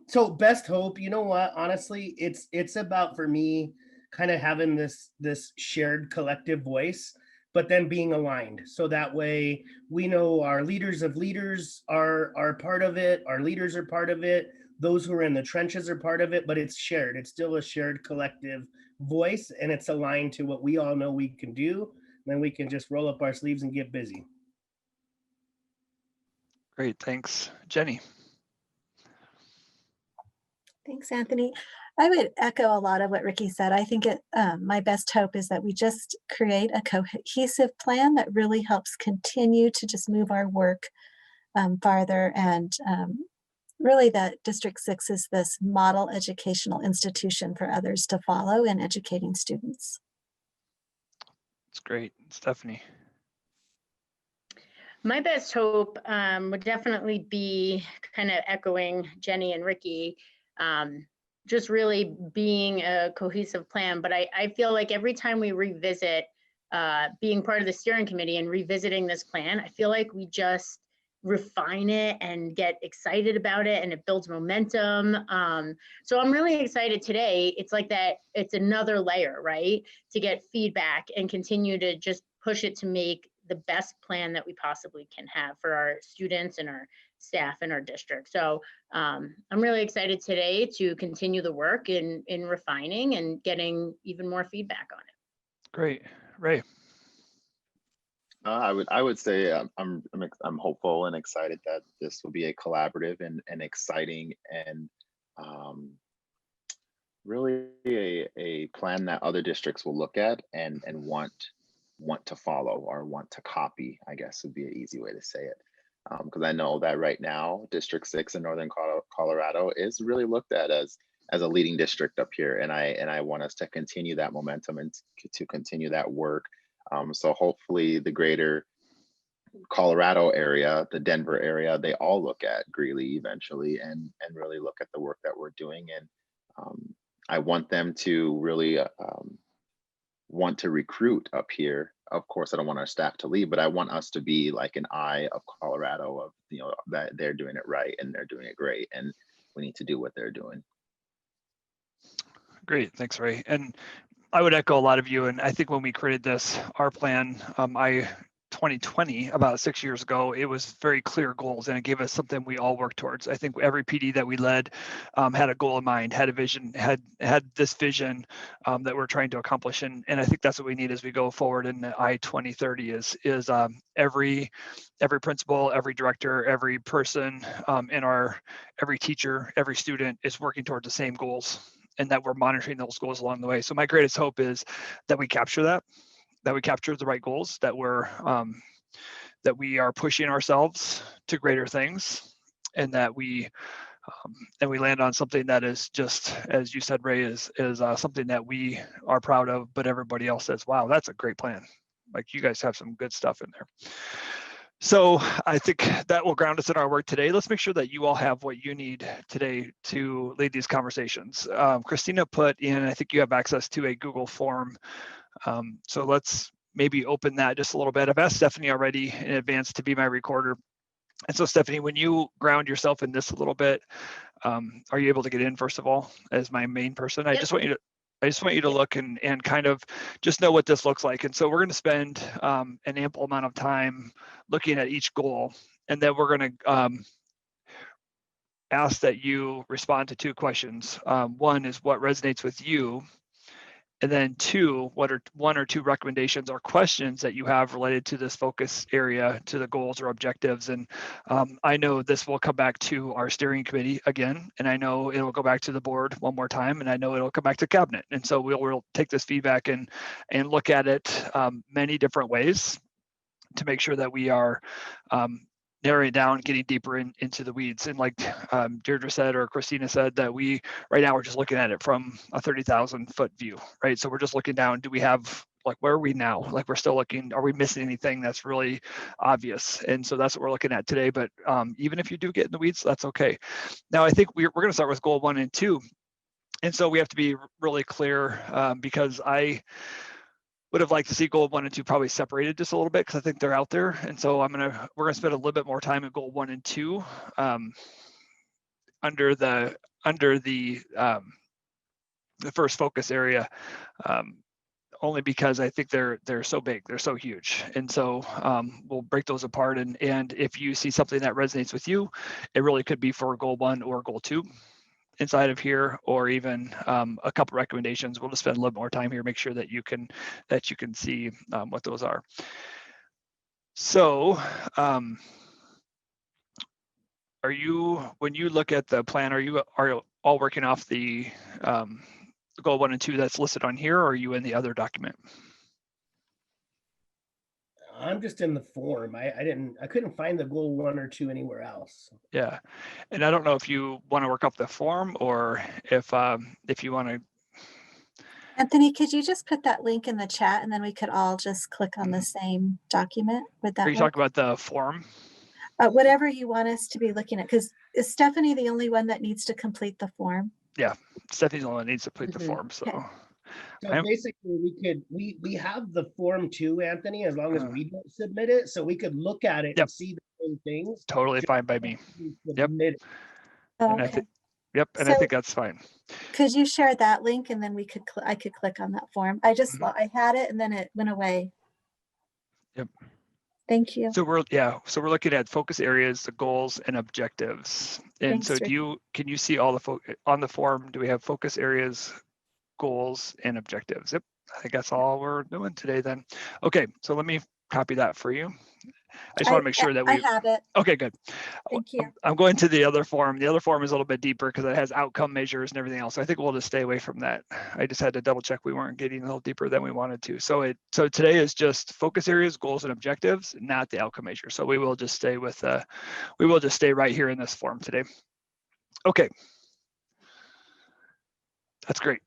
S22: So best hope, you know what? Honestly, it's about, for me, kind of having this shared collective voice, but then being aligned. So that way we know our leaders of leaders are part of it. Our leaders are part of it. Those who are in the trenches are part of it, but it's shared. It's still a shared collective voice, and it's aligned to what we all know we can do. Then we can just roll up our sleeves and get busy.
S6: Great, thanks. Jenny.
S23: Thanks, Anthony. I would echo a lot of what Ricky said. I think my best hope is that we just create a cohesive plan that really helps continue to just move our work farther and really that District 6 is this model educational institution for others to follow in educating students.
S6: It's great. Stephanie.
S2: My best hope would definitely be kind of echoing Jenny and Ricky, just really being a cohesive plan. But I feel like every time we revisit being part of the steering committee and revisiting this plan, I feel like we just refine it and get excited about it, and it builds momentum. So I'm really excited today. It's like that, it's another layer, right? To get feedback and continue to just push it to make the best plan that we possibly can have for our students and our staff in our district. So I'm really excited today to continue the work in refining and getting even more feedback on it.
S6: Great. Ray.
S3: I would say I'm hopeful and excited that this will be a collaborative and exciting and really a plan that other districts will look at and want to follow or want to copy, I guess would be an easy way to say it. Because I know that right now, District 6 in Northern Colorado is really looked at as a leading district up here. And I want us to continue that momentum and to continue that work. So hopefully the greater Colorado area, the Denver area, they all look at Greeley eventually and really look at the work that we're doing. And I want them to really want to recruit up here. Of course, I don't want our staff to leave, but I want us to be like an eye of Colorado of, you know, that they're doing it right and they're doing it great. And we need to do what they're doing.
S6: Great. Thanks, Ray. And I would echo a lot of you. And I think when we created this, our plan, 2020, about 6 years ago, it was very clear goals and it gave us something we all worked towards. I think every PD that we led had a goal in mind, had a vision, had this vision that we're trying to accomplish. And I think that's what we need as we go forward in the I-2030 is every principal, every director, every person every teacher, every student is working towards the same goals and that we're monitoring those goals along the way. So my greatest hope is that we capture that we capture the right goals, that we are pushing ourselves to greater things, and that we land on something that is just, as you said, Ray, is something that we are proud of, but everybody else says, wow, that's a great plan. Like, you guys have some good stuff in there. So I think that will ground us in our work today. Let's make sure that you all have what you need today to lead these conversations. Christina put in, I think you have access to a Google form. So let's maybe open that just a little bit. I've asked Stephanie already in advance to be my recorder. And so Stephanie, when you ground yourself in this a little bit, are you able to get in first of all as my main person?
S2: Yep.
S6: I just want you to look and kind of just know what this looks like. And so we're going to spend an ample amount of time looking at each goal. And then we're going to ask that you respond to two questions. One is what resonates with you. And then two, what are one or two recommendations or questions that you have related to this focus area, to the goals or objectives? And I know this will come back to our steering committee again, and I know it'll go back to the board one more time, and I know it'll come back to cabinet. And so we'll take this feedback and look at it many different ways to make sure that we are narrowing down, getting deeper into the weeds. And like Deirdre said, or Christina said, that right now we're just looking at it from a 30,000 foot view, right? So we're just looking down, do we have, like, where are we now? Like, we're still looking, are we missing anything that's really obvious? And so that's what we're looking at today. But even if you do get in the weeds, that's okay. Now, I think we're going to start with goal 1 and 2. And so we have to be really clear because I would have liked to see goal 1 and 2 probably separated just a little bit because I think they're out there. And so we're gonna spend a little bit more time at goal 1 and 2 under the first focus area, only because I think they're so big, they're so huge. And so we'll break those apart. And if you see something that resonates with you, it really could be for goal 1 or goal 2 inside of here, or even a couple recommendations. We'll just spend a little more time here, make sure that you can see what those are. So when you look at the plan, are you all working off the goal 1 and 2 that's listed on here, or are you in the other document?
S22: I'm just in the form. I couldn't find the goal 1 or 2 anywhere else.
S6: Yeah, and I don't know if you want to work up the form or if you want to.
S23: Anthony, could you just put that link in the chat and then we could all just click on the same document? Would that
S6: Are you
S23: work?
S6: talking about the form?
S23: Whatever you want us to be looking at, because is Stephanie the only one that needs to complete the form?
S6: Yeah, Stephanie's the one that needs to complete the form. So,
S23: Okay.
S22: So basically, we have the form too, Anthony, as long as we don't submit it, so we could look at it and see the same things.
S6: Totally fine by me. Yep.
S23: Oh,
S6: And I
S23: okay.
S6: think, yep, and
S23: So
S6: I think that's fine.
S23: could you share that link and then we could I could click on that form? I just
S6: Mm-hmm.
S23: I had it and then it went away.
S6: Yep.
S23: Thank you.
S6: So we're looking at focus areas, the goals and objectives. And
S23: Thanks,
S6: so
S23: Rick.
S6: can you see all the on the form, do we have focus areas, goals and objectives? Yep. I think that's all we're doing today then. Okay, so let me copy that for you. I just want to make sure that
S23: I have it.
S6: Okay, good.
S23: Thank you.
S6: I'm going to the other form. The other form is a little bit deeper because it has outcome measures and everything else. So I think we'll just stay away from that. I just had to double check we weren't getting a little deeper than we wanted to. So today is just focus areas, goals, and objectives, not the outcome measure. So we will just stay with right here in this form today. Okay. That's great.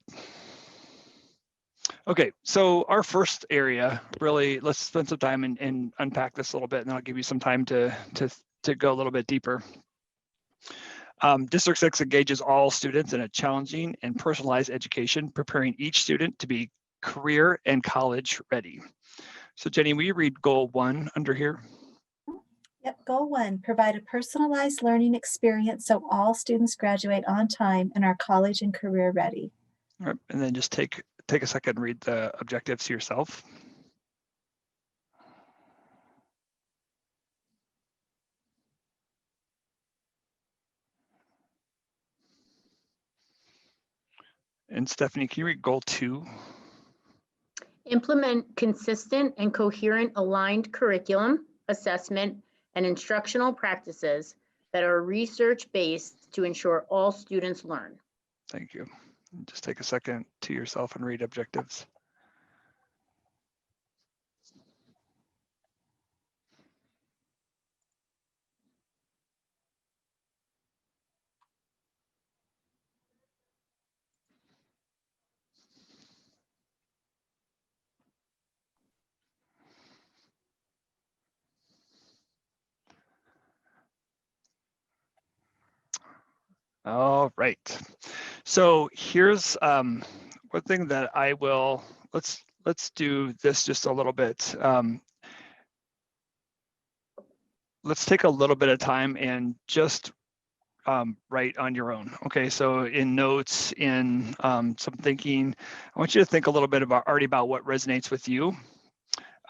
S6: Okay, so our first area, really, let's spend some time and unpack this a little bit, and I'll give you some time to go a little bit deeper. District 6 engages all students in a challenging and personalized education, preparing each student to be career and college ready. So Jenny, will you read goal 1 under here?
S23: Yep, goal 1, provide a personalized learning experience so all students graduate on time and are college and career ready.
S6: All right, and then just take a second and read the objectives yourself. And Stephanie, can you read goal 2?
S2: Implement consistent and coherent aligned curriculum, assessment, and instructional practices that are research-based to ensure all students learn.
S6: Thank you. Just take a second to yourself and read objectives. All right. So here's one thing that I will, let's do this just a little bit. Let's take a little bit of time and just write on your own. Okay, so in notes, in some thinking, I want you to think a little bit about what resonates with you.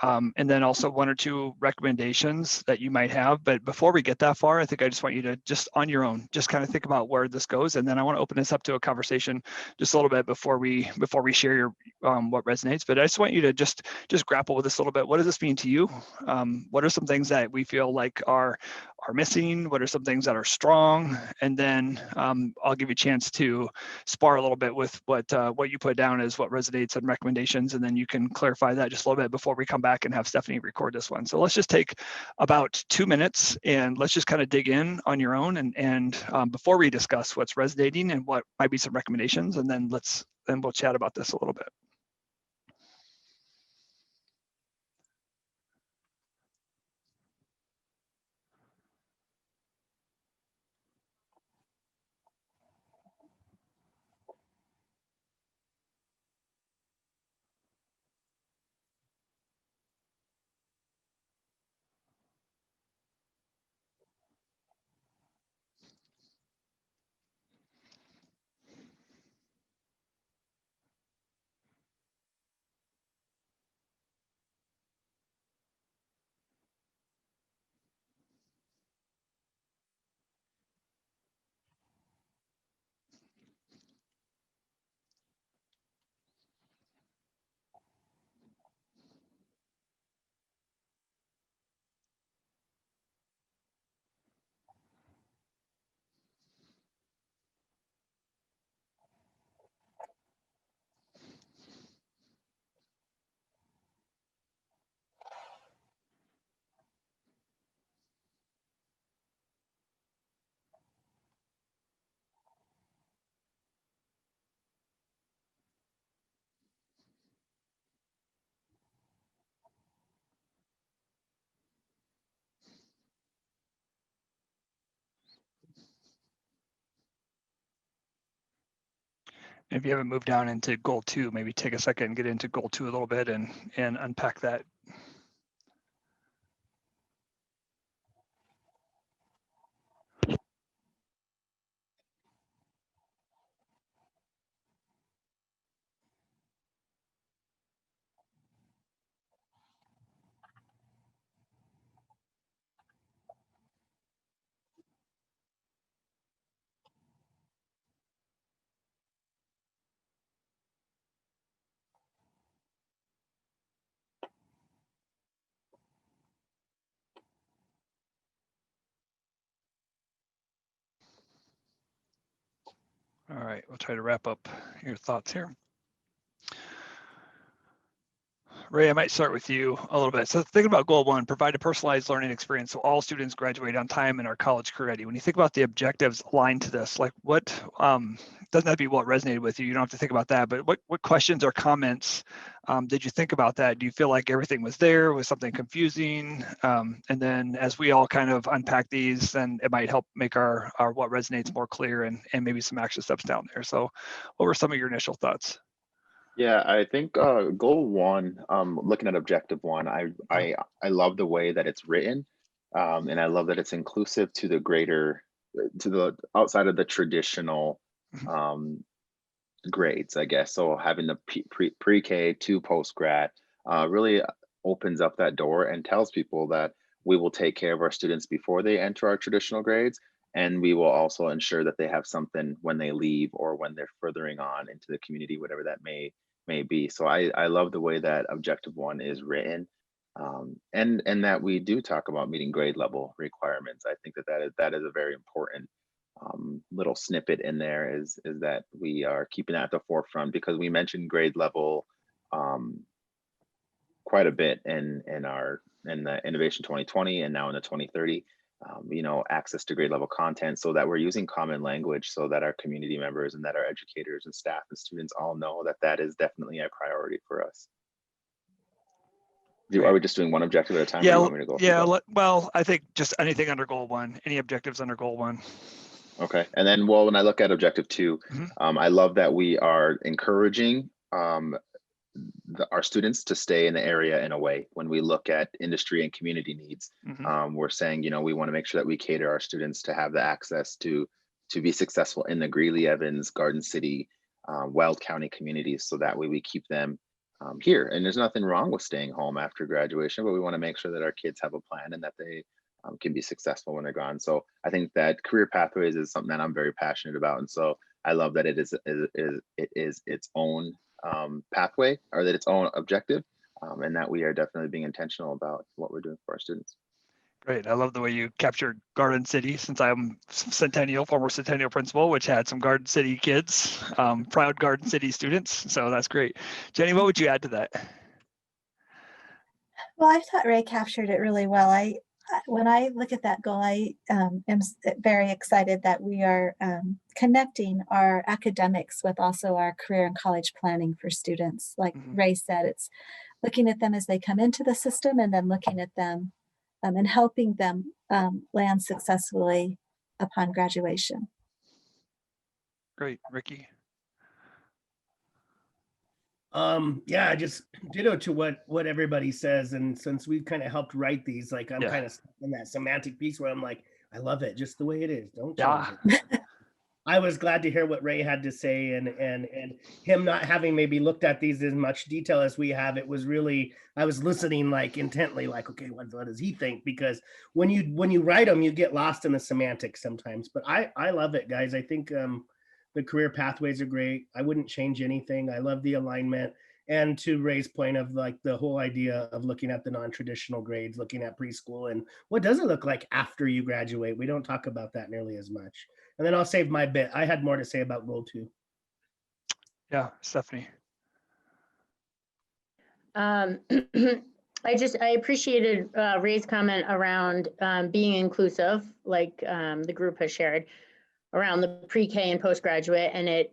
S6: And then also 1 or 2 recommendations that you might have. But before we get that far, I think I just want you to just on your own, just kind of think about where this goes. And then I want to open this up to a conversation just a little bit before we share your what resonates. But I just want you to just grapple with this a little bit. What does this mean to you? What are some things that we feel like are missing? What are some things that are strong? And then I'll give you a chance to spar a little bit with what you put down as what resonates and recommendations. And then you can clarify that just a little bit before we come back and have Stephanie record this one. So let's just take about 2 minutes and let's just kind of dig in on your own and before we discuss what's resonating and what might be some recommendations, and then we'll chat about this a little bit. If you haven't moved down into goal 2, maybe take a second and get into goal 2 a little bit and unpack that. All right, we'll try to wrap up your thoughts here. Ray, I might start with you a little bit. So thinking about goal 1, provide a personalized learning experience so all students graduate on time and are college career ready. When you think about the objectives aligned to this, like what, doesn't have to be what resonated with you, you don't have to think about that, but what questions or comments did you think about that? Do you feel like everything was there? Was something confusing? And then as we all kind of unpack these, then it might help make our what resonates more clear and maybe some action steps down there. So what were some of your initial thoughts?
S3: Yeah, I think goal 1, looking at objective 1, I love the way that it's written, and I love that it's inclusive to the greater, to the outside of the traditional grades, I guess. So having the pre-K to post-grad really opens up that door and tells people that we will take care of our students before they enter our traditional grades, and we will also ensure that they have something when they leave or when they're furthering on into the community, whatever that may be. So I love the way that objective 1 is written, and that we do talk about meeting grade level requirements. I think that is a very important little snippet in there, is that we are keeping that at the forefront, because we mentioned grade level quite a bit in the Innovation 2020 and now in the 2030. Access to grade level content, so that we're using common language, so that our community members and that our educators and staff and students all know that is definitely a priority for us. Are we just doing one objective at a time?
S6: Yeah,
S3: or you want me to go
S6: well, I think just anything under goal 1, any objectives under goal 1.
S3: Okay, and then when I look at objective 2, I love that we are encouraging our students to stay in the area in a way. When we look at industry and community needs, we're saying, we want to make sure that we cater our students to have the access to be successful in the Greeley Evans, Garden City, Weld County communities, so that way we keep them here. And there's nothing wrong with staying home after graduation, but we want to make sure that our kids have a plan and that they can be successful when they're gone. So I think that career pathways is something that I'm very passionate about, and so I love that it is its own pathway, or that its own objective, and that we are definitely being intentional about what we're doing for our students.
S6: Great. I love the way you captured Garden City, since I'm former Centennial principal, which had some Garden City kids, proud Garden City students. So that's great. Jenny, what would you add to that?
S23: Well, I thought Ray captured it really well. When I look at that goal, I am very excited that we are connecting our academics with also our career and college planning for students. Like Ray said, it's looking at them as they come into the system, and then looking at them and helping them land successfully upon graduation.
S6: Great. Ricky?
S22: Yeah, just ditto to what everybody says. And since we've kind of helped write these, like I'm kind of in that semantic piece where I'm like, I love it just the way it is. Don't change it. I was glad to hear what Ray had to say, and him not having maybe looked at these in much detail as we have. It was really, I was listening like intently, like, okay, what does he think? Because when you write them, you get lost in the semantics sometimes. But I love it, guys. I think the career pathways are great. I wouldn't change anything. I love the alignment. And to Ray's point of like the whole idea of looking at the non-traditional grades, looking at preschool and what does it look like after you graduate? We don't talk about that nearly as much. And then I'll save my bit. I had more to say about goal 2.
S6: Yeah, Stephanie.
S2: I appreciated Ray's comment around being inclusive, like the group has shared, around the pre-K and postgraduate. And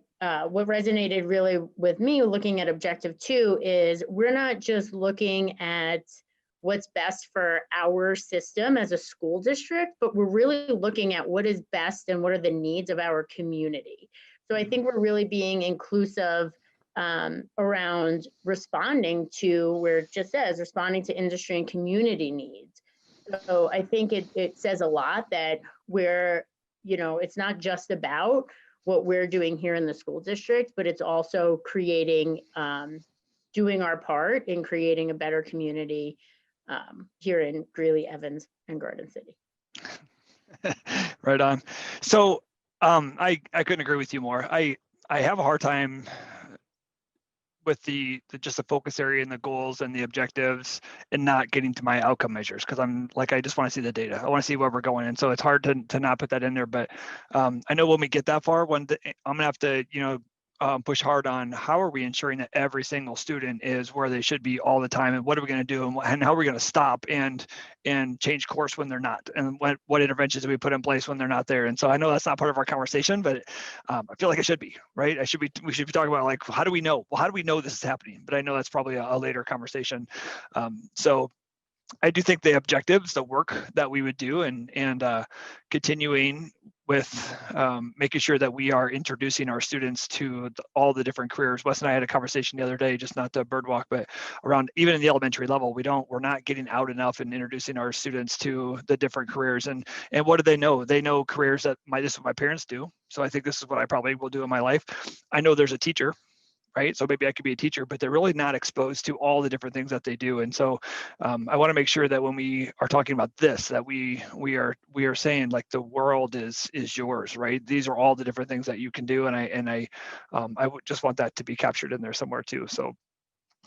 S2: what resonated really with me looking at objective 2 is we're not just looking at what's best for our system as a school district, but we're really looking at what is best and what are the needs of our community. So I think we're really being inclusive around responding to, where it just says, responding to industry and community needs. So I think it says a lot that we're, it's not just about what we're doing here in the school district, but it's also creating, doing our part in creating a better community here in Greeley, Evans, and Garden City.
S6: Right on. So I couldn't agree with you more. I have a hard time with the just the focus area and the goals and the objectives and not getting to my outcome measures, because I'm like, I just want to see the data. I want to see where we're going. And so it's hard to not put that in there. But I know when we get that far, I'm gonna have to, push hard on how are we ensuring that every single student is where they should be all the time, and what are we going to do, and how are we going to stop and change course when they're not, and what interventions do we put in place when they're not there. And so I know that's not part of our conversation, but I feel like it should be, right? We should be talking about, like, how do we know? Well, how do we know this is happening? But I know that's probably a later conversation. So I do think the objectives, the work that we would do, and continuing with making sure that we are introducing our students to all the different careers. Wes and I had a conversation the other day, just not the bird walk, but around even in the elementary level, we're not getting out enough and introducing our students to the different careers. And what do they know? They know careers that this is what my parents do. So I think this is what I probably will do in my life. I know there's a teacher, right? So maybe I could be a teacher, but they're really not exposed to all the different things that they do. And so I want to make sure that when we are talking about this, that we are saying, like, the world is yours, right? These are all the different things that you can do. And I would just want that to be captured in there somewhere too. So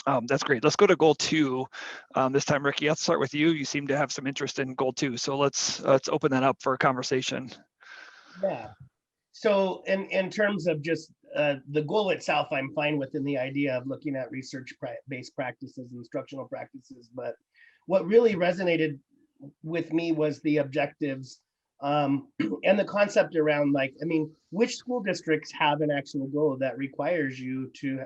S6: that's great. Let's go to goal 2. This time, Ricky, let's start with you. You seem to have some interest in goal 2. So let's open that up for a conversation.
S22: Yeah. So in terms of just the goal itself, I'm fine within the idea of looking at research-based practices, instructional practices. But what really resonated with me was the objectives and the concept around, like, which school districts have an actual goal that requires you to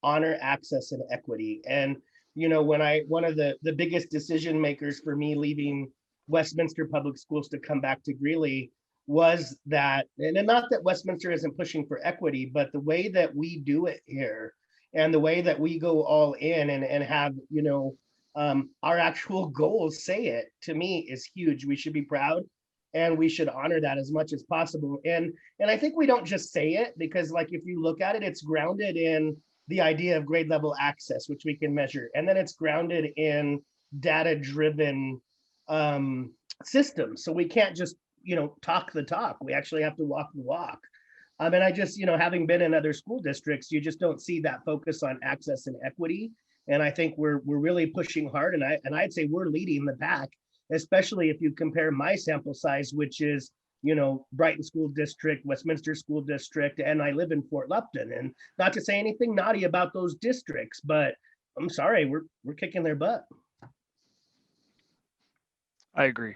S22: honor access and equity? And, one of the biggest decision makers for me leaving Westminster Public Schools to come back to Greeley was that, and not that Westminster isn't pushing for equity, but the way that we do it here and the way that we go all in and have, our actual goals say it, to me, is huge. We should be proud and we should honor that as much as possible. And I think we don't just say it, because, like, if you look at it, it's grounded in the idea of grade level access, which we can measure. And then it's grounded in data-driven systems. So we can't just talk the talk. We actually have to walk the walk. And I just, having been in other school districts, you just don't see that focus on access and equity. And I think we're really pushing hard. And I'd say we're leading the pack, especially if you compare my sample size, which is, Brighton School District, Westminster School District, and I live in Fort Lupton. And not to say anything naughty about those districts, but I'm sorry, we're kicking their butt.
S6: I agree.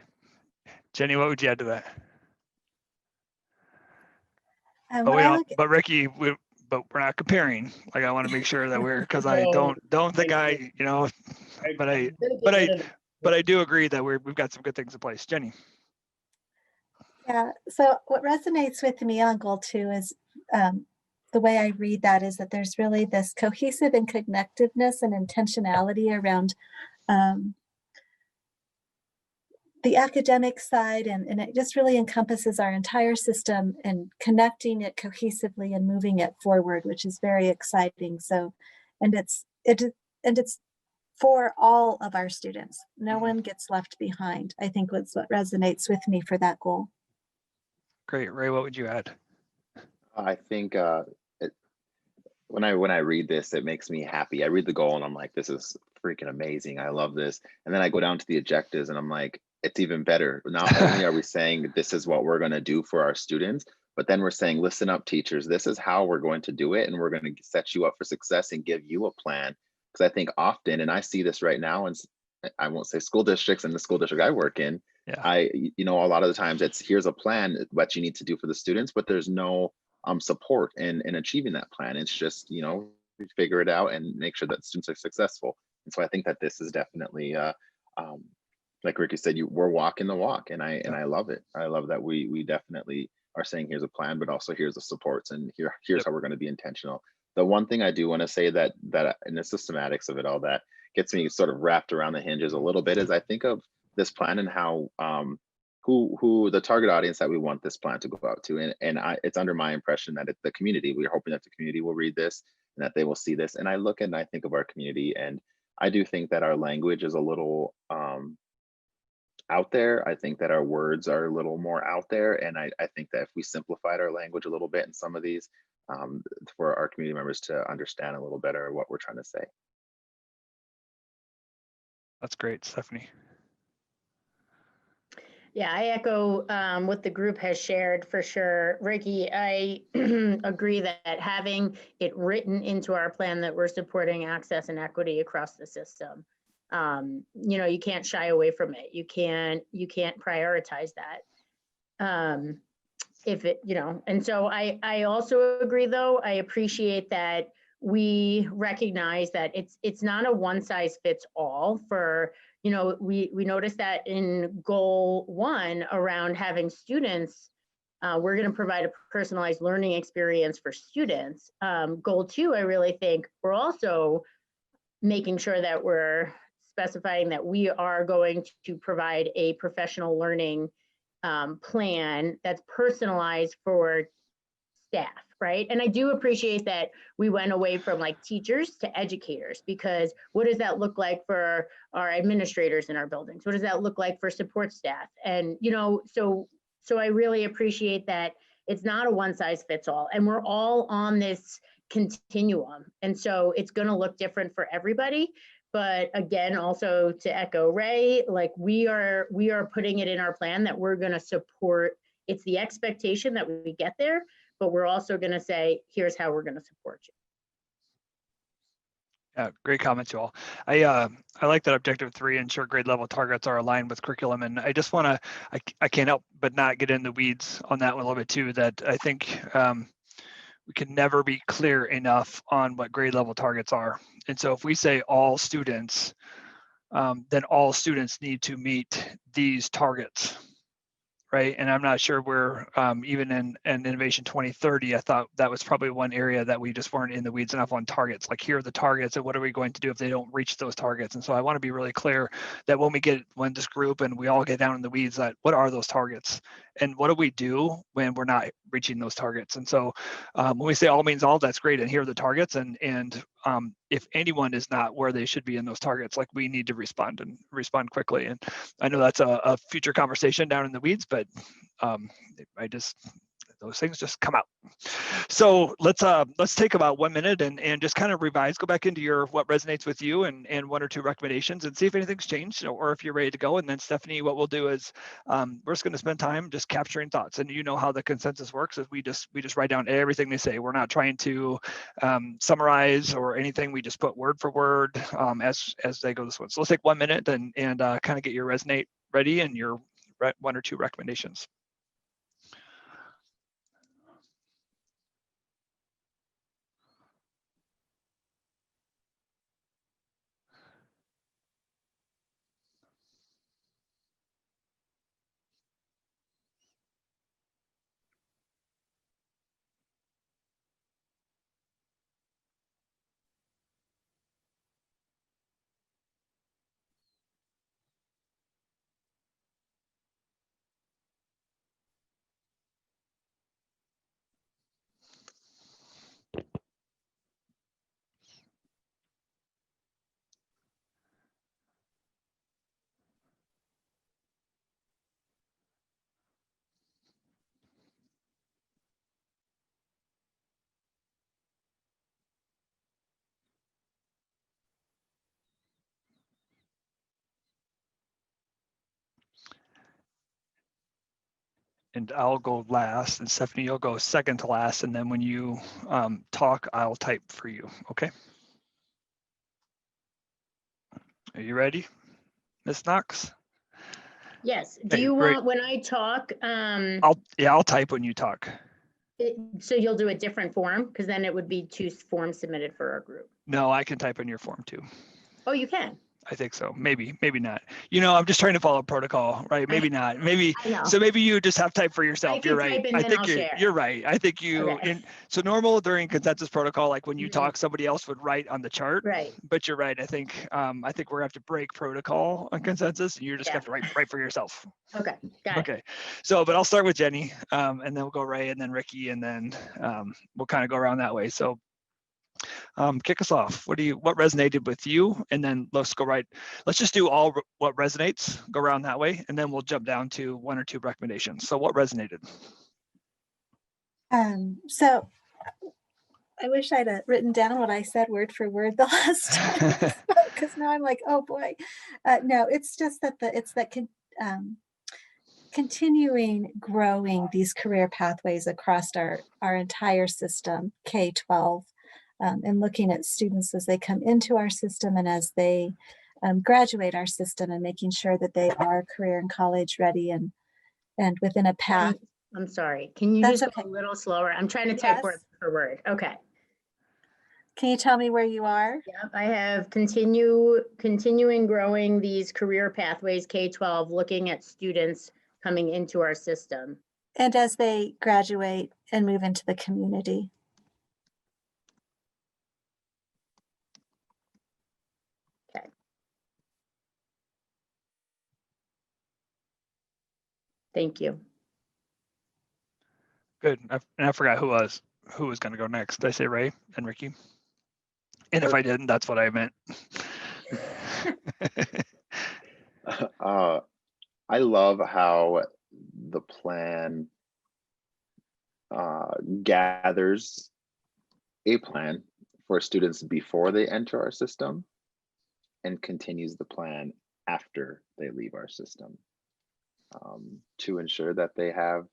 S6: Jenny, what would you add to that? But Ricky, but we're not comparing. Like, I want to make sure that we're, because I don't think but I do agree that we've got some good things in place. Jenny.
S23: Yeah. So what resonates with me on goal 2 is the way I read that is that there's really this cohesive and connectedness and intentionality around the academic side, and it just really encompasses our entire system and connecting it cohesively and moving it forward, which is very exciting. So, and it's for all of our students. No one gets left behind, I think, was what resonates with me for that goal.
S6: Great. Ray, what would you add?
S3: I think when I read this, it makes me happy. I read the goal and I'm like, this is freaking amazing. I love this. And then I go down to the objectives and I'm like, it's even better. Not only are we saying this is what we're going to do for our students, but then we're saying, listen up, teachers, this is how we're going to do it. And we're going to set you up for success and give you a plan. Because I think often, and I see this right now, and I won't say school districts and the school district I work in, a lot of the times it's, here's a plan, what you need to do for the students, but there's no support in achieving that plan. It's just, figure it out and make sure that students are successful. And so I think that this is definitely, like Ricky said, we're walking the walk, and I love it. I love that we definitely are saying here's a plan, but also here's the supports, and here's how we're going to be intentional. The one thing I do want to say that in the systematics of it all that gets me sort of wrapped around the hinges a little bit is I think of this plan and how who the target audience that we want this plan to go out to, and it's under my impression that it's the community. We're hoping that the community will read this and that they will see this. And I look and I think of our community, and I do think that our language is a little out there. I think that our words are a little more out there, and I think that if we simplified our language a little bit in some of these, for our community members to understand a little better what we're trying to say.
S6: That's great, Stephanie.
S2: Yeah, I echo what the group has shared for sure. Ricky, I agree that having it written into our plan that we're supporting access and equity across the system, you know, you can't shy away from it. You can't prioritize that. If it, you know, and so I also agree, though, I appreciate that we recognize that it's not a one size fits all for, you know, we noticed that in goal 1 around having students, we're going to provide a personalized learning experience for students. Goal 2, I really think we're also making sure that we're specifying that we are going to provide a professional learning plan that's personalized for staff, right? And I do appreciate that we went away from like teachers to educators, because what does that look like for our administrators in our buildings? What does that look like for support staff? And, you know, so I really appreciate that it's not a one size fits all, and we're all on this continuum. And so it's going to look different for everybody. But again, also to echo Ray, like we are putting it in our plan that we're going to support. It's the expectation that we get there, but we're also going to say, here's how we're going to support you.
S6: Yeah, great comments, you all. I like that objective 3, ensure grade level targets are aligned with curriculum. And I just want to, I can't help but not get in the weeds on that one a little bit too, that I think we can never be clear enough on what grade level targets are. And so if we say all students, then all students need to meet these targets, right? And I'm not sure where, even in Innovation 2030, I thought that was probably one area that we just weren't in the weeds enough on targets. Like, here are the targets, and what are we going to do if they don't reach those targets? And so I want to be really clear that when this group and we all get down in the weeds, that what are those targets? And what do we do when we're not reaching those targets? And so when we say all means all, that's great. And here are the targets. And if anyone is not where they should be in those targets, like, we need to respond quickly. And I know that's a future conversation down in the weeds, but those things just come out. So let's take about 1 minute and just kind of revise, go back into what resonates with you and 1 or 2 recommendations, and see if anything's changed or if you're ready to go. And then Stephanie, what we'll do is we're just going to spend time just capturing thoughts. And you know how the consensus works is we just write down everything they say. We're not trying to summarize or anything. We just put word for word as they go this one. So let's take 1 minute and kind of get your resonate ready and your 1 or 2 recommendations. And I'll go last, and Stephanie, you'll go second to last. And then when you talk, I'll type for you. Okay. Are you ready, Ms. Knox?
S2: Yes. Do you want, when I talk?
S6: I'll type when you talk.
S2: So you'll do a different form, because then it would be 2 forms submitted for our group.
S6: No, I can type in your form too.
S2: Oh, you can?
S6: I think so. Maybe not. I'm just trying to follow protocol, right? Maybe not. Maybe
S2: I know.
S6: so. Maybe you just have type for yourself.
S2: can
S6: You're right.
S2: type and
S6: I
S2: then
S6: think
S2: I'll
S6: you're
S2: share.
S6: you're right. I think you
S2: Okay.
S6: so normal during consensus protocol, like when you
S2: Mhm.
S6: talk, somebody else would write on the chart.
S2: Right.
S6: But you're right. I think we're gonna have to break protocol on consensus. And you're just gonna have to write for yourself.
S2: Okay. Got it.
S6: Okay. So, but I'll start with Jenny, and then we'll go Ray, and then Ricky, and then we'll kind of go around that way. So. Kick us off. What resonated with you? And then let's just do all what resonates, go around that way, and then we'll jump down to 1 or 2 recommendations. So what resonated?
S23: So I wish I'd written down what I said word for word the last time, because now I'm like, oh boy. No, it's just that continuing growing these career pathways across our entire system, K-12, and looking at students as they come into our system and as they graduate our system, and making sure that they are career and college ready and within a path.
S2: I'm sorry. Can you
S23: That's
S2: just go a little slower? I'm trying to type word for word. Okay.
S23: Can you tell me where you are?
S2: Yep. I have continuing growing these career pathways, K-12, looking at students coming into our system.
S23: And as they graduate and move into the community.
S2: Okay. Thank you.
S6: Good. I forgot who was going to go next. Did I say Ray and Ricky? And if I didn't, that's what I meant.
S3: I love how the plan gathers a plan for students before they enter our system and continues the plan after they leave our system, to ensure that they have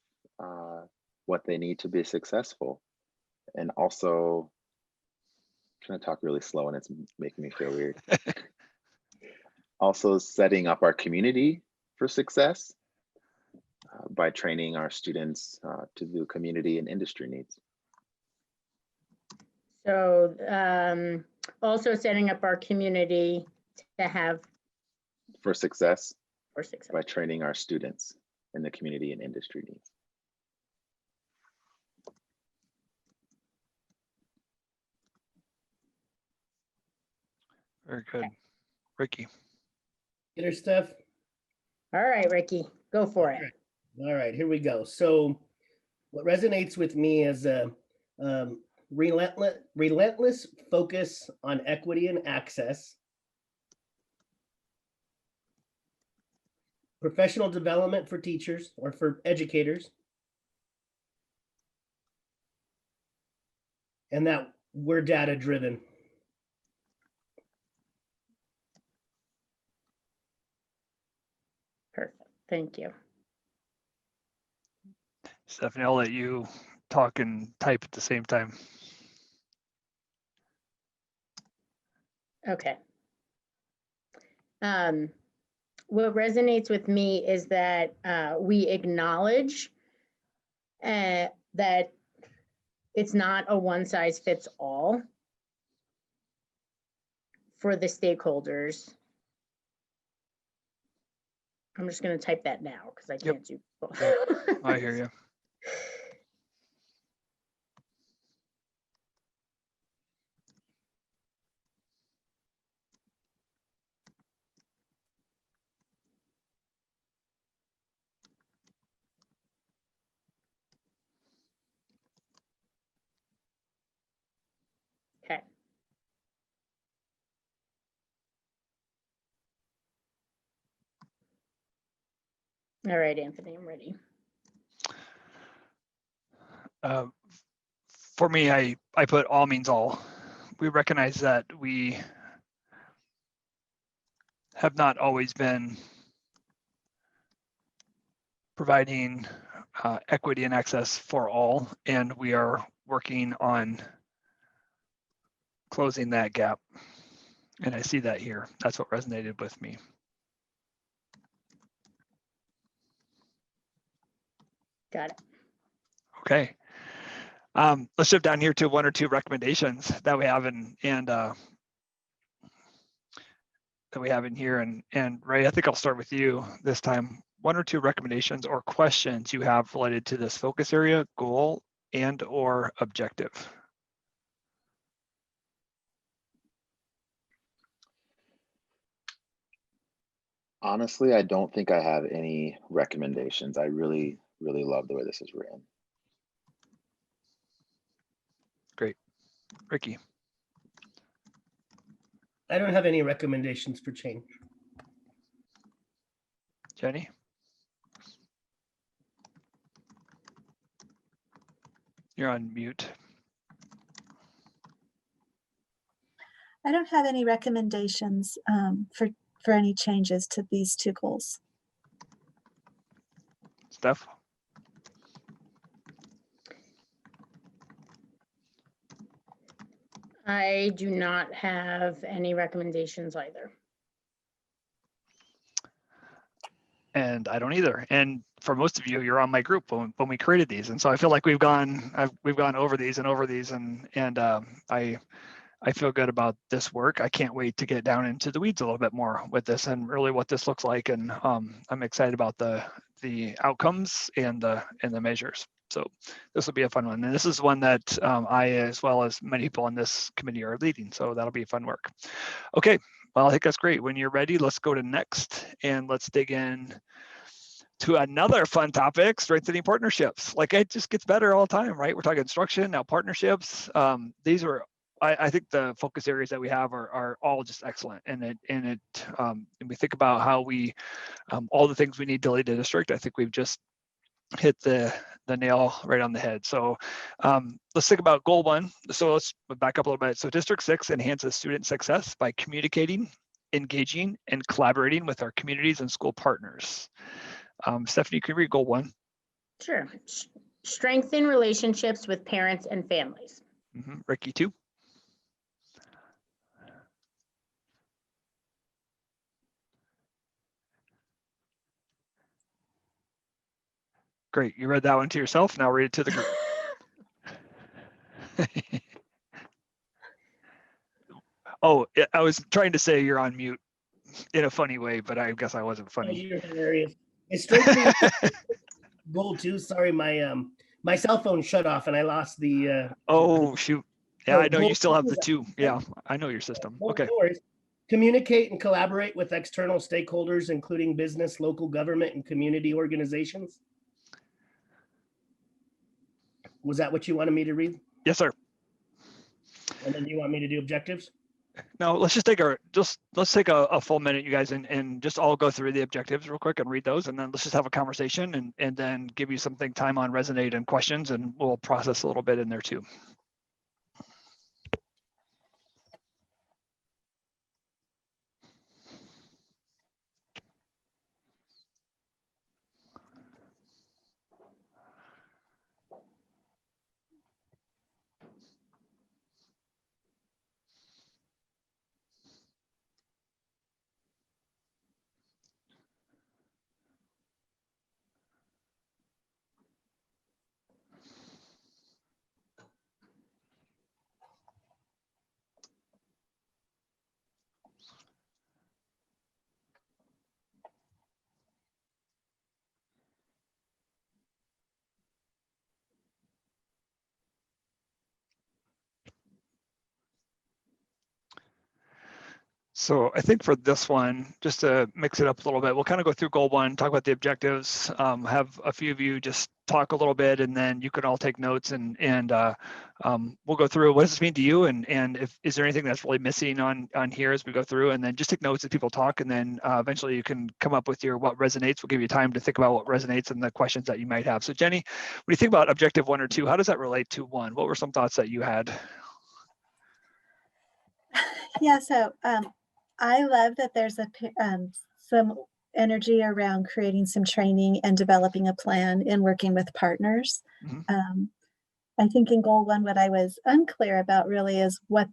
S3: what they need to be successful. And also, I'm trying to talk really slow and it's making me feel weird. Also setting up our community for success by training our students to do community and industry needs.
S2: So also setting up our community to have
S3: for success
S2: for success
S3: by training our students in the community and industry needs.
S6: Very good. Ricky.
S22: Get her stuff.
S2: All right, Ricky, go for it.
S22: All right, here we go. So what resonates with me is a relentless focus on equity and access, professional development for teachers or for educators, and that we're data driven.
S2: Perfect. Thank you.
S6: Stephanie, I'll let you talk and type at the same time.
S2: Okay. What resonates with me is that we acknowledge that it's not a one size fits all for the stakeholders. I'm just going to type that now because I can't do both.
S6: I hear you.
S2: Okay. All right, Anthony, I'm ready.
S6: For me, I put all means all. We recognize that we have not always been providing equity and access for all, and we are working on closing that gap. And I see that here. That's what resonated with me.
S2: Got it.
S6: Okay. Let's shift down here to 1 or 2 recommendations that we have, and that we have in here. And Ray, I think I'll start with you this time. 1 or 2 recommendations or questions you have related to this focus area, goal, and or objective.
S3: Honestly, I don't think I have any recommendations. I really, really love the way this is written.
S6: Great. Ricky.
S22: I don't have any recommendations for change.
S6: Jenny. You're on mute.
S23: I don't have any recommendations for any changes to these 2 goals.
S6: Steph.
S2: I do not have any recommendations either.
S6: And I don't either. And for most of you, you're on my group when we created these, and so I feel like we've gone over these and over these, and I feel good about this work. I can't wait to get down into the weeds a little bit more with this and really what this looks like. And I'm excited about the outcomes and the measures. So this will be a fun one. And this is one that I, as well as many people on this committee, are leading. So that'll be fun work. Okay, well, I think that's great. When you're ready, let's go to next and let's dig in to another fun topic, strengthening partnerships. Like, it just gets better all the time, right? We're talking instruction, now partnerships. These are, I think the focus areas that we have are all just excellent. And we think about how we, all the things we need to lead the district. I think we've just hit the nail right on the head. So let's think about goal 1. So let's back up a little bit. So District 6 enhances student success by communicating, engaging, and collaborating with our communities and school partners. Stephanie, can you read goal 1?
S2: Sure. Strengthen relationships with parents and families.
S6: Ricky, 2. Great, you read that one to yourself. Now read it to the group. Oh, I was trying to say you're on mute in a funny way, but I guess I wasn't funny.
S22: You're hilarious. It's strengthening goal 2. Sorry, my cell phone shut off and I lost the.
S6: Oh shoot! Yeah, I know you still have the 2. Yeah, I know your system. Okay.
S22: No worries. Communicate and collaborate with external stakeholders, including business, local government, and community organizations. Was that what you wanted me to read?
S6: Yes, sir.
S22: And then you want me to do objectives?
S6: No, let's just take a full minute, you guys, and just all go through the objectives real quick and read those, and then let's just have a conversation and then give you something time on Resonate and questions, and we'll process a little bit in there too. So I think for this one, just to mix it up a little bit, we'll kind of go through goal 1, talk about the objectives, have a few of you just talk a little bit, and then you can all take notes and we'll go through what does this mean to you, and if is there anything that's really missing on here as we go through, and then just take notes as people talk, and then eventually you can come up with your what resonates. We'll give you time to think about what resonates and the questions that you might have. So Jenny, when you think about objective 1 or 2, how does that relate to 1? What were some thoughts that you had?
S23: Yeah, so I love that there's some energy around creating some training and developing a plan and working with partners. I think in goal 1, what I was unclear about really is what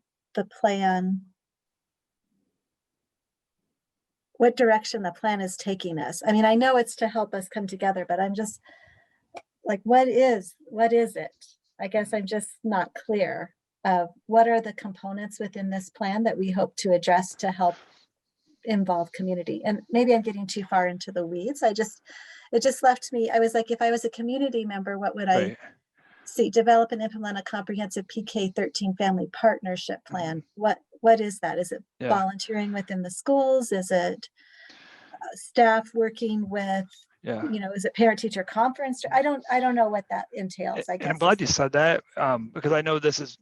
S23: direction the plan is taking us. I mean, I know it's to help us come together, but I'm just like, what is it? I guess I'm just not clear of what are the components within this plan that we hope to address to help involve community. And maybe I'm getting too far into the weeds. It just left me, I was like, if I was a community member, what would I see? Develop and implement a comprehensive PK-13 family partnership plan. What is that? Is it volunteering within the schools? Is it staff working with, is it parent teacher conference? I don't know what that entails, I guess.
S6: And I'm glad you said that, because I know this is,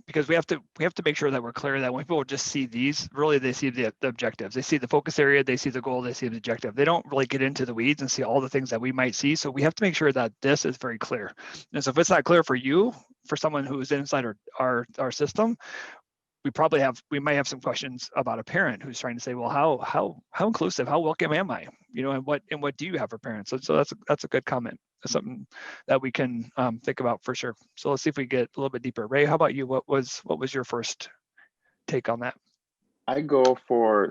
S6: because we have to make sure that we're clear that when people just see these, really they see the objectives. They see the focus area, they see the goal, they see the objective. They don't really get into the weeds and see all the things that we might see. So we have to make sure that this is very clear. And so if it's not clear for you, for someone who's inside our system, we might have some questions about a parent who's trying to say, well, how inclusive, how welcome am I? And what do you have for parents? So that's a good comment. That's something that we can think about for sure. So let's see if we get a little bit deeper. Ray, how about you? What was your first take on that?
S3: I go for,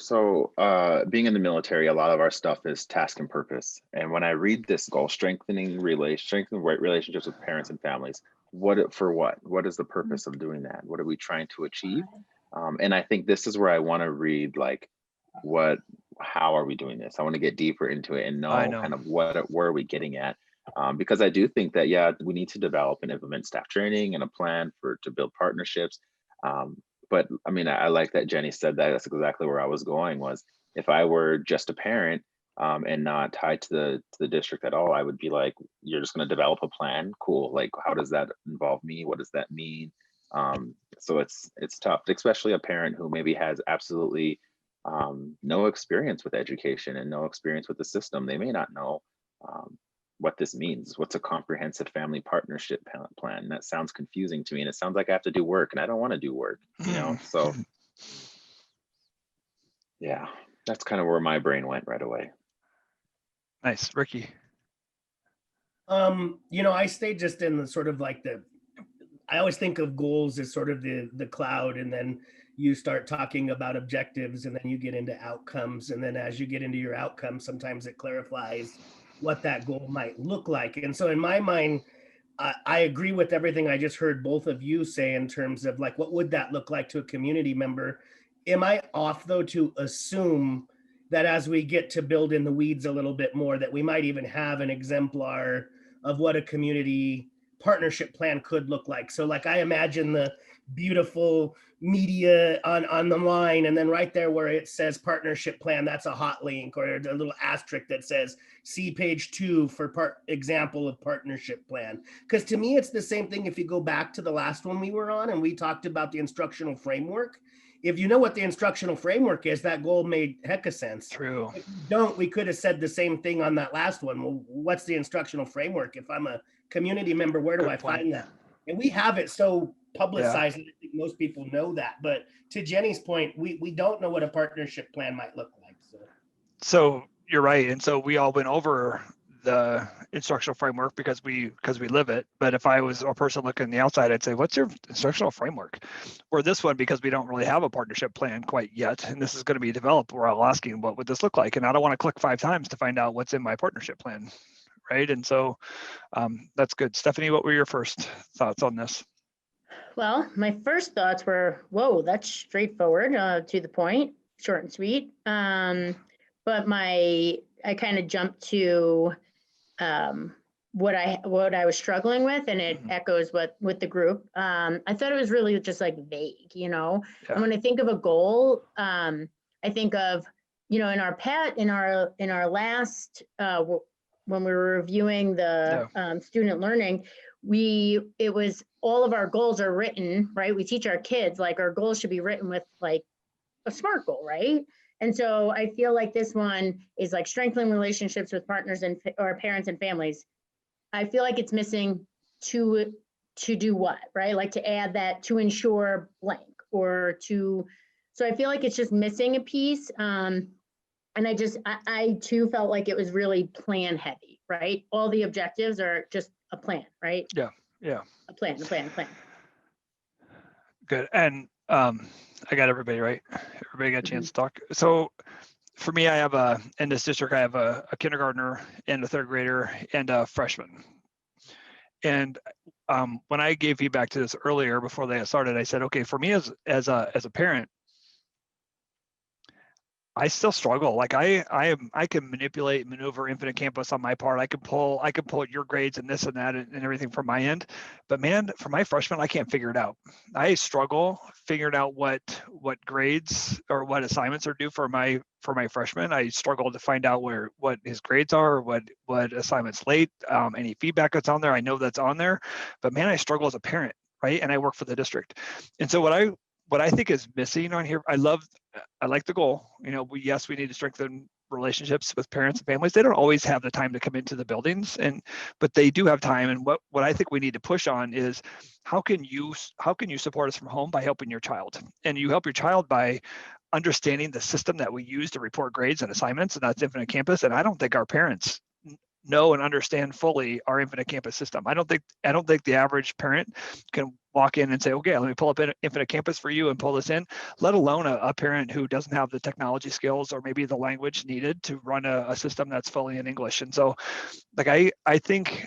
S3: being in the military, a lot of our stuff is task and purpose. And when I read this goal, strengthening relationships with parents and families, what is the purpose of doing that? What are we trying to achieve? And I think this is where I want to read, like, how are we doing this? I want to get deeper into it and know kind of where are we getting at? Because I do think that, we need to develop and implement staff training and a plan to build partnerships. But I mean, I like that Jenny said that. That's exactly where I was going, was if I were just a parent and not tied to the district at all, I would be like, you're just going to develop a plan. Cool. Like, how does that involve me? What does that mean? So it's tough, especially a parent who maybe has absolutely no experience with education and no experience with the system. They may not know what this means. What's a comprehensive family partnership plan? That sounds confusing to me, and it sounds like I have to do work, and I don't want to do work, so yeah, that's kind of where my brain went right away.
S6: Nice. Ricky?
S22: I stay just in the sort of like I always think of goals as sort of the cloud, and then you start talking about objectives, and then you get into outcomes, and then as you get into your outcomes, sometimes it clarifies what that goal might look like. And so in my mind, I agree with everything I just heard both of you say in terms of like, what would that look like to a community member? Am I off though to assume that as we get to build in the weeds a little bit more, that we might even have an exemplar of what a community partnership plan could look like? So like, I imagine the beautiful media on the line, and then right there where it says partnership plan, that's a hot link or a little asterisk that says see page 2 for example of partnership plan. Because to me, it's the same thing. If you go back to the last one we were on and we talked about the instructional framework, if you know what the instructional framework is, that goal made heck of sense.
S6: True.
S22: If you don't, we could have said the same thing on that last one. Well, what's the instructional framework? If I'm a community member, where do I find that? And we have it so publicized, and I think most people know that. But to Jenny's point, we don't know what a partnership plan might look like.
S6: So you're right. And so we all went over the instructional framework because we live it. But if I was a person looking on the outside, I'd say, what's your instructional framework? Or this one, because we don't really have a partnership plan quite yet, and this is going to be developed, we're all asking, what would this look like? And I don't want to click 5 times to find out what's in my partnership plan, right? And so that's good. Stephanie, what were your first thoughts on this?
S2: Well, my first thoughts were, whoa, that's straightforward, to the point, short and sweet. But I kind of jumped to what I was struggling with, and it echoes with the group. I thought it was really just like vague, And when I think of a goal, I think of, in our last when we were reviewing the student learning, it was all of our goals are written, right? We teach our kids, like, our goals should be written with like a SMART goal, right? And so I feel like this one is like strengthening relationships with partners or parents and families. I feel like it's missing to do what, right? Like to add that to ensure blank so I feel like it's just missing a piece. And I too felt like it was really plan heavy, right? All the objectives are just a plan, right?
S6: Yeah.
S2: A plan.
S6: Good. And I got everybody right. Everybody got a chance to talk. So for me, in this district, I have a kindergartner and a 3rd grader and a freshman. And when I gave feedback to this earlier before they got started, I said, okay, for me as a parent, I still struggle. Like I can maneuver Infinite Campus on my part. I can pull your grades and this and that and everything from my end. But man, for my freshmen, I can't figure it out. I struggle figuring out what grades or what assignments are due for my freshmen. I struggle to find out what his grades are, what assignments late, any feedback that's on there. I know that's on there, but man, I struggle as a parent, right? And I work for the district. And so what I think is missing on here, I like the goal. You know, we need to strengthen relationships with parents and families. They don't always have the time to come into the buildings, but they do have time. And what I think we need to push on is how can you support us from home by helping your child? And you help your child by understanding the system that we use to report grades and assignments, and that's Infinite Campus. And I don't think our parents know and understand fully our Infinite Campus system. I don't think the average parent can walk in and say, okay, let me pull up Infinite Campus for you and pull this in, let alone a parent who doesn't have the technology skills or maybe the language needed to run a system that's fully in English. And so like I think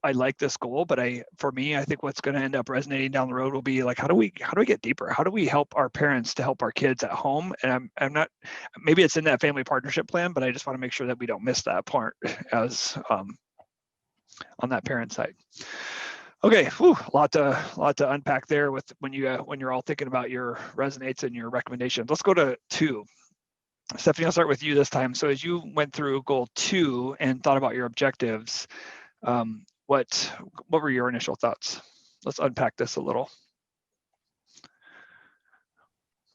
S6: I like this goal, but for me, I think what's going to end up resonating down the road will be like, how do we get deeper? How do we help our parents to help our kids at home? And I'm not, maybe it's in that family partnership plan, but I just want to make sure that we don't miss that part as on that parent side. Okay, whew, a lot to unpack there with when you're all thinking about your resonates and your recommendations. Let's go to 2. Stephanie, I'll start with you this time. So as you went through goal 2 and thought about your objectives, what were your initial thoughts? Let's unpack this a little.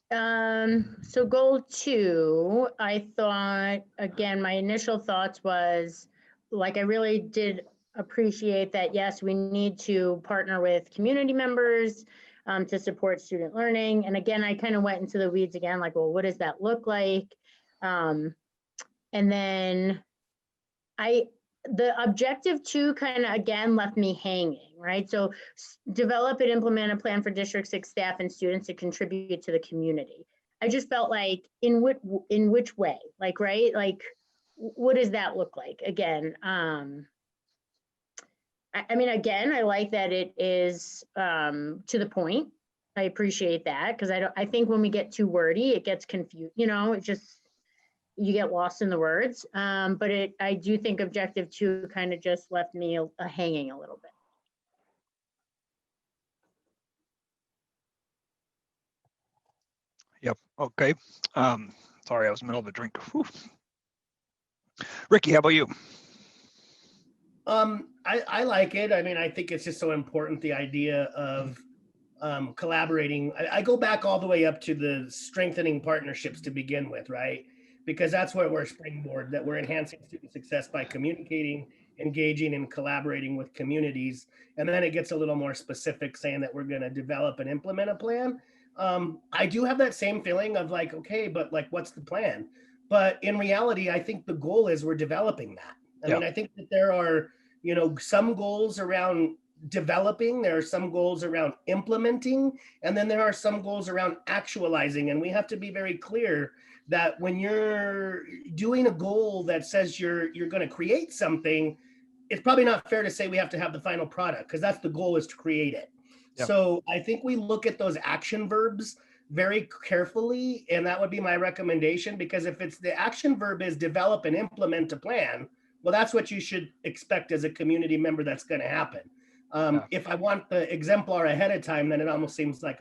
S2: So goal 2, I thought, again, my initial thoughts was like, I really did appreciate that. Yes, we need to partner with community members to support student learning. And again, I kind of went into the weeds again, like, well, what does that look like? And then the objective 2 kind of again left me hanging, right? So develop and implement a plan for District 6 staff and students to contribute to the community. I just felt like in which way, like, right? Like, what does that look like? Again, I mean, again, I like that it is to the point. I appreciate that, because I think when we get too wordy, it gets confused, you know, you get lost in the words. But I do think objective 2 kind of just left me hanging a little bit.
S6: Yep. Okay. Sorry, I was in the middle of a drink. Whew. Ricky, how about you?
S22: I like it. I mean, I think it's just so important, the idea of collaborating. I go back all the way up to the strengthening partnerships to begin with, right? Because that's where we're springboard, that we're enhancing student success by communicating, engaging, and collaborating with communities. And then it gets a little more specific, saying that we're going to develop and implement a plan. I do have that same feeling of like, okay, but like, what's the plan? But in reality, I think the goal is we're developing that. I mean, I think that there are, you know, some goals around developing, there are some goals around implementing, and then there are some goals around actualizing. And we have to be very clear that when you're doing a goal that says you're going to create something, it's probably not fair to say we have to have the final product, because that's the goal, is to create it. Yep. So I think we look at those action verbs very carefully, and that would be my recommendation, because if it's the action verb is develop and implement a plan, well, that's what you should expect as a community member that's going to happen. If I want the exemplar ahead of time, then it almost seems like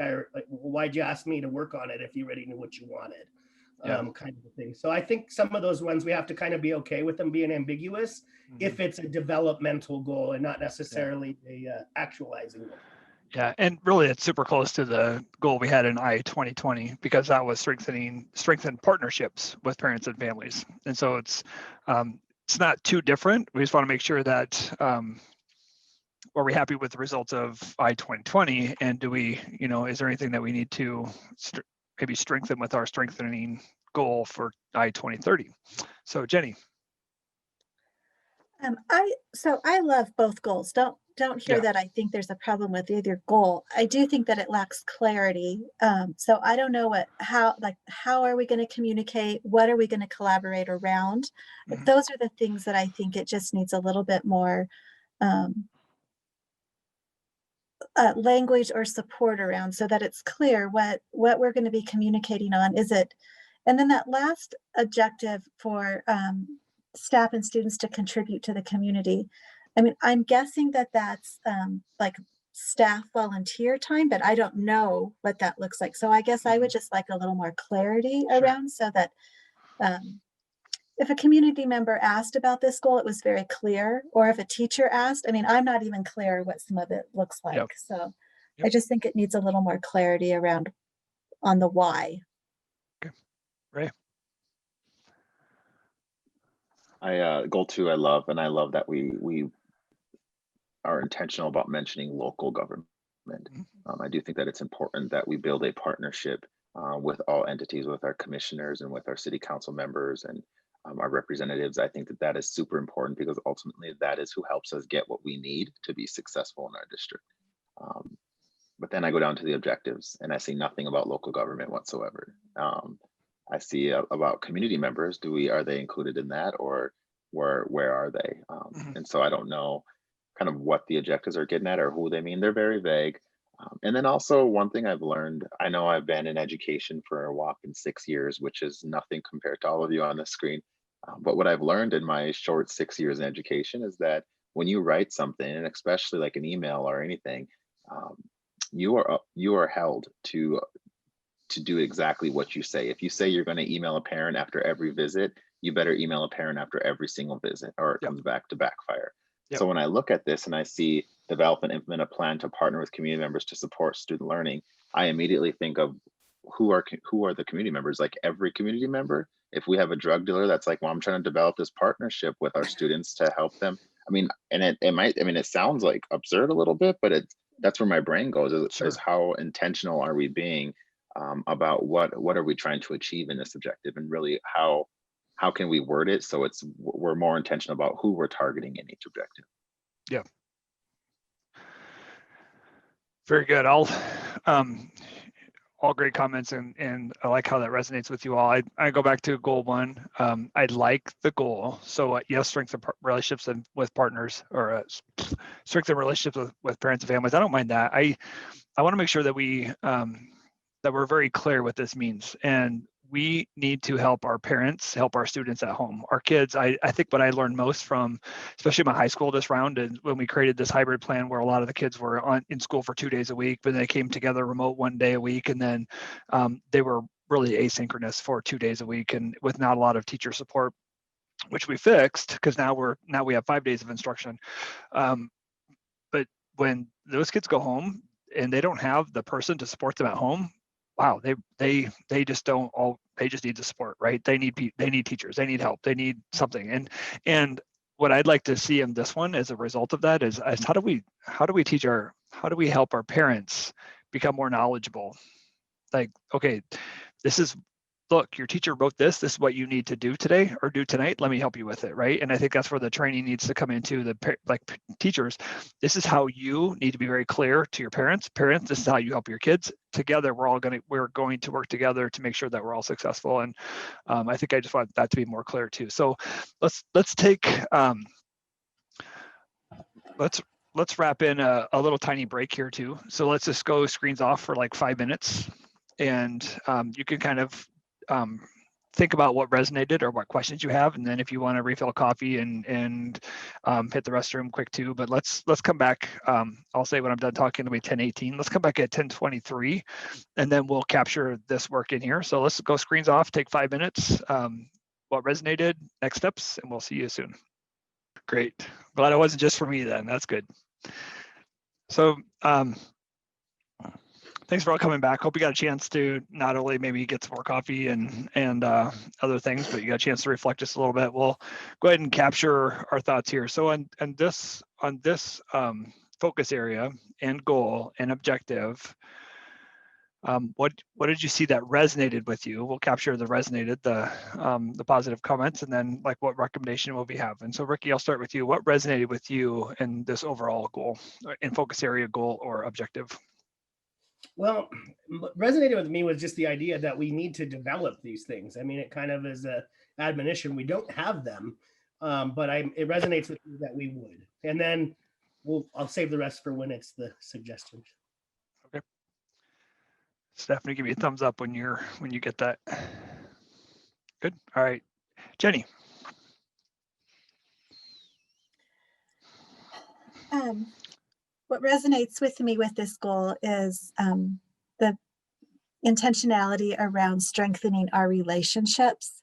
S22: why'd you ask me to work on it if you already knew what you wanted, kind of a thing. So I think some of those ones we have to kind of be okay with them being ambiguous if it's a developmental goal and not necessarily a actualizing goal.
S6: Yeah, and really it's super close to the goal we had in I-2020, because that was strengthen partnerships with parents and families. And so it's not too different. We just want to make sure that are we happy with the results of I-2020, and do we, you know, is there anything that we need to maybe strengthen with our strengthening goal for I-2030? So Jenny.
S23: I love both goals. Don't hear that I think there's a problem with either goal. I do think that it lacks clarity. So I don't know how are we going to communicate? What are we going to collaborate around? Those are the things that I think it just needs a little bit more language or support around, so that it's clear what we're going to be communicating on. Is And then that last objective for staff and students to contribute to the community. I mean, I'm guessing that that's like staff volunteer time, but I don't know what that looks like. So I guess I would just like a little more clarity around, so that if a community member asked about this goal, it was very clear, or if a teacher asked, I mean, I'm not even clear what some of it looks like.
S6: Yep.
S23: So
S6: Yep.
S23: I just think it needs a little more clarity around on the why.
S6: Okay. Ray.
S3: Goal 2, I love, and I love that we are intentional about mentioning local government. I do think that it's important that we build a partnership with all entities, with our commissioners and with our city council members and our representatives. I think that that is super important, because ultimately that is who helps us get what we need to be successful in our district. But then I go down to the objectives and I see nothing about local government whatsoever. I see about community members. Are they included in that, or where are they? And so I don't know kind of what the objectives are getting at or who they mean. They're very vague. And then also one thing I've learned, I know I've been in education for a whopping 6 years, which is nothing compared to all of you on the screen. But what I've learned in my short 6 years in education is that when you write something, and especially like an email or anything, you are held to do exactly what you say. If you say you're going to email a parent after every visit, you better email a parent after every single visit, or it comes back to backfire. Yep. So when I look at this and I see develop and implement a plan to partner with community members to support student learning, I immediately think of who are the community members. Like every community member, if we have a drug dealer that's like, well, I'm trying to develop this partnership with our students to help them. I mean, and it sounds like absurd a little bit, but that's where my brain goes, is how intentional are we being about what are we trying to achieve in this objective, and really how can we word it so we're more intentional about who we're targeting in each objective.
S6: Yeah. Very good. All great comments, and I like how that resonates with you all. I go back to goal 1. I like the goal. So yes, strengthen relationships with partners, or strengthen relationships with parents and families. I don't mind that. I want to make sure that we're very clear what this means, and we need to help our parents, help our students at home, our kids. I think what I learned most from, especially my high school this round, and when we created this hybrid plan where a lot of the kids were in school for 2 days a week, but they came together remote 1 day a week, and then they were really asynchronous for 2 days a week, and with not a lot of teacher support, which we fixed, because now we have 5 days of instruction. But when those kids go home and they don't have the person to support them at home, wow, they just don't they just need the support, right? They need teachers, they need help, they need something. And what I'd like to see in this one as a result of that is how do we help our parents become more knowledgeable? Like, okay, look, your teacher wrote this is what you need to do today or do tonight. Let me help you with it, right? And I think that's where the training needs to come into teachers. This is how you need to be very clear to your parents. Parents, this is how you help your kids. Together, we're going to work together to make sure that we're all successful. And I think I just want that to be more clear too. So let's take let's wrap in a little tiny break here too. So let's just go screens off for like 5 minutes, and you can kind of think about what resonated or what questions you have, and then if you want to refill coffee and hit the restroom quick too. But let's come back. I'll say when I'm done talking, it'll be 10:18. Let's come back at 10:23, and then we'll capture this work in here. So let's go screens off, take 5 minutes. What resonated, next steps, and we'll see you soon. Great. Glad it wasn't just for me then. That's good. So thanks for all coming back. Hope you got a chance to not only maybe get some more coffee and other things, but you got a chance to reflect just a little bit. We'll go ahead and capture our thoughts here. So on this focus area and goal and objective, what did you see that resonated with you? We'll capture the resonated, the positive comments, and then like what recommendation will we have? And so Ricky, I'll start with you. What resonated with you in this overall goal, in focus area goal or objective?
S22: Well, what resonated with me was just the idea that we need to develop these things. I mean, it kind of is a admonition. We don't have them, but it resonates with me that we would. And then I'll save the rest for when it's the suggestions.
S6: Okay. Stephanie, give me a thumbs up when you get that. Good. All right. Jenny.
S23: What resonates with me with this goal is the intentionality around strengthening our relationships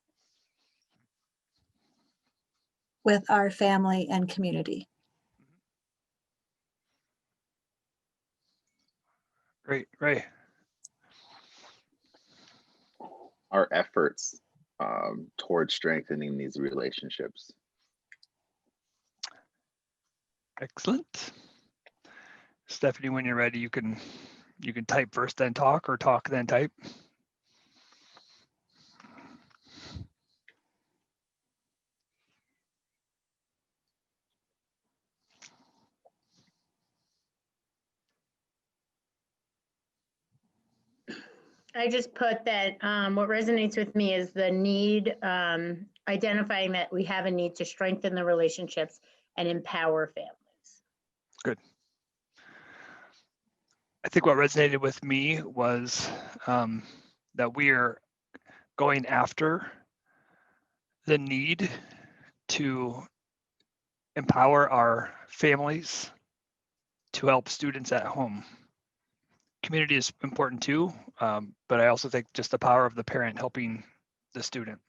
S23: with our family and community.
S6: Great, Ray.
S3: Our efforts towards strengthening these relationships.
S6: Excellent. Stephanie, when you're ready, you can type first, then talk, or talk, then type.
S2: I just put that what resonates with me is the need, identifying that we have a need to strengthen the relationships and empower families.
S6: Good. I think what resonated with me was that we are going after the need to empower our families to help students at home. Community is important too, but I also think just the power of the parent helping the student.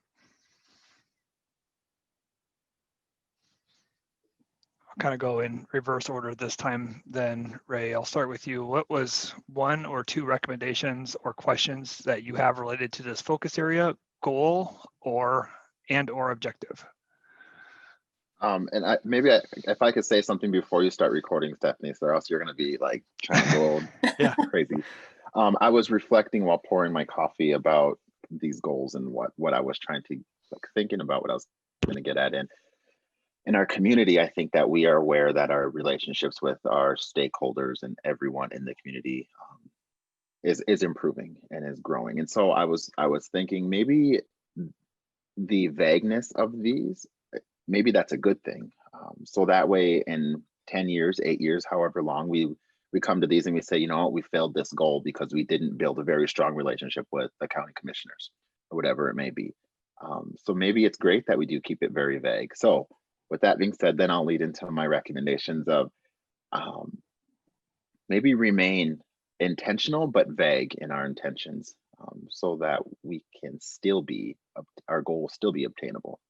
S6: I'll kind of go in reverse order this time then, Ray. I'll start with you. What was one or two recommendations or questions that you have related to this focus area, goal, or objective?
S3: And if I could say something before you start recording, Stephanie, so or else you're going to be like trying to go
S6: yeah.
S3: crazy. I was reflecting while pouring my coffee about these goals and what I was trying to thinking about what I was going to get at. And in our community, I think that we are aware that our relationships with our stakeholders and everyone in the community is improving and is growing. And so I was thinking maybe the vagueness of these, maybe that's a good thing. So that way in 10 years, 8 years, however long, we come to these and we say, you know what, we failed this goal because we didn't build a very strong relationship with the county commissioners or whatever it may be. So maybe it's great that we do keep it very vague. So with that being said, then I'll lead into my recommendations of maybe remain intentional but vague in our intentions, so that we can still be, our goal will still be obtainable.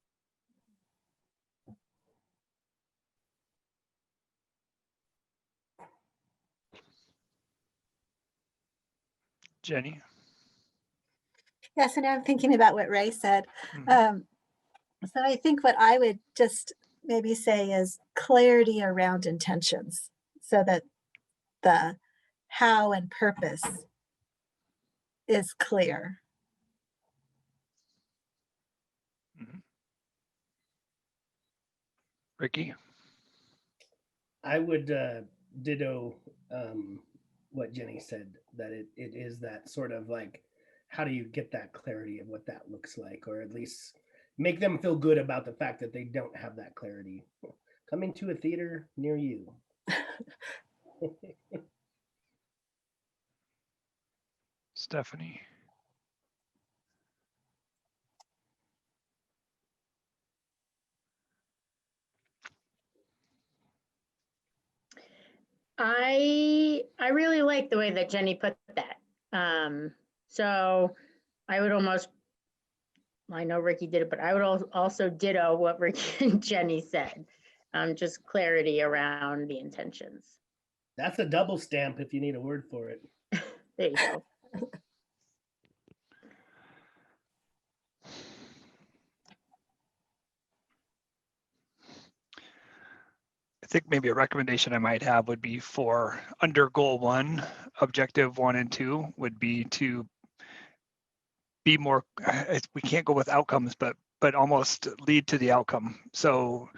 S6: Jenny?
S23: Yes, and I'm thinking about what Ray said. So I think what I would just maybe say is clarity around intentions, so that the how and purpose is clear.
S6: Ricky?
S22: I would ditto what Jenny said, that it is that sort of like, how do you get that clarity of what that looks like, or at least make them feel good about the fact that they don't have that clarity. Coming to a theater near you.
S6: Stephanie?
S2: I really like the way that Jenny put that. So I would almost, I know Ricky did it, but I would also ditto what Ricky and Jenny said. Just clarity around the intentions.
S22: That's a double stamp if you need a word for it.
S2: There you go.
S6: I think maybe a recommendation I might have would be for under goal 1, objective 1 and 2 would be to be more, we can't go with outcomes, but almost lead to the outcome. So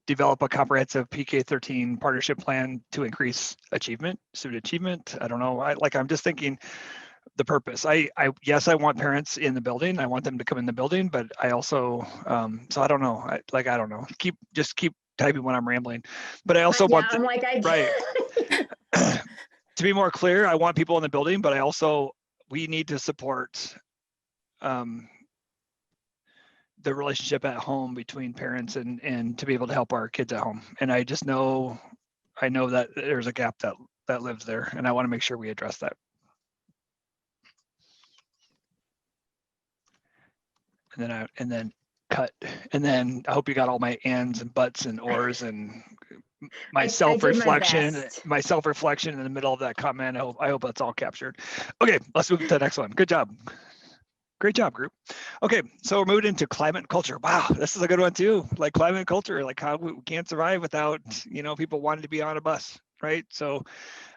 S6: develop a comprehensive PK-13 partnership plan to increase achievement, student achievement. I don't know, I'm just thinking the purpose. Yes, I want parents in the building. I want them to come in the building, but I also, so I don't know, I don't know, keep typing when I'm rambling, but I also want,
S2: I'm like,
S6: right. To be more clear, I want people in the building, but we need to support the relationship at home between parents and to be able to help our kids at home. And I just know, I know that there's a gap that lives there, and I want to make sure we address that. And then cut. And then I hope you got all my ands and buts and ors and my self-reflection in the middle of that comment. I hope that's all captured. Okay, let's move to the next one. Good job. Great job, group. Okay, so we're moving into climate and culture. Wow, this is a good one too. Like climate and culture, like how we can't survive without, you know, people wanting to be on a bus, right? So,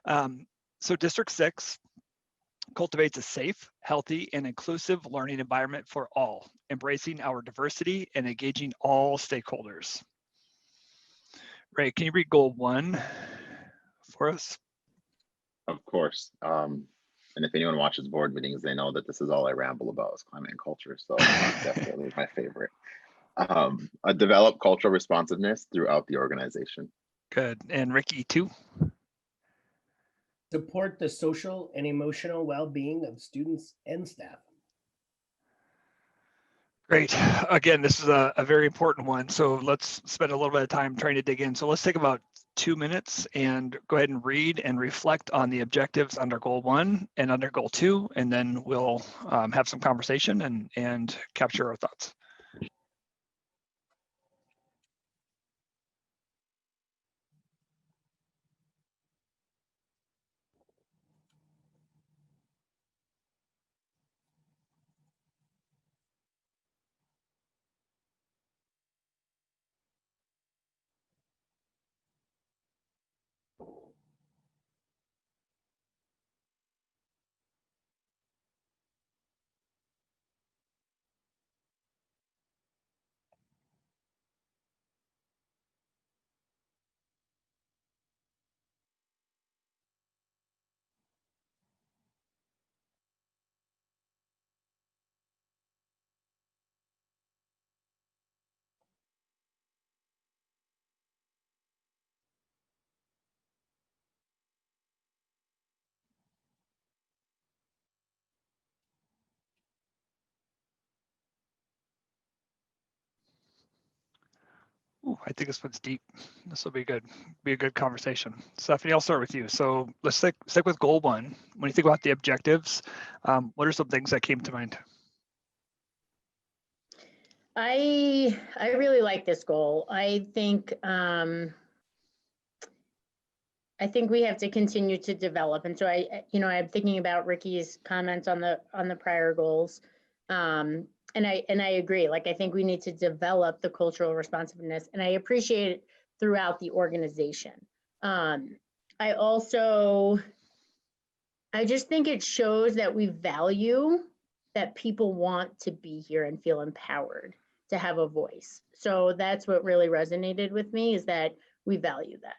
S6: so District 6 cultivates a safe, healthy, and inclusive learning environment for all, embracing our diversity and engaging all stakeholders. Ray, can you read goal 1 for us?
S3: Of course. And if anyone watches board meetings, they know that this is all I ramble about is climate and culture. So definitely my favorite. Develop cultural responsiveness throughout the organization.
S6: Good. And Ricky, 2?
S22: Support the social and emotional well-being of students and staff.
S6: Great. Again, this is a very important one. So let's spend a little bit of time trying to dig in. So let's take about 2 minutes and go ahead and read and reflect on the objectives under goal 1 and under goal 2, and then we'll have some conversation and capture our thoughts. Ooh, I think this one's deep. This will be good. Be a good conversation. Stephanie, I'll start with you. So let's stick with goal 1. When you think about the objectives, what are some things that came to mind?
S2: I really like this goal. I think we have to continue to develop, and so I'm thinking about Ricky's comments on the prior goals. And I agree. Like, I think we need to develop the cultural responsiveness, and I appreciate it throughout the organization. I just think it shows that we value that people want to be here and feel empowered to have a voice. So that's what really resonated with me, is that we value that.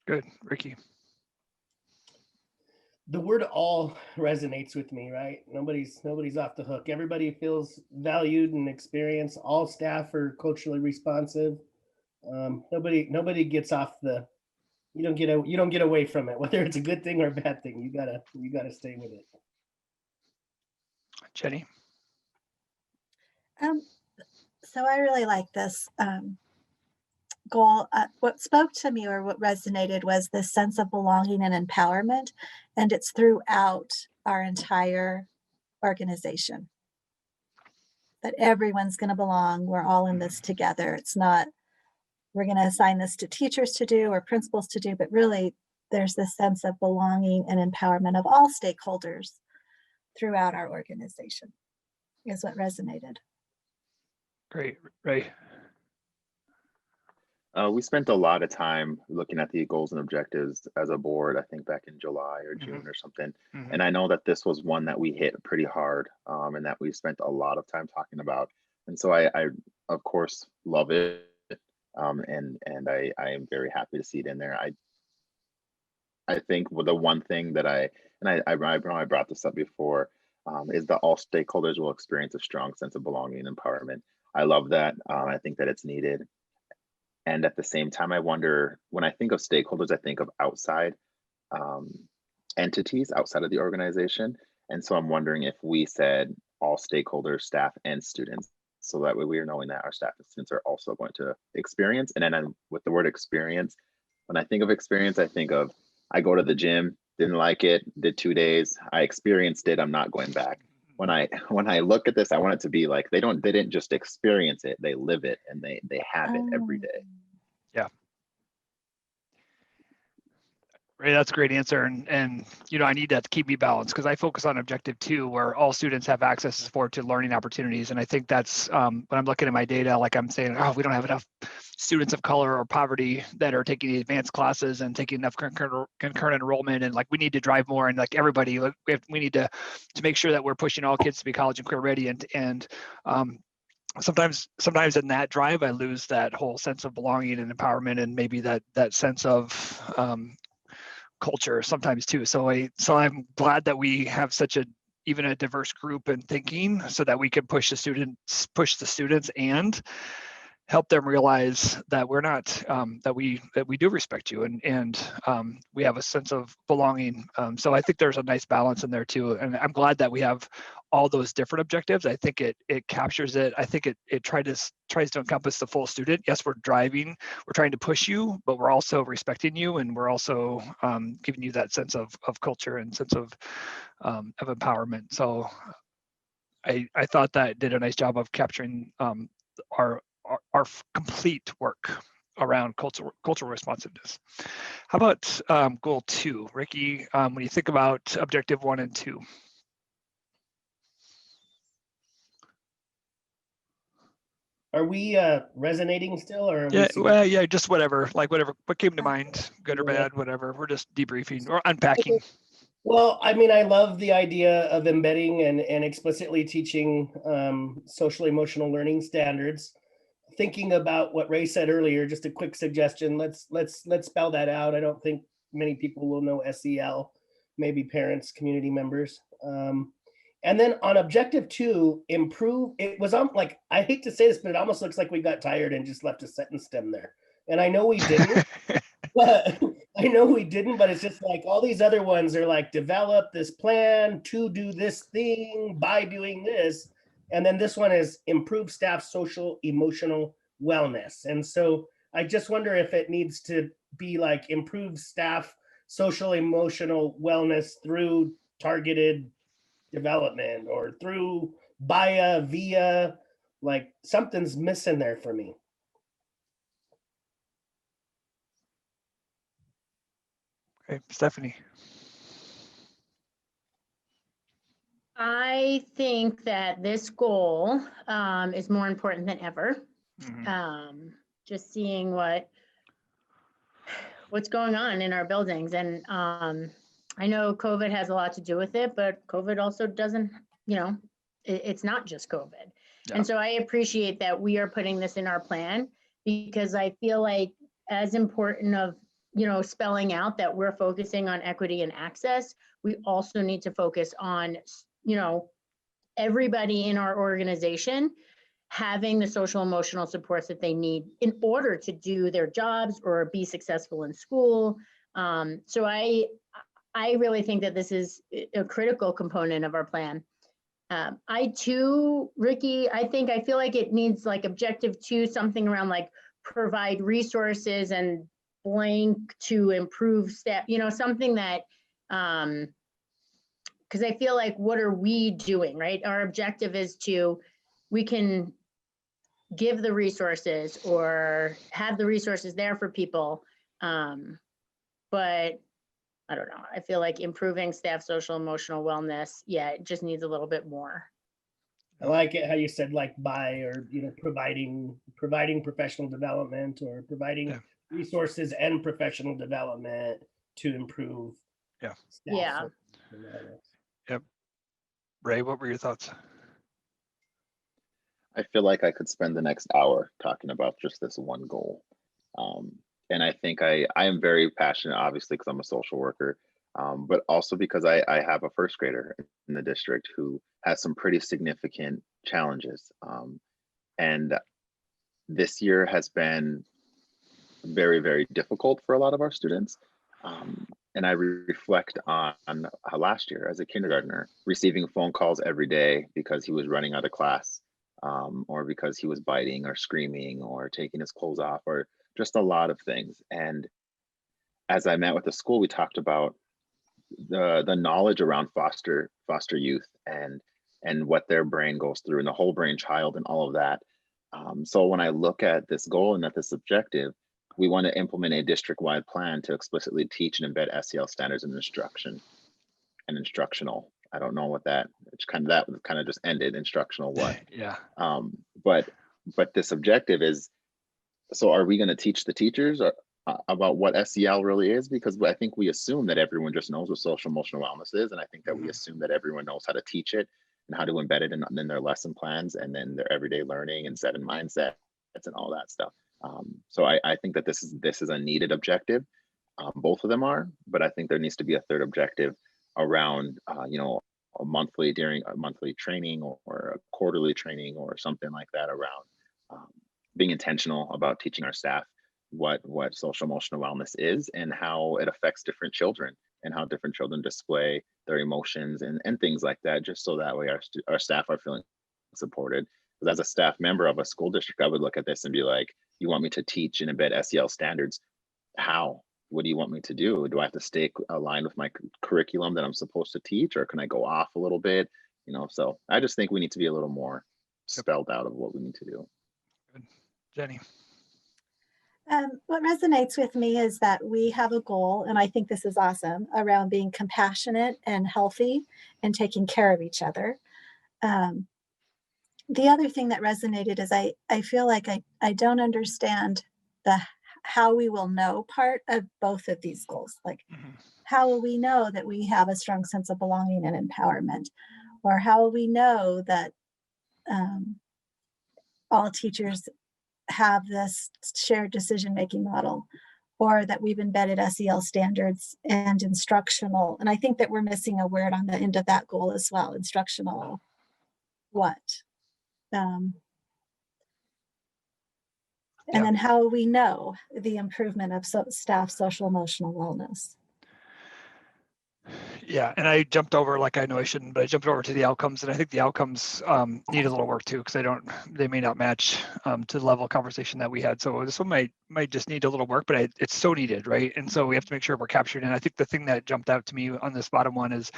S6: Good. Ricky.
S22: The word all resonates with me, right? Nobody's off the hook. Everybody feels valued and experienced. All staff are culturally responsive. Nobody gets off the, you don't get away from it, whether it's a good thing or a bad thing. You gotta stay with it.
S6: Jenny.
S23: So I really like this goal. What spoke to me, or what resonated, was this sense of belonging and empowerment, and it's throughout our entire organization. That everyone's going to belong. We're all in this together. It's not, we're going to assign this to teachers to do or principals to do, but really there's this sense of belonging and empowerment of all stakeholders throughout our organization is what resonated.
S6: Great. Ray.
S3: We spent a lot of time looking at the goals and objectives as a board, I think back in July or June or something. And I know that this was one that we hit pretty hard, and that we spent a lot of time talking about. And so I of course, love it. And I am very happy to see it in there. I think the one thing that I brought this up before, is that all stakeholders will experience a strong sense of belonging and empowerment. I love that. I think that it's needed. And at the same time, I wonder, when I think of stakeholders, I think of outside entities outside of the organization. And so I'm wondering if we said all stakeholders, staff and students. So that way we are knowing that our staff and students are also going to experience. And then with the word experience, when I think of experience, I think of, I go to the gym, didn't like it, did 2 days, I experienced it, I'm not going back. When I look at this, I want it to be like, they didn't just experience it, they live it and they have it every day.
S6: Yeah. Right, that's a great answer. And you know, I need that to keep me balanced because I focus on objective 2, where all students have access to learning opportunities. And I think that's when I'm looking at my data, like I'm saying, oh, we don't have enough students of color or poverty that are taking the advanced classes and taking enough concurrent enrollment. And like, we need to drive more, and like everybody, we need to make sure that we're pushing all kids to be college and career ready. And sometimes in that drive, I lose that whole sense of belonging and empowerment, and maybe that sense of culture sometimes too. So I'm glad that we have such even a diverse group in thinking, so that we can push the students and help them realize that we're not that we do respect you, and we have a sense of belonging. So I think there's a nice balance in there too, and I'm glad that we have all those different objectives. I think it captures it. I think it tries to encompass the full student. Yes, we're trying to push you, but we're also respecting you, and we're also giving you that sense of culture and sense of empowerment. So I thought that did a nice job of capturing our complete work around cultural responsiveness. How about goal 2, Ricky? When you think about objective 1 and 2.
S22: Are we resonating still, or are
S6: Yeah,
S22: we?
S6: well, yeah, just whatever what came to mind, good or bad, whatever. We're just debriefing or unpacking.
S22: Well, I mean, I love the idea of embedding and explicitly teaching social emotional learning standards. Thinking about what Ray said earlier, just a quick suggestion. Let's spell that out. I don't think many people will know SEL, maybe parents, community members. And then on objective 2, improve. It was like, I hate to say this, but it almost looks like we got tired and just left a sentence stem there. And I know we didn't, but it's just like all these other ones are like, develop this plan to do this thing by doing this. And then this one is improve staff social emotional wellness. And so I just wonder if it needs to be like improve staff social emotional wellness through targeted development or through via, like something's missing there for me.
S6: Okay, Stephanie.
S2: I think that this goal is more important than ever. Just seeing what's going on in our buildings. And I know COVID has a lot to do with it, but COVID also doesn't, it's not just COVID. Yeah. And so I appreciate that we are putting this in our plan, because I feel like as important of, spelling out that we're focusing on equity and access, we also need to focus on, everybody in our organization having the social emotional supports that they need in order to do their jobs or be successful in school. So I really think that this is a critical component of our plan. I too, Ricky, I feel like it needs like objective 2, something around like provide resources and blank to improve staff, something that, because I feel like, what are we doing, right? Our objective is we can give the resources or have the resources there for people. But I don't know. I feel like improving staff social emotional wellness, it just needs a little bit more.
S22: I like it how you said like by, or providing professional development, or providing resources and professional development to improve.
S6: Yeah.
S22: Staff.
S6: Yep. Ray, what were your thoughts?
S3: I feel like I could spend the next hour talking about just this one goal. And I think I am very passionate, obviously, because I'm a social worker, but also because I have a first grader in the district who has some pretty significant challenges. And this year has been very, very difficult for a lot of our students. and I reflect on last year as a kindergartner, receiving phone calls every day because he was running out of class, or because he was biting or screaming or taking his clothes off, or just a lot of things. And as I met with the school, we talked about the knowledge around foster youth and what their brain goes through, and the whole brain child and all of that. So when I look at this goal and at this objective, we want to implement a district-wide plan to explicitly teach and embed SEL standards in instruction and instructional. I don't know what that, it's kind of just ended, instructional what.
S6: Yeah.
S3: But this objective is, so are we going to teach the teachers about what SEL really is? Because I think we assume that everyone just knows what social emotional wellness is. And I think that we assume that everyone knows how to teach it and how to embed it in their lesson plans and then their everyday learning and set and mindsets and all that stuff. So I think that this is a needed objective. Both of them are, but I think there needs to be a third objective around, a monthly training or a quarterly training or something like that around being intentional about teaching our staff what social emotional wellness is and how it affects different children and how different children display their emotions and things like that, just so that way our staff are feeling supported. Because as a staff member of a school district, I would look at this and be like, you want me to teach and embed SEL standards? How? What do you want me to do? Do I have to stay aligned with my curriculum that I'm supposed to teach, or can I go off a little bit? So I just think we need to be a little more spelled out of what we need to do.
S6: Good. Jenny.
S23: What resonates with me is that we have a goal, and I think this is awesome, around being compassionate and healthy and taking care of each other. The other thing that resonated is I feel like I don't understand the how we will know part of both of these goals. Like, how will we know that we have a strong sense of belonging and empowerment? Or how will we know that all teachers have this shared decision-making model, or that we've embedded SEL standards and instructional? And I think that we're missing a word on the end of that goal as well, instructional what? And then how will we know the improvement of staff social emotional wellness?
S6: Yeah, and I jumped over, like I know I shouldn't, but I jumped over to the outcomes, and I think the outcomes need a little work too, because they may not match to the level of conversation that we had. So this one might just need a little work, but it's so needed, right? And so we have to make sure we're captured. And I think the thing that jumped out to me on this bottom one is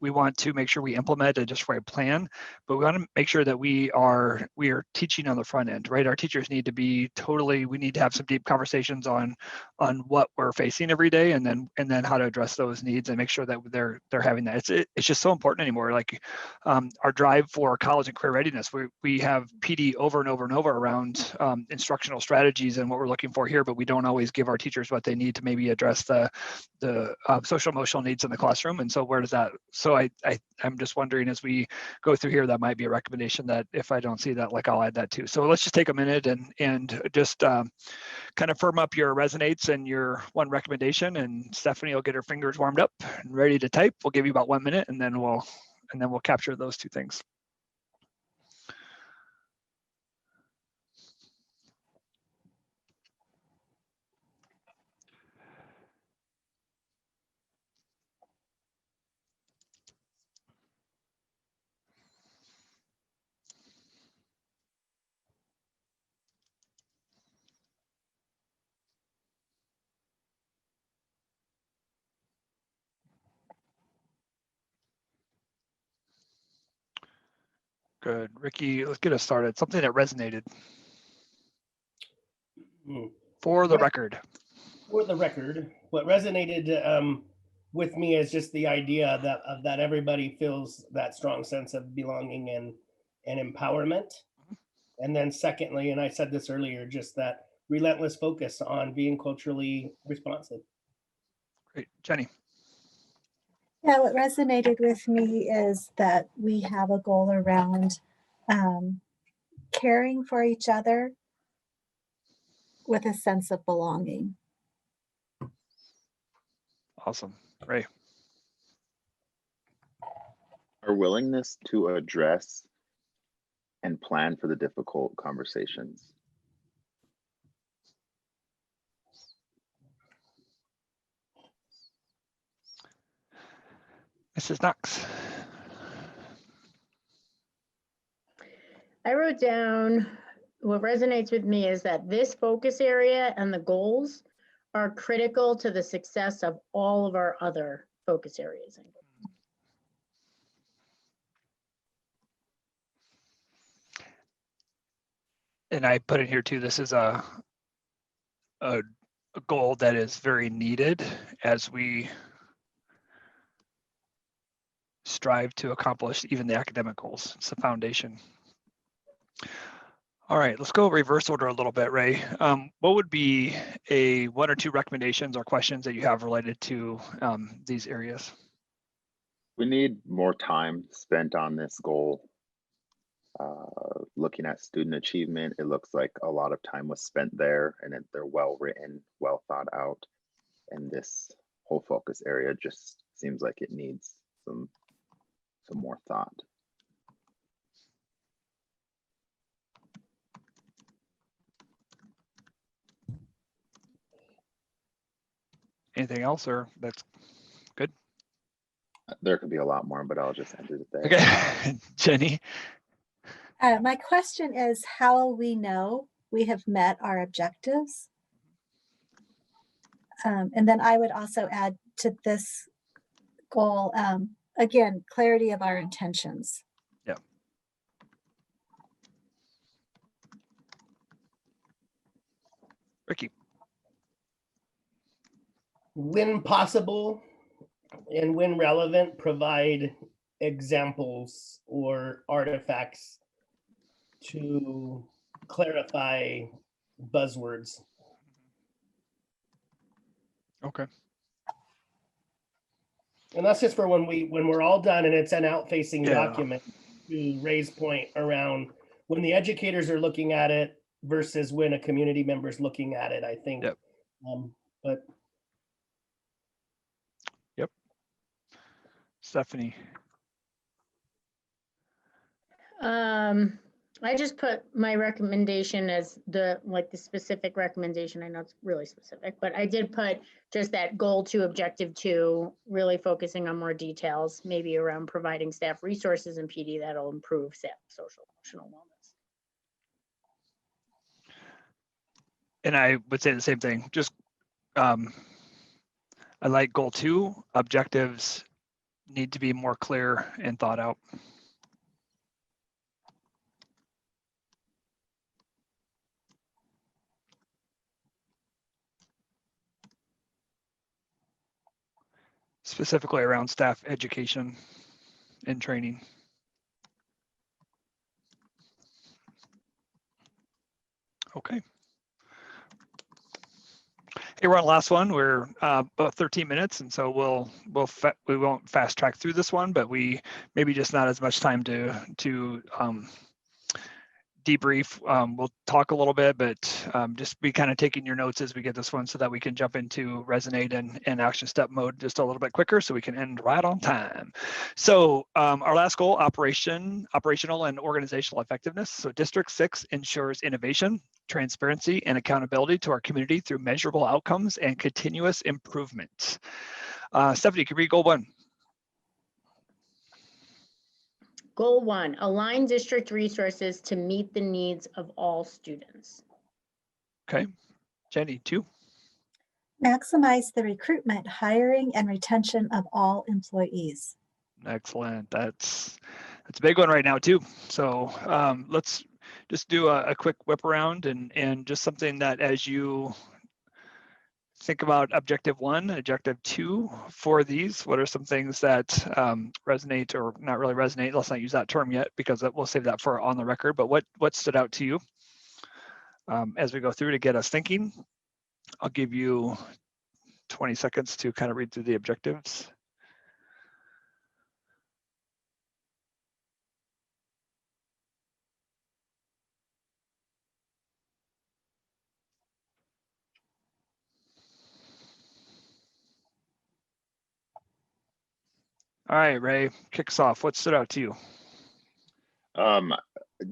S6: we want to make sure we implement a just right plan, but we want to make sure that we are teaching on the front end, right? Our teachers need to be we need to have some deep conversations on what we're facing every day, and then how to address those needs and make sure that they're having that. It's just so important anymore. Like our drive for college and career readiness, we have PD over and over and over around instructional strategies and what we're looking for here, but we don't always give our teachers what they need to maybe address the social emotional needs in the classroom. And so where does that? So I'm just wondering, as we go through here, that might be a recommendation that if I don't see that, like I'll add that too. So let's just take a minute and just kind of firm up your resonates and your one recommendation, and Stephanie will get her fingers warmed up and ready to type. We'll give you about 1 minute, and then we'll capture those two things. Good. Ricky, let's get us started. Something that resonated. For the record.
S22: For the record, what resonated with me is just the idea that everybody feels that strong sense of belonging and empowerment. And then secondly, and I said this earlier, just that relentless focus on being culturally responsive.
S6: Great. Jenny.
S23: Yeah, what resonated with me is that we have a goal around caring for each other with a sense of belonging.
S6: Awesome. Ray.
S3: Our willingness to address and plan for the difficult conversations.
S6: Mrs. Knox.
S2: I wrote down what resonates with me is that this focus area and the goals are critical to the success of all of our other focus areas.
S6: And I put in here too, this is a goal that is very needed as we strive to accomplish even the academic goals. It's the foundation. All right, let's go reverse order a little bit, Ray. What would be one or two recommendations or questions that you have related to these areas?
S3: We need more time spent on this goal. Looking at student achievement, it looks like a lot of time was spent there, and they're well written, well thought out. And this whole focus area just seems like it needs some more thought.
S6: Anything else, or that's good?
S3: There could be a lot more, but I'll just end it there.
S6: Okay, Jenny.
S23: My question is, how will we know we have met our objectives? And then I would also add to this goal, again, clarity of our intentions.
S6: Yeah. Ricky.
S22: When possible and when relevant, provide examples or artifacts to clarify buzzwords.
S6: Okay.
S22: And that's just for when we're all done and it's an out-facing
S6: Yeah.
S22: document, to Ray's point around when the educators are looking at it versus when a community member is looking at it, I think.
S6: Yep.
S22: But
S6: Yep. Stephanie.
S2: I just put my recommendation as the specific recommendation. I know it's really specific, but I did put just that goal 2, objective 2, really focusing on more details, maybe around providing staff resources and PD that'll improve staff social emotional wellness.
S6: And I would say the same thing. Just I like goal 2, objectives need to be more clear and thought out. Specifically around staff education and training. Okay. Hey, we're on the last one. We're about 13 minutes, and so we won't fast track through this one, but we maybe just not as much time to debrief. We'll talk a little bit, but just be kind of taking your notes as we get this one so that we can jump into resonate and action step mode just a little bit quicker so we can end right on time. So our last goal, operational and organizational effectiveness. So District 6 ensures innovation, transparency, and accountability to our community through measurable outcomes and continuous improvement. Stephanie, can you read goal 1?
S2: Goal 1, align district resources to meet the needs of all students.
S6: Okay. Jenny, 2.
S23: Maximize the recruitment, hiring, and retention of all employees.
S6: Excellent. That's a big one right now too. So let's just do a quick whip around and just something that as you think about objective 1, objective 2 for these, what are some things that resonate or not really resonate? Let's not use that term yet because we'll save that for on the record, but what stood out to you as we go through to get us thinking? I'll give you 20 seconds to kind of read through the objectives. All right, Ray, kicks off. What stood out to you?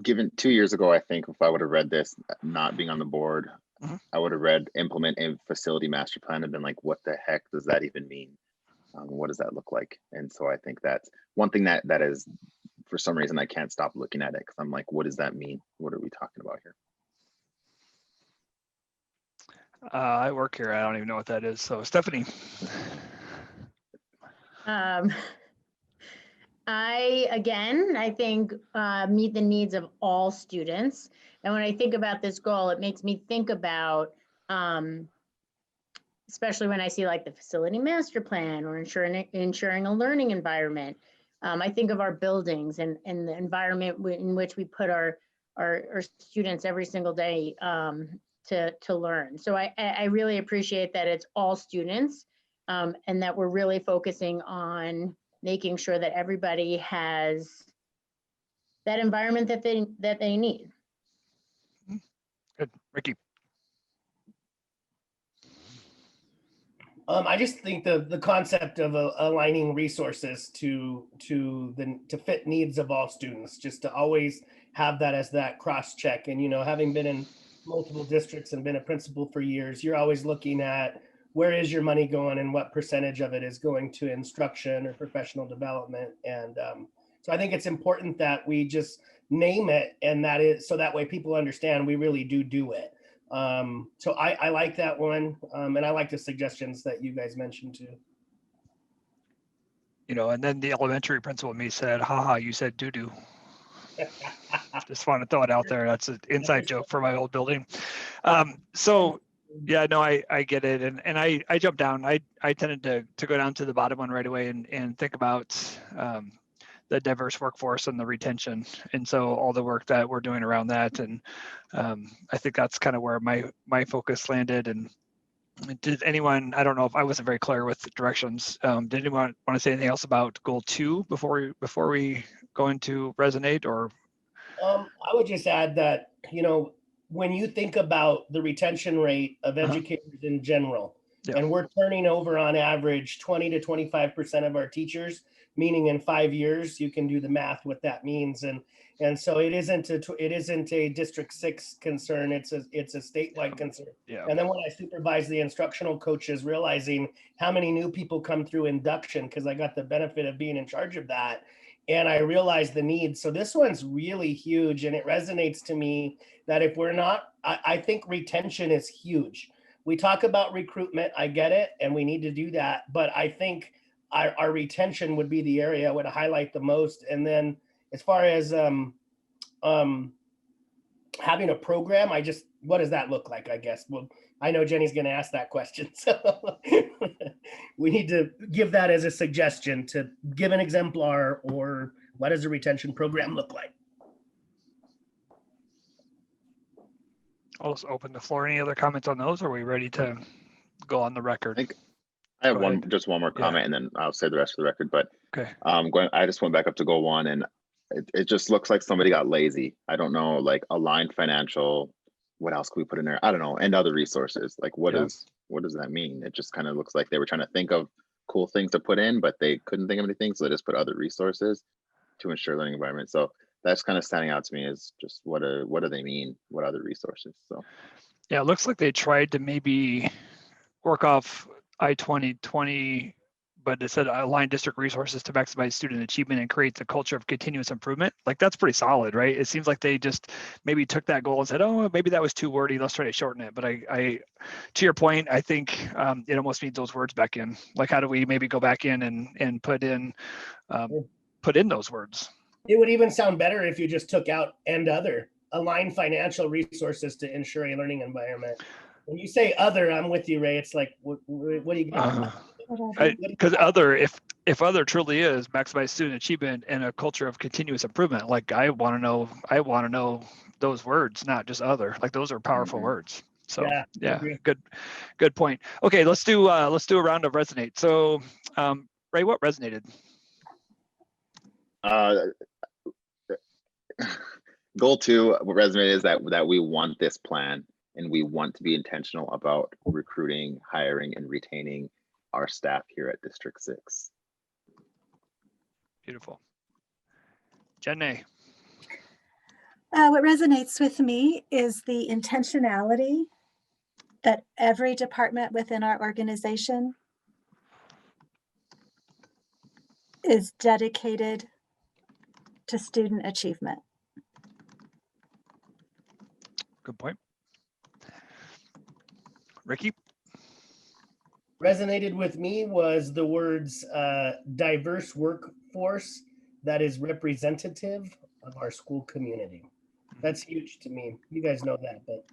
S3: Given 2 years ago, I think if I would have read this, not being on the board, I would have read implement a facility master plan and been like, what the heck does that even mean? What does that look like? And so I think that's one thing that is, for some reason, I can't stop looking at it because I'm like, what does that mean? What are we talking about here?
S6: I work here. I don't even know what that is. So Stephanie.
S2: I think meet the needs of all students. And when I think about this goal, it makes me think about, especially when I see like the facility master plan or ensuring a learning environment. I think of our buildings and the environment in which we put our students every single day to learn. So I really appreciate that it's all students and that we're really focusing on making sure that everybody has that environment that they need.
S6: Good. Ricky.
S22: I just think the concept of aligning resources to fit needs of all students, just to always have that as that cross check. And, you know, having been in multiple districts and been a principal for years, you're always looking at where is your money going and what percentage of it is going to instruction or professional development. And so I think it's important that we just name it, and that is so that way people understand we really do it. So I like that one. And I like the suggestions that you guys mentioned too.
S6: You know, and then the elementary principal in me said, haha, you said doo-doo. Just want to throw it out there. That's an inside joke for my old building. So yeah, no, I get it. And I jumped down. I tended to go down to the bottom one right away and think about the diverse workforce and the retention. And so all the work that we're doing around that. And I think that's kind of where my focus landed. And did anyone, I don't know if I wasn't very clear with the directions. Did anyone want to say anything else about goal 2 before we go into resonate? Or
S22: I would just add that, you know, when you think about the retention rate of educators in general, and we're turning over on average 20 to 25% of our teachers, meaning in 5 years, you can do the math what that means. And so it isn't a District 6 concern, it's a statewide concern.
S6: Yeah.
S22: And then when I supervise the instructional coaches, realizing how many new people come through induction, because I got the benefit of being in charge of that, and I realized the need. So this one's really huge, and it resonates to me that if we're not, I think retention is huge. We talk about recruitment, I get it, and we need to do that, but I think our retention would be the area I would highlight the most. And then as far as having a program, what does that look like, I guess? Well, I know Jenny's gonna ask that question, so we need to give that as a suggestion to give an exemplar, or what does a retention program look like?
S6: I'll just open the floor. Any other comments on those? Or are we ready to go on the record?
S3: I have just one more comment, and then I'll say the rest of the record. But
S6: okay.
S3: I just went back up to goal 1, and it just looks like somebody got lazy. I don't know, like aligned financial. What else can we put in there? I don't know. And other resources. Like what does that mean? It just kind of looks like they were trying to think of cool things to put in, but they couldn't think of anything, so they just put other resources to ensure learning environment. So that's kind of standing out to me as just what do they mean? What other resources? So
S6: yeah, it looks like they tried to maybe work off I-2020, but it said align district resources to maximize student achievement and create the culture of continuous improvement. Like that's pretty solid, right? It seems like they just maybe took that goal and said, oh, maybe that was too wordy. Let's try to shorten it. But I to your point, I think it almost needs those words back in. Like how do we maybe go back in and put in those words?
S22: It would even sound better if you just took out "and other." Align financial resources to ensure a learning environment. When you say other, I'm with you, Ray. It's like, what do you get?
S6: Because other, if other truly is maximize student achievement and a culture of continuous improvement, like I want to know those words, not just other. Like those are powerful words. So yeah, good point. Okay, let's do a round of resonate. So Ray, what resonated?
S3: Goal 2, what resonated is that we want this plan, and we want to be intentional about recruiting, hiring, and retaining our staff here at District 6.
S6: Beautiful. Jenny.
S23: What resonates with me is the intentionality that every department within our organization is dedicated to student achievement.
S6: Good point. Ricky?
S22: Resonated with me was the words diverse workforce that is representative of our school community. That's huge to me. You guys know that, but.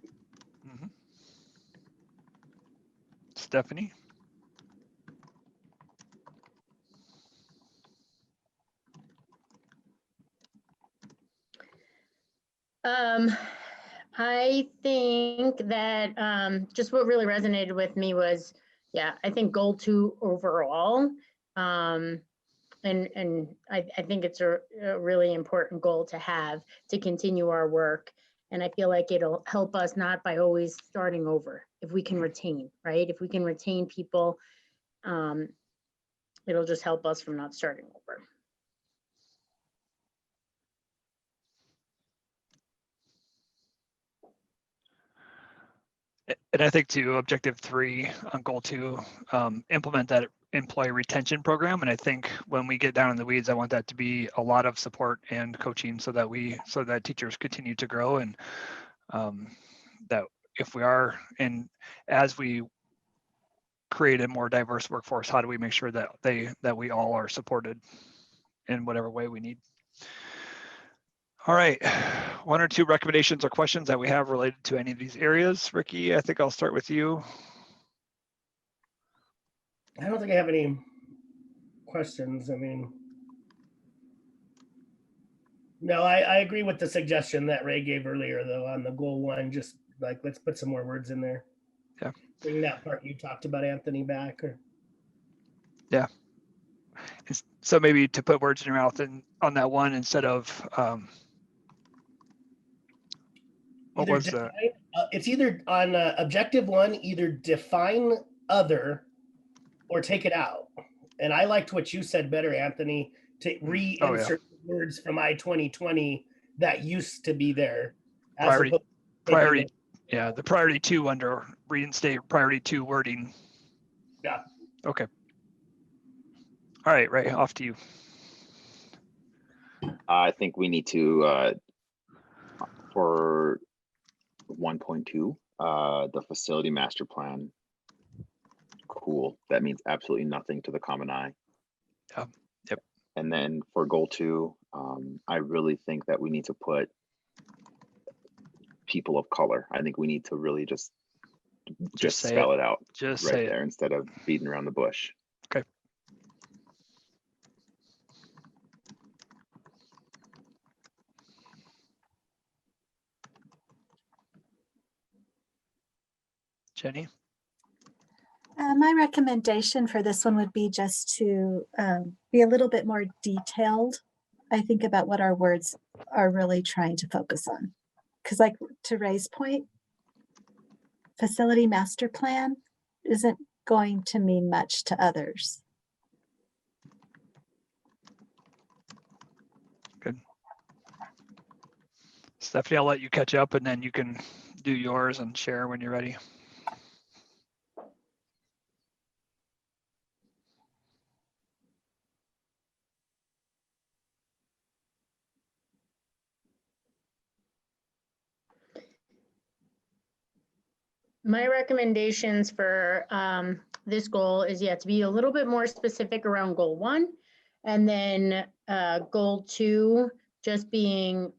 S6: Stephanie?
S2: I think that just what really resonated with me was, yeah, I think goal 2 overall. And I think it's a really important goal to have to continue our work. And I feel like it'll help us not by always starting over. If we can retain, right? If we can retain people, it'll just help us from not starting over.
S6: And I think too, objective 3 on goal 2, implement that employee retention program. And I think when we get down in the weeds, I want that to be a lot of support and coaching so that teachers continue to grow, and that if we are, and as we create a more diverse workforce, how do we make sure that we all are supported in whatever way we need. All right, 1 or 2 recommendations or questions that we have related to any of these areas. Ricky, I think I'll start with you.
S22: I don't think I have any questions. I mean, no, I agree with the suggestion that Ray gave earlier, though, on the goal 1. Just like, let's put some more words in there.
S6: Yeah.
S22: Bring that part you talked about, Anthony, back. Or.
S6: Yeah. So maybe to put words in your mouth and on that one instead of what was
S22: define, it's either on objective 1, either define other or take it out. And I liked what you said better, Anthony, to reinsert words from I-2020 that used to be there.
S6: Priority, yeah, the priority 2 under reinstate priority 2 wording.
S22: Yeah.
S6: Okay. All right, Ray, off to you.
S3: I think we need to, for 1.2, the facility master plan. Cool. That means absolutely nothing to the common eye.
S6: Yeah. Yep.
S3: And then for goal 2, I really think that we need to put people of color. I think we need to really just spell it out
S6: just
S3: right there instead of beating around the bush.
S6: Okay. Jenny?
S23: My recommendation for this one would be just to be a little bit more detailed, I think, about what our words are really trying to focus on. Because like to Ray's point, facility master plan isn't going to mean much to others.
S6: Good. Stephanie, I'll let you catch up and then you can do yours and share when you're ready.
S2: My recommendations for this goal is, yeah, to be a little bit more specific around goal 1, and then goal 2 just being,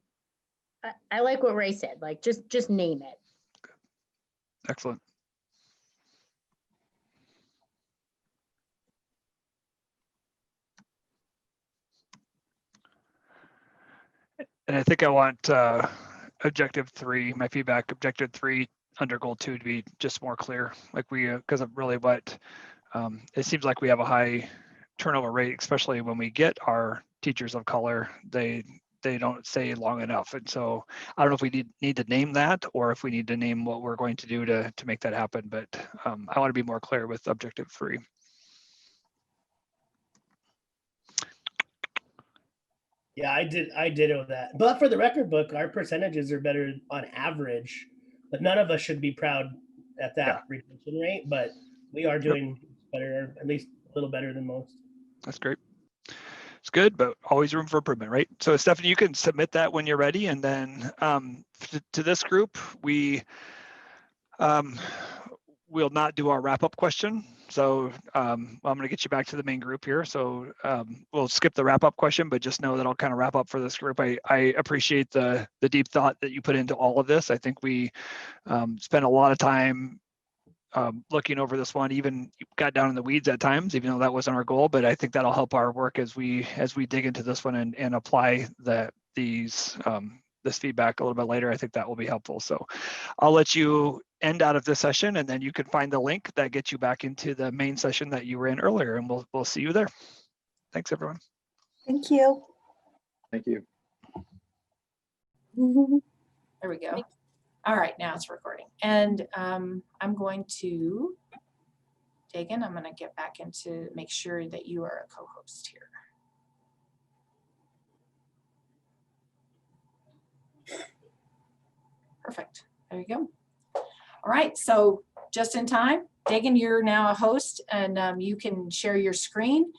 S2: I like what Ray said, like just name it.
S6: Excellent. And I think I want objective 3, my feedback, objective 3 under goal 2 to be just more clear, like because of really what it seems like we have a high turnover rate, especially when we get our teachers of color. They don't stay long enough, and so I don't know if we need to name that or if we need to name what we're going to do to make that happen. But I want to be more clear with objective 3.
S22: Yeah, I ditto that. But for the record book, our percentages are better on average, but none of us should be proud at that retention rate, but we are doing better, at least a little better than most.
S6: That's great. good, but always room for improvement, right? So Stephanie, you can submit that when you're ready. And then to this group, we'll not do our wrap-up question. So I'm going to get you back to the main group here. So we'll skip the wrap-up question, but just know that I'll kind of wrap up for this group. I appreciate the deep thought that you put into all of this. I think we spent a lot of time looking over this one, even got down in the weeds at times, even though that wasn't our goal. But I think that'll help our work as we dig into this one and apply this feedback a little bit later. I think that will be helpful. So I'll let you end out of this session, and then you can find the link that gets you back into the main session that you were in earlier, and we'll see you there. Thanks, everyone.
S23: Thank you.
S3: Thank you.
S7: There we go. All right, now it's recording. And I'm going to, Dagan, I'm going to get back into make sure that you are a co-host here. Perfect. There you go. All right, so just in time, Dagan, you're now a host, and you can share your screen,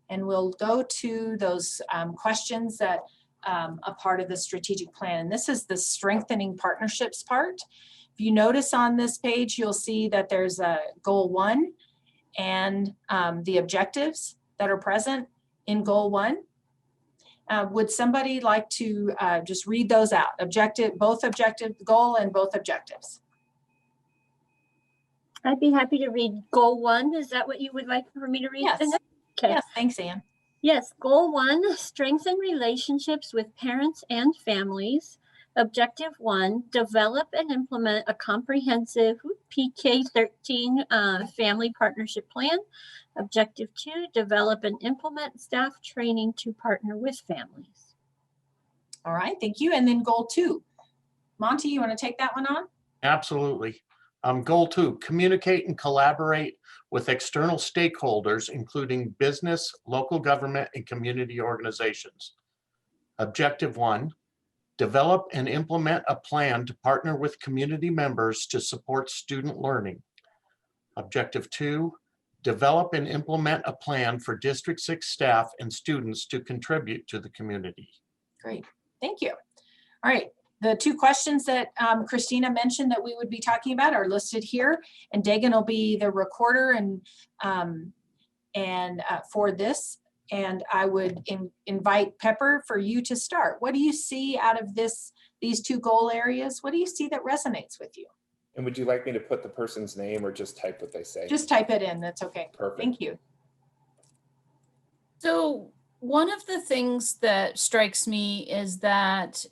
S7: and we'll go to those questions that a part of the strategic plan. And this is the strengthening partnerships part. If you notice on this page, you'll see that there's a goal 1 and the objectives that are present in goal 1. Would somebody like to just read those out? Both objective goal and both objectives.
S12: I'd be happy to read goal 1. Is that what you would like for me to read?
S7: Yes.
S12: Okay.
S7: Yes, thanks, Ann.
S12: Yes, goal 1, strengthen relationships with parents and families. Objective 1, develop and implement a comprehensive PK-13 family partnership plan. Objective 2, develop and implement staff training to partner with families.
S7: All right, thank you. And then goal 2. Monty, you want to take that one on?
S14: Absolutely. Goal 2, communicate and collaborate with external stakeholders, including business, local government, and community organizations. Objective 1, develop and implement a plan to partner with community members to support student learning. Objective 2, develop and implement a plan for District 6 staff and students to contribute to the community.
S7: Great, thank you. All right. The 2 questions that Christina mentioned that we would be talking about are listed here, and Dagan will be the recorder and for this. And I would invite Pepper for you to start. What do you see out of these 2 goal areas? What do you see that resonates with you?
S24: And would you like me to put the person's name or just type what they say?
S7: Just type it in. That's okay.
S24: Perfect.
S7: Thank you.
S25: So one of the things that strikes me is that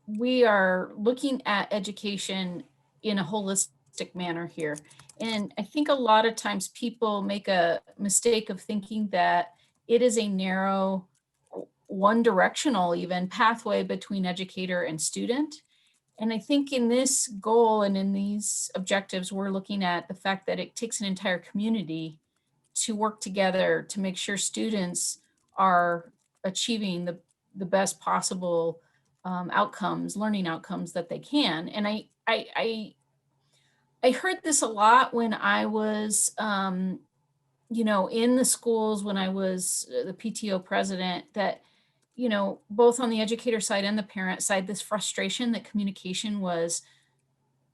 S25: we are looking at education in a holistic manner here. And I think a lot of times people make a mistake of thinking that it is a narrow, one-directional even pathway between educator and student. And I think in this goal and in these objectives, we're looking at the fact that it takes an entire community to work together to make sure students are achieving the best possible outcomes, learning outcomes that they can. And I heard this a lot when I was, in the schools, when I was the PTO president, that, both on the educator side and the parent side, this frustration that communication was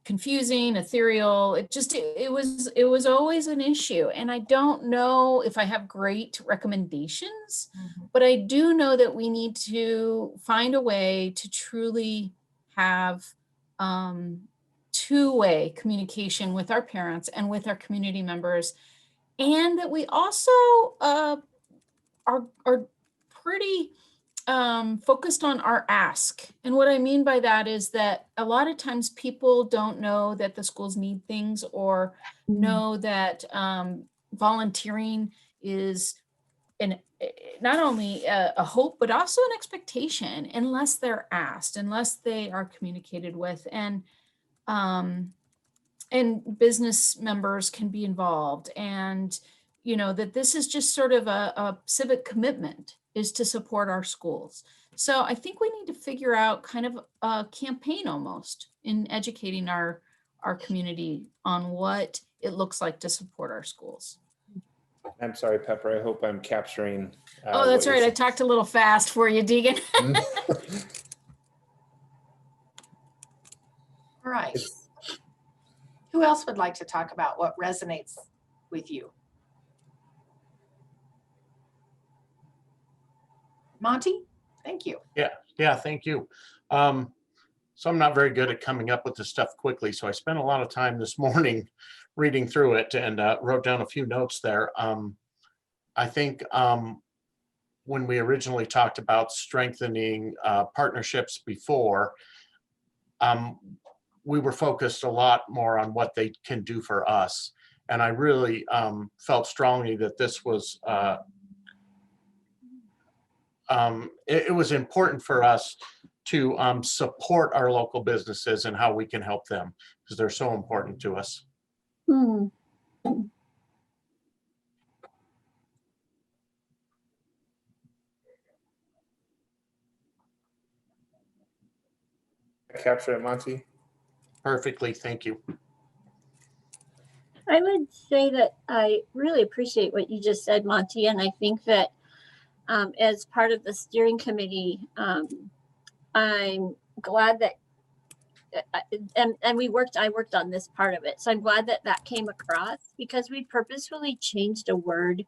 S25: confusing, ethereal. It was always an issue. And I don't know if I have great recommendations, but I do know that we need to find a way to truly have two-way communication with our parents and with our community members. And that we also are pretty focused on our ask. And what I mean by that is that a lot of times people don't know that the schools need things or know that volunteering is not only a hope, but also an expectation unless they're asked, unless they are communicated with. And business members can be involved, and that this is just sort of a civic commitment is to support our schools. So I think we need to figure out kind of a campaign almost in educating our community on what it looks like to support our schools.
S24: I'm sorry, Pepper. I hope I'm capturing.
S25: Oh, that's
S24: what
S25: right.
S24: you're
S25: I talked a little fast for you, Deegan.
S24: saying.
S7: All right. Who else would like to talk about what resonates with you? Monty, thank you.
S14: Yeah, thank you. So I'm not very good at coming up with this stuff quickly, so I spent a lot of time this morning reading through it and wrote down a few notes there. I think when we originally talked about strengthening partnerships before, we were focused a lot more on what they can do for us. And I really felt strongly that this was, it was important for us to support our local businesses and how we can help them, because they're so important to us.
S12: Hmm.
S24: Capture it, Monty.
S14: Perfectly, thank you.
S12: I would say that I really appreciate what you just said, Monty, and I think that as part of the steering committee, I'm glad that and I worked on this part of it, so I'm glad that that came across, because we purposefully changed a word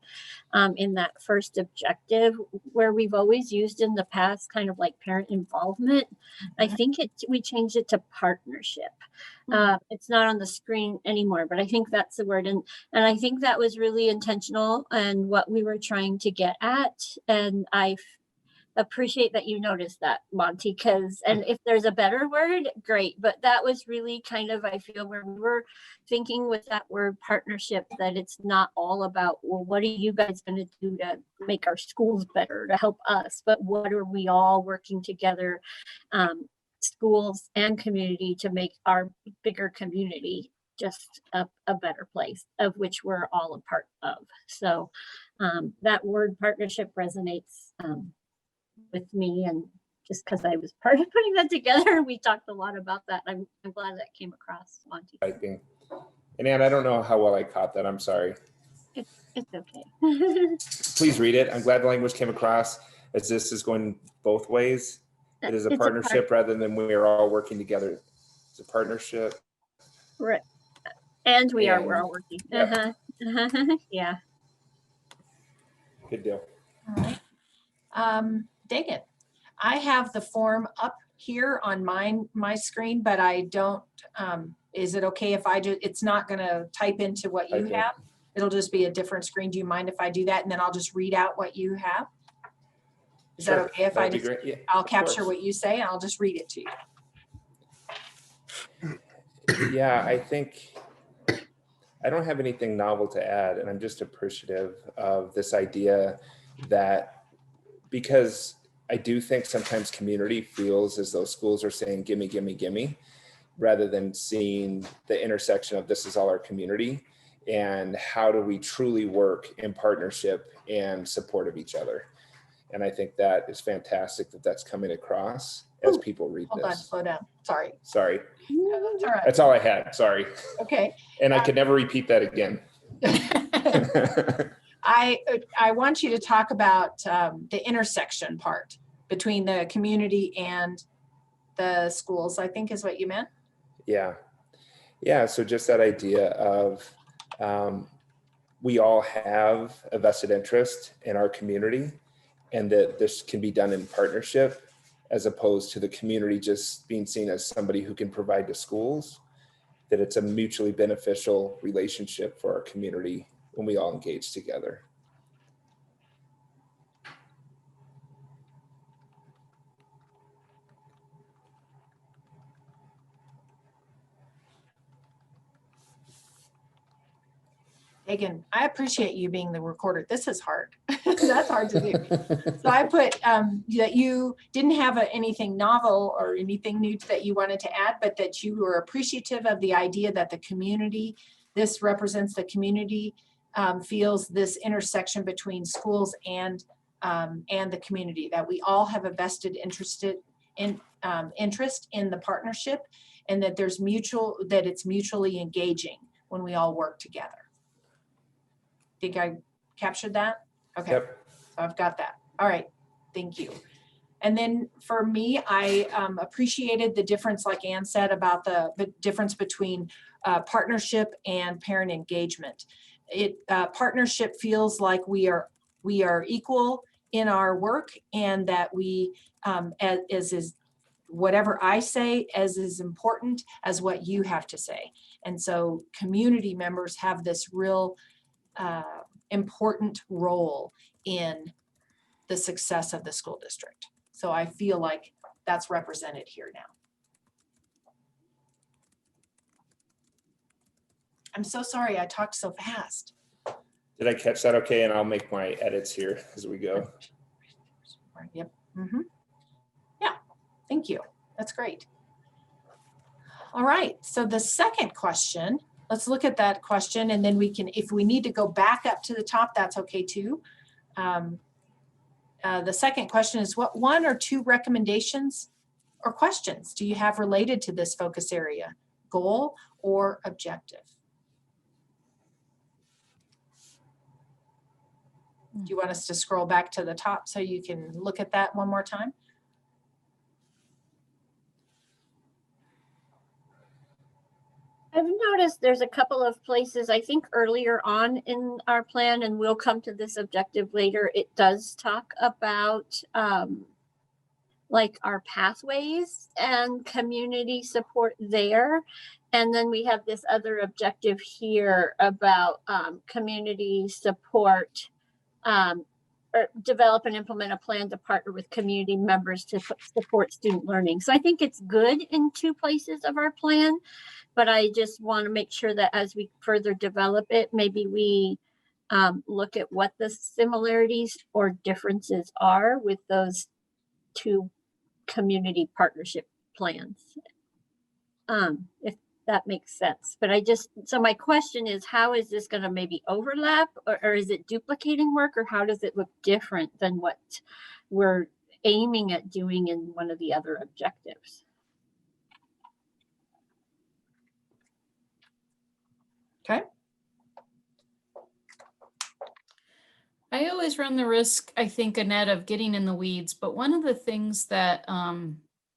S12: in that first objective, where we've always used in the past kind of like parent involvement. I think we changed it to partnership. It's not on the screen anymore, but I think that's the word, and I think that was really intentional and what we were trying to get at, and I appreciate that you noticed that, Monty, and if there's a better word, great, but that was really kind of, I feel, where we were thinking with that word partnership, that it's not all about, well, what are you guys going to do to make our schools better, to help us, but what are we all working together, schools and community, to make our bigger community just a better place, of which we're all a part of. So that word partnership resonates with me, and just because I was part of putting that together, we talked a lot about that. I'm glad that came across, Monty.
S24: I think. And Ann, I don't know how well I caught that. I'm sorry.
S12: It's okay.
S24: Please read it. I'm glad the language came across, as this is going both ways. It is a partnership rather than we are all working together. It's a partnership.
S12: Right. And we're all working.
S24: Yep.
S12: Yeah.
S24: Good deal.
S7: All right. Dagan, I have the form up here on my screen, but I don't, is it okay if I just, it's not going to type into what you have? It'll just be a different screen. Do you mind if I do that? And then I'll just read out what you have? Is that okay if I just, I'll capture what you say and I'll just read it to you?
S24: Yeah, I think I don't have anything novel to add, and I'm just appreciative of this idea that, because I do think sometimes community feels as though schools are saying, gimme, gimme, gimme, rather than seeing the intersection of this is all our community and how do we truly work in partnership and support of each other. And I think that is fantastic that that's coming across as people read this.
S7: Hold on, slow down. Sorry.
S24: Sorry.
S7: That's all right.
S24: That's all I had. Sorry.
S7: Okay.
S24: And I could never repeat that again.
S7: I want you to talk about the intersection part between the community and the schools, I think is what you meant.
S24: Yeah. Yeah. So just that idea of we all have a vested interest in our community, and that this can be done in partnership, as opposed to the community just being seen as somebody who can provide to schools, that it's a mutually beneficial relationship for our community when we all engage together.
S7: Again, I appreciate you being the recorder. This is hard. That's hard to do. So I put that you didn't have anything novel or anything new that you wanted to add, but that you were appreciative of the idea that the community, this represents the community, feels this intersection between schools and the community, that we all have a vested interest in the partnership, and that there's it's mutually engaging when we all work together. Think I captured that? Okay,
S24: Yep.
S7: so I've got that. All right, thank you. And then for me, I appreciated the difference, like Ann said, about the difference between partnership and parent engagement. Partnership feels like we are equal in our work, and that we, as is whatever I say, as is important as what you have to say. And so community members have this real important role in the success of the school district. So I feel like that's represented here now. I'm so sorry I talked so fast.
S24: Did I catch that okay? And I'll make my edits here as we go.
S7: Yep. Mm-hmm. Yeah, thank you. That's great. All right, so the second question, let's look at that question, and then we can, if we need to go back up to the top, that's okay too. The second question is, what one or two recommendations or questions do you have related to this focus area, goal or objective? Do you want us to scroll back to the top so you can look at that one more time?
S12: I've noticed there's a couple of places, I think earlier on in our plan, and we'll come to this objective later, it does talk about like our pathways and community support there. And then we have this other objective here about community support, or develop and implement a plan to partner with community members to support student learning. So I think it's good in two places of our plan, but I just want to make sure that as we further develop it, maybe we look at what the similarities or differences are with those two community partnership plans, if that makes sense. But so my question is, how is this going to maybe overlap, or is it duplicating work, or how does it look different than what we're aiming at doing in one of the other objectives?
S7: Okay.
S25: I always run the risk, I think, Annette, of getting in the weeds. But one of the things that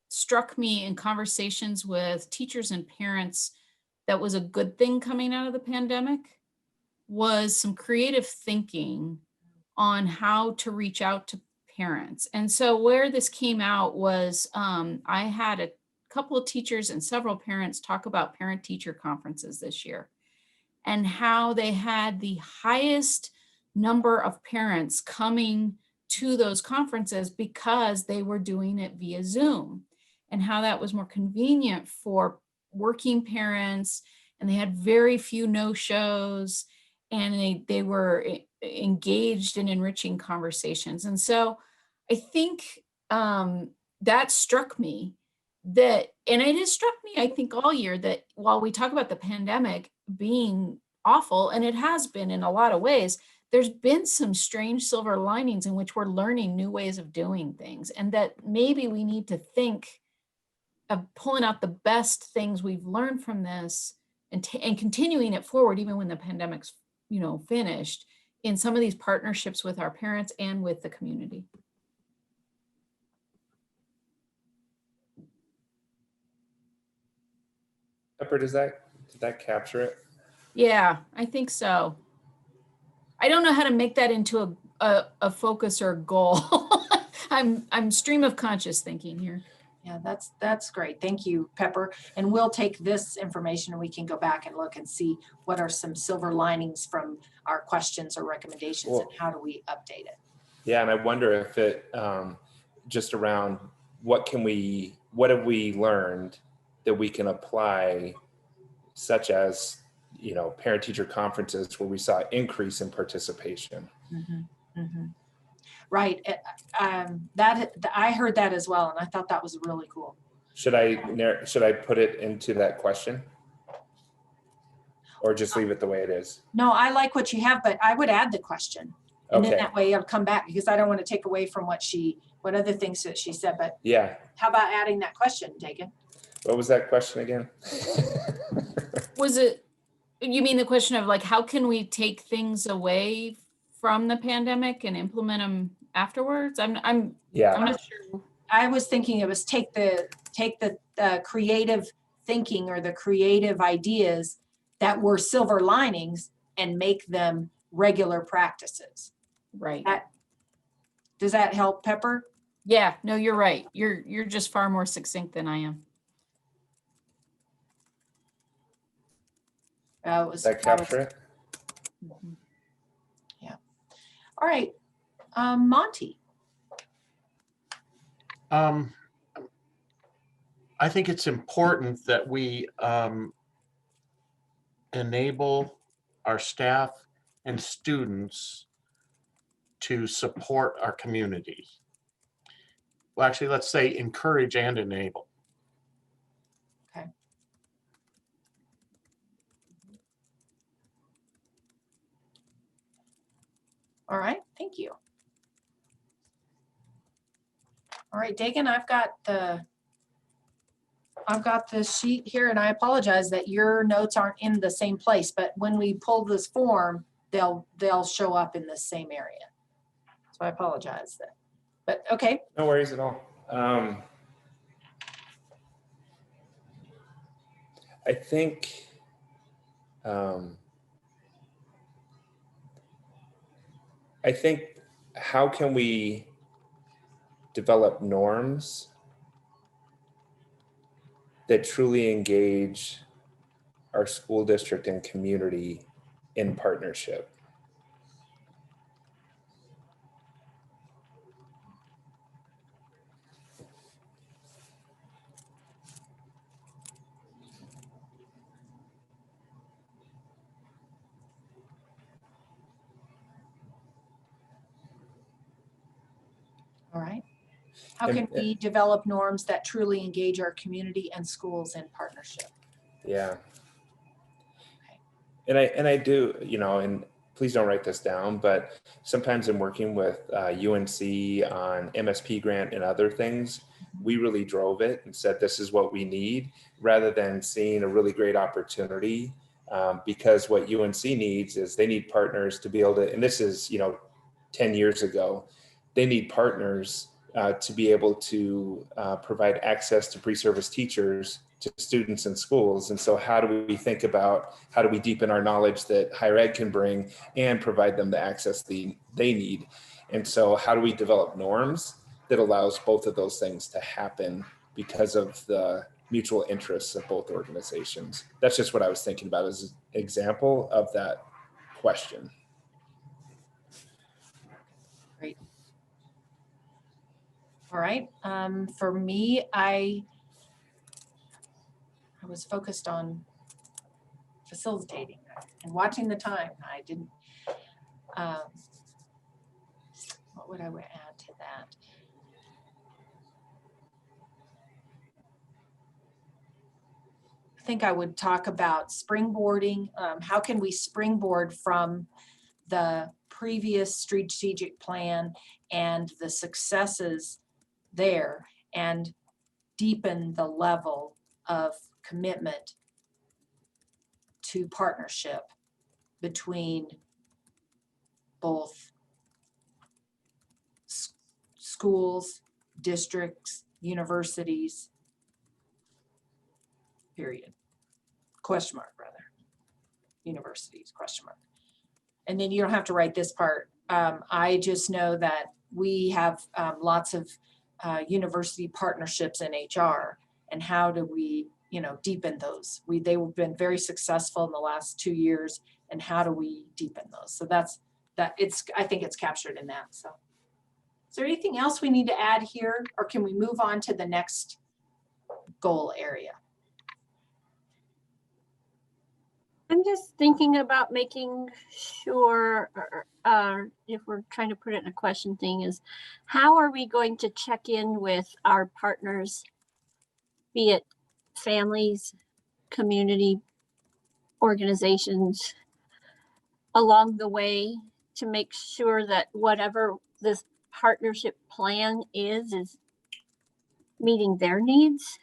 S25: struck me in conversations with teachers and parents that was a good thing coming out of the pandemic was some creative thinking on how to reach out to parents. And so where this came out was I had a couple of teachers and several parents talk about parent-teacher conferences this year, and how they had the highest number of parents coming to those conferences because they were doing it via Zoom, and how that was more convenient for working parents, and they had very few no-shows, and they were engaged in enriching conversations. And so I think that struck me and it has struck me, I think, all year, that while we talk about the pandemic being awful, and it has been in a lot of ways, there's been some strange silver linings in which we're learning new ways of doing things, and that maybe we need to think of pulling out the best things we've learned from this and continuing it forward, even when the pandemic's finished, in some of these partnerships with our parents and with the community.
S24: Pepper, did that capture it?
S25: Yeah, I think so. I don't know how to make that into a focus or a goal. I'm stream of conscious thinking here.
S7: Yeah, that's great. Thank you, Pepper. And we'll take this information and we can go back and look and see what are some silver linings from our questions or recommendations, and how do we update it.
S24: Yeah, and I wonder if it just around what have we learned that we can apply, such as parent-teacher conferences where we saw increase in participation.
S7: Mm-hmm. Mm-hmm. Right. I heard that as well, and I thought that was really cool.
S24: Should I put it into that question, or just leave it the way it is?
S7: No, I like what you have, but I would add the question, and then
S24: Okay.
S7: that way it'll come back, because I don't want to take away from what other things that she said. But
S24: Yeah.
S7: how about adding that question, Dagan?
S24: What was that question again?
S25: Was it, you mean the question of like, how can we take things away from the pandemic and implement them afterwards? I'm
S24: Yeah.
S25: not sure.
S7: I was thinking it was take the creative thinking or the creative ideas that were silver linings and make them regular practices.
S25: Right.
S7: Does that help, Pepper?
S25: Yeah, no, you're right. You're just far more succinct than I am.
S24: Does that capture it?
S7: Yeah. All right. Monty.
S14: I think it's important that we enable our staff and students to support our community. Well, actually, let's say encourage and enable.
S7: Okay. All right, thank you. All right, Dagan, I've got the sheet here, and I apologize that your notes aren't in the same place, but when we pull this form, they'll show up in the same area. So I apologize that, but okay.
S24: No worries at all. I think how can we develop norms that truly engage our school district and community in partnership?
S7: All right. How can we develop norms that truly engage our community and schools in partnership?
S24: Yeah. And I do, and please don't write this down, but sometimes in working with UNC on MSP grant and other things, we really drove it and said, this is what we need, rather than seeing a really great opportunity, because what UNC needs is they need partners to be able to, and this is, 10 years ago, they need partners to be able to provide access to pre-service teachers to students in schools. And so how do we think about, how do we deepen our knowledge that higher ed can bring and provide them the access they need? And so how do we develop norms that allows both of those things to happen because of the mutual interests of both organizations? That's just what I was thinking about as an example of that question.
S7: Great. All right. For me, I was focused on facilitating and watching the time. I didn't, what would I add to that? I think I would talk about springboarding. How can we springboard from the previous strategic plan and the successes there and deepen the level of commitment to partnership between both schools, districts, universities, period. Question mark, rather. Universities, question mark. And then you don't have to write this part. I just know that we have lots of university partnerships in HR, and how do we, deepen those? They've been very successful in the last 2 years, and how do we deepen those? So I think it's captured in that. So is there anything else we need to add here, or can we move on to the next goal area?
S12: I'm just thinking about making sure, if we're trying to put it in a question thing, is how are we going to check in with our partners, be it families, community, organizations, along the way, to make sure that whatever this partnership plan is meeting their needs,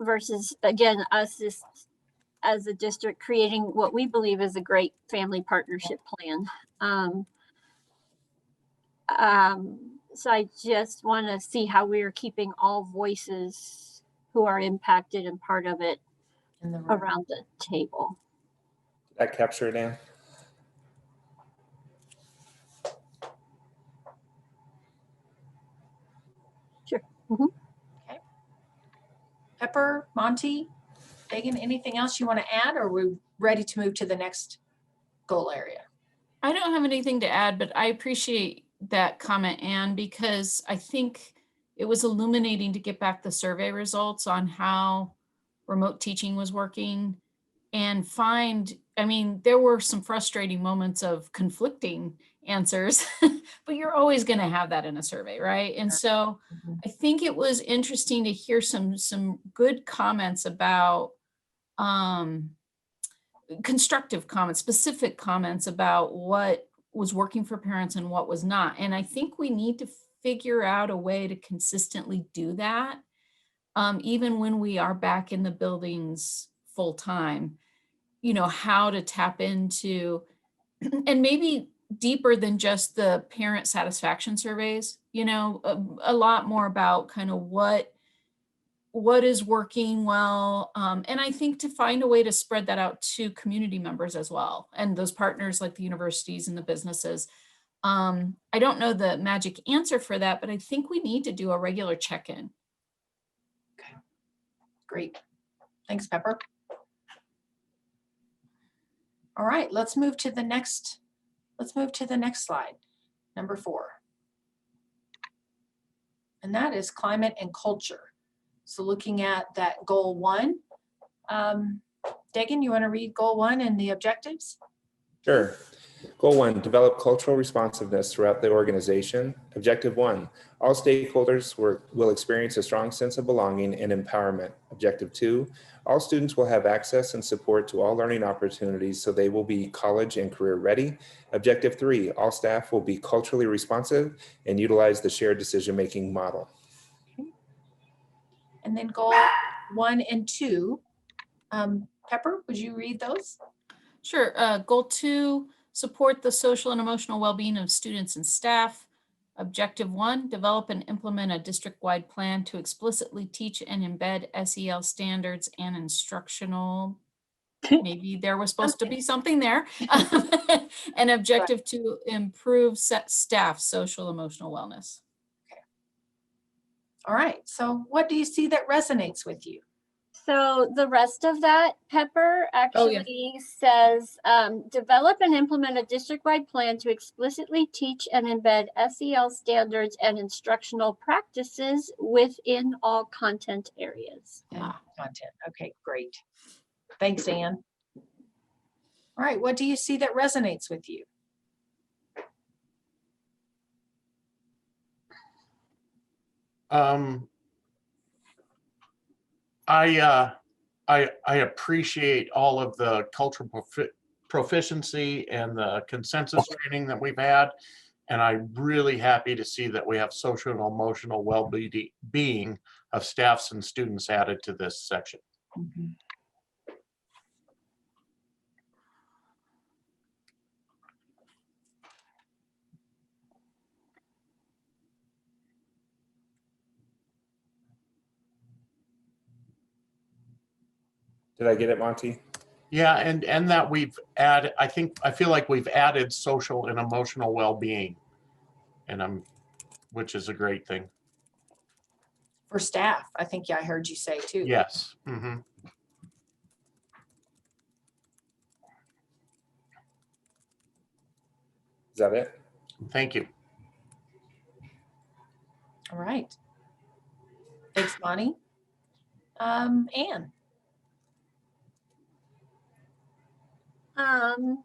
S12: versus, again, us just as a district creating what we believe is a great family partnership plan. So I just want to see how we are keeping all voices who are impacted and part of it around the table.
S24: Did that capture it, Ann?
S12: Sure.
S7: Okay. Pepper, Monty, Megan, anything else you want to add, or are we ready to move to the next goal area?
S25: I don't have anything to add, but I appreciate that comment, Anne, because I think it was illuminating to get back the survey results on how remote teaching was working and find, I mean, there were some frustrating moments of conflicting answers, but you're always going to have that in a survey, right? And so I think it was interesting to hear some good comments about constructive comments, specific comments about what was working for parents and what was not. And I think we need to figure out a way to consistently do that, even when we are back in the buildings full time, you know, how to tap into, and maybe deeper than just the parent satisfaction surveys, you know, a lot more about kind of what is working well. And I think to find a way to spread that out to community members as well. And those partners like the universities and the businesses. I don't know the magic answer for that, but I think we need to do a regular check-in.
S7: Okay, great. Thanks, Pepper. All right, let's move to the next slide, number 4. And that is climate and culture. So looking at that goal 1, Dagan, you want to read goal 1 and the objectives?
S24: Sure. Goal 1, develop cultural responsiveness throughout the organization. Objective 1, all stakeholders will experience a strong sense of belonging and empowerment. Objective 2, all students will have access and support to all learning opportunities so they will be college and career ready. Objective 3, all staff will be culturally responsive and utilize the shared decision-making model.
S7: Okay. And then goal 1 and 2, Pepper, would you read those?
S25: Sure. Goal 2, support the social and emotional well-being of students and staff. Objective 1, develop and implement a district-wide plan to explicitly teach and embed SEL standards and instructional. Maybe there was supposed to be something there. And objective 2, improve staff social emotional wellness.
S7: Okay. All right. So what do you see that resonates with you?
S12: So the rest of that, Pepper, actually says, develop and implement a district-wide plan to explicitly teach and embed SEL standards and instructional practices within all content areas.
S7: Content. Okay, great. Thanks, Anne. All right, what do you see that resonates with you?
S14: I appreciate all of the cultural proficiency and the consensus training that we've had. And I'm really happy to see that we have social and emotional well-being of staffs and students added to this section.
S7: Mm-hmm.
S24: Did I get it, Monty?
S14: Yeah, and that we've added, I feel like we've added social and emotional well-being, and which is a great thing.
S7: For staff, I think I heard you say too.
S14: Yes. Mm-hmm.
S24: Is that it?
S14: Thank you.
S7: All right. Thanks, Bonnie. Anne.
S12: I'm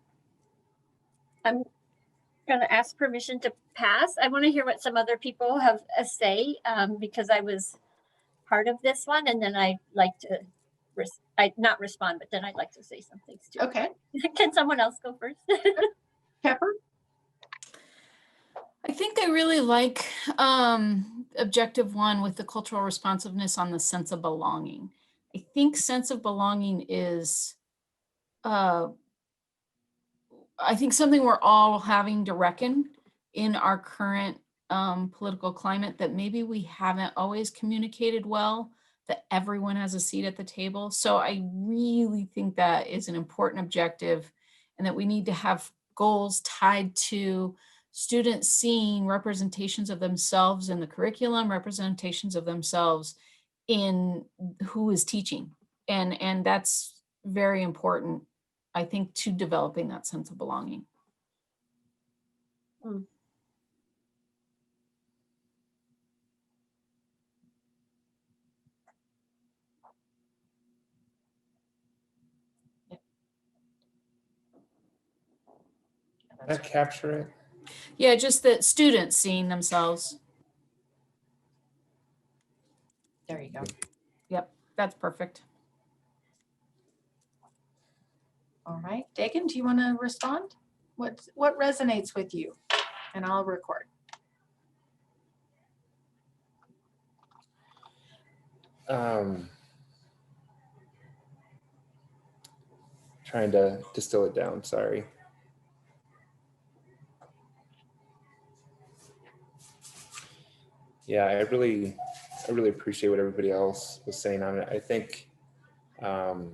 S12: going to ask permission to pass. I want to hear what some other people have to say, because I was part of this one, and then I'd like to not respond, but then I'd like to say some things too.
S7: Okay.
S12: Can someone else go first?
S7: Pepper?
S25: I think I really like objective 1 with the cultural responsiveness on the sense of belonging. I think sense of belonging is I think something we're all having to reckon in our current political climate, that maybe we haven't always communicated well, that everyone has a seat at the table. So I really think that is an important objective, and that we need to have goals tied to students seeing representations of themselves in the curriculum, representations of themselves in who is teaching. And that's very important, I think, to developing that sense of belonging.
S24: Did that capture it?
S25: Yeah, just that students seeing themselves.
S7: There you go.
S25: Yep, that's perfect.
S7: All right, Dagan, do you want to respond? What resonates with you? And I'll record.
S24: Trying to distill it down, sorry. Yeah, I really appreciate what everybody else was saying on it. I think so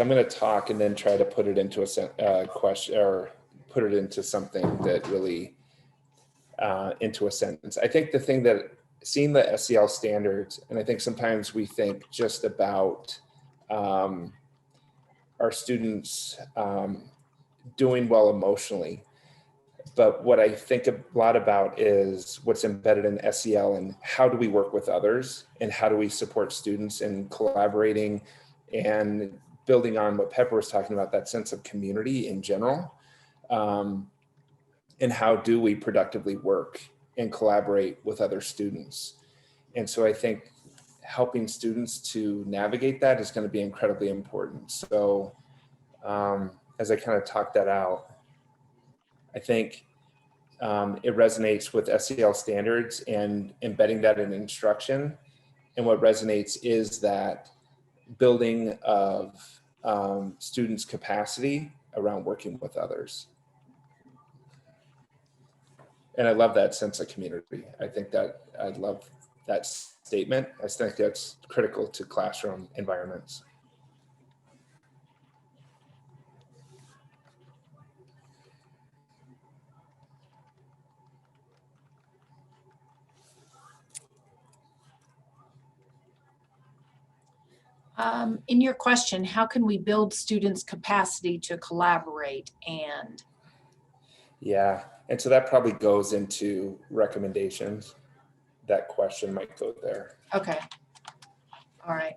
S24: I'm going to talk and then try to put it into a question, or put it into something that really into a sentence. I think the thing that seeing the SEL standards, and I think sometimes we think just about our students doing well emotionally. But what I think a lot about is what's embedded in SEL, and how do we work with others, and how do we support students in collaborating and building on what Pepper was talking about, that sense of community in general. And how do we productively work and collaborate with other students? And so I think helping students to navigate that is going to be incredibly important. So as I kind of talk that out, I think it resonates with SEL standards and embedding that in instruction. And what resonates is that building of students' capacity around working with others. And I love that sense of community. I think that I love that statement. I think that's critical to classroom environments.
S7: In your question, how can we build students' capacity to collaborate and?
S24: Yeah, and so that probably goes into recommendations. That question might go there.
S7: Okay. All right.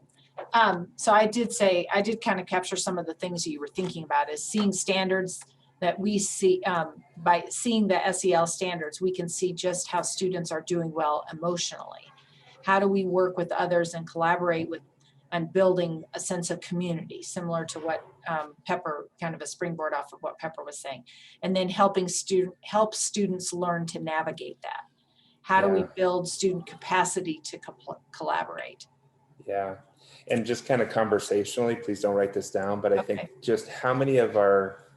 S7: So I did kind of capture some of the things you were thinking about, is seeing standards that we see. By seeing the SEL standards, we can see just how students are doing well emotionally. How do we work with others and collaborate with and building a sense of community, similar to what Pepper, kind of a springboard off of what Pepper was saying, and then help students learn to navigate that. How do we build student capacity to collaborate?
S24: Yeah, and just kind of conversationally, please don't write this down, but I think just how many of our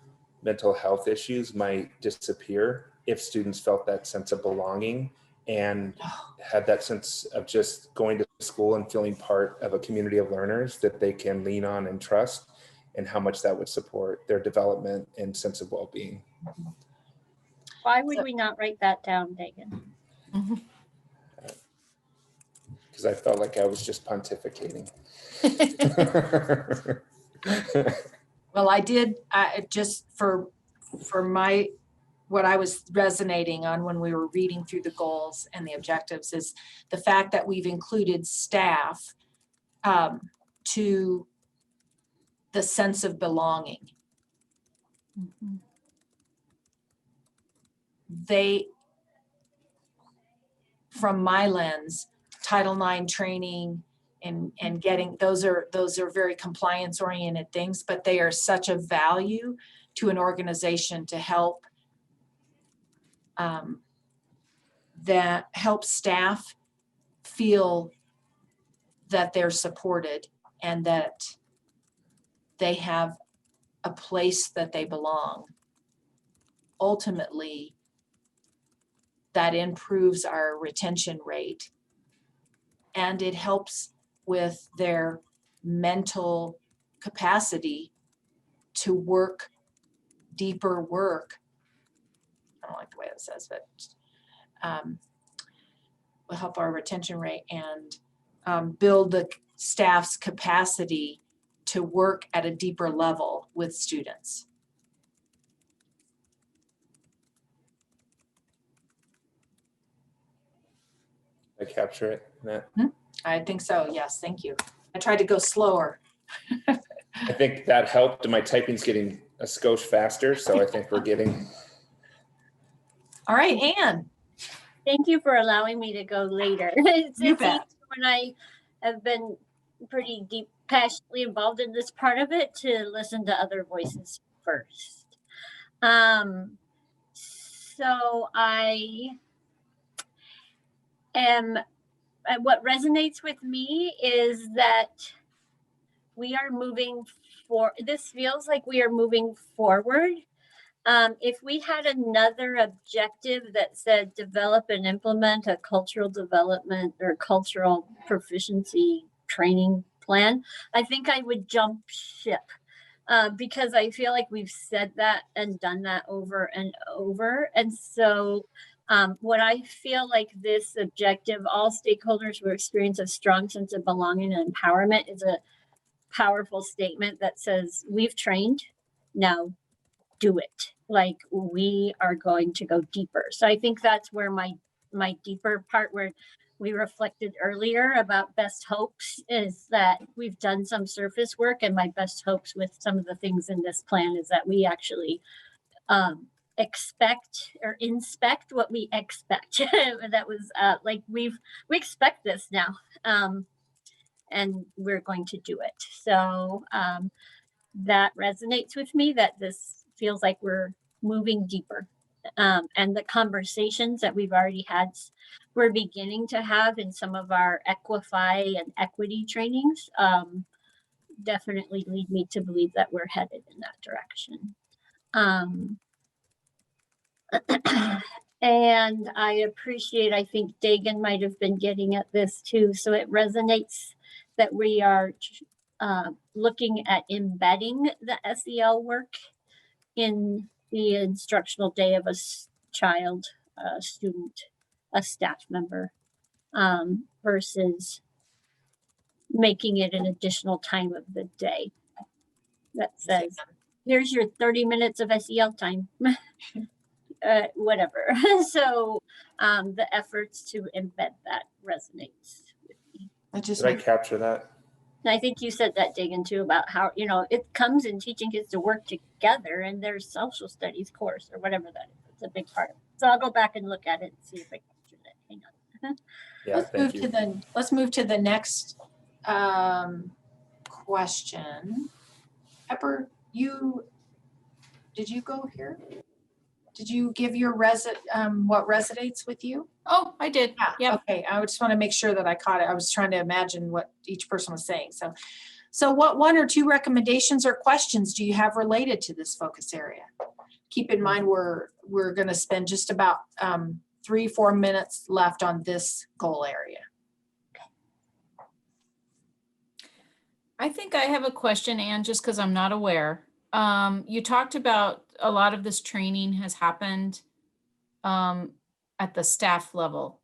S24: mental health issues might disappear if students felt that sense of belonging and had that sense of just going to school and feeling part of a community of learners that they can lean on and trust, and how much that would support their development and sense of well-being.
S12: Why would we not write that down, Dagan?
S24: Because I felt like I was just pontificating.
S7: Well, I did, just for what I was resonating on when we were reading through the goals and the objectives, is the fact that we've included staff to the sense of belonging.
S25: Mm-hmm.
S7: They, from my lens, Title IX training and getting, those are very compliance oriented things, but they are such a value to an organization to help that help staff feel that they're supported and that they have a place that they belong, ultimately that improves our retention rate, and it helps with their mental capacity to work deeper work. I don't like the way it says, but will help our retention rate and build the staff's capacity to work at a deeper level with students.
S24: I capture it, Matt.
S7: I think so, yes, thank you. I tried to go slower.
S24: I think that helped. My typing's getting a skosh faster, so I think we're getting.
S7: All right, Anne.
S12: Thank you for allowing me to go later. It's easy when I have been pretty deep, passionately involved in this part of it to listen to other voices first. So I am, what resonates with me is that we are moving this feels like we are moving forward. If we had another objective that said develop and implement a cultural development or cultural proficiency training plan, I think I would jump ship because I feel like we've said that and done that over and over. And so what I feel like this objective, all stakeholders will experience a strong sense of belonging and empowerment, is a powerful statement that says we've trained, now do it. Like we are going to go deeper. So I think that's where my deeper part, where we reflected earlier about best hopes, is that we've done some surface work, and my best hopes with some of the things in this plan is that we actually expect or inspect what we expect. That was like we expect this now. And we're going to do it. So that resonates with me, that this feels like we're moving deeper. And the conversations that we've already had, we're beginning to have in some of our Equify and equity trainings, definitely lead me to believe that we're headed in that direction. And I appreciate, I think Dagan might have been getting at this too. So it resonates that we are looking at embedding the SEL work in the instructional day of a child, a student, a staff member, versus making it an additional time of the day that says, here's your 30 minutes of SEL time. Whatever. So the efforts to embed that resonates with me.
S24: Did I capture that?
S12: And I think you said that, Dagan, too, about how, you know, it comes in teaching kids to work together, and there's social studies course or whatever that is. It's a big part of it. So I'll go back and look at it and see if I captured it. Hang on.
S24: Yeah,
S7: let's move to the next question. Pepper, did you go here? Did you give your what resonates with you?
S25: Oh, I did.
S7: Yeah. Okay. I just want to make sure that I caught it. I was trying to imagine what each person was saying. So what 1 or 2 recommendations or questions do you have related to this focus area? Keep in mind we're going to spend just about 3-4 minutes left on this goal area.
S25: I think I have a question, Anne, just because I'm not aware. You talked about a lot of this training has happened at the staff level.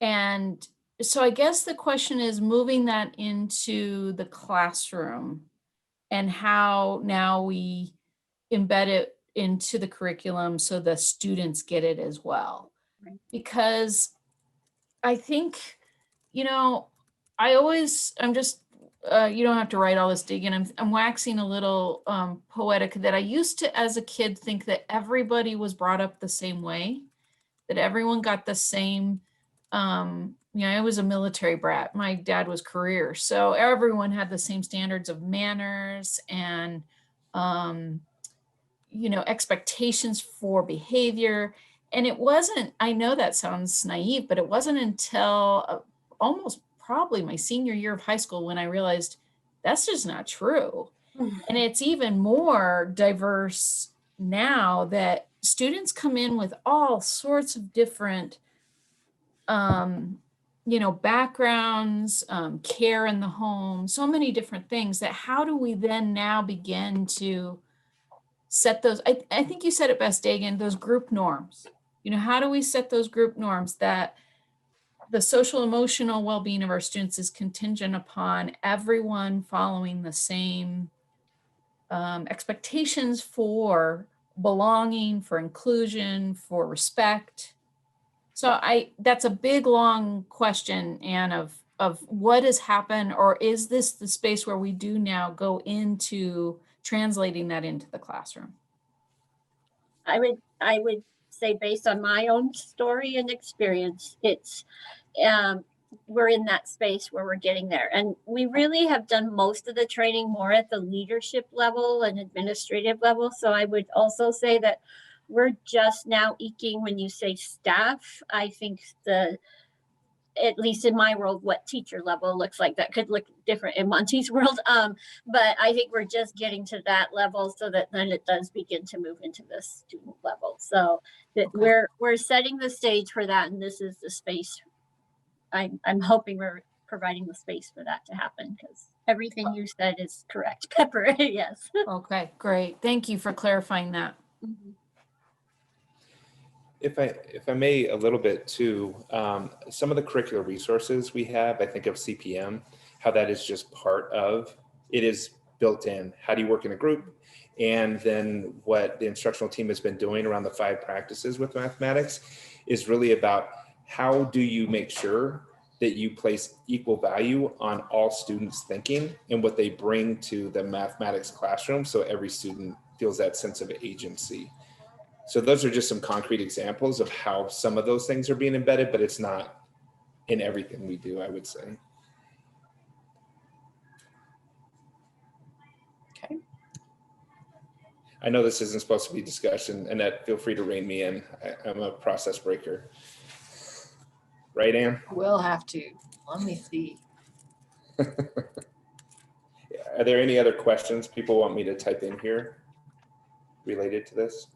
S25: And so I guess the question is moving that into the classroom and how now we embed it into the curriculum so the students get it as well. Right. Because I think, you know, I'm just, you don't have to write all this, Dagan. I'm waxing a little poetic, that I used to, as a kid, think that everybody was brought up the same way, that everyone got the same, you know, I was a military brat. My dad was career. So everyone had the same standards of manners and, you know, expectations for behavior. And it wasn't, I know that sounds naive, but it wasn't until almost probably my senior year of high school when I realized that's just not true. And it's even more diverse now that students come in with all sorts of different, backgrounds, care in the home, so many different things, that how do we then now begin to set those, I think you said it best, Dagan, those group norms. How do we set those group norms that the social emotional well-being of our students is contingent upon everyone following the same expectations for belonging, for inclusion, for respect. So that's a big, long question, Anne, of what has happened, or is this the space where we do now go into translating that into the classroom?
S12: I would say, based on my own story and experience, it's we're in that space where we're getting there. And we really have done most of the training more at the leadership level and administrative level. So I would also say that we're just now eking, when you say staff, I think at least in my world, what teacher level looks like. That could look different in Monty's world. But I think we're just getting to that level so that then it does begin to move into the student level. So that we're setting the stage for that. And this is the space. I'm hoping we're providing the space for that to happen, because everything you said is correct, Pepper. Yes.
S25: Okay, great. Thank you for clarifying that.
S12: Mm-hmm.
S24: If I may, a little bit too, some of the curricular resources we have, I think of CPM, how that is just part of, it is built in. How do you work in a group? And then what the instructional team has been doing around the 5 practices with mathematics is really about how do you make sure that you place equal value on all students' thinking and what they bring to the mathematics classroom, so every student feels that sense of agency. So those are just some concrete examples of how some of those things are being embedded, but it's not in everything we do, I would say.
S7: Okay.
S24: I know this isn't supposed to be discussion. Annette, feel free to rein me in. I'm a process breaker. Right, Anne?
S7: We'll have to. Let me see.
S24: Are there any other questions people want me to type in here related to this?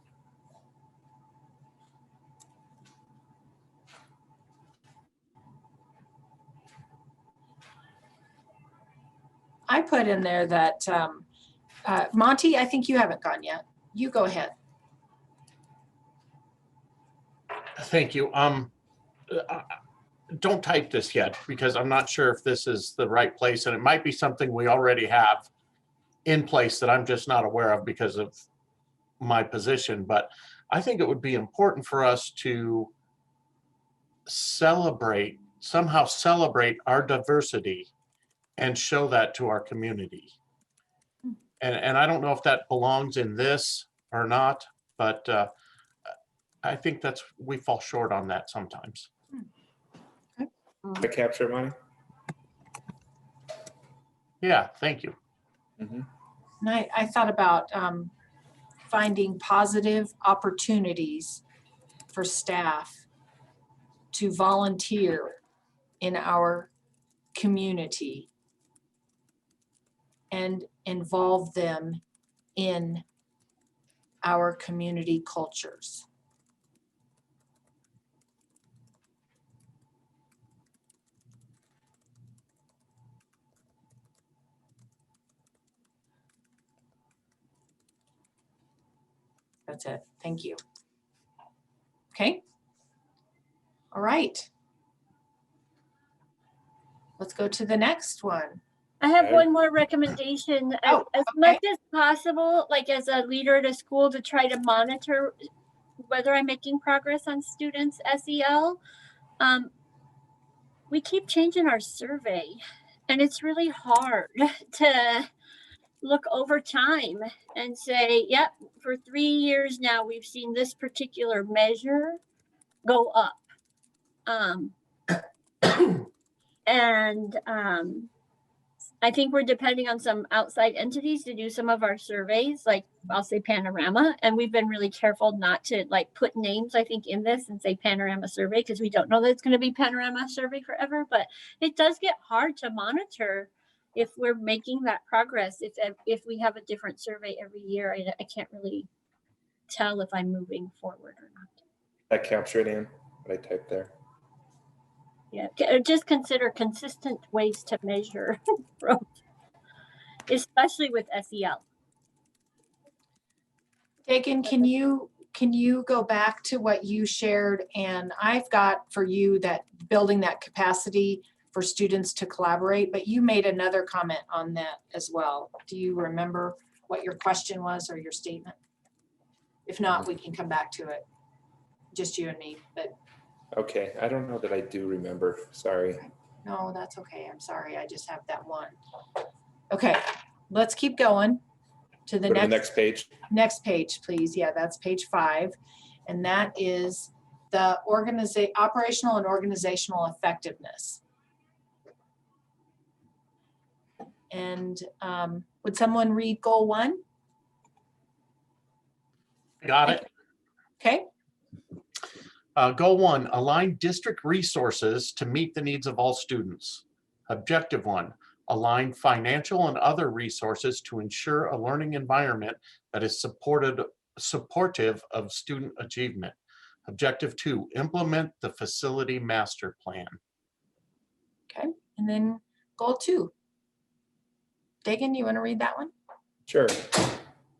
S7: I put in there that, Monty, I think you haven't gone yet. You go ahead.
S14: Thank you. Don't type this yet, because I'm not sure if this is the right place, and it might be something we already have in place that I'm just not aware of because of my position. But I think it would be important for us to somehow celebrate our diversity and show that to our community. And I don't know if that belongs in this or not, but I think we fall short on that sometimes.
S24: I capture money.
S14: Yeah, thank you.
S24: Mm-hmm.
S7: And I thought about finding positive opportunities for staff to volunteer in our community and involve them in our community cultures. That's it. Thank you. Okay. All right. Let's go to the next one.
S12: I have one more recommendation.
S7: Oh,
S12: as much as possible, like as a leader at a school, to try to monitor whether I'm making progress on students' SEL. We keep changing our survey, and it's really hard to look over time and say, yep, for 3 years now, we've seen this particular measure go up. I think we're depending on some outside entities to do some of our surveys, like I'll say Panorama. And we've been really careful not to like put names, I think, in this and say Panorama survey, because we don't know that it's going to be Panorama survey forever. But it does get hard to monitor if we're making that progress. If we have a different survey every year, I can't really tell if I'm moving forward or not.
S24: That capture it in what I typed there.
S12: Yeah, just consider consistent ways to measure growth, especially with SEL.
S7: Dagan, can you go back to what you shared? And I've got for you that building that capacity for students to collaborate, but you made another comment on that as well. Do you remember what your question was or your statement? If not, we can come back to it. Just you and me, but.
S24: Okay, I don't know that I do remember, sorry.
S7: No, that's okay. I'm sorry. I just have that one. Okay, let's keep going to the
S24: next page.
S7: Next page, please. Yeah, that's page 5. And that is the operational and organizational effectiveness. And would someone read goal 1?
S14: Got it.
S7: Okay.
S14: Goal 1, align district resources to meet the needs of all students. Objective 1, align financial and other resources to ensure a learning environment that is supportive of student achievement. Objective 2, implement the facility master plan.
S7: Okay, and then goal 2. Dagan, you want to read that one?
S24: Sure.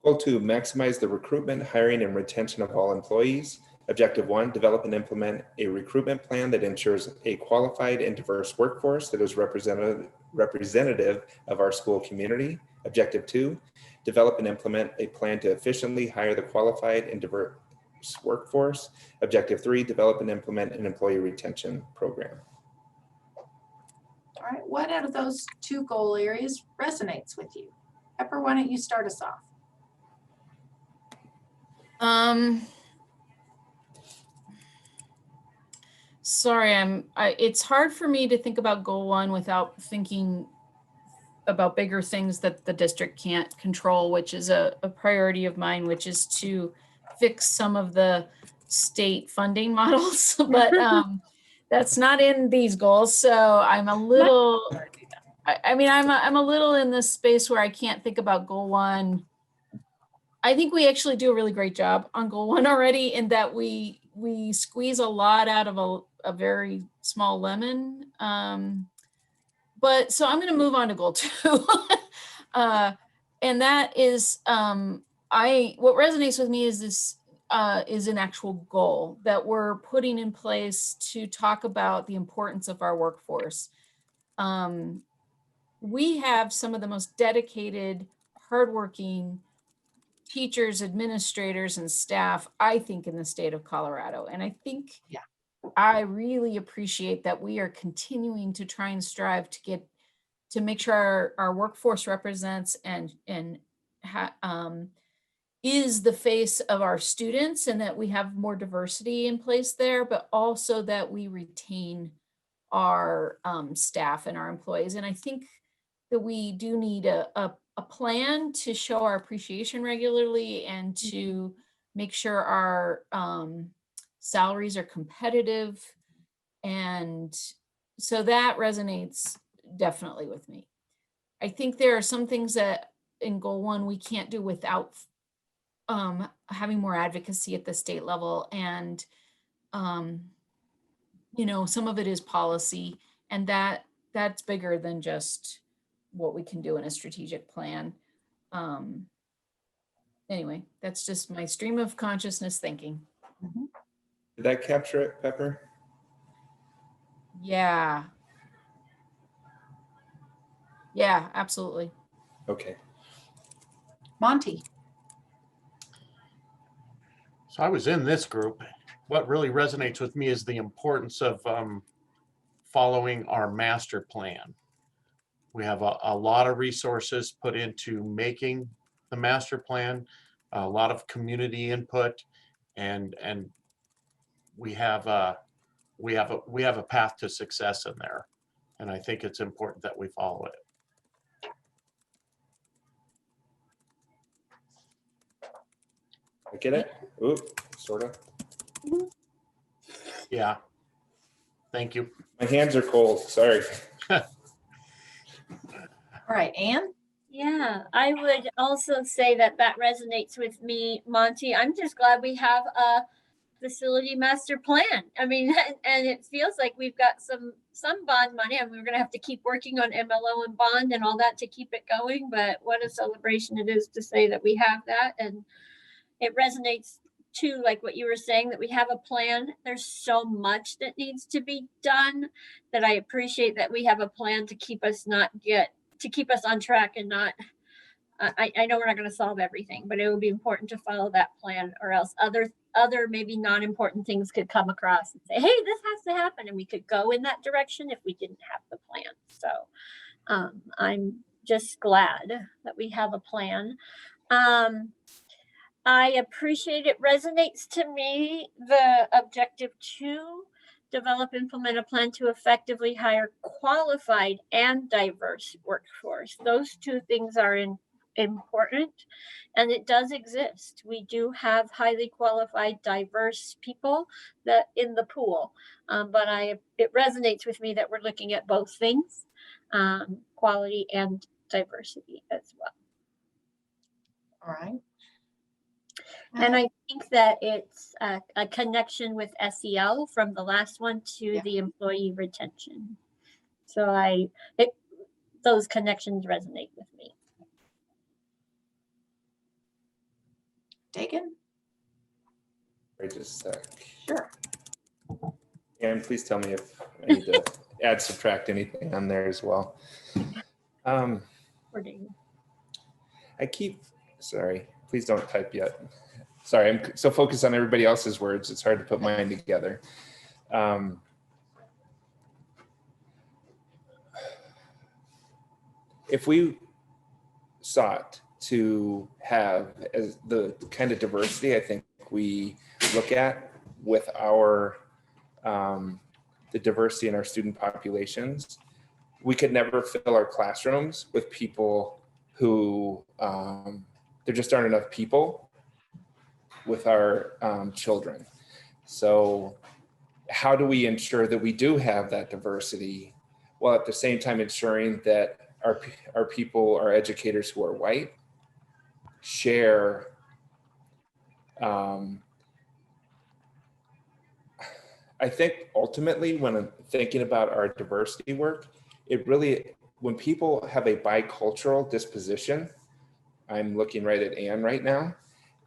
S24: Goal 2, maximize the recruitment, hiring, and retention of all employees. Objective 1, develop and implement a recruitment plan that ensures a qualified and diverse workforce that is representative of our school community. Objective 2, develop and implement a plan to efficiently hire the qualified and diverse workforce. Objective 3, develop and implement an employee retention program.
S7: All right, what out of those 2 goal areas resonates with you? Pepper, why don't you start us off?
S25: Sorry, it's hard for me to think about goal 1 without thinking about bigger things that the district can't control, which is a priority of mine, which is to fix some of the state funding models. But that's not in these goals. So I'm a little, I'm a little in this space where I can't think about goal 1. I think we actually do a really great job on goal 1 already, in that we squeeze a lot out of a very small lemon. But so I'm going to move on to goal 2. And that is, what resonates with me is this is an actual goal that we're putting in place to talk about the importance of our workforce. We have some of the most dedicated, hardworking teachers, administrators, and staff, I think, in the state of Colorado. And I think I really appreciate that we are continuing to try and strive to make sure our workforce represents and is the face of our students, and that we have more diversity in place there, but also that we retain our staff and our employees. And I think that we do need a plan to show our appreciation regularly, and to make sure our salaries are competitive. And so that resonates definitely with me. I think there are some things that in goal 1 we can't do without having more advocacy at the state level. And some of it is policy, and that's bigger than just what we can do in a strategic plan. Anyway, that's just my stream of consciousness thinking.
S24: Did that capture it, Pepper?
S25: Yeah, absolutely.
S24: Okay.
S7: Monty.
S14: So I was in this group. What really resonates with me is the importance of following our master plan. We have a lot of resources put into making the master plan, a lot of community input, and we have a path to success in there. And I think it's important that we follow it.
S24: I get it? Ooh, sort of.
S14: Yeah. Thank you.
S24: My hands are cold, sorry.
S7: All right, Anne?
S12: Yeah, I would also say that that resonates with me, Monty. I'm just glad we have a facility master plan. I mean, and it feels like we've got some bond money, and we're going to have to keep working on MLO and bond and all that to keep it going. But what a celebration it is to say that we have that, and it resonates too, like what you were saying, that we have a plan. There's so much that needs to be done that I appreciate that we have a plan to keep us on track and not. I know we're not going to solve everything, but it would be important to follow that plan, or else other maybe non-important things could come across and say, hey, this has to happen, and we could go in that direction if we didn't have the plan. So I'm just glad that we have a plan. I appreciate it. Resonates to me, the objective 2, develop, implement a plan to effectively hire qualified and diverse workforce. Those 2 things are important, and it does exist. We do have highly qualified, diverse people that in the pool, but it resonates with me that we're looking at both things, quality and diversity as well.
S7: All right.
S12: And I think that it's a connection with SEL from the last one to the employee retention. So those connections resonate with me.
S7: Dagan?
S24: Wait just a sec.
S7: Sure.
S24: And please tell me if I need to add, subtract anything on there as well. Sorry, please don't type yet. Sorry, I'm so focused on everybody else's words, it's hard to put mine together. If we sought to have as the kind of diversity I think we look at with our the diversity in our student populations, we could never fill our classrooms with people who there just aren't enough people with our children. So how do we ensure that we do have that diversity while at the same time ensuring that our people, our educators who are white, share I think ultimately when I'm thinking about our diversity work, it really, when people have a bicultural disposition, I'm looking right at Anne right now,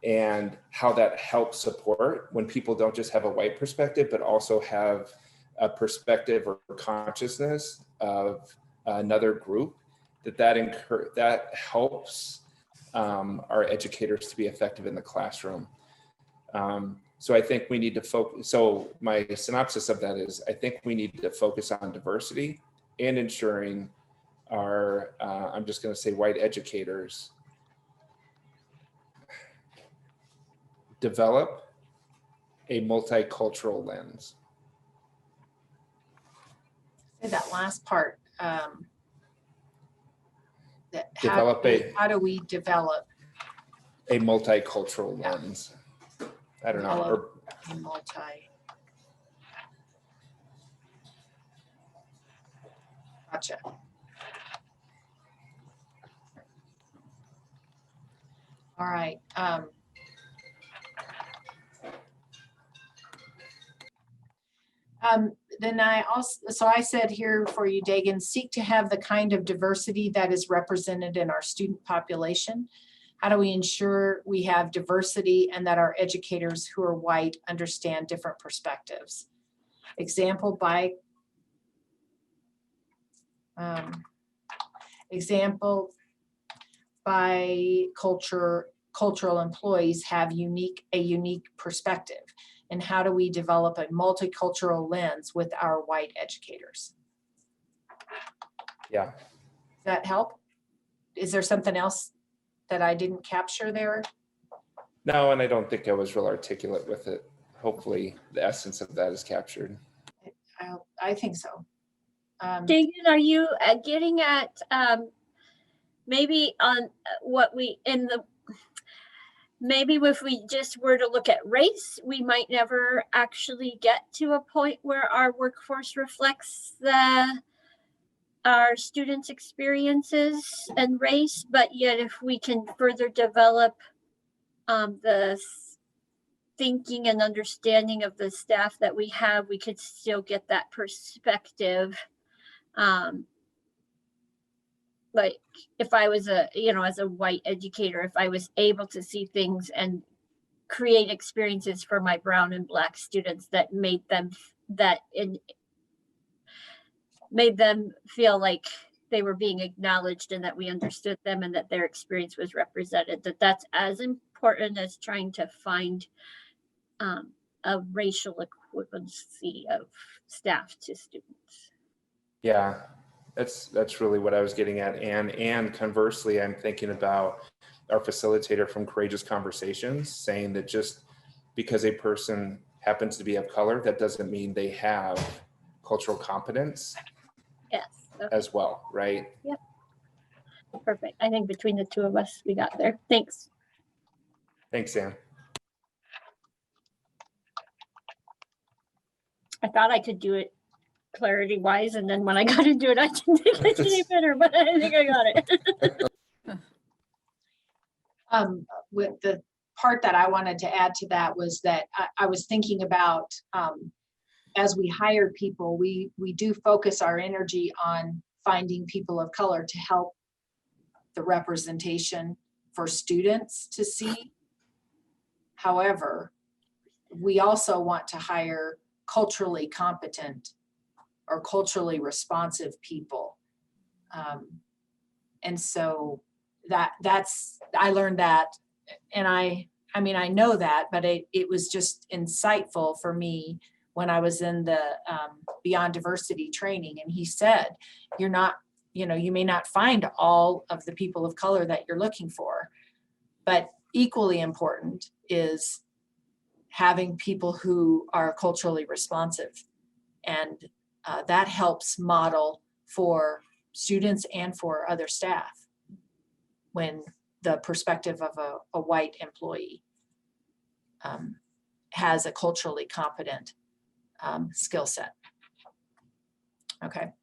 S24: and how that helps support when people don't just have a white perspective, but also have a perspective or consciousness of another group, that helps our educators to be effective in the classroom. So I think we need to focus, so my synopsis of that is, I think we need to focus on diversity and ensuring our, I'm just gonna say white educators develop a multicultural lens.
S7: Say that last part. That how do we develop
S24: a multicultural lens? I don't know. Or,
S7: Gotcha. All right. Then I said here for you, Dagan, seek to have the kind of diversity that is represented in our student population. How do we ensure we have diversity and that our educators who are white understand different perspectives? Example by cultural employees have a unique perspective. And how do we develop a multicultural lens with our white educators?
S24: Yeah.
S7: Does that help? Is there something else that I didn't capture there?
S24: No, and I don't think I was real articulate with it. Hopefully the essence of that is captured.
S7: I think so.
S12: Dagan, are you getting at maybe on what we in the maybe if we just were to look at race, we might never actually get to a point where our workforce reflects our students' experiences and race, but yet if we can further develop the thinking and understanding of the staff that we have, we could still get that perspective. Like if I was as a white educator, if I was able to see things and create experiences for my brown and black students that made them feel like they were being acknowledged and that we understood them and that their experience was represented, that's as important as trying to find a racial equivalency of staff to students.
S24: Yeah, that's really what I was getting at. And conversely, I'm thinking about our facilitator from Courageous Conversations saying that just because a person happens to be of color, that doesn't mean they have cultural competence.
S12: Yes. Okay.
S24: As well, right?
S12: Yep. Perfect. I think between the two of us, we got there. Thanks.
S24: Thanks, Sam.
S12: I thought I could do it clarity wise, and then when I got into it, I didn't think I did it better, but I think I got it.
S7: With the part that I wanted to add to that was that I was thinking about as we hire people, we do focus our energy on finding people of color to help the representation for students to see. However, we also want to hire culturally competent or culturally responsive people. And so that's, I learned that, and I mean, I know that, but it was just insightful for me when I was in the Beyond Diversity training. And he said, you're not, you may not find all of the people of color that you're looking for, but equally important is having people who are culturally responsive. And that helps model for students and for other staff when the perspective of a white employee has a culturally competent skill set. Okay.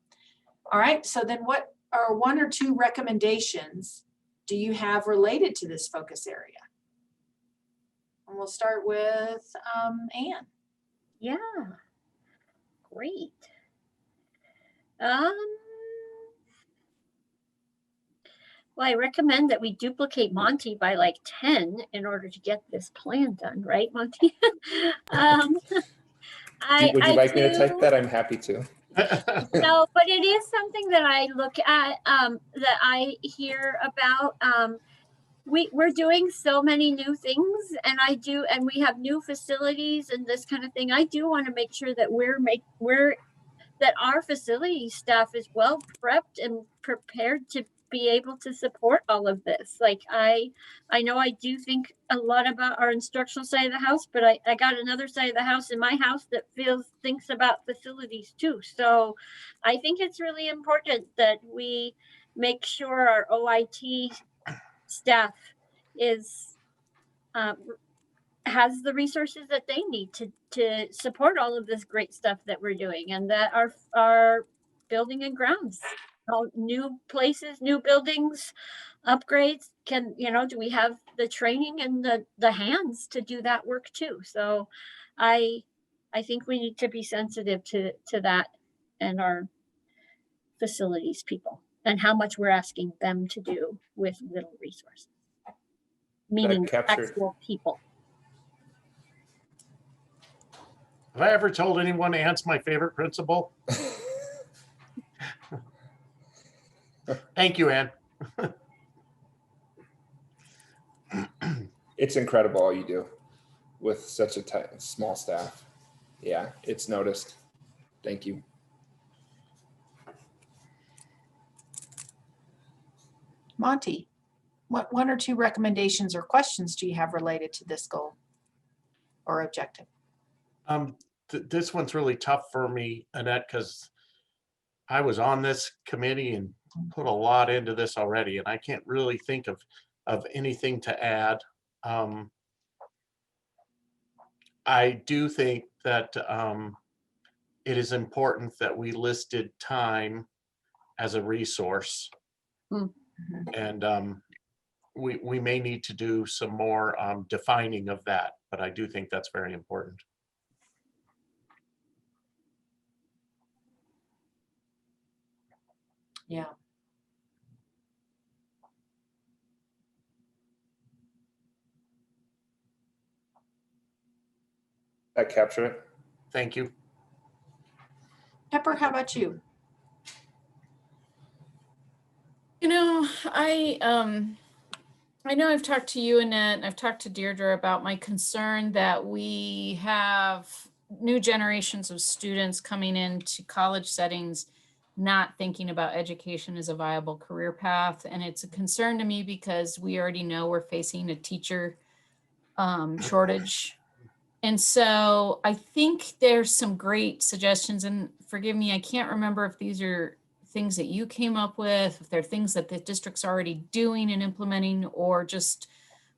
S7: All right. So then what are one or two recommendations do you have related to this focus area? And we'll start with Anne.
S12: Yeah. Great. Well, I recommend that we duplicate Monty by like 10 in order to get this plan done, right, Monty?
S24: Would you like me to type that? I'm happy to.
S12: No, but it is something that I look at, that I hear about. We're doing so many new things, and we have new facilities and this kind of thing. I do want to make sure that that our facility staff is well prepped and prepared to be able to support all of this. Like I know I do think a lot about our instructional side of the house, but I got another side of the house in my house that thinks about facilities too. So I think it's really important that we make sure our OIT staff has the resources that they need to support all of this great stuff that we're doing, and that our building and grounds, new places, new buildings, upgrades do we have the training and the hands to do that work too? So I think we need to be sensitive to that and our facilities people and how much we're asking them to do with little resources, meaning actual people.
S14: Have I ever told anyone Ant's my favorite principal? Thank you, Ann.
S24: It's incredible all you do with such a small staff. Yeah, it's noticed. Thank you.
S7: Monty, what one or two recommendations or questions do you have related to this goal or objective?
S14: This one's really tough for me, Annette, because I was on this committee and put a lot into this already, and I can't really think of anything to add. I do think that it is important that we listed time as a resource. And we may need to do some more defining of that, but I do think that's very important.
S7: Yeah.
S24: That capture it.
S14: Thank you.
S7: Pepper, how about you?
S25: You know, I know I've talked to you, Annette, and I've talked to Deirdre about my concern that we have new generations of students coming into college settings not thinking about education as a viable career path. And it's a concern to me because we already know we're facing a teacher shortage. And so I think there's some great suggestions, and forgive me, I can't remember if these are things that you came up with, if they're things that the district's already doing and implementing, or just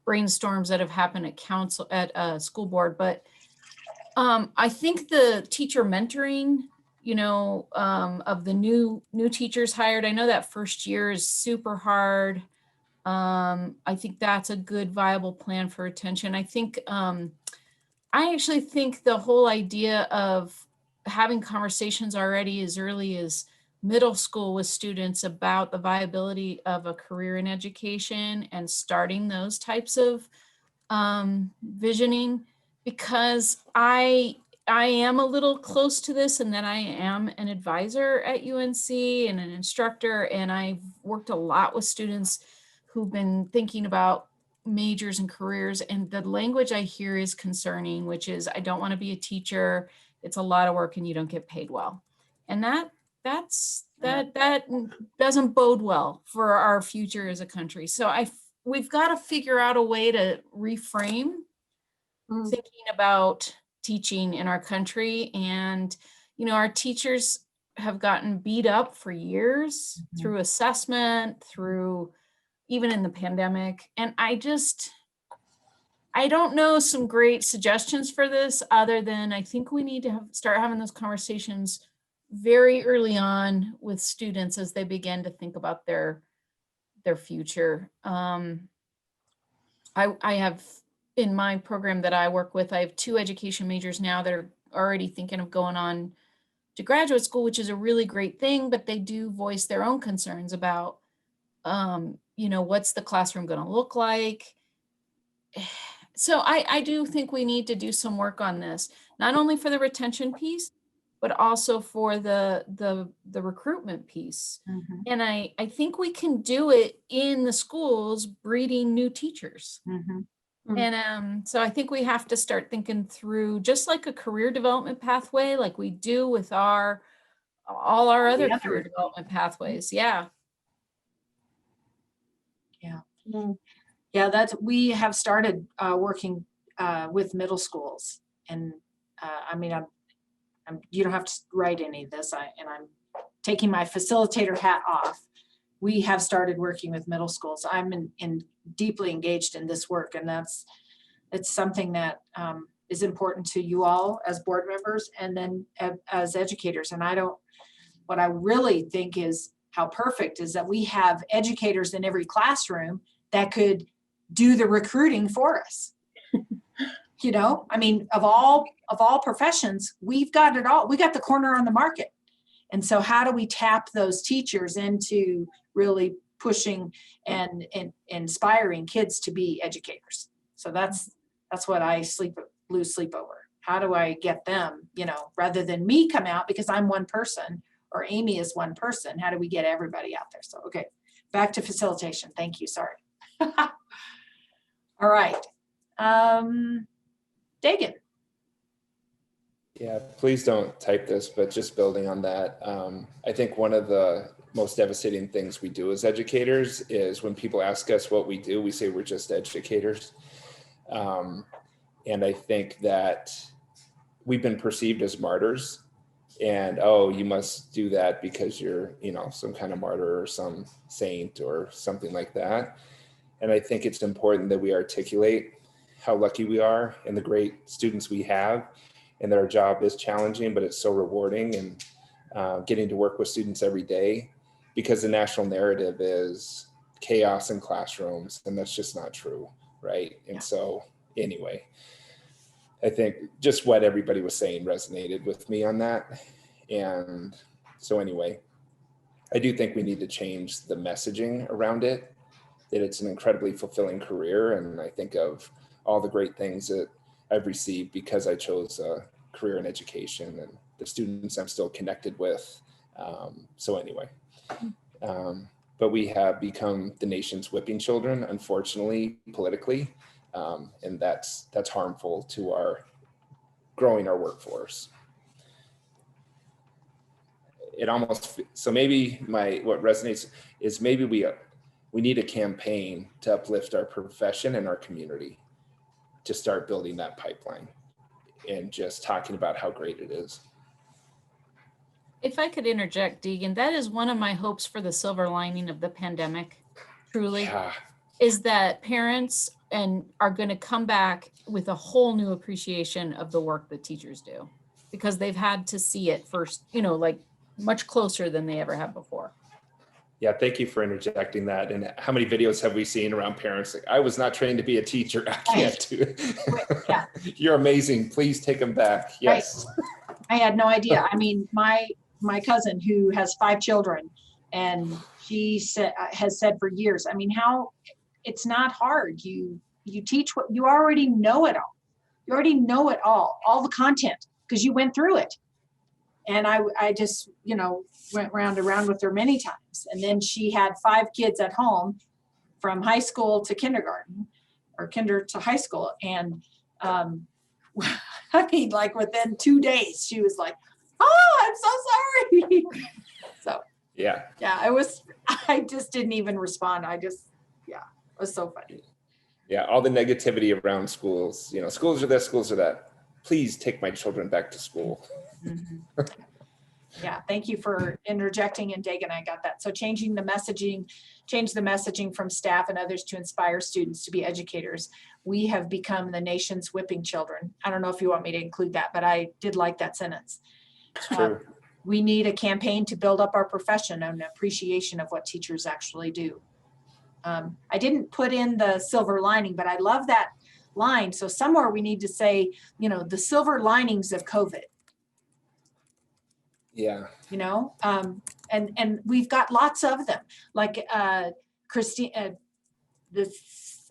S25: brainstorms that have happened at council, at school board. But I think the teacher mentoring, you know, of the new teachers hired, I know that first year is super hard. I think that's a good viable plan for retention. I actually think the whole idea of having conversations already as early as middle school with students about the viability of a career in education and starting those types of visioning, because I am a little close to this, and then I am an advisor at UNC and an instructor, and I've worked a lot with students who've been thinking about majors and careers, and the language I hear is concerning, which is, I don't want to be a teacher. It's a lot of work and you don't get paid well. And that doesn't bode well for our future as a country. So we've got to figure out a way to reframe thinking about teaching in our country. And, you know, our teachers have gotten beat up for years through assessment, through even in the pandemic. And I don't know some great suggestions for this, other than I think we need to start having those conversations very early on with students as they begin to think about their future. I have, in my program that I work with, I have 2 education majors now that are already thinking of going on to graduate school, which is a really great thing, but they do voice their own concerns about you know, what's the classroom going to look like? So I do think we need to do some work on this, not only for the retention piece, but also for the recruitment piece. And I think we can do it in the schools, breeding new teachers. And so I think we have to start thinking through, just like a career development pathway, like we do with all our other career development pathways. Yeah.
S7: Yeah, we have started working with middle schools, and I mean, you don't have to write any of this, and I'm taking my facilitator hat off. We have started working with middle schools. I'm deeply engaged in this work, and it's something that is important to you all as board members, and then as educators. And what I really think is how perfect is that we have educators in every classroom that could do the recruiting for us. You know, I mean, of all professions, we've got it all. We got the corner on the market. And so how do we tap those teachers into really pushing and inspiring kids to be educators? So that's what I lose sleep over. How do I get them, you know, rather than me come out because I'm one person or Amy is one person, how do we get everybody out there? So, okay, back to facilitation. Thank you, sorry. All right. Dagan.
S24: Yeah, please don't type this, but just building on that, I think one of the most devastating things we do as educators is when people ask us what we do, we say we're just educators. And I think that we've been perceived as martyrs, and, oh, you must do that because you're, you know, some kind of martyr or some saint or something like that. And I think it's important that we articulate how lucky we are and the great students we have, and that our job is challenging, but it's so rewarding, and getting to work with students every day, because the national narrative is chaos in classrooms, and that's just not true, right? And so anyway, I think just what everybody was saying resonated with me on that. And so anyway, I do think we need to change the messaging around it, that it's an incredibly fulfilling career. And I think of all the great things that I've received because I chose a career in education, and the students I'm still connected with. So anyway, but we have become the nation's whipping children, unfortunately, politically. And that's harmful to our growing our workforce. It almost, so maybe what resonates is maybe we need a campaign to uplift our profession and our community, to start building that pipeline and just talking about how great it is.
S25: If I could interject, Deegan, that is one of my hopes for the silver lining of the pandemic, truly, is that parents are going to come back with a whole new appreciation of the work that teachers do, because they've had to see it first, like much closer than they ever have before.
S24: Yeah, thank you for interjecting that. And how many videos have we seen around parents like, I was not trained to be a teacher, I can't do it.
S7: Yeah.
S24: You're amazing, please take them back. Yes.
S7: Right. I had no idea. I mean, my cousin who has 5 children, and she has said for years, I mean, how it's not hard. You teach what you already know it all. You already know it all the content, because you went through it. And I just, went round and round with her many times. And then she had 5 kids at home from high school to kindergarten, or kinder to high school. And I mean, like within 2 days, she was like, oh, I'm so sorry. So yeah, I just didn't even respond. It was so funny.
S24: Yeah, all the negativity around schools, schools are this, schools are that. Please take my children back to school.
S7: Mm-hmm. Yeah, thank you for interjecting, and Dagan, I got that. So change the messaging from staff and others to inspire students to be educators. We have become the nation's whipping children. I don't know if you want me to include that, but I did like that sentence.
S24: It's true.
S7: We need a campaign to build up our profession and appreciation of what teachers actually do. I didn't put in the silver lining, but I love that line. So somewhere we need to say, the silver linings of COVID.
S24: Yeah.
S7: And we've got lots of them. Like Christine,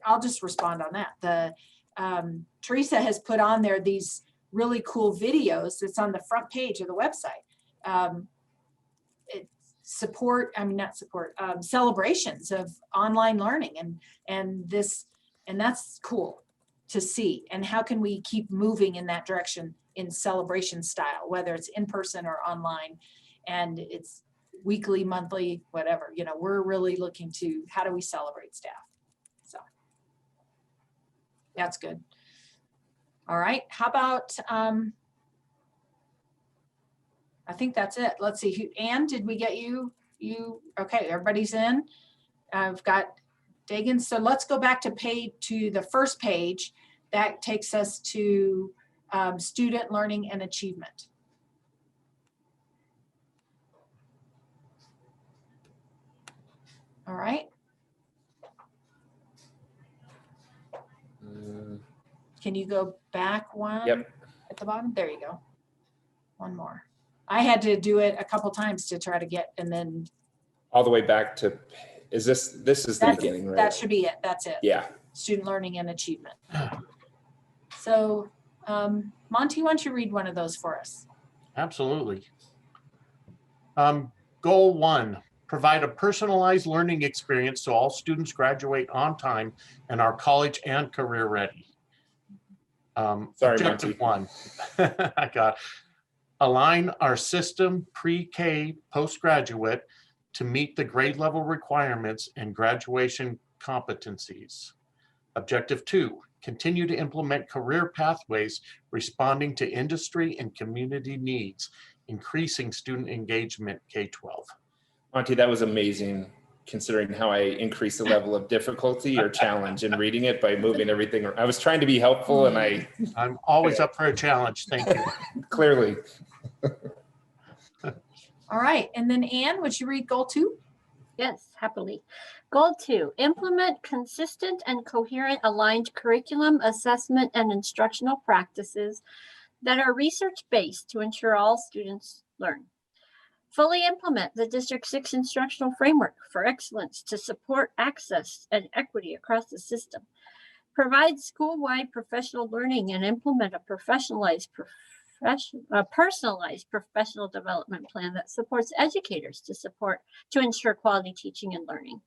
S7: I'll just respond on that. Teresa has put on there these really cool videos that's on the front page of the website. Celebrations of online learning, and that's cool to see. And how can we keep moving in that direction in celebration style, whether it's in person or online, and it's weekly, monthly, whatever, we're really looking to how do we celebrate staff. So that's good. All right, how about, I think that's it. Let's see, Anne, did we get you? Okay, everybody's in. I've got Dagan. So let's go back to the first page. That takes us to student learning and achievement. All right. Can you go back one?
S24: Yep.
S7: At the bottom? There you go. One more. I had to do it a couple times to try to get, and then
S24: All the way back to, this is the beginning, right?
S7: That should be it. That's it.
S24: Yeah.
S7: Student learning and achievement. So Monty, why don't you read one of those for us?
S14: Absolutely. Goal 1, provide a personalized learning experience so all students graduate on time and are college and career ready.
S24: Sorry,
S14: Objective
S24: Monty.
S14: 1, I got align our system pre-K postgraduate to meet the grade level requirements and graduation competencies. Objective 2, continue to implement career pathways responding to industry and community needs, increasing student engagement K-12.
S24: Monty, that was amazing. considering how I increased the level of difficulty or challenge in reading it by moving everything. I was trying to be helpful and
S14: I'm always up for a challenge. Thank you.
S24: Clearly.
S7: All right, and then Anne, would you read goal 2?
S12: Yes, happily. Goal 2, implement consistent and coherent aligned curriculum, assessment, and instructional practices that are research-based to ensure all students learn. Fully implement the District 6 instructional framework for excellence to support access and equity across the system. Provide school-wide professional learning and implement a personalized professional development plan that supports educators to ensure quality teaching and learning.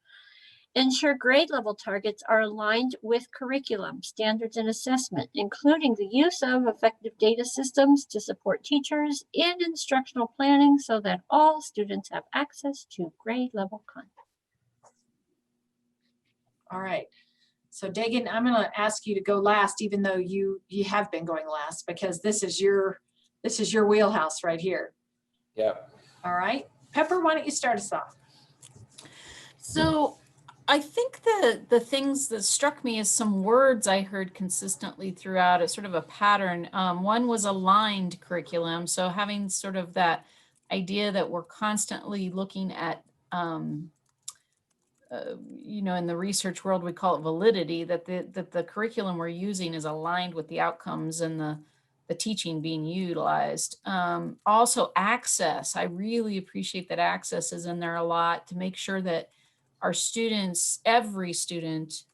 S12: Ensure grade level targets are aligned with curriculum, standards, and assessment, including the use of effective data systems to support teachers in instructional planning so that all students have access to grade level content.
S7: All right. So Dagan, I'm going to ask you to go last, even though you have been going last, because this is your wheelhouse right here.
S24: Yeah.
S7: All right. Pepper, why don't you start us off?
S25: So I think the things that struck me as some words I heard consistently throughout it, sort of a pattern. One was aligned curriculum. So having sort of that idea that we're constantly looking at, in the research world, we call it validity, that the curriculum we're using is aligned with the outcomes and the teaching being utilized. Also access. I really appreciate that access is in there a lot to make sure that our students, every student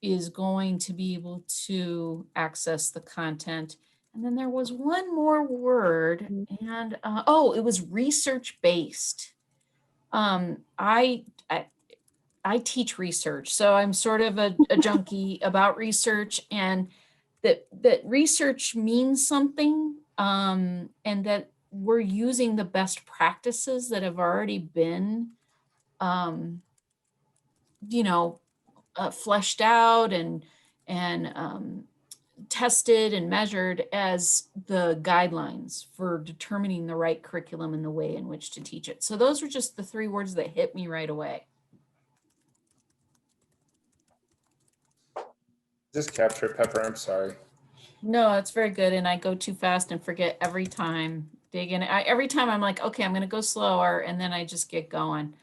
S25: is going to be able to access the content. And then there was one more word and, it was research-based. I teach research, so I'm sort of a junkie about research, and that research means something, and that we're using the best practices that have already been, fleshed out and tested and measured as the guidelines for determining the right curriculum and the way in which to teach it. So those were just the 3 words that hit me right away.
S24: Just capture it, Pepper. I'm sorry.
S25: No, it's very good. And I go too fast and forget every time. Every time I'm like, okay, I'm going to go slower. And then I just get going.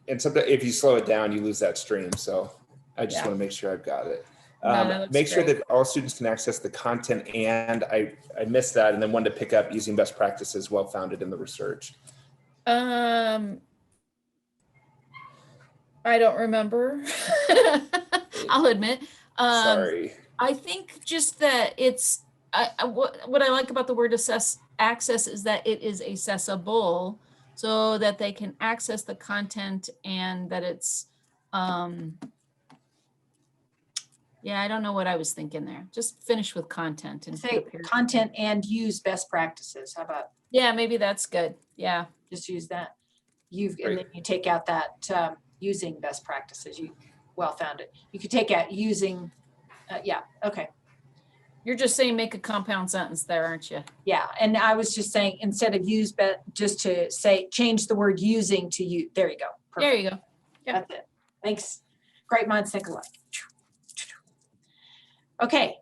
S24: And sometimes if you slow it down, you lose that stream. So I just want to make sure I've got it. Make sure that all students can access the content, and I missed that. And then one to pick up using best practices well founded in the research.
S25: I don't remember. I'll admit.
S24: Sorry.
S25: I think just that it's what I like about the word access is that it is accessible, so that they can access the content, and that it's I don't know what I was thinking there. Just finish with content and
S7: say content and use best practices. How about?
S25: Yeah, maybe that's good. Yeah,
S7: just use that. And then you take out that using best practices. You well founded. You could take out using. Okay.
S25: You're just saying make a compound sentence there, aren't you?
S7: Yeah, and I was just saying instead of use, but just to say change the word using to you. There you go.
S25: Perfect. There you go.
S7: Yeah. That's it. Thanks. Great minds think alike. Okay.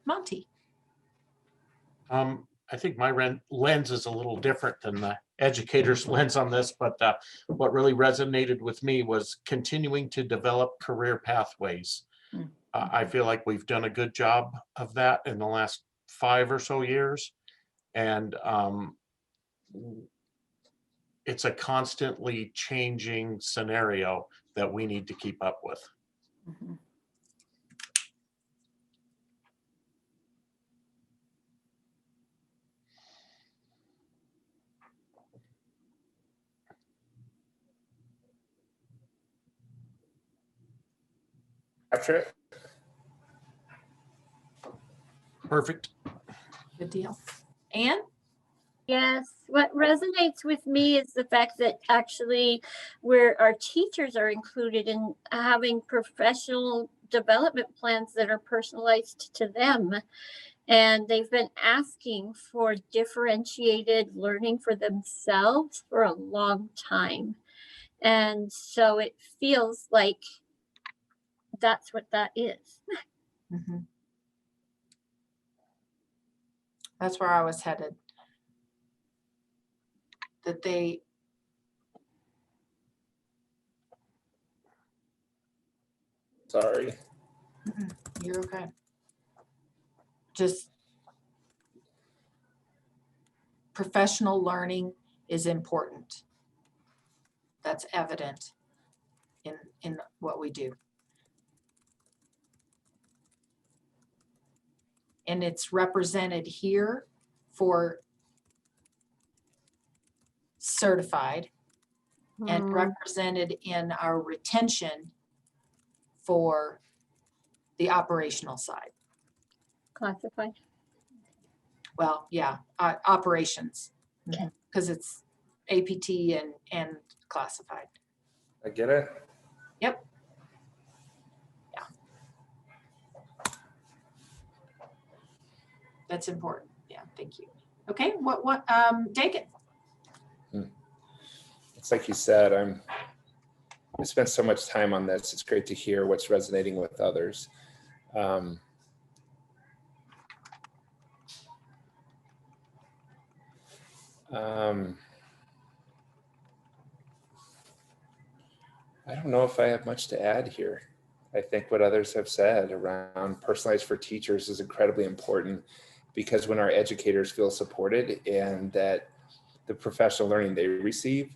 S7: Monty.
S14: I think my lens is a little different than the educator's lens on this, but what really resonated with me was continuing to develop career pathways. I feel like we've done a good job of that in the last 5 or so years. And it's a constantly changing scenario that we need to keep up with.
S25: Mm-hmm.
S24: Capture it.
S14: Perfect.
S7: Good deal. Anne?
S12: Yes, what resonates with me is the fact that actually our teachers are included in having professional development plans that are personalized to them. And they've been asking for differentiated learning for themselves for a long time. And so it feels like that's what that is.
S7: Mhm. That's where I was headed. That they,
S24: Sorry.
S7: you're okay. Just professional learning is important. That's evident in what we do. And it's represented here for certified and represented in our retention for the operational side.
S12: Classified.
S7: Well, yeah, operations.
S12: Okay.
S7: Because it's APT and classified.
S24: I get it.
S7: Yep. Yeah. That's important. Yeah, thank you. Okay, what Dakin?
S24: It's like you said, I spent so much time on this. It's great to hear what's resonating with others. I don't know if I have much to add here. I think what others have said around personalized for teachers is incredibly important, because when our educators feel supported and that the professional learning they receive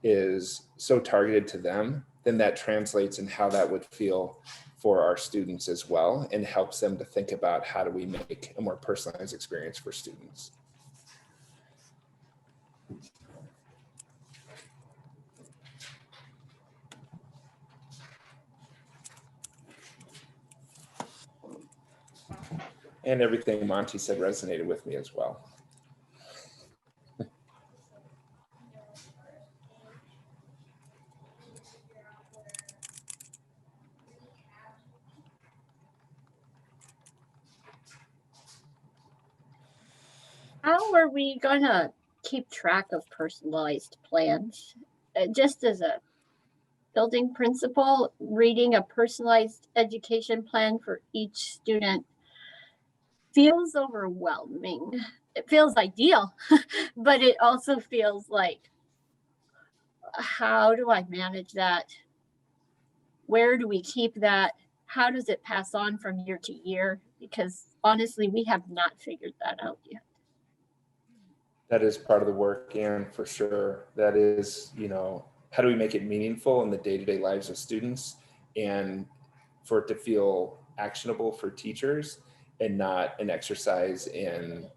S24: is so targeted to them, then that translates in how that would feel for our students as well, and helps them to think about how do we make a more personalized experience for students. And everything Monty said resonated with me as well.
S12: How are we gonna keep track of personalized plans? Just as a building principal, reading a personalized education plan for each student feels overwhelming. It feels ideal, but it also feels like, how do I manage that? Where do we keep that? How does it pass on from year to year? Because honestly, we have not figured that out yet.
S24: That is part of the work, and for sure, that is, how do we make it meaningful in the day-to-day lives of students, and for it to feel actionable for teachers and not an exercise in,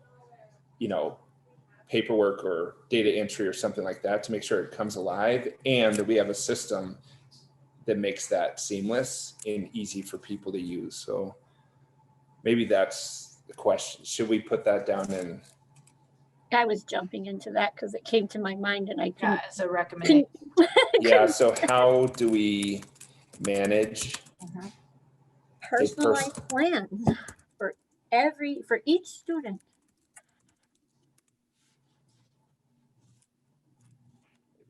S24: paperwork or data entry or something like that, to make sure it comes alive and that we have a system that makes that seamless and easy for people to use. So maybe that's the question. Should we put that down in?
S12: I was jumping into that because it came to my mind and I couldn't.
S7: Yeah, as a recommendation.
S24: Yeah, so how do we manage
S12: personalized plans for each student?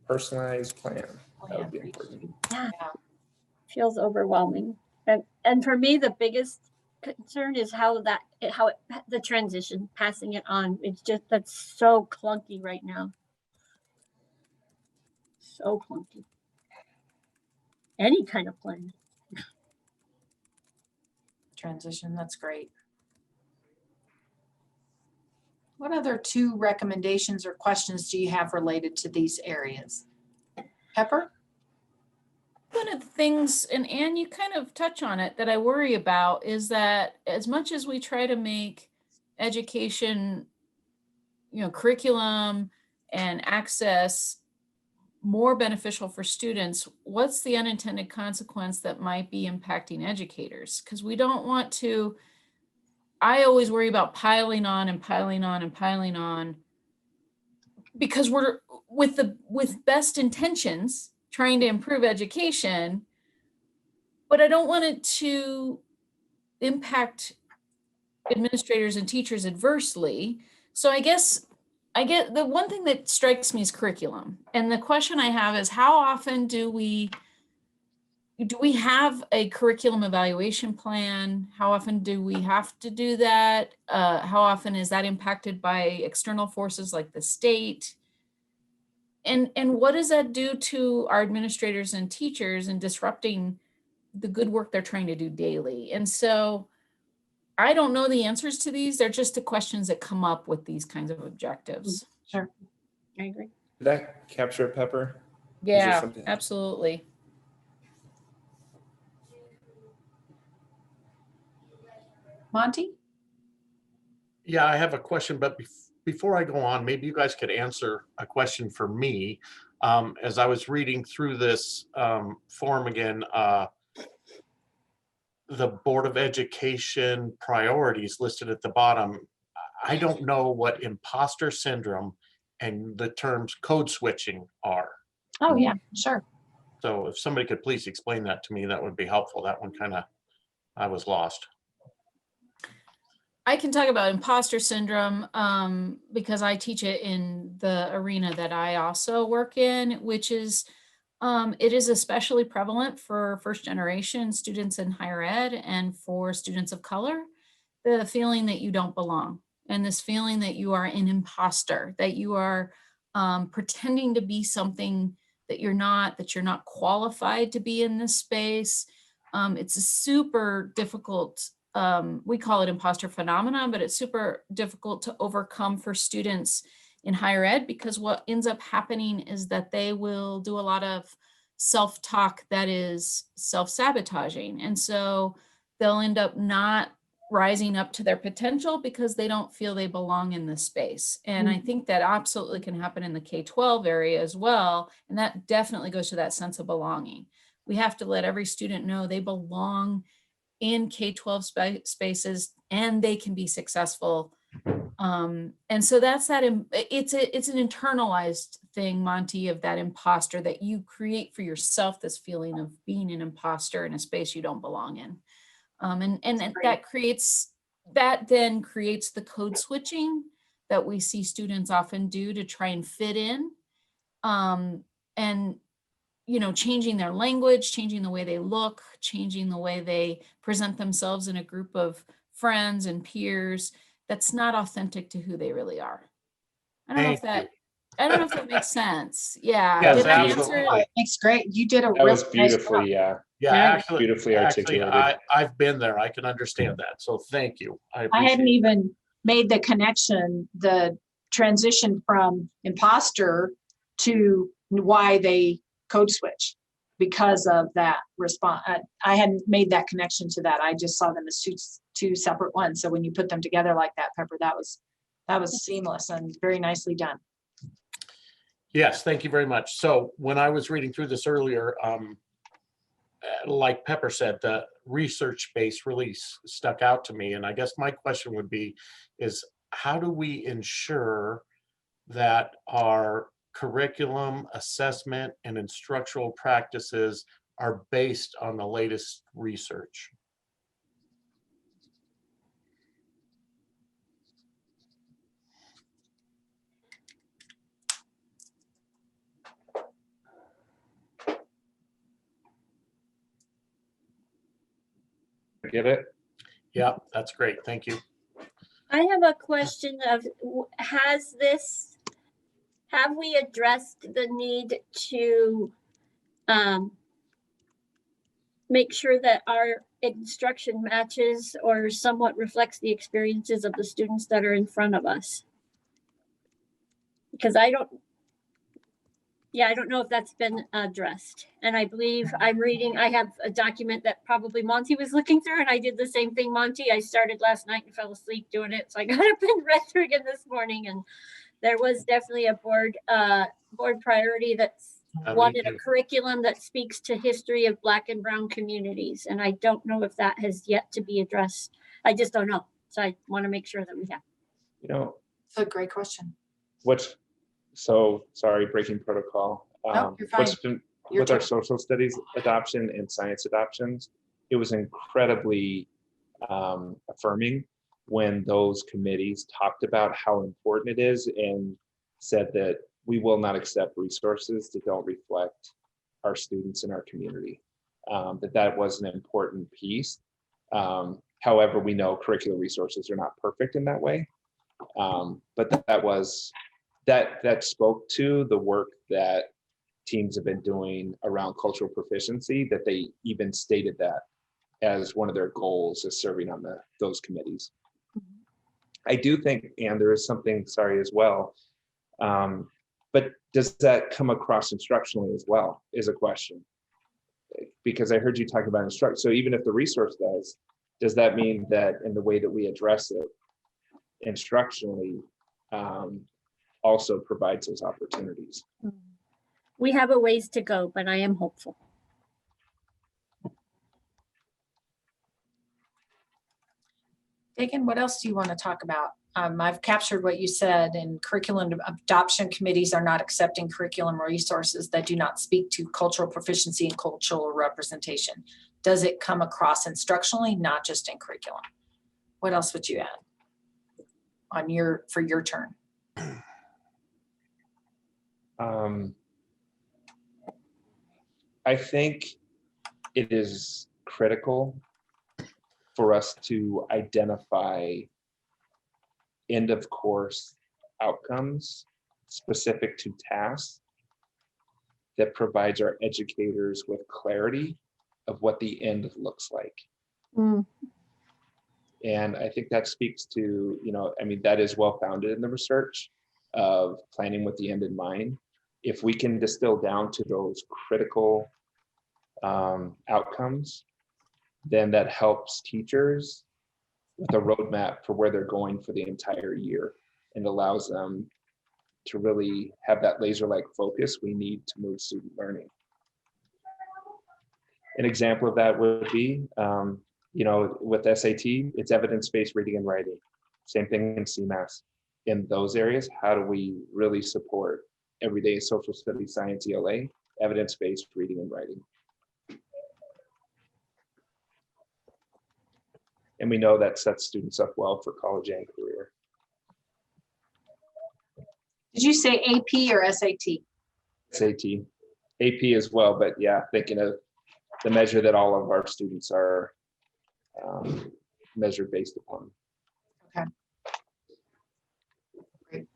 S24: Personalized plan. That would be important.
S12: Yeah. Feels overwhelming. And for me, the biggest concern is how the transition, passing it on. It's just, that's so clunky right now. So clunky. Any kind of plan.
S7: Transition, that's great. What other 2 recommendations or questions do you have related to these areas? Pepper?
S25: One of the things, and Anne, you kind of touch on it, that I worry about is that as much as we try to make education, curriculum and access more beneficial for students, what's the unintended consequence that might be impacting educators? Because we don't want to, I always worry about piling on and piling on and piling on, because we're with best intentions trying to improve education, but I don't want it to impact administrators and teachers adversely. So I guess I get the one thing that strikes me is curriculum. And the question I have is how often do we have a curriculum evaluation plan? How often do we have to do that? How often is that impacted by external forces like the state? And what does that do to our administrators and teachers in disrupting the good work they're trying to do daily? And so I don't know the answers to these. They're just the questions that come up with these kinds of objectives.
S7: Sure, I agree.
S24: Did that capture it, Pepper?
S25: Yeah,
S24: something-
S25: absolutely.
S7: Monty?
S14: Yeah, I have a question, but before I go on, maybe you guys could answer a question for me. As I was reading through this form again, the Board of Education priorities listed at the bottom, I don't know what imposter syndrome and the terms code switching are.
S7: Oh, yeah, sure.
S14: So if somebody could please explain that to me, that would be helpful. That one kind of, I was lost.
S25: I can talk about imposter syndrome because I teach it in the arena that I also work in, which is it is especially prevalent for first generation students in higher ed and for students of color, the feeling that you don't belong and this feeling that you are an imposter, that you are pretending to be something that you're not qualified to be in this space. It's a super difficult, we call it imposter phenomenon, but it's super difficult to overcome for students in higher ed because what ends up happening is that they will do a lot of self-talk that is self-sabotaging. And so they'll end up not rising up to their potential because they don't feel they belong in this space. And I think that absolutely can happen in the K-12 area as well. And that definitely goes to that sense of belonging. We have to let every student know they belong in K-12 spaces and they can be successful. And so that's that, it's an internalized thing, Monty, of that imposter that you create for yourself, this feeling of being an imposter in a space you don't belong in. And that then creates the code switching that we see students often do to try and fit in. And changing their language, changing the way they look, changing the way they present themselves in a group of friends and peers that's not authentic to who they really are. I don't know if that makes sense. Yeah.
S14: Yes,
S25: Did I answer
S14: absolutely.
S25: it?
S7: It's great. You did a
S24: That was
S7: really nice
S24: beautifully,
S7: job.
S14: Yeah,
S7: Right.
S14: actually,
S24: beautifully articulated.
S14: I've been there. I can understand that. So thank you. I
S7: I
S14: appreciate
S7: hadn't
S14: it.
S7: even made the connection, the transition from imposter to why they code switch because of that response. I hadn't made that connection to that. I just saw them as two separate ones. So when you put them together like that, Pepper, that was seamless and very nicely done.
S14: Yes, thank you very much. So when I was reading through this earlier, like Pepper said, the research-based really stuck out to me. And I guess my question would be, is how do we ensure that our curriculum, assessment, and instructional practices are based on the latest research?
S24: Get it?
S14: Yeah, that's great. Thank you.
S12: I have a question of, have we addressed the need to make sure that our instruction matches or somewhat reflects the experiences of the students that are in front of us? Because I don't know if that's been addressed. And I believe I have a document that probably Monty was looking through, and I did the same thing, Monty. I started last night and fell asleep doing it. So I got up and read through again this morning, and there was definitely a board priority that's wanted a curriculum that speaks to history of Black and Brown communities. And I don't know if that has yet to be addressed. I just don't know. So I want to make sure that we have.
S7: It's a great question.
S24: Sorry, breaking protocol.
S7: You're fine.
S24: With our social studies adoption and science adoptions, it was incredibly affirming when those committees talked about how important it is and said that we will not accept resources that don't reflect our students in our community. That was an important piece. However, we know curricular resources are not perfect in that way. But that spoke to the work that teams have been doing around cultural proficiency, that they even stated that as one of their goals is serving on those committees. I do think, and there is something, sorry, as well, but does that come across instructionally as well, is a question. Because I heard you talk about instruct, so even if the resource does that mean that in the way that we address it instructionally also provides those opportunities?
S12: We have a ways to go, but I am hopeful.
S7: Dagan, what else do you want to talk about? I've captured what you said, and curriculum adoption committees are not accepting curriculum resources that do not speak to cultural proficiency and cultural representation. Does it come across instructionally, not just in curriculum? What else would you add on for your turn?
S24: I think it is critical for us to identify end of course outcomes specific to tasks that provides our educators with clarity of what the end looks like. And I think that speaks to, I mean, that is well founded in the research of planning with the end in mind. If we can distill down to those critical outcomes, then that helps teachers with a roadmap for where they're going for the entire year and allows them to really have that laser-like focus we need to move student learning. An example of that would be, with SAT, it's evidence-based reading and writing. Same thing in CMAS. In those areas, how do we really support everyday social studies, science, ELA, evidence-based reading and writing? And we know that sets students up well for college and career.
S7: Did you say AP or SAT?
S24: SAT, AP as well, but yeah, thinking of the measure that all of our students are measured based upon.
S7: Okay. Great.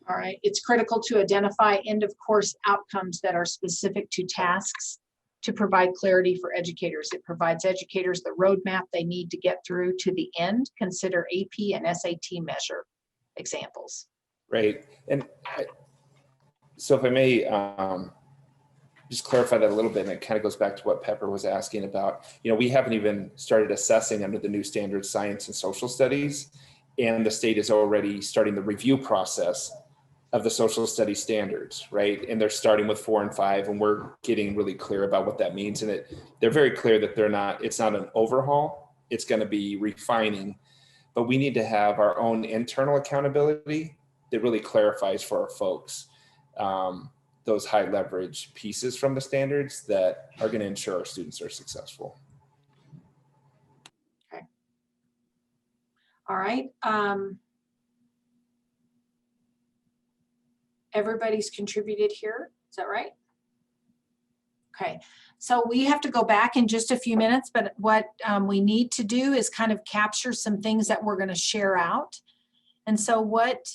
S7: All right. It's critical to identify end of course outcomes that are specific to tasks to provide clarity for educators. It provides educators the roadmap they need to get through to the end. Consider AP and SAT measure examples.
S24: Right. And so if I may just clarify that a little bit, and it kind of goes back to what Pepper was asking about. We haven't even started assessing under the new standards science and social studies, and the state is already starting the review process of the social studies standards, right? And they're starting with 4 and 5, and we're getting really clear about what that means. And they're very clear that it's not an overhaul, it's going to be refining, but we need to have our own internal accountability that really clarifies for our folks those high leverage pieces from the standards that are going to ensure our students are successful.
S7: Okay. All right. Everybody's contributed here. Is that right? Okay. So we have to go back in just a few minutes, but what we need to do is kind of capture some things that we're going to share out. And so what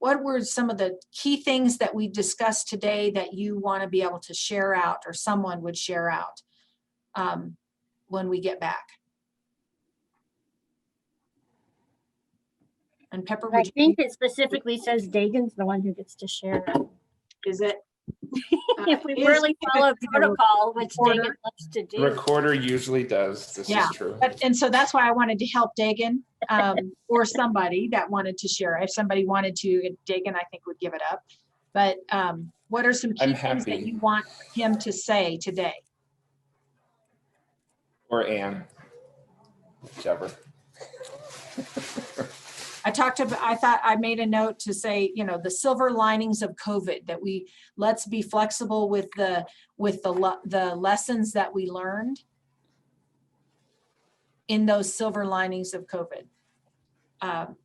S7: were some of the key things that we discussed today that you want to be able to share out, or someone would share out when we get back? And Pepper,
S12: I think it specifically says Dagan's the one who gets to share.
S7: Is it?
S12: If we really follow protocol, which Dagan loves to do.
S24: The recorder usually does. This is true.
S7: And so that's why I wanted to help Dagan or somebody that wanted to share. If somebody wanted to, Dagan, I think, would give it up. But what are some key things that you want him to say today?
S24: Or Anne, whichever.
S7: I thought I made a note to say, the silver linings of COVID, that let's be flexible with the lessons that we learned. in those silver linings of COVID,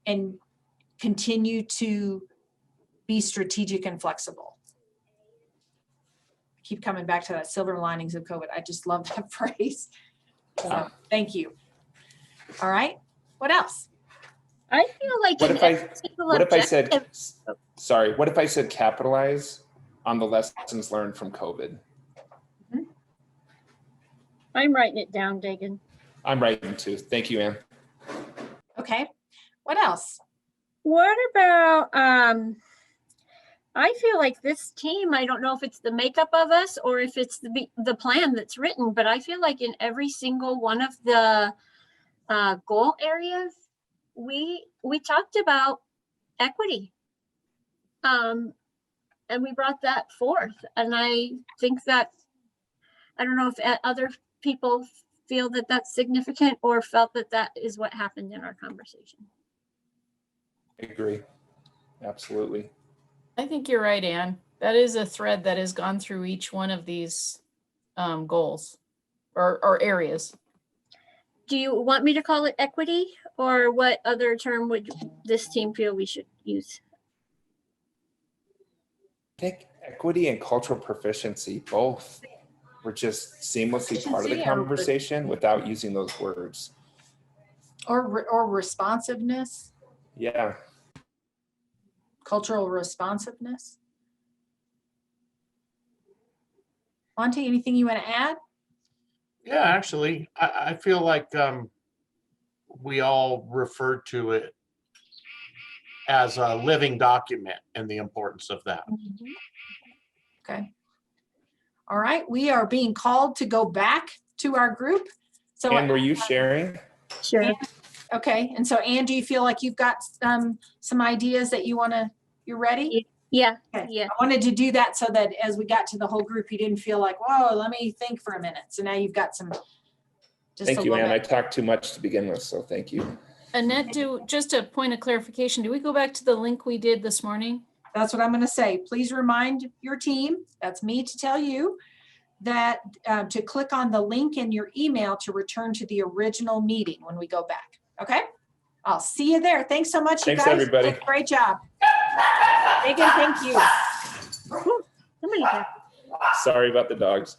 S7: and continue to be strategic and flexible. Keep coming back to that silver linings of COVID. I just love that phrase. So thank you. All right, what else?
S12: I feel like
S24: What
S12: an
S24: if I,
S12: ethical
S24: what if I said,
S12: objective-
S24: sorry, what if I said capitalize on the lessons learned from COVID?
S12: I'm writing it down, Dagan.
S24: I'm writing too. Thank you, Ann.
S7: Okay, what else?
S12: What about, I feel like this team, I don't know if it's the makeup of us or if it's the plan that's written, but I feel like in every single one of the goal areas, we talked about equity. And we brought that forth. And I think that, I don't know if other people feel that that's significant or felt that that is what happened in our conversation.
S24: I agree. Absolutely.
S25: I think you're right, Anne. That is a thread that has gone through each one of these goals or areas.
S12: Do you want me to call it equity, or what other term would this team feel we should use?
S24: I think equity and cultural proficiency both were just seamlessly part of the conversation without using those words.
S7: Or responsiveness,
S24: Yeah.
S7: cultural responsiveness. Monty, anything you want to add?
S14: Yeah, actually, I feel like we all referred to it as a living document and the importance of that.
S7: Okay. All right, we are being called to go back to our group. So
S24: Ann, were you sharing?
S12: Sure.
S7: Okay, and so Ann, do you feel like you've got some ideas that you're ready?
S12: Yeah.
S7: Okay.
S12: Yeah.
S7: I wanted to do that so that as we got to the whole group, you didn't feel like, whoa, let me think for a minute. So now you've got some.
S24: Thank you, Ann. I talked too much to begin with, so thank you.
S25: Annette, just a point of clarification, do we go back to the link we did this morning?
S7: That's what I'm going to say. Please remind your team, that's me to tell you, that to click on the link in your email to return to the original meeting when we go back. Okay? I'll see you there. Thanks so much, you
S24: Thanks,
S7: guys.
S24: everybody.
S7: Great job. Megan, thank you.
S24: Sorry about the dogs.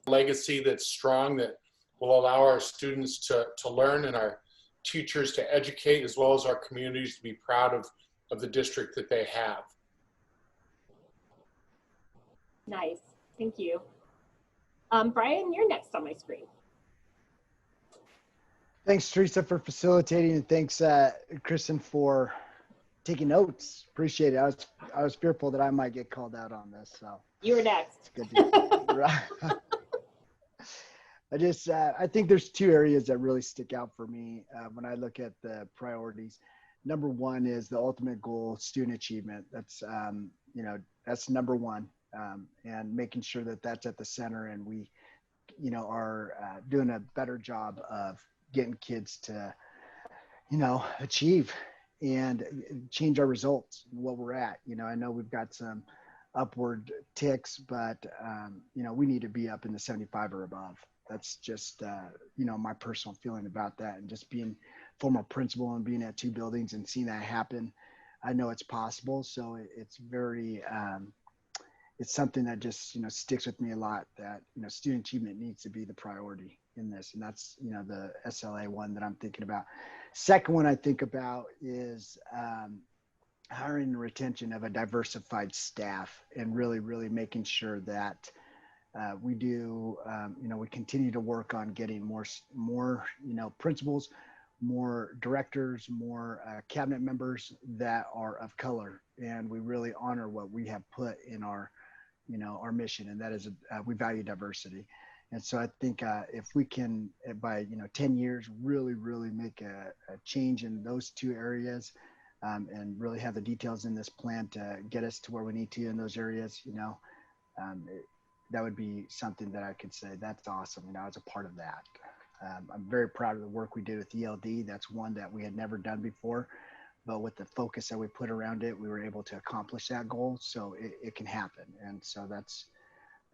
S14: Legacy that's strong that will allow our students to learn and our teachers to educate, as well as our communities to be proud of the district that they have.
S1: Nice, thank you. Brian, you're next on my screen.
S10: Thanks, Teresa, for facilitating, and thanks, Kristen, for taking notes. Appreciate it. I was fearful that I might get called out on this, so
S1: You're next.
S10: it's good to I think there's two areas that really stick out for me when I look at the priorities. Number one is the ultimate goal, student achievement. That's that's number one, and making sure that that's at the center, and we are doing a better job of getting kids to achieve and change our results, what we're at. I know we've got some upward ticks, but we need to be up in the 75 or above. That's just my personal feeling about that, and just being former principal and being at two buildings and seeing that happen, I know it's possible. So it's very it's something that just sticks with me a lot, that student achievement needs to be the priority in this, and that's the SLA one that I'm thinking about. Second one I think about is hiring and retention of a diversified staff, and really making sure that we do we continue to work on getting more principals, more directors, more cabinet members that are of color, and we really honor what we have put in our our mission, and that is we value diversity. And so I think if we can, by 10 years, really make a change in those two areas, and really have the details in this plan to get us to where we need to in those areas, that would be something that I could say that's awesome. I was a part of that. I'm very proud of the work we did with ELD. That's one that we had never done before, but with the focus that we put around it, we were able to accomplish that goal. So it can happen. And so that's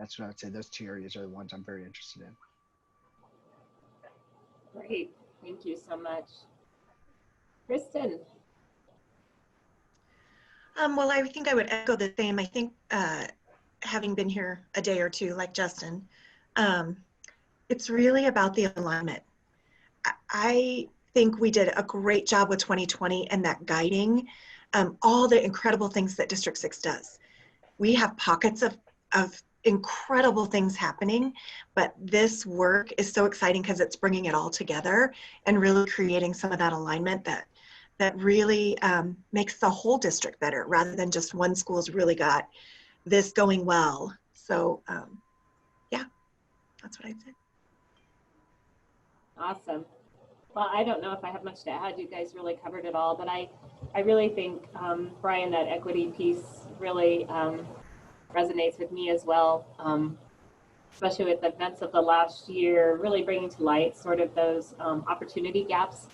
S10: that's what I would say. Those two areas are the ones I'm very interested in.
S1: Great, thank you so much. Kristen.
S4: Well, I think I would echo the same. I think having been here a day or two, like Justin, it's really about the alignment. I think we did a great job with 2020 and that guiding all the incredible things that District 6 does. We have pockets of incredible things happening, but this work is so exciting because it's bringing it all together and really creating some of that alignment that really makes the whole district better rather than just one school's really got this going well. So yeah, that's what I'd say.
S1: Awesome. Well, I don't know if I have much to add. You guys really covered it all, but I really think, Brian, that equity piece really resonates with me as well, especially with the events of the last year, really bringing to light sort of those opportunity gaps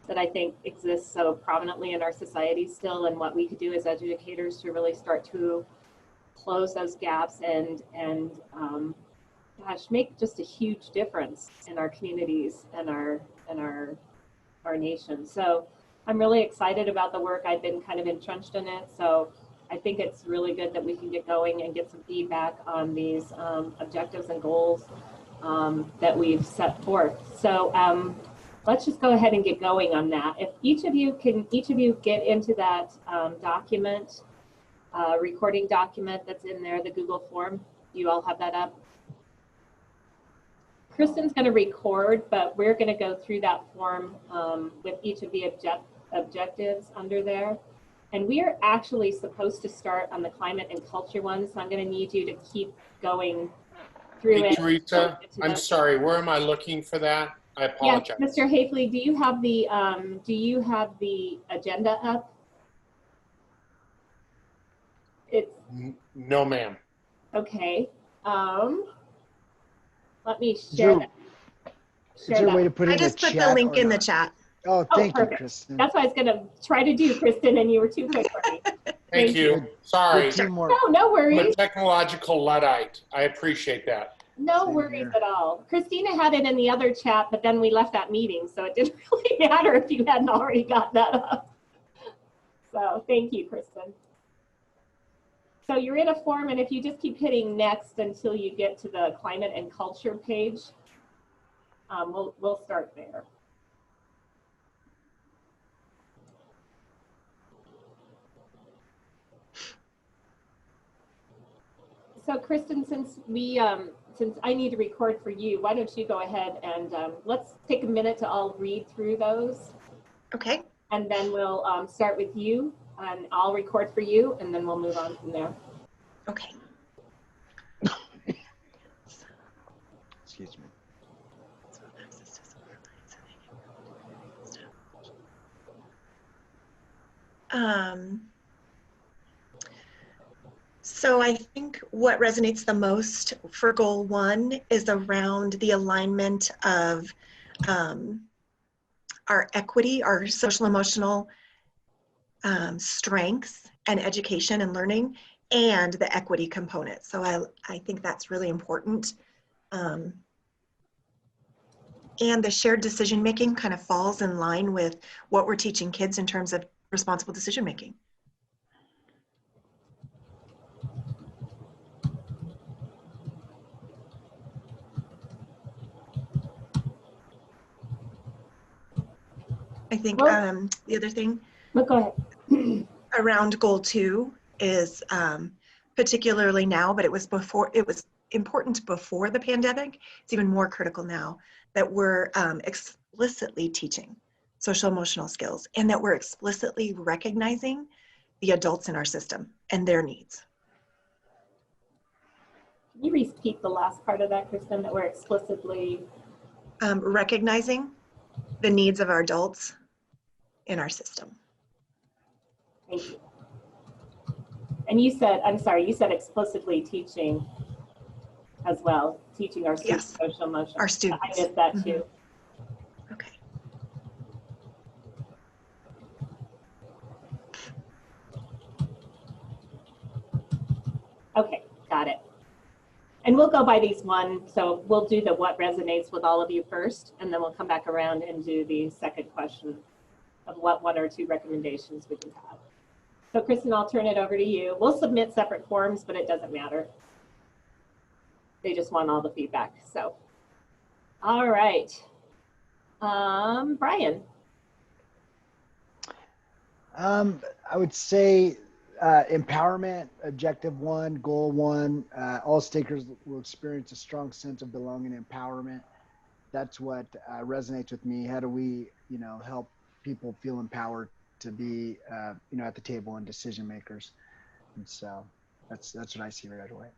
S1: that I think exist so prominently in our society still, and what we could do as educators to really start to close those gaps and gosh, make just a huge difference in our communities and our nation. So I'm really excited about the work. I've been kind of entrenched in it. So I think it's really good that we can get going and get some feedback on these objectives and goals that we've set forth. So let's just go ahead and get going on that. If each of you get into that document, recording document that's in there, the Google form. You all have that up? Kristen's going to record, but we're going to go through that form with each of the objectives under there. And we are actually supposed to start on the climate and culture one, so I'm going to need you to keep going through it.
S11: Teresa, I'm sorry, where am I looking for that? I apologize.
S1: Yes, Mr. Hafley, do you have the agenda up? It's
S11: no, ma'am.
S1: Okay. Let me share that.
S10: Is there a way to put it in the chat?
S4: I just put the link in the chat.
S10: Oh, thank you,
S1: perfect.
S10: Kristen.
S1: That's what I was going to try to do, Kristen, and you were too quick for me.
S11: Thank you. Sorry.
S1: No worries.
S11: I'm a technological Luddite. I appreciate that.
S1: No worries at all. Christina had it in the other chat, but then we left that meeting, so it didn't really matter if you hadn't already got that up. So thank you, Kristen. So you're in a form, and if you just keep hitting next until you get to the climate and culture page, we'll start there. So Kristen, since I need to record for you, why don't you go ahead and let's take a minute to all read through those.
S4: Okay.
S1: And then we'll start with you, and I'll record for you, and then we'll move on from there.
S4: Okay.
S10: Excuse me.
S4: So I think what resonates the most for goal 1 is around the alignment of our equity, our social emotional strengths and education and learning, and the equity component. So I think that's really important. And the shared decision making kind of falls in line with what we're teaching kids in terms of responsible decision making. I think the other thing
S1: go ahead.
S4: Around goal 2 is particularly now, but it was important before the pandemic. It's even more critical now that we're explicitly teaching social emotional skills and that we're explicitly recognizing the adults in our system and their needs.
S1: Can you repeat the last part of that, Kristen, that we're explicitly
S4: recognizing the needs of our adults in our system.
S1: Thank you. And you said, I'm sorry, you said explicitly teaching as well, teaching our students social emotional.
S4: Our students.
S1: I missed that too.
S4: Okay.
S1: Okay, got it. And we'll go by these one, so we'll do the what resonates with all of you first, and then we'll come back around and do the second question of what one or two recommendations we can have. So Kristen, I'll turn it over to you. We'll submit separate forms, but it doesn't matter. They just want all the feedback, so. All right, Brian.
S10: I would say empowerment, objective 1, goal 1, all stakeholders will experience a strong sense of belonging and empowerment. That's what resonates with me. How do we, help people feel empowered to be, at the table and decision makers? And so that's what I see right away.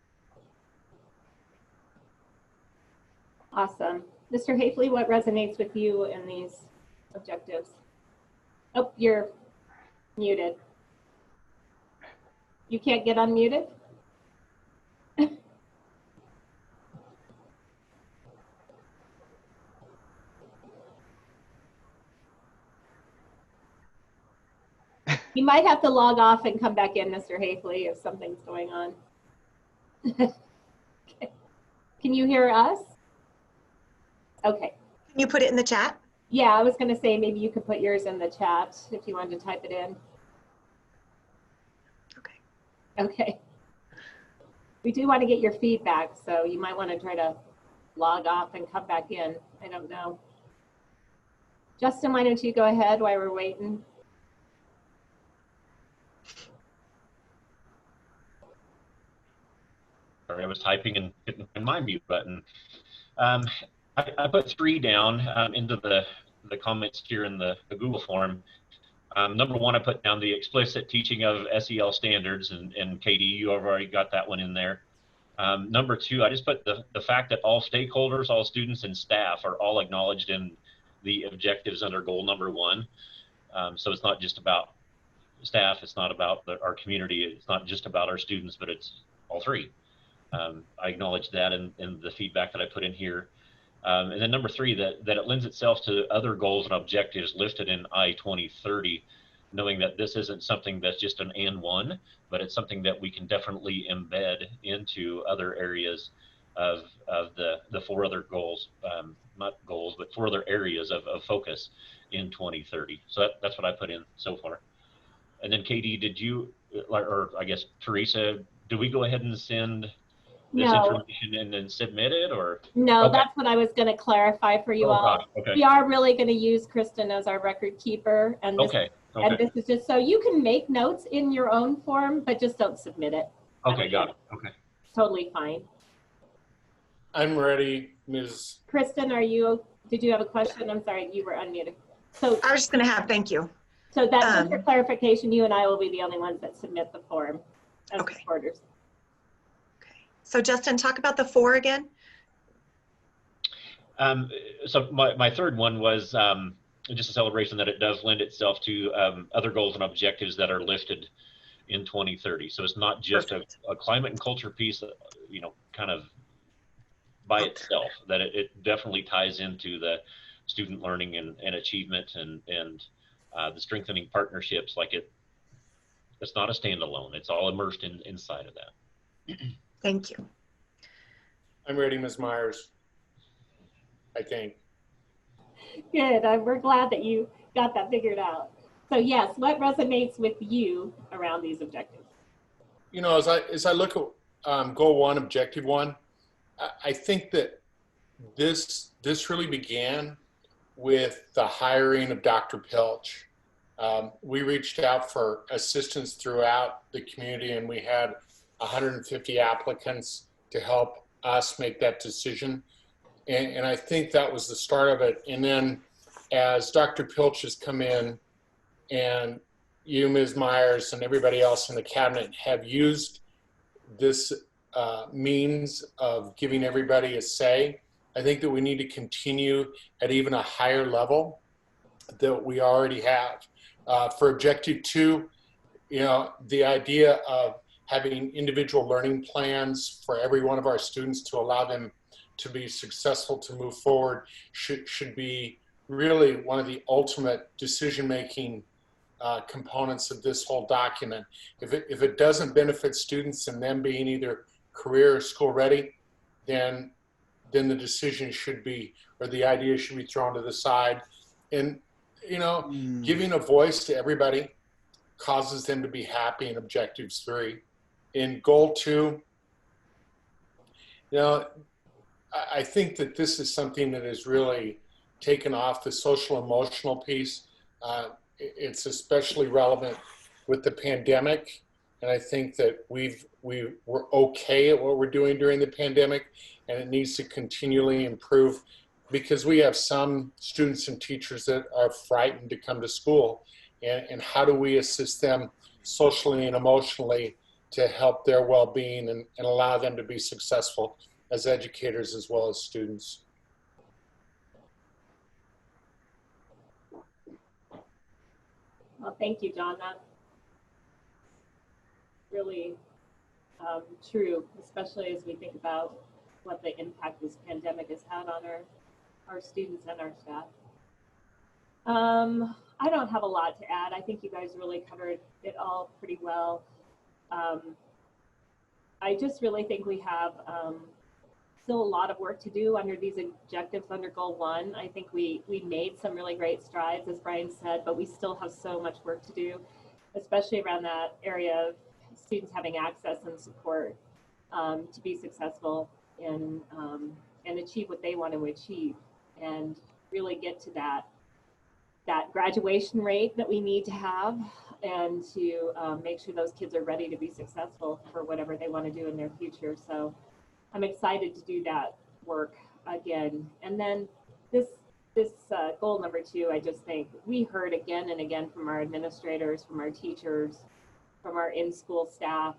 S1: Awesome. Mr. Hafley, what resonates with you in these objectives? Oh, you're muted. You can't get unmuted? You might have to log off and come back in, Mr. Hafley, if something's going on. Okay. Can you hear us? Okay.
S4: Can you put it in the chat?
S1: Yeah, I was going to say maybe you could put yours in the chat if you wanted to type it in. Okay. We do want to get your feedback, so you might want to try to log off and come back in. I don't know. Justin, why don't you go ahead while we're waiting?
S13: Sorry, I was typing and couldn't find my mute button. I put 3 down into the comments here in the Google form. Number 1, I put down the explicit teaching of SEL standards, and Katie, you have already got that one in there. Number 2, I just put the fact that all stakeholders, all students and staff are all acknowledged in the objectives under goal number 1. So it's not just about staff, it's not about our community, it's not just about our students, but it's all 3. I acknowledge that in the feedback that I put in here. And then number 3, that it lends itself to other goals and objectives listed in I-2030, knowing that this isn't something that's just an and one, but it's something that we can definitely embed into other areas of the 4 other goals, not goals, but 4 other areas of focus in 2030. So that's what I put in so far. And then Katie, did you, or I guess Teresa, do we go ahead and send this information and then submit it, or?
S1: No,
S13: okay.
S1: That's what I was going to clarify for you all.
S13: Gosh. Okay.
S1: We are really going to use Kristen as our record keeper, and this, and this is just so you can make notes in your own form, but just don't submit it.
S13: Okay, got it. Okay.
S1: Totally fine.
S11: I'm ready, Ms.
S1: Kristen, did you have a question? I'm sorry, you were unmuted. So
S4: I was just going to have, thank you.
S1: So that's just for clarification, you and I will be the only ones that submit the form as supporters.
S4: So Justin, talk about the 4 again.
S13: So my 3rd one was just a celebration that it does lend itself to other goals and objectives that are listed in 2030. So it's not just a climate and culture piece, kind of by itself, that it definitely ties into the student learning and achievement and the strengthening partnerships. Like it's not a standalone, it's all immersed inside of that.
S4: Thank you.
S11: I'm ready, Ms. Myers, I think.
S1: Good, we're glad that you got that figured out. So yes, what resonates with you around these objectives?
S11: As I look at goal 1, objective 1, I think that this really began with the hiring of Dr. Pilch. We reached out for assistance throughout the community, and we had 150 applicants to help us make that decision. And I think that was the start of it. And then as Dr. Pilch has come in, and you, Ms. Myers, and everybody else in the cabinet have used this means of giving everybody a say, I think that we need to continue at even a higher level that we already have. For objective 2, the idea of having individual learning plans for every one of our students to allow them to be successful to move forward should be really one of the ultimate decision-making components of this whole document. If it doesn't benefit students and them being either career or school ready, then the decision should be, or the idea should be thrown to the side. And, you know, giving a voice to everybody causes them to be happy in objectives 3. In goal 2, you know, I think that this is something that has really taken off, the social emotional piece. It's especially relevant with the pandemic. And I think that we're okay at what we're doing during the pandemic, and it needs to continually improve, because we have some students and teachers that are frightened to come to school. And how do we assist them socially and emotionally to help their well-being and allow them to be successful as educators as well as students?
S1: Well, thank you, John. That's really true, especially as we think about what the impact this pandemic has had on our students and our staff. I don't have a lot to add. I think you guys really covered it all pretty well. I just really think we have still a lot of work to do under these objectives under goal 1. I think we made some really great strides, as Brian said, but we still have so much work to do, especially around that area of students having access and support to be successful and achieve what they want to achieve, and really get to that graduation rate that we need to have, and to make sure those kids are ready to be successful for whatever they want to do in their future. So I'm excited to do that work again. And then this goal number 2, I just think we heard again and again from our administrators, from our teachers, from our in-school staff,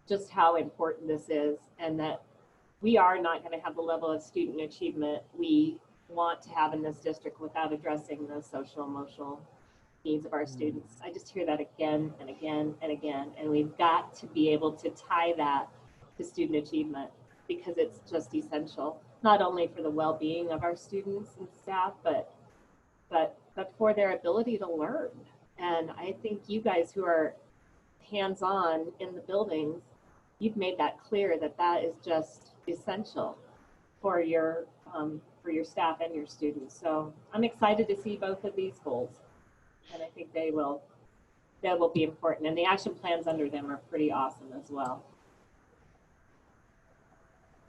S1: just how important this is, and that we are not going to have the level of student achievement we want to have in this district without addressing the social emotional needs of our students. I just hear that again and again and again, and we've got to be able to tie that to student achievement, because it's just essential, not only for the well-being of our students and staff, but for their ability to learn. And I think you guys who are hands-on in the buildings, you've made that clear that that is just essential for your staff and your students. So I'm excited to see both of these goals, and I think they will be important, and the action plans under them are pretty awesome as well.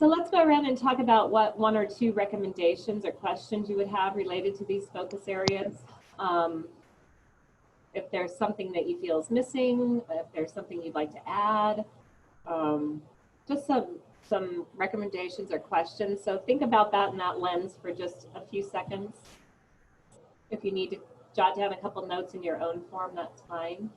S1: So let's go around and talk about what 1 or 2 recommendations or questions you would have related to these focus areas. If there's something that you feel is missing, if there's something you'd like to add, just some recommendations or questions. So think about that in that lens for just a few seconds. If you need to jot down a couple notes in your own form, that's fine.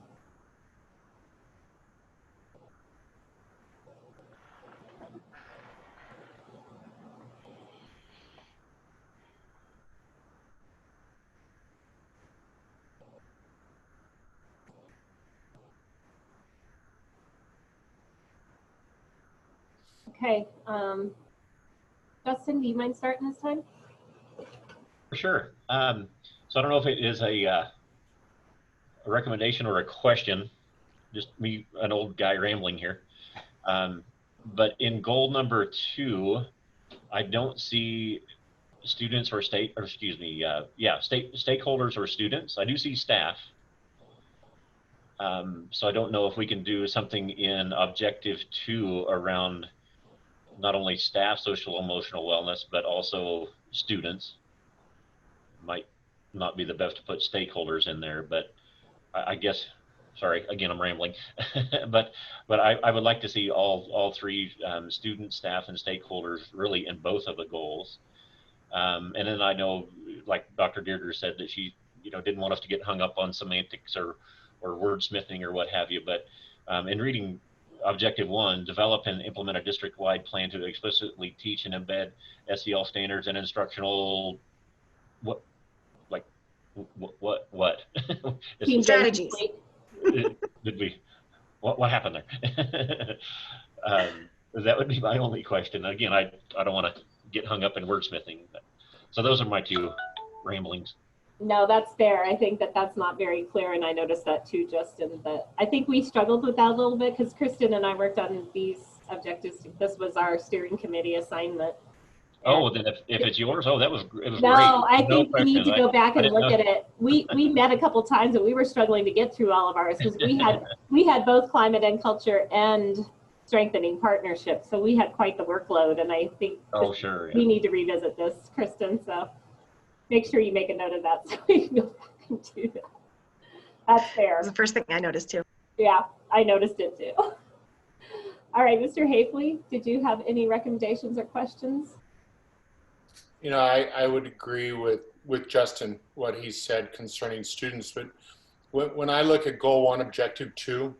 S1: Okay, Justin, do you mind starting this time?
S13: For sure. So I don't know if it is a recommendation or a question, just me, an old guy rambling here. But in goal number 2, I don't see students or stakeholders or students. I do see staff. So I don't know if we can do something in objective 2 around not only staff social emotional wellness, but also students. Might not be the best to put stakeholders in there, but I guess, sorry, again, I'm rambling, but I would like to see all 3 students, staff, and stakeholders really in both of the goals. And then I know, like Dr. Deirdre said, that she didn't want us to get hung up on semantics or wordsmithing or what have you, but in reading objective 1, develop and implement a district-wide plan to explicitly teach and embed SEL standards and instructional what
S4: strategies.
S13: Did we? What happened there? That would be my only question. Again, I don't want to get hung up in wordsmithing. So those are my 2 ramblings.
S1: No, that's fair. I think that's not very clear, and I noticed that too, Justin. But I think we struggled with that a little bit because Kristen and I worked on these objectives. This was our steering committee assignment.
S13: Oh, then if it's yours, oh, it was
S1: No,
S13: great.
S1: I
S13: No
S1: think we need
S13: question.
S1: to go back
S13: I
S1: and
S13: didn't
S1: look
S13: know.
S1: at it. We met a couple times and we were struggling to get through all of ours because we had both climate and culture and strengthening partnerships. So we had quite the workload, and I think
S13: Oh, sure.
S1: we need to revisit this, Kristen. So make sure you make a note of that so we can go back and do that. That's fair.
S4: That's the first thing I noticed too.
S1: Yeah, I noticed it too. All right, Mr. Hafley, did you have any recommendations or questions?
S11: You know, I would agree with Justin, what he said concerning students, but when I look at goal 1, objective 2,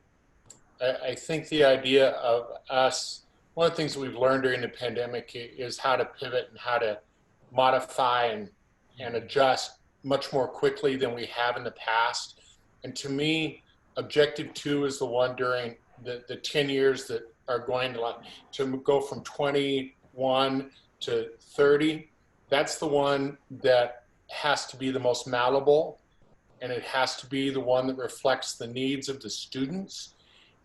S11: I think the idea of us, one of the things that we've learned during the pandemic is how to pivot and how to modify and adjust much more quickly than we have in the past. And to me, objective 2 is the one during the 10 years that are going to go from 21 to 30. That's the one that has to be the most malleable, and it has to be the one that reflects the needs of the students.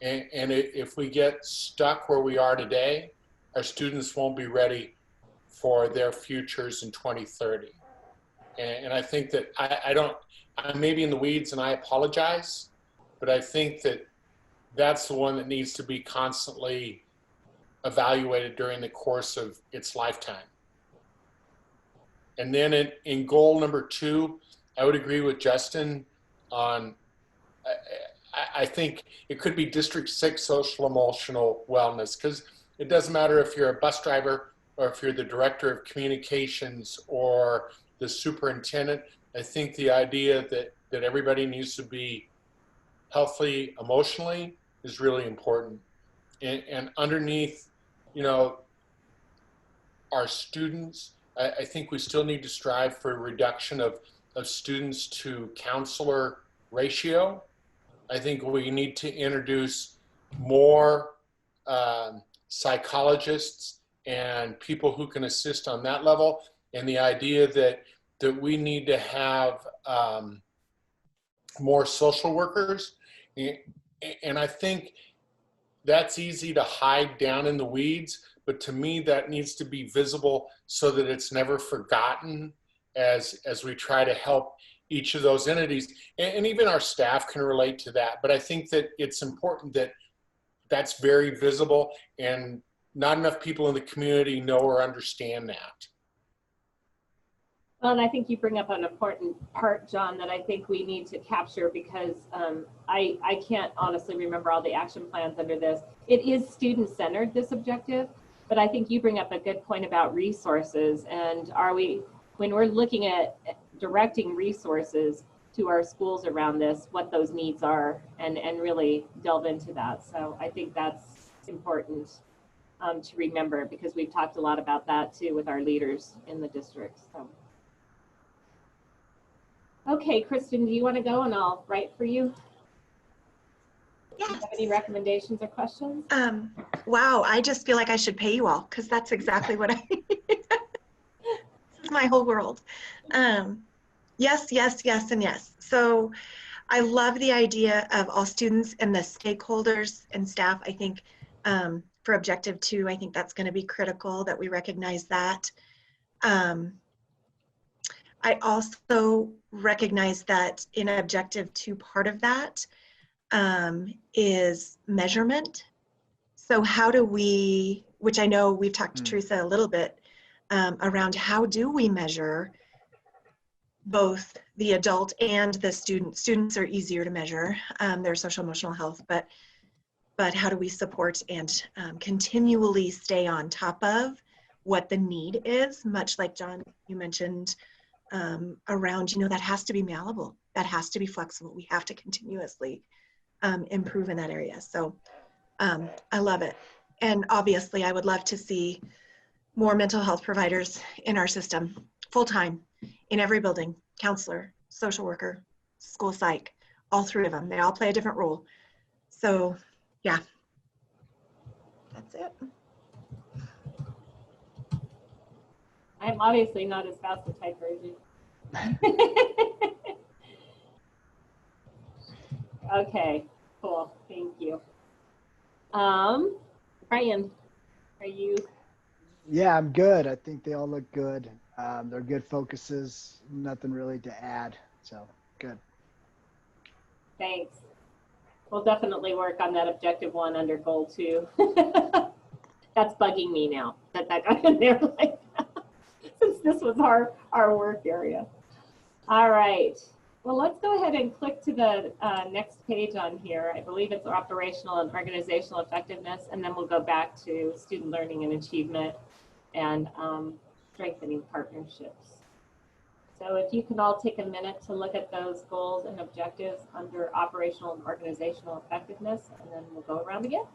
S11: And if we get stuck where we are today, our students won't be ready for their futures in 2030. And I think that I may be in the weeds and I apologize, but I think that that's the one that needs to be constantly evaluated during the course of its lifetime. And then in goal number 2, I would agree with Justin on, I think it could be District 6 social emotional wellness, because it doesn't matter if you're a bus driver or if you're the director of communications or the superintendent. I think the idea that everybody needs to be healthy emotionally is really important. And underneath, you know, our students, I think we still need to strive for a reduction of students to counselor ratio. I think we need to introduce more psychologists and people who can assist on that level. And the idea that we need to have more social workers. And I think that's easy to hide down in the weeds, but to me that needs to be visible so that it's never forgotten as we try to help each of those entities. And even our staff can relate to that, but I think that it's important that that's very visible, and not enough people in the community know or understand that.
S1: Well, and I think you bring up an important part, John, that I think we need to capture, because I can't honestly remember all the action plans under this. It is student-centered, this objective, but I think you bring up a good point about resources. And when we're looking at directing resources to our schools around this, what those needs are, and really delve into that. So I think that's important to remember, because we've talked a lot about that too with our leaders in the district. So. Okay, Kristen, do you want to go and I'll write for you?
S4: Yes.
S1: Do you have any recommendations or questions?
S4: Wow, I just feel like I should pay you all, because that's exactly what this is my whole world. Yes, yes, yes, and yes. So I love the idea of all students and the stakeholders and staff. I think for objective 2, I think that's going to be critical that we recognize that. I also recognize that in objective 2, part of that is measurement. So how do we, which I know we've talked to Teresa a little bit around, how do we measure both the adult and the student? Students are easier to measure, their social emotional health, but how do we support and continually stay on top of what the need is, much like John, you mentioned around, you know, that has to be malleable, that has to be flexible. We have to continuously improve in that area. So I love it. And obviously I would love to see more mental health providers in our system, full-time, in every building, counselor, social worker, school psych, all 3 of them. They all play a different role. So yeah, that's it.
S1: I'm obviously not as fast a typer as you. Okay, cool, thank you. All Brian, are you?
S10: Yeah, I'm good. I think they all look good. They're good focuses. Nothing really to add. So good.
S1: Thanks. We'll definitely work on that objective 1 under goal 2. That's bugging me now that got in there like that, since this was our work area. All right. Well, let's go ahead and click to the next page on here. I believe it's operational and organizational effectiveness, and then we'll go back to student learning and achievement and strengthening partnerships. So if you can all take a minute to look at those goals and objectives under operational and organizational effectiveness, and then we'll go around again.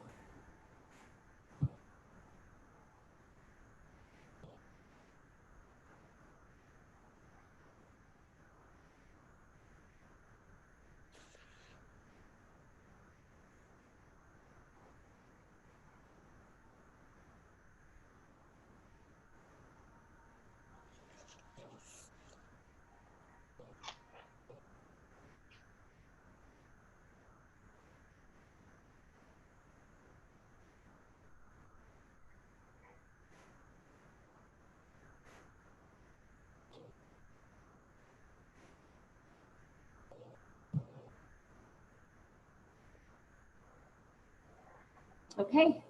S1: Okay,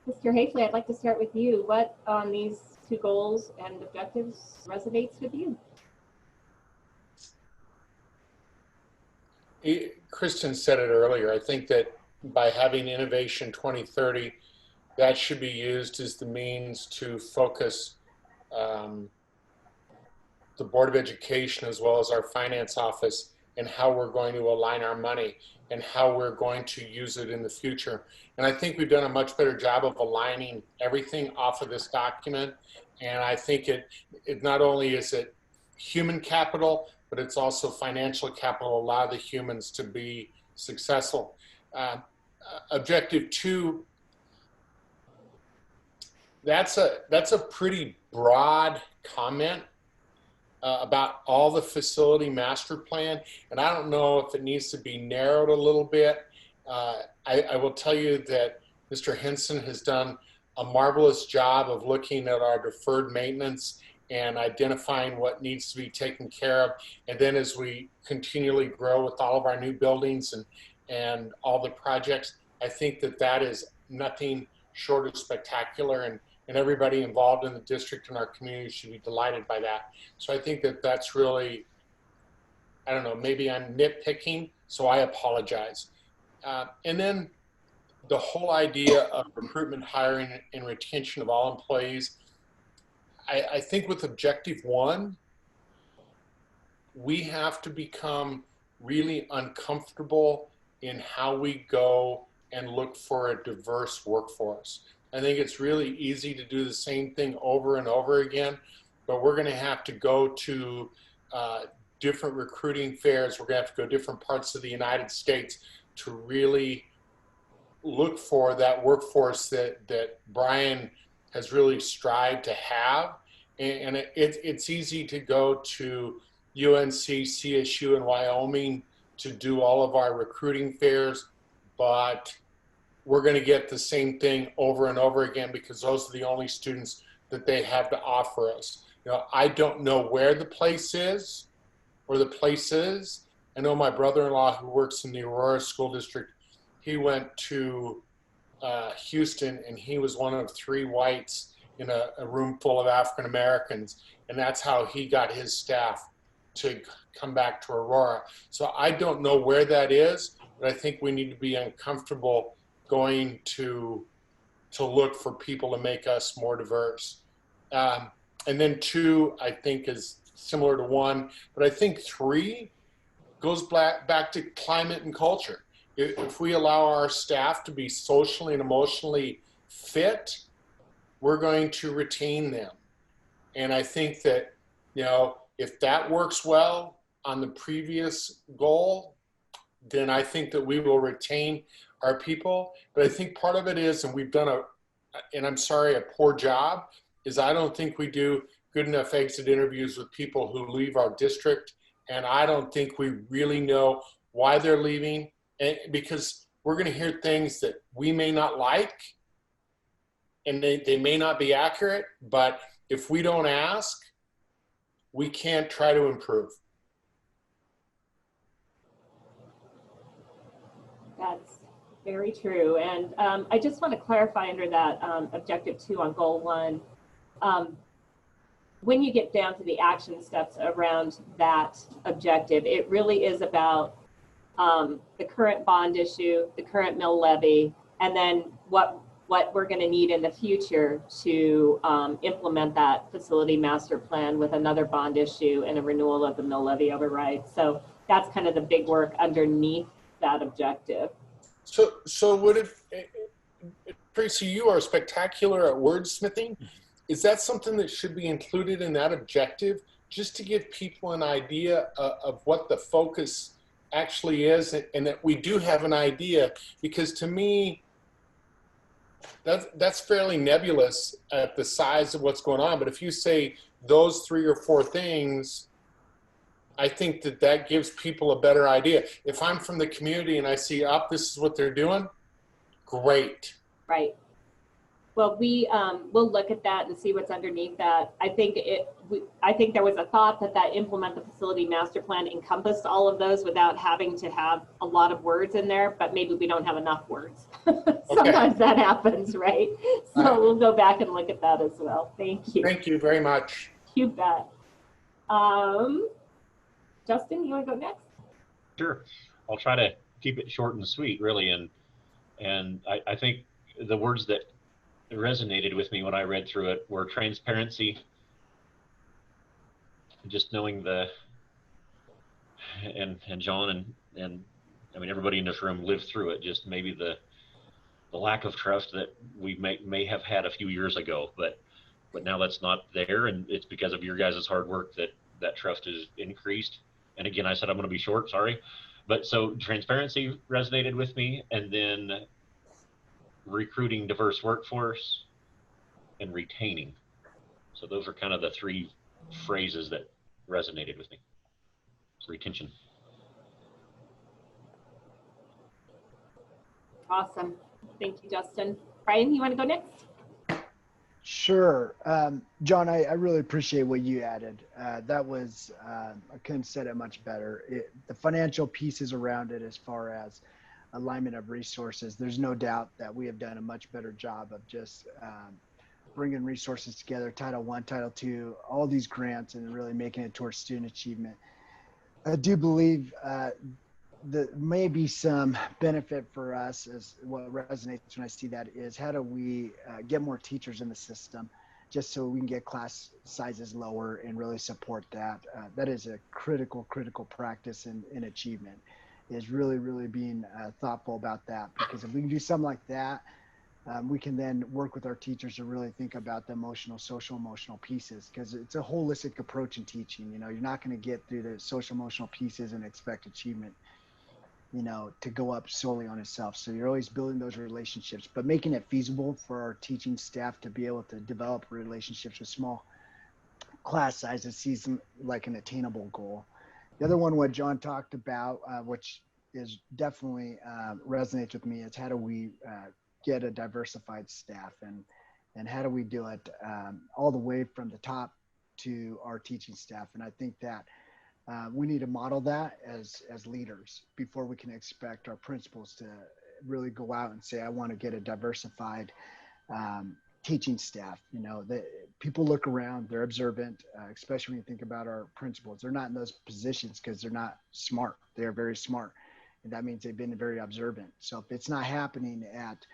S1: Mr. Hafley, I'd like to start with you. What on these 2 goals and objectives resonates with you?
S11: Kristen said it earlier. I think that by having Innovation 2030, that should be used as the means to focus the Board of Education as well as our finance office and how we're going to align our money and how we're going to use it in the future. And I think we've done a much better job of aligning everything off of this document. And I think it not only is it human capital, but it's also financial capital, allow the humans to be successful. Objective 2, that's a pretty broad comment about all the facility master plan, and I don't know if it needs to be narrowed a little bit. I will tell you that Mr. Henson has done a marvelous job of looking at our deferred maintenance and identifying what needs to be taken care of. And then as we continually grow with all of our new buildings and all the projects, I think that is nothing short of spectacular, and everybody involved in the district and our community should be delighted by that. So I think that's really, I don't know, maybe I'm nitpicking, so I apologize. And then the whole idea of recruitment, hiring, and retention of all employees, I think with objective 1, we have to become really uncomfortable in how we go and look for a diverse workforce. I think it's really easy to do the same thing over and over again, but we're going to have to go to different recruiting fairs. We're going to have to go different parts of the United States to really look for that workforce that Brian has really strived to have. And it's easy to go to UNC, CSU, and Wyoming to do all of our recruiting fairs, but we're going to get the same thing over and over again because those are the only students that they have to offer us. You know, I don't know where the place is or the places. I know my brother-in-law who works in the Aurora School District, he went to Houston and he was one of 3 whites in a room full of African Americans, and that's how he got his staff to come back to Aurora. So I don't know where that is, but I think we need to be uncomfortable going to look for people to make us more diverse. And then 2, I think, is similar to 1, but I think 3 goes back to climate and culture. If we allow our staff to be socially and emotionally fit, we're going to retain them. And I think that, you know, if that works well on the previous goal, then I think that we will retain our people. But I think part of it is, and we've done a poor job, is I don't think we do good enough exit interviews with people who leave our district. And I don't think we really know why they're leaving, because we're going to hear things that we may not like, and they may not be accurate, but if we don't ask, we can't try to improve.
S1: That's very true. And I just want to clarify under that objective 2 on goal 1, when you get down to the action steps around that objective, it really is about the current bond issue, the current mill levy, and then what we're going to need in the future to implement that facility master plan with another bond issue and a renewal of the mill levy override. So that's kind of the big work underneath that objective.
S11: So would it, Tracy, you are spectacular at wordsmithing. Is that something that should be included in that objective, just to give people an idea of what the focus actually is, and that we do have an idea? Because to me, that's fairly nebulous at the size of what's going on. But if you say those 3 or 4 things, I think that gives people a better idea. If I'm from the community and I see, this is what they're doing, great.
S1: Right. Well, we'll look at that and see what's underneath that. I think there was a thought that implement the facility master plan encompassed all of those without having to have a lot of words in there, but maybe we don't have enough words. Sometimes that happens, right? So we'll go back and look at that as well. Thank you.
S11: Thank you very much.
S1: You bet. Justin, you want to go next?
S13: Sure. I'll try to keep it short and sweet, really. And I think the words that resonated with me when I read through it were transparency, just knowing and John and I mean, everybody in this room lived through it, just maybe the lack of trust that we may have had a few years ago, but now that's not there, and it's because of your guys' hard work that trust is increased. And again, I said I'm going to be short, sorry. But so transparency resonated with me, and then recruiting diverse workforce and retaining. So those are kind of the 3 phrases that resonated with me. So retention.
S1: Awesome. Thank you, Justin. Brian, you want to go next?
S10: Sure. John, I really appreciate what you added. That was, I couldn't have said it much better. The financial pieces around it, as far as alignment of resources, there's no doubt that we have done a much better job of just bringing resources together, Title I, Title II, all these grants, and really making it towards student achievement. I do believe that may be some benefit for us, as what resonates when I see that is, how do we get more teachers in the system, just so we can get class sizes lower and really support that. That is a critical practice in achievement, is really being thoughtful about that, because if we can do something like that, we can then work with our teachers to really think about the social emotional pieces, because it's a holistic approach in teaching. You're not going to get through the social emotional pieces and expect achievement to go up solely on itself. So you're always building those relationships, but making it feasible for our teaching staff to be able to develop relationships with small class sizes sees them like an attainable goal. The other one, what John talked about, which is definitely resonates with me, is how do we get a diversified staff, and how do we do it all the way from the top to our teaching staff. And I think that we need to model that as leaders before we can expect our principals to really go out and say, I want to get a diversified teaching staff. That people look around, they're observant, especially when you think about our principals. They're not in those positions because they're not smart. They're very smart. And that means they've been very observant. So if it's not happening at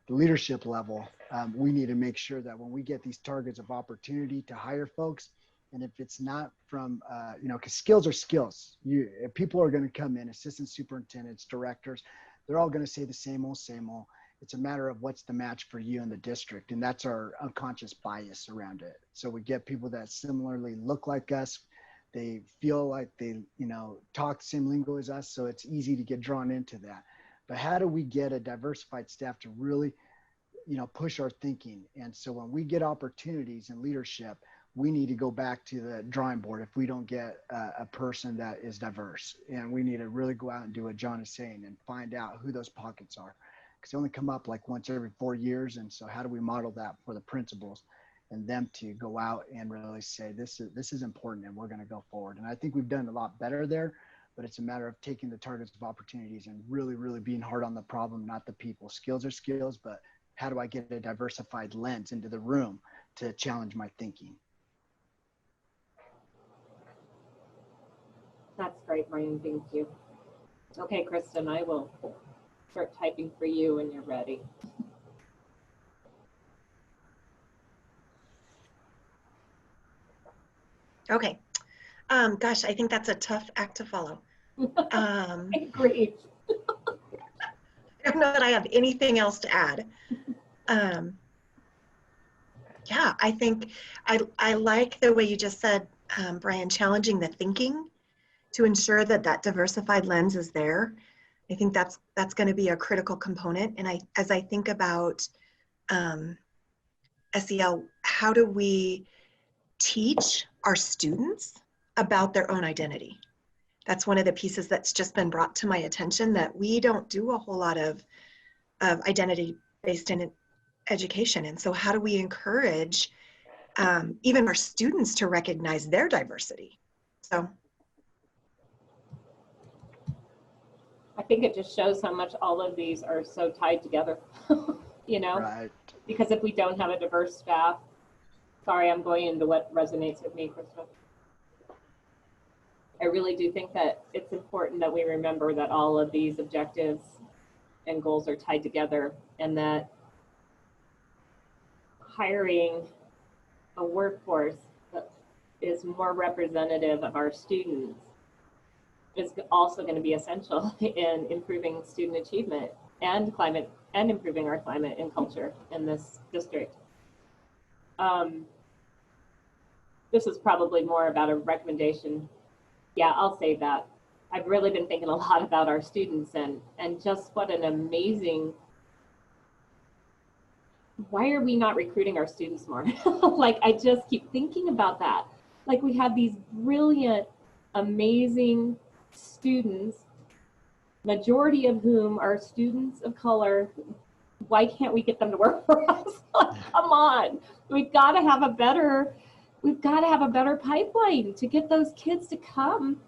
S10: the leadership level, we need to make sure that when we get these targets of opportunity to hire folks, and if it's not from, because skills are skills. People are going to come in, assistant superintendents, directors, they're all going to say the same old. It's a matter of what's the match for you in the district. And that's our unconscious bias around it. So we get people that similarly look like us. They feel like they, talk the same lingo as us. So it's easy to get drawn into that. But how do we get a diversified staff to really, push our thinking? And so when we get opportunities in leadership, we need to go back to the drawing board if we don't get a person that is diverse. And we need to really go out and do what John is saying and find out who those pockets are. because they only come up like once every 4 years. And so how do we model that for the principals and them to go out and really say, this is important and we're going to go forward. And I think we've done a lot better there, but it's a matter of taking the targets of opportunities and really, really being hard on the problem, not the people. Skills are skills, but how do I get a diversified lens into the room to challenge my thinking?
S1: That's great, Brian. Thank you. Okay, Kristen, I will start typing for you when you're ready.
S4: Okay. Gosh, I think that's a tough act to follow.
S1: Great.
S4: I don't know that I have anything else to add. Yeah, I think I like the way you just said, Brian, challenging the thinking to ensure that that diversified lens is there. I think that's going to be a critical component. And as I think about SEL, how do we teach our students about their own identity? That's one of the pieces that's just been brought to my attention, that we don't do a whole lot of identity-based in education. And so how do we encourage even our students to recognize their diversity? So
S1: I think it just shows how much all of these are so tied together, you know?
S10: Right.
S1: Because if we don't have a diverse staff, sorry, I'm going into what resonates with me, Krista. I really do think that it's important that we remember that all of these objectives and goals are tied together, and that hiring a workforce that is more representative of our students is also going to be essential in improving student achievement and climate, and improving our climate and culture in this district. This is probably more about a recommendation. Yeah, I'll say that. I've really been thinking a lot about our students and just what an amazing, why are we not recruiting our students more? Like, I just keep thinking about that. Like, we have these brilliant, amazing students, majority of whom are students of color. Why can't we get them to work for us? Come on, we've got to have a better pipeline to get those kids to come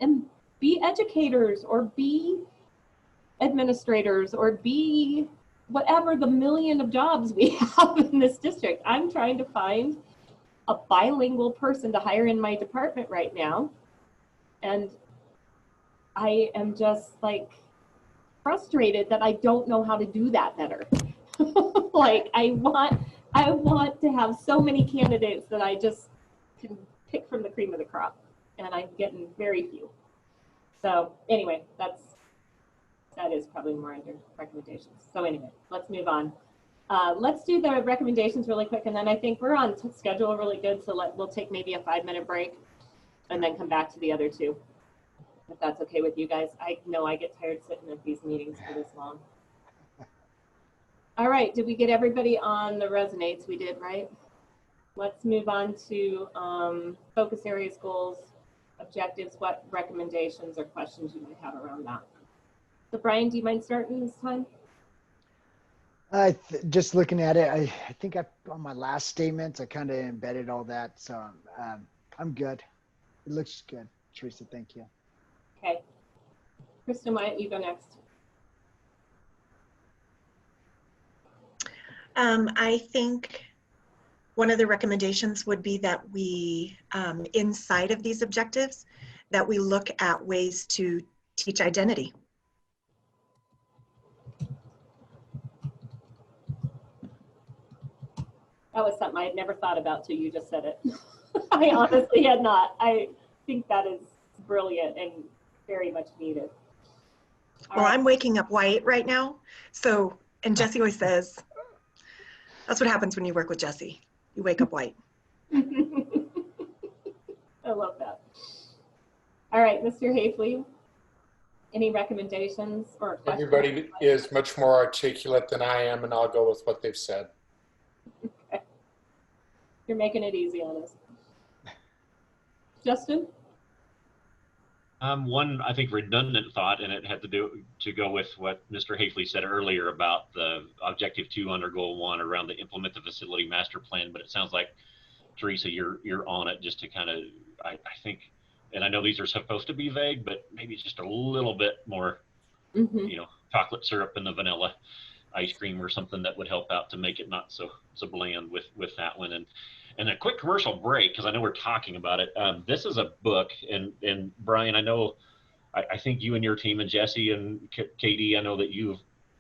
S1: and be educators or be administrators or be whatever the million of jobs we have in this district. I'm trying to find a bilingual person to hire in my department right now. And I am just like frustrated that I don't know how to do that better. Like, I want to have so many candidates that I just can pick from the cream of the crop, and I'm getting very few. So anyway, that is probably more under recommendations. So anyway, let's move on. Let's do the recommendations really quick, and then I think we're on schedule really good, so we'll take maybe a 5-minute break and then come back to the other two, if that's okay with you guys. I know I get tired sitting at these meetings for this long. All right, did we get everybody on the resonates? We did, right? Let's move on to focus areas, goals, objectives, what recommendations or questions you might have around that. So Brian, do you mind starting this time?
S10: Just looking at it, I think on my last statements, I kind of embedded all that. So I'm good. It looks good. Teresa, thank you.
S1: Okay. Kristen, why don't you go next?
S4: I think one of the recommendations would be that we, inside of these objectives, that we look at ways to teach identity.
S1: That was something I had never thought about till you just said it. I honestly had not. I think that is brilliant and very much needed.
S4: Well, I'm waking up white right now. So, and Jesse always says, that's what happens when you work with Jesse. You wake up white.
S1: I love that. All right, Mr. Hafley, any recommendations or questions?
S11: Everybody is much more articulate than I am, and I'll go with what they've said.
S1: Okay. You're making it easy on us. Justin?
S13: One, I think, redundant thought, and it had to go with what Mr. Hafley said earlier about the objective 2 under goal 1 around the implement the facility master plan. But it sounds like, Teresa, you're on it just to kind of, I think, and I know these are supposed to be vague, but maybe just a little bit more, chocolate syrup and the vanilla ice cream or something that would help out to make it not so bland with that one. And a quick commercial break, because I know we're talking about it. This is a book, and Brian, I know, I think you and your team, and Jesse and Katie, I know that you've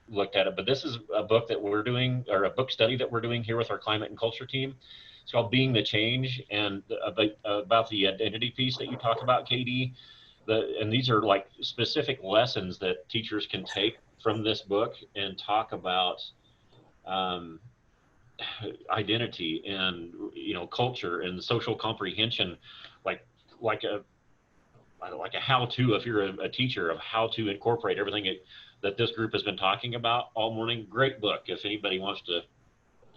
S13: looked at it, but this is a book that we're doing, or a book study that we're doing here with our climate and culture team. It's called Being the Change, and about the identity piece that you talk about, Katie. And these are like specific lessons that teachers can take from this book and talk about identity and culture and social comprehension, like a how-to, if you're a teacher, of how to incorporate everything that this group has been talking about all morning. Great book. If anybody wants to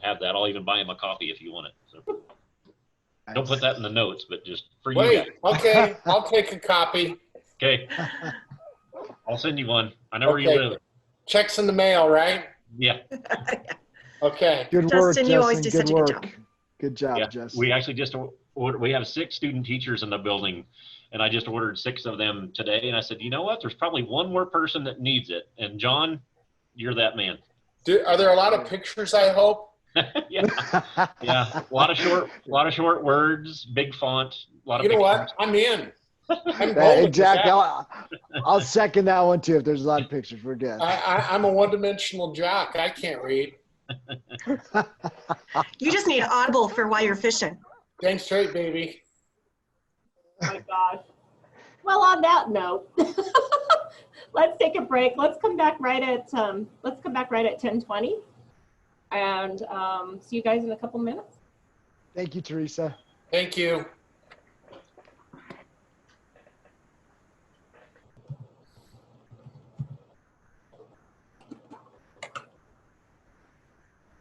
S13: have that, I'll even buy him a copy if you want it. So don't put that in the notes, but just for you guys.
S11: Okay, I'll take a copy.
S13: Okay, I'll send you one. I know where you live.
S11: Checks in the mail, right?
S13: Yeah.
S11: Okay.
S10: Good work,
S4: Justin,
S10: Justin.
S4: you always do
S10: Good
S4: such a good job.
S10: work. Good job,
S13: Yeah,
S10: Justin.
S13: we actually just ordered, we have 6 student teachers in the building, and I just ordered 6 of them today. And I said, you know what? There's probably one more person that needs it. And John, you're that man.
S11: Are there a lot of pictures, I hope?
S13: Yeah. A lot of short words, big font, a lot of
S11: You know
S13: pictures.
S11: what? I'm in. I'm
S10: Exactly. I'll second that one too. If there's a lot of pictures, we're good.
S11: I'm a one-dimensional jock. I can't read.
S4: You just need Audible for while you're fishing.
S11: Damn straight, baby.
S1: Oh my gosh. Well, on that note, let's take a break. Let's come back right at 10:20, and see you guys in a couple minutes.
S10: Thank you, Teresa.
S11: Thank you.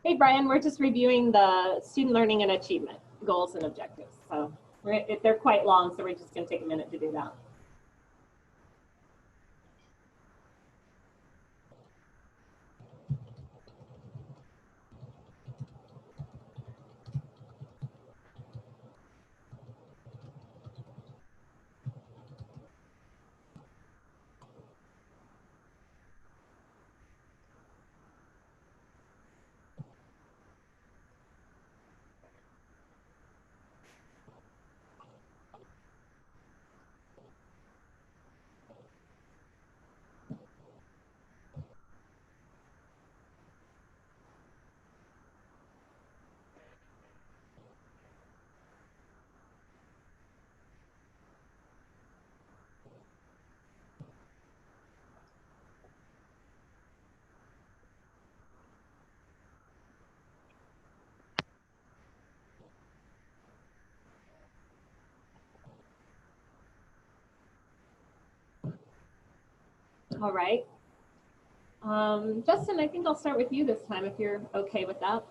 S1: Hey, Brian, we're just reviewing the student learning and achievement goals and objectives. So they're quite long, so we're just going to take a minute to do that. All right. Justin, I think I'll start with you this time, if you're okay with that.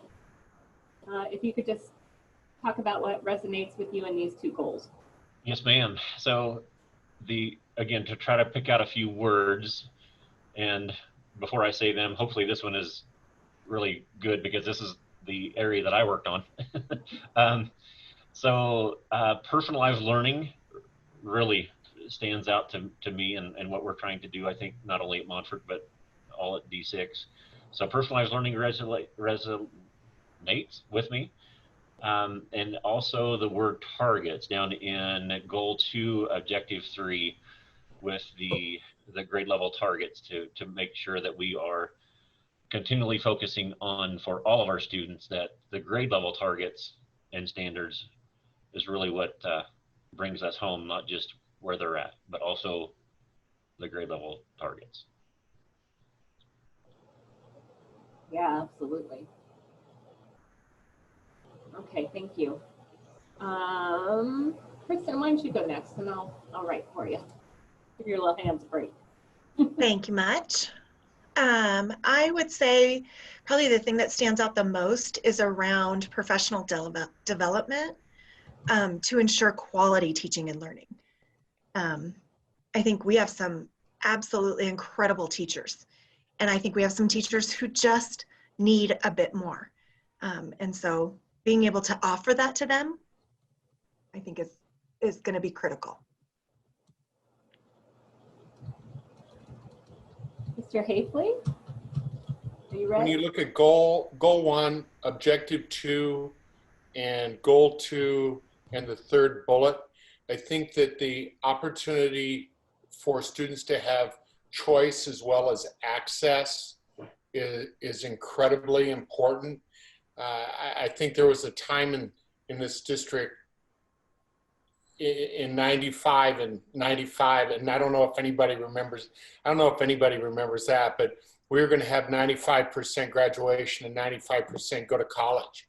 S1: If you could just talk about what resonates with you in these 2 goals.
S13: Yes, ma'am. So again, to try to pick out a few words, and before I say them, hopefully this one is really good because this is the area that I worked on. Personalized learning really stands out to me and what we're trying to do, I think, not only at Montfort, but all at D6. So personalized learning resonates with me. And also the word targets down in goal 2, objective 3, with the grade level targets to make sure that we are continually focusing on, for all of our students, that the grade level targets and standards is really what brings us home, not just where they're at, but also the grade level targets.
S1: Yeah, absolutely. Okay, thank you. Kristen, why don't you go next, and I'll write for you. Give your little hands a break.
S4: Thank you much. I would say probably the thing that stands out the most is around professional development to ensure quality teaching and learning. I think we have some absolutely incredible teachers. And I think we have some teachers who just need a bit more. And so being able to offer that to them, I think is going to be critical.
S1: Mr. Hafley, are you ready?
S11: When you look at goal 1, objective 2, and goal 2, and the third bullet, I think that the opportunity for students to have choice as well as access is incredibly important. I think there was a time in this district in 95, and I don't know if anybody remembers that, but we were going to have 95% graduation and 95% go to college.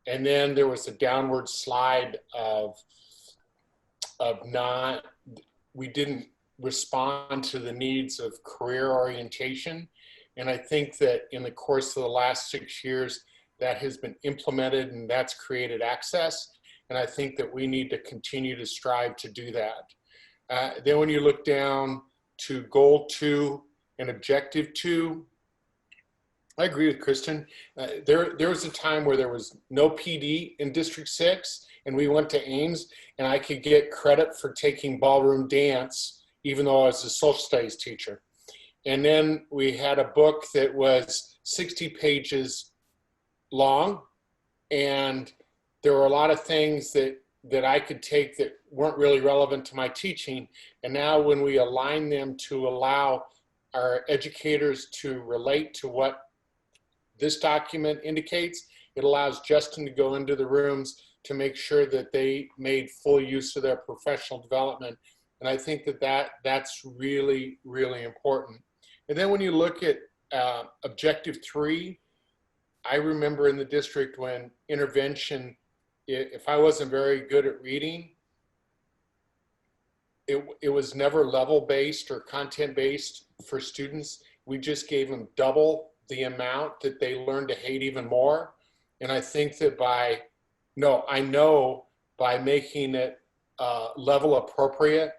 S11: And then there was a downward slide we didn't respond to the needs of career orientation. And I think that in the course of the last 6 years, that has been implemented and that's created access. And I think that we need to continue to strive to do that. Then when you look down to goal 2 and objective 2, I agree with Kristen. There was a time where there was no PD in District 6, and we went to Ames, and I could get credit for taking ballroom dance, even though I was a social studies teacher. And then we had a book that was 60 pages long, and there were a lot of things that I could take that weren't really relevant to my teaching. And now when we align them to allow our educators to relate to what this document indicates, it allows Justin to go into the rooms to make sure that they made full use of their professional development. And I think that's really, really important. And then when you look at objective 3, I remember in the district when intervention, if I wasn't very good at reading, it was never level-based or content-based for students. We just gave them double the amount that they learned to hate even more. And I think that by making it level appropriate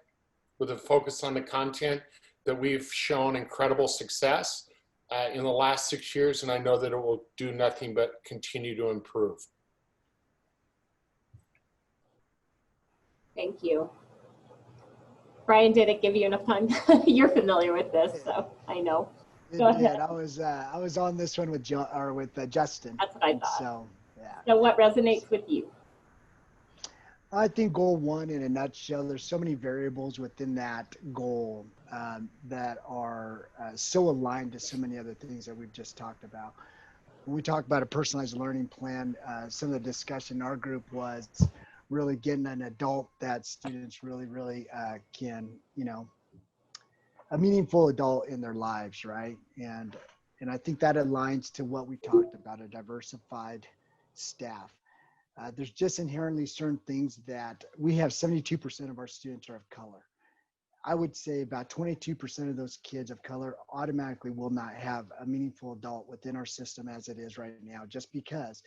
S11: with a focus on the content, that we've shown incredible success in the last 6 years, and I know that it will do nothing but continue to improve.
S1: Thank you. Brian, did it give you enough time? You're familiar with this, so I know. Go ahead.
S10: I was on this one with Justin.
S1: That's what I thought.
S10: So yeah.
S1: So what resonates with you?
S10: I think goal 1 in a nutshell, there's so many variables within that goal that are so aligned to so many other things that we've just talked about. When we talk about a personalized learning plan, some of the discussion in our group was really getting an adult that students really, really can, a meaningful adult in their lives, right? And I think that aligns to what we talked about, a diversified staff. There's just inherently certain things that we have 72% of our students are of color. I would say about 22% of those kids of color automatically will not have a meaningful adult within our system as it is right now, just because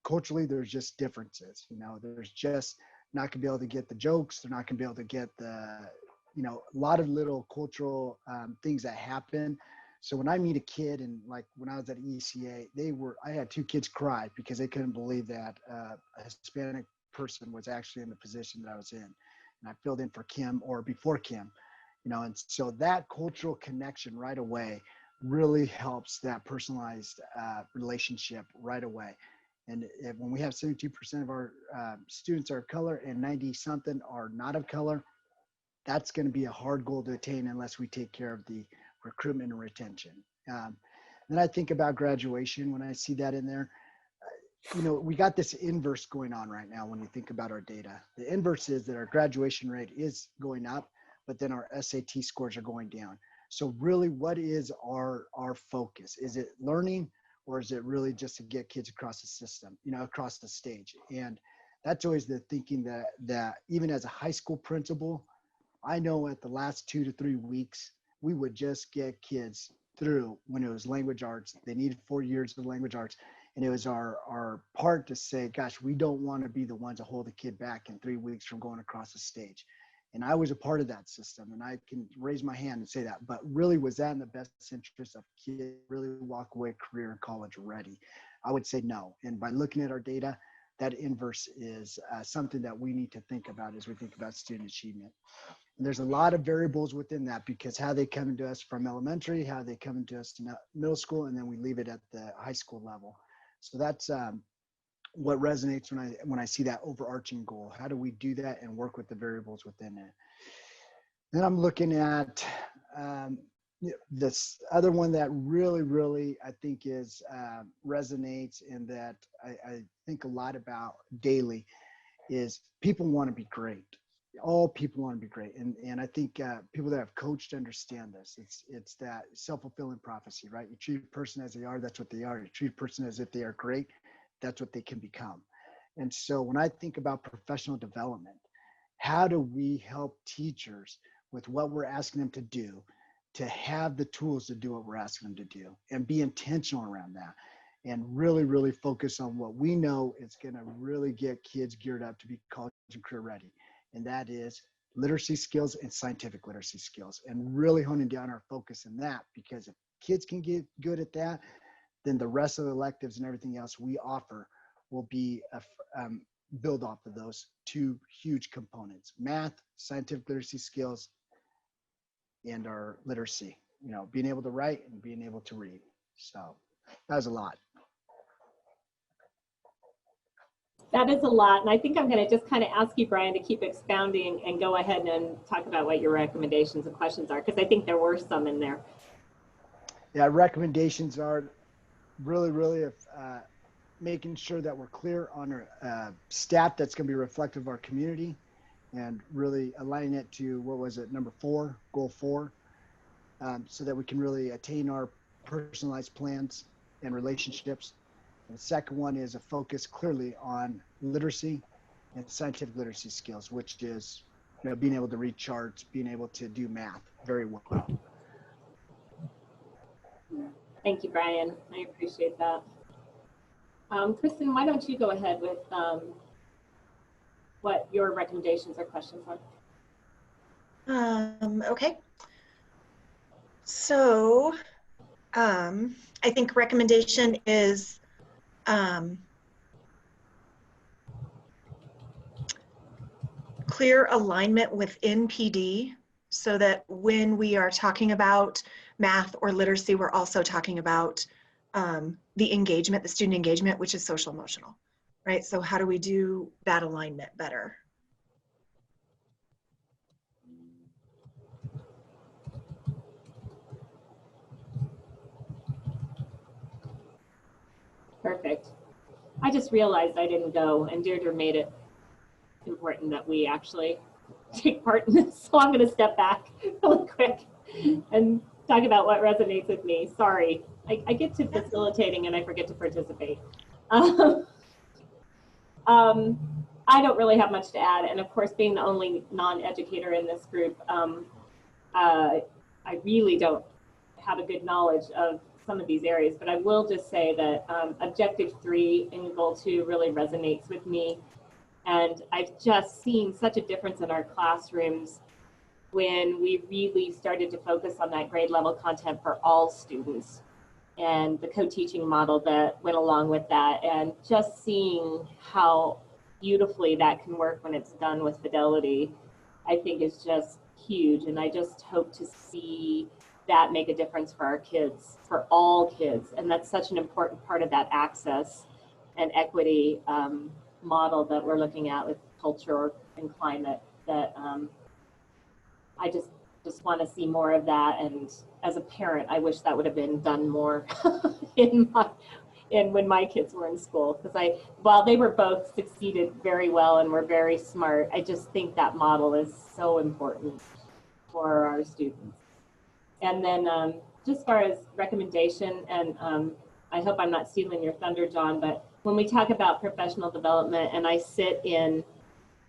S10: culturally there's just differences. There's just not gonna be able to get the jokes. They're not gonna be able to get the, a lot of little cultural things that happen. So when I meet a kid, and like when I was at ECA, I had 2 kids cry because they couldn't believe that a Hispanic person was actually in the position that I was in. And I filled in for Kim or before Kim, and so that cultural connection right away really helps that personalized relationship right away. And when we have 72% of our students are of color and 90-something are not of color, that's going to be a hard goal to attain unless we take care of the recruitment and retention. Then I think about graduation when I see that in there. We got this inverse going on right now when you think about our data. The inverse is that our graduation rate is going up, but then our SAT scores are going down. So really, what is our focus? Is it learning, or is it really just to get kids across the system, across the stage? And that's always the thinking that even as a high school principal, I know at the last 2 to 3 weeks, we would just get kids through when it was language arts. They needed 4 years of language arts. And it was our part to say, gosh, we don't want to be the ones to hold a kid back in 3 weeks from going across the stage. And I was a part of that system, and I can raise my hand and say that. But really, was that in the best interest of kids really walk away career and college ready? I would say no. And by looking at our data, that inverse is something that we need to think about as we think about student achievement. And there's a lot of variables within that, because how they come into us from elementary, how they come into us in middle school, and then we leave it at the high school level. So that's what resonates when I see that overarching goal. How do we do that and work with the variables within it? Then I'm looking at this other one that really I think is resonates, and that I think a lot about daily, is people want to be great. All people want to be great, and I think people that have coached understand this. It's that self-fulfilling prophecy, right? You treat a person as they are, that's what they are. You treat a person as if they are great, that's what they can become. And so when I think about professional development, how do we help teachers with what we're asking them to do, to have the tools to do what we're asking them to do, and be intentional around that, and really focus on what we know is going to really get kids geared up to be college and career ready. And that is literacy skills and scientific literacy skills, and really honing down our focus in that, because if kids can get good at that, then the rest of the electives and everything else we offer will be build off of those two huge components: math, scientific literacy skills, and our literacy, being able to write and being able to read. So that was a lot.
S1: That is a lot. And I think I'm going to just kind of ask you, Brian, to keep expounding and go ahead and talk about what your recommendations and questions are, because I think there were some in there.
S10: Yeah, recommendations are really making sure that we're clear on our staff that's going to be reflective of our community, and really aligning it to, what was it, number 4, goal 4, so that we can really attain our personalized plans and relationships. And the second one is a focus clearly on literacy and scientific literacy skills, which is being able to read charts, being able to do math very well.
S1: Thank you, Brian. I appreciate that. Kristen, why don't you go ahead with what your recommendations or questions are?
S4: Okay. So I think recommendation is clear alignment within PD, so that when we are talking about math or literacy, we're also talking about the engagement, the student engagement, which is social emotional, right? So how do we do that alignment better?
S1: Perfect. I just realized I didn't go, and Deirdre made it important that we actually take part in this. So I'm going to step back really quick and talk about what resonates with me. Sorry, I get to facilitating and I forget to participate. I don't really have much to add. And of course, being the only non-educator in this group, I really don't have a good knowledge of some of these areas, but I will just say that objective 3 and goal 2 really resonates with me. And I've just seen such a difference in our classrooms when we really started to focus on that grade level content for all students, and the co-teaching model that went along with that, and just seeing how beautifully that can work when it's done with fidelity, I think is just huge. And I just hope to see that make a difference for our kids, for all kids. And that's such an important part of that access and equity model that we're looking at with culture and climate, that I just want to see more of that. And as a parent, I wish that would have been done more when my kids were in school, because while they were both succeeded very well and were very smart, I just think that model is so important for our students. And then just as far as recommendation, and I hope I'm not stealing your thunder, John, but when we talk about professional development, and I sit in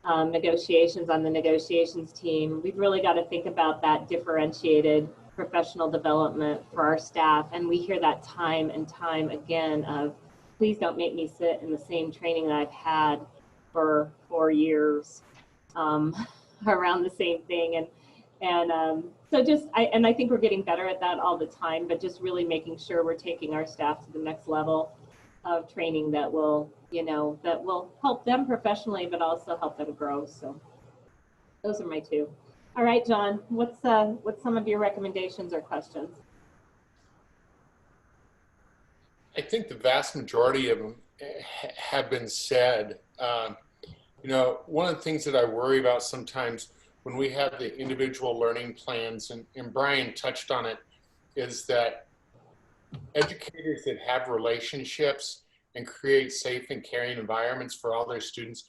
S1: negotiations on the negotiations team, we've really got to think about that differentiated professional development for our staff. And we hear that time and time again of, please don't make me sit in the same training that I've had for 4 years. around the same thing. So I think we're getting better at that all the time, but just really making sure we're taking our staff to the next level of training that will, that will help them professionally, but also help them grow. So those are my two. All right, John, what's some of your recommendations or questions?
S11: I think the vast majority of them have been said. One of the things that I worry about sometimes when we have the individual learning plans, and Brian touched on it, is that educators that have relationships and create safe and caring environments for all their students,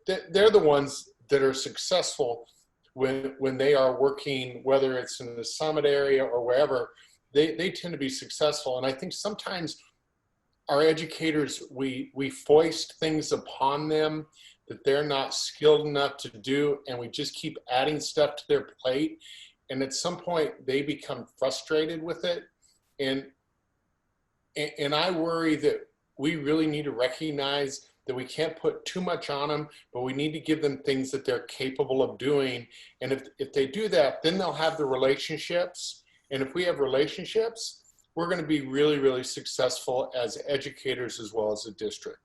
S11: they're the ones that are successful when they are working, whether it's in the summit area or wherever, they tend to be successful. And I think sometimes our educators, we foist things upon them that they're not skilled enough to do, and we just keep adding stuff to their plate. And at some point they become frustrated with it. And I worry that we really need to recognize that we can't put too much on them, but we need to give them things that they're capable of doing. And if they do that, then they'll have the relationships. And if we have relationships, we're going to be really, really successful as educators as well as a district.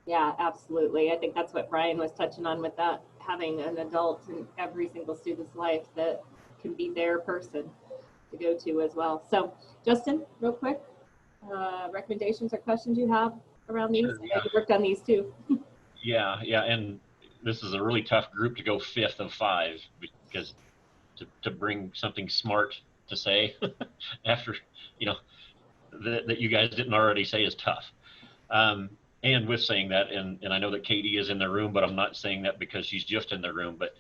S1: Yeah, absolutely. I think that's what Brian was touching on with that, having an adult in every single student's life that can be their person to go to as well. So Justin, real quick, recommendations or questions you have around these?
S13: Sure, yeah.
S1: You worked on these too.
S13: Yeah, and this is a really tough group to go 5th of 5, because to bring something smart to say after, that you guys didn't already say is tough. And with saying that, and I know that Katie is in the room, but I'm not saying that because she's just in the room, but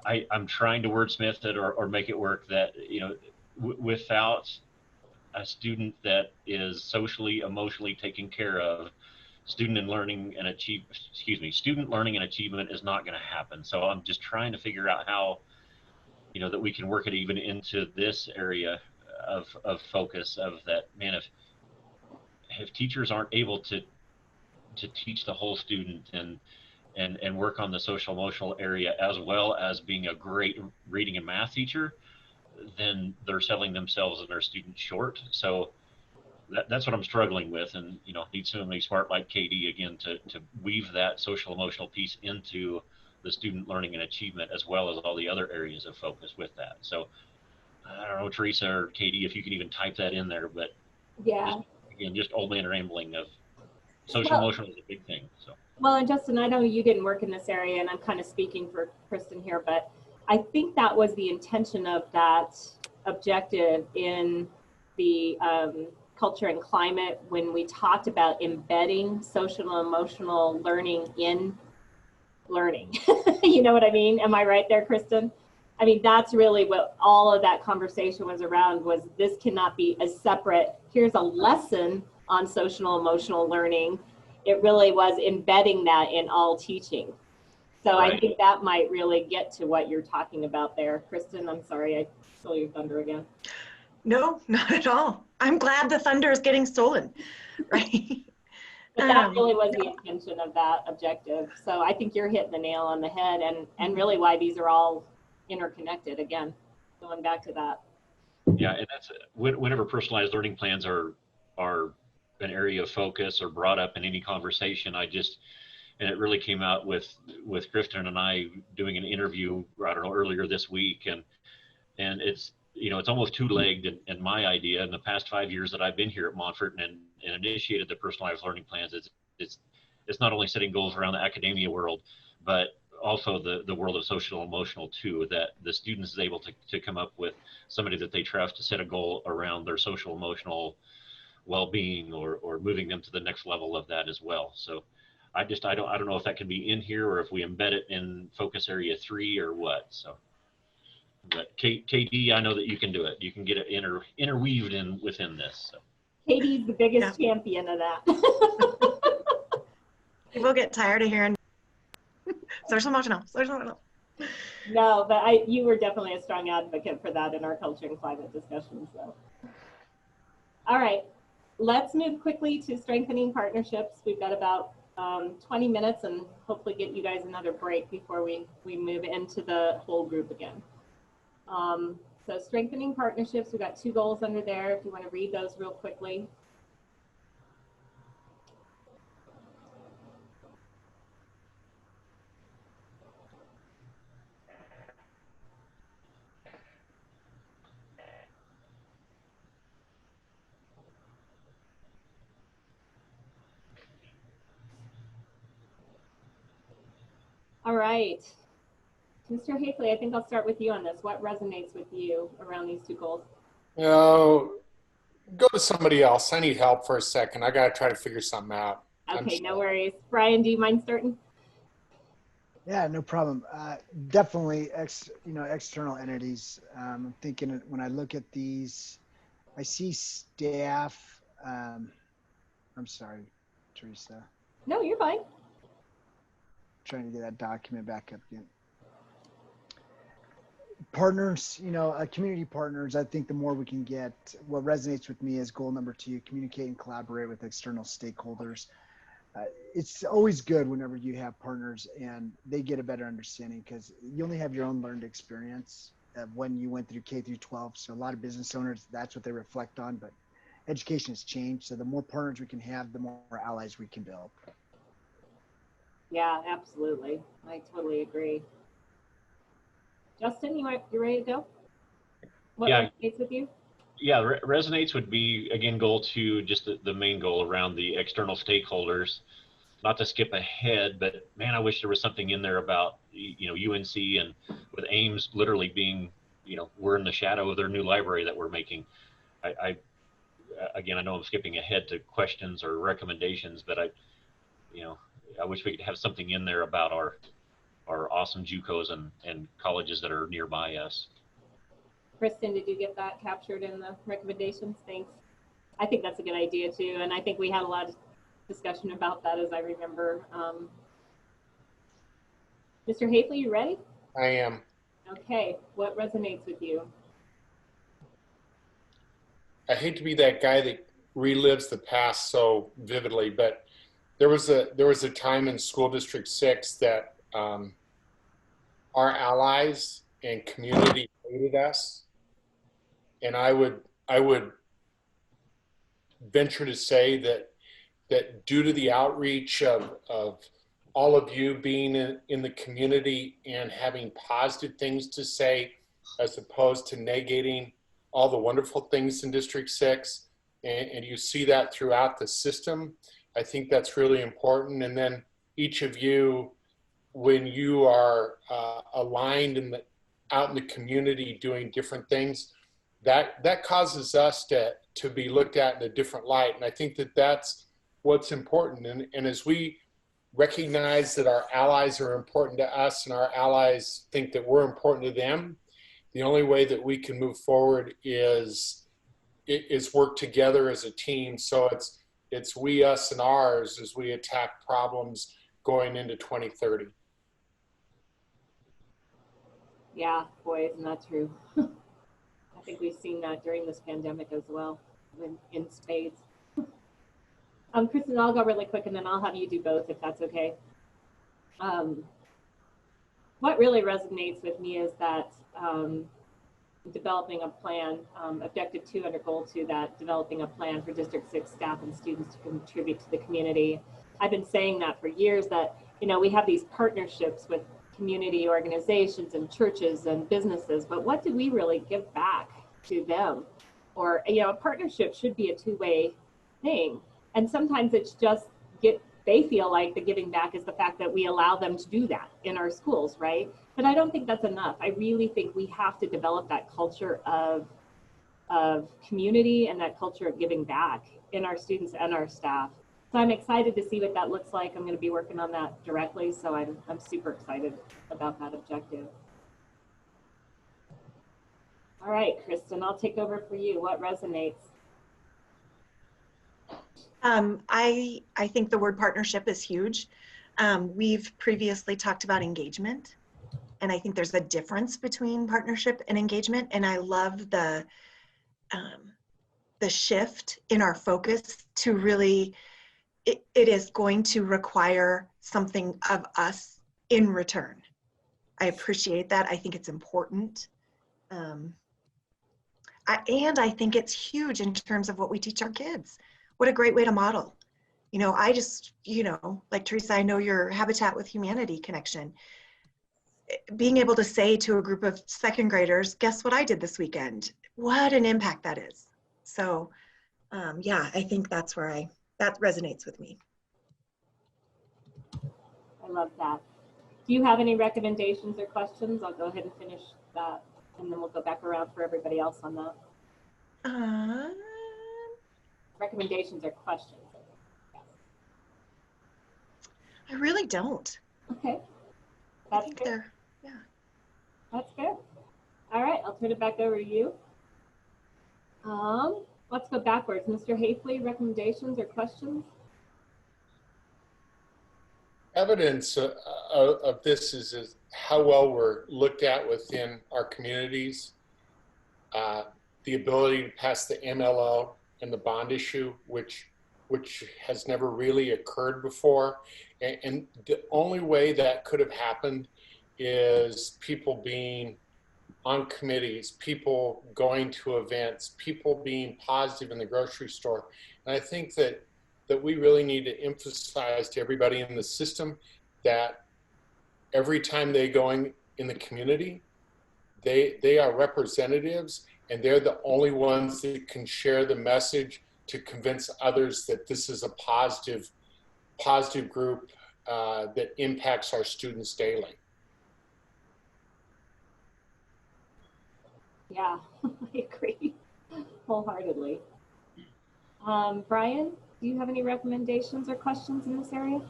S13: I'm trying to wordsmith it or make it work that, without a student that is socially, emotionally taken care of, student learning and achievement is not going to happen. So I'm just trying to figure out how, that we can work it even into this area of focus of that, man, if teachers aren't able to teach the whole student and work on the social emotional area as well as being a great reading and math teacher, then they're selling themselves and their students short. So that's what I'm struggling with, and need somebody smart like Katie again to weave that social emotional piece into the student learning and achievement as well as all the other areas of focus with that. So I don't know, Teresa or Katie, if you can even type that in there, but
S1: yeah,
S13: just old man rambling of social emotional is a big thing. So
S1: well, and Justin, I know you didn't work in this area, and I'm kind of speaking for Kristen here, but I think that was the intention of that objective in the culture and climate when we talked about embedding social and emotional learning in learning. You know what I mean? Am I right there, Kristen? I mean, that's really what all of that conversation was around, was this cannot be a separate, here's a lesson on social emotional learning. It really was embedding that in all teaching. So right. I think that might really get to what you're talking about there. Kristen, I'm sorry, I stole your thunder again.
S4: No, not at all. I'm glad the thunder is getting stolen, right?
S1: But that really was the intention of that objective. So I think you're hitting the nail on the head, and really why these are all interconnected, again, going back to that.
S13: Yeah, and that's whenever personalized learning plans are an area of focus or brought up in any conversation, and it really came out with Kristen and I doing an interview, I don't know, earlier this week, and it's it's almost two-legged in my idea. In the past 5 years that I've been here at Montfort and initiated the personalized learning plans, it's not only setting goals around the academia world, but also the world of social emotional too, that the students is able to come up with somebody that they trust to set a goal around their social emotional well-being or moving them to the next level of that as well. So I don't know if that can be in here or if we embed it in focus area 3 or what. So, but KD, I know that you can do it. You can get it interweaved within this. So.
S1: Katie's the biggest champion of that.
S4: People get tired of hearing social emotional.
S1: No, but you were definitely a strong advocate for that in our culture and climate discussion. So, all right, let's move quickly to strengthening partnerships. We've got about 20 minutes and hopefully get you guys another break before we move into the whole group again. So strengthening partnerships, we've got 2 goals under there if you want to read those real quickly. All right, Mr. Hafley, I think I'll start with you on this. What resonates with you around these 2 goals?
S11: No, go to somebody else. I need help for a second. I got to try to figure something out.
S1: Okay, no worries. Brian, do you mind starting?
S10: Yeah, no problem. Definitely, external entities. I'm thinking when I look at these, I see staff. I'm sorry, Teresa.
S1: No, you're fine.
S10: Trying to get that document back up again. Partners, community partners. I think the more we can get, what resonates with me is goal number 2, communicate and collaborate with external stakeholders. It's always good whenever you have partners and they get a better understanding, because you only have your own learned experience of when you went through K through 12. So a lot of business owners, that's what they reflect on, but education has changed. So the more partners we can have, the more allies we can build.
S1: Yeah, absolutely. I totally agree. Justin, you ready to go? What resonates with you?
S13: Yeah, resonates would be, again, goal 2, just the main goal around the external stakeholders. Not to skip ahead, but man, I wish there was something in there about, UNC and with Ames literally being, we're in the shadow of their new library that we're making. Again, I know I'm skipping ahead to questions or recommendations, but I wish we could have something in there about our awesome JUCOs and colleges that are nearby us.
S1: Kristen, did you get that captured in the recommendations? Thanks. I think that's a good idea too. And I think we had a lot of discussion about that, as I remember. Mr. Hafley, you ready?
S11: I am.
S1: Okay, what resonates with you?
S11: I hate to be that guy that relives the past so vividly, but there was a time in School District 6 that our allies and community hated us, and I would venture to say that due to the outreach of all of you being in the community and having positive things to say, as opposed to negating all the wonderful things in District 6, and you see that throughout the system, I think that's really important. And then each of you, when you are aligned out in the community doing different things, that causes us to be looked at in a different light. And I think that's what's important. And as we recognize that our allies are important to us and our allies think that we're important to them, the only way that we can move forward is work together as a team. So it's we, us, and ours as we attack problems going into 2030.
S1: Yeah, boy, isn't that true? I think we've seen that during this pandemic as well, in spades. Kristen, I'll go really quick and then I'll have you do both if that's okay. What really resonates with me is that developing a plan, objective 2 under goal 2, that developing a plan for District 6 staff and students to contribute to the community. I've been saying that for years, that we have these partnerships with community organizations and churches and businesses, but what do we really give back to them? Or a partnership should be a 2-way thing, and sometimes it's just they feel like the giving back is the fact that we allow them to do that in our schools, right? But I don't think that's enough. I really think we have to develop that culture of community and that culture of giving back in our students and our staff. So I'm excited to see what that looks like. I'm going to be working on that directly, so I'm super excited about that objective. All right, Kristen, I'll take over for you. What resonates?
S4: I think the word partnership is huge. We've previously talked about engagement, and I think there's a difference between partnership and engagement. And I love the shift in our focus to really it is going to require something of us in return. I appreciate that. I think it's important. And I think it's huge in terms of what we teach our kids. What a great way to model. You know, I just, you know, like Teresa, I know your Habitat with Humanity connection. Being able to say to a group of second graders, guess what I did this weekend? What an impact that is. So yeah, I think that's where that resonates with me.
S1: I love that. Do you have any recommendations or questions? I'll go ahead and finish that, and then we'll go back around for everybody else on that. Recommendations or questions?
S4: I really don't.
S1: Okay.
S4: I think they're, yeah.
S1: That's good. All right, I'll turn it back over to you. Let's go backwards. Mr. Hafley, recommendations or questions?
S11: Evidence of this is how well we're looked at within our communities. The ability to pass the MLO and the bond issue, which has never really occurred before. And the only way that could have happened is people being on committees, people going to events, people being positive in the grocery store. And I think that we really need to emphasize to everybody in the system that every time they go in the community, they are representatives, and they're the only ones that can share the message to convince others that this is a positive group that impacts our students daily.
S1: Yeah, I agree wholeheartedly. Brian, do you have any recommendations or questions in this area?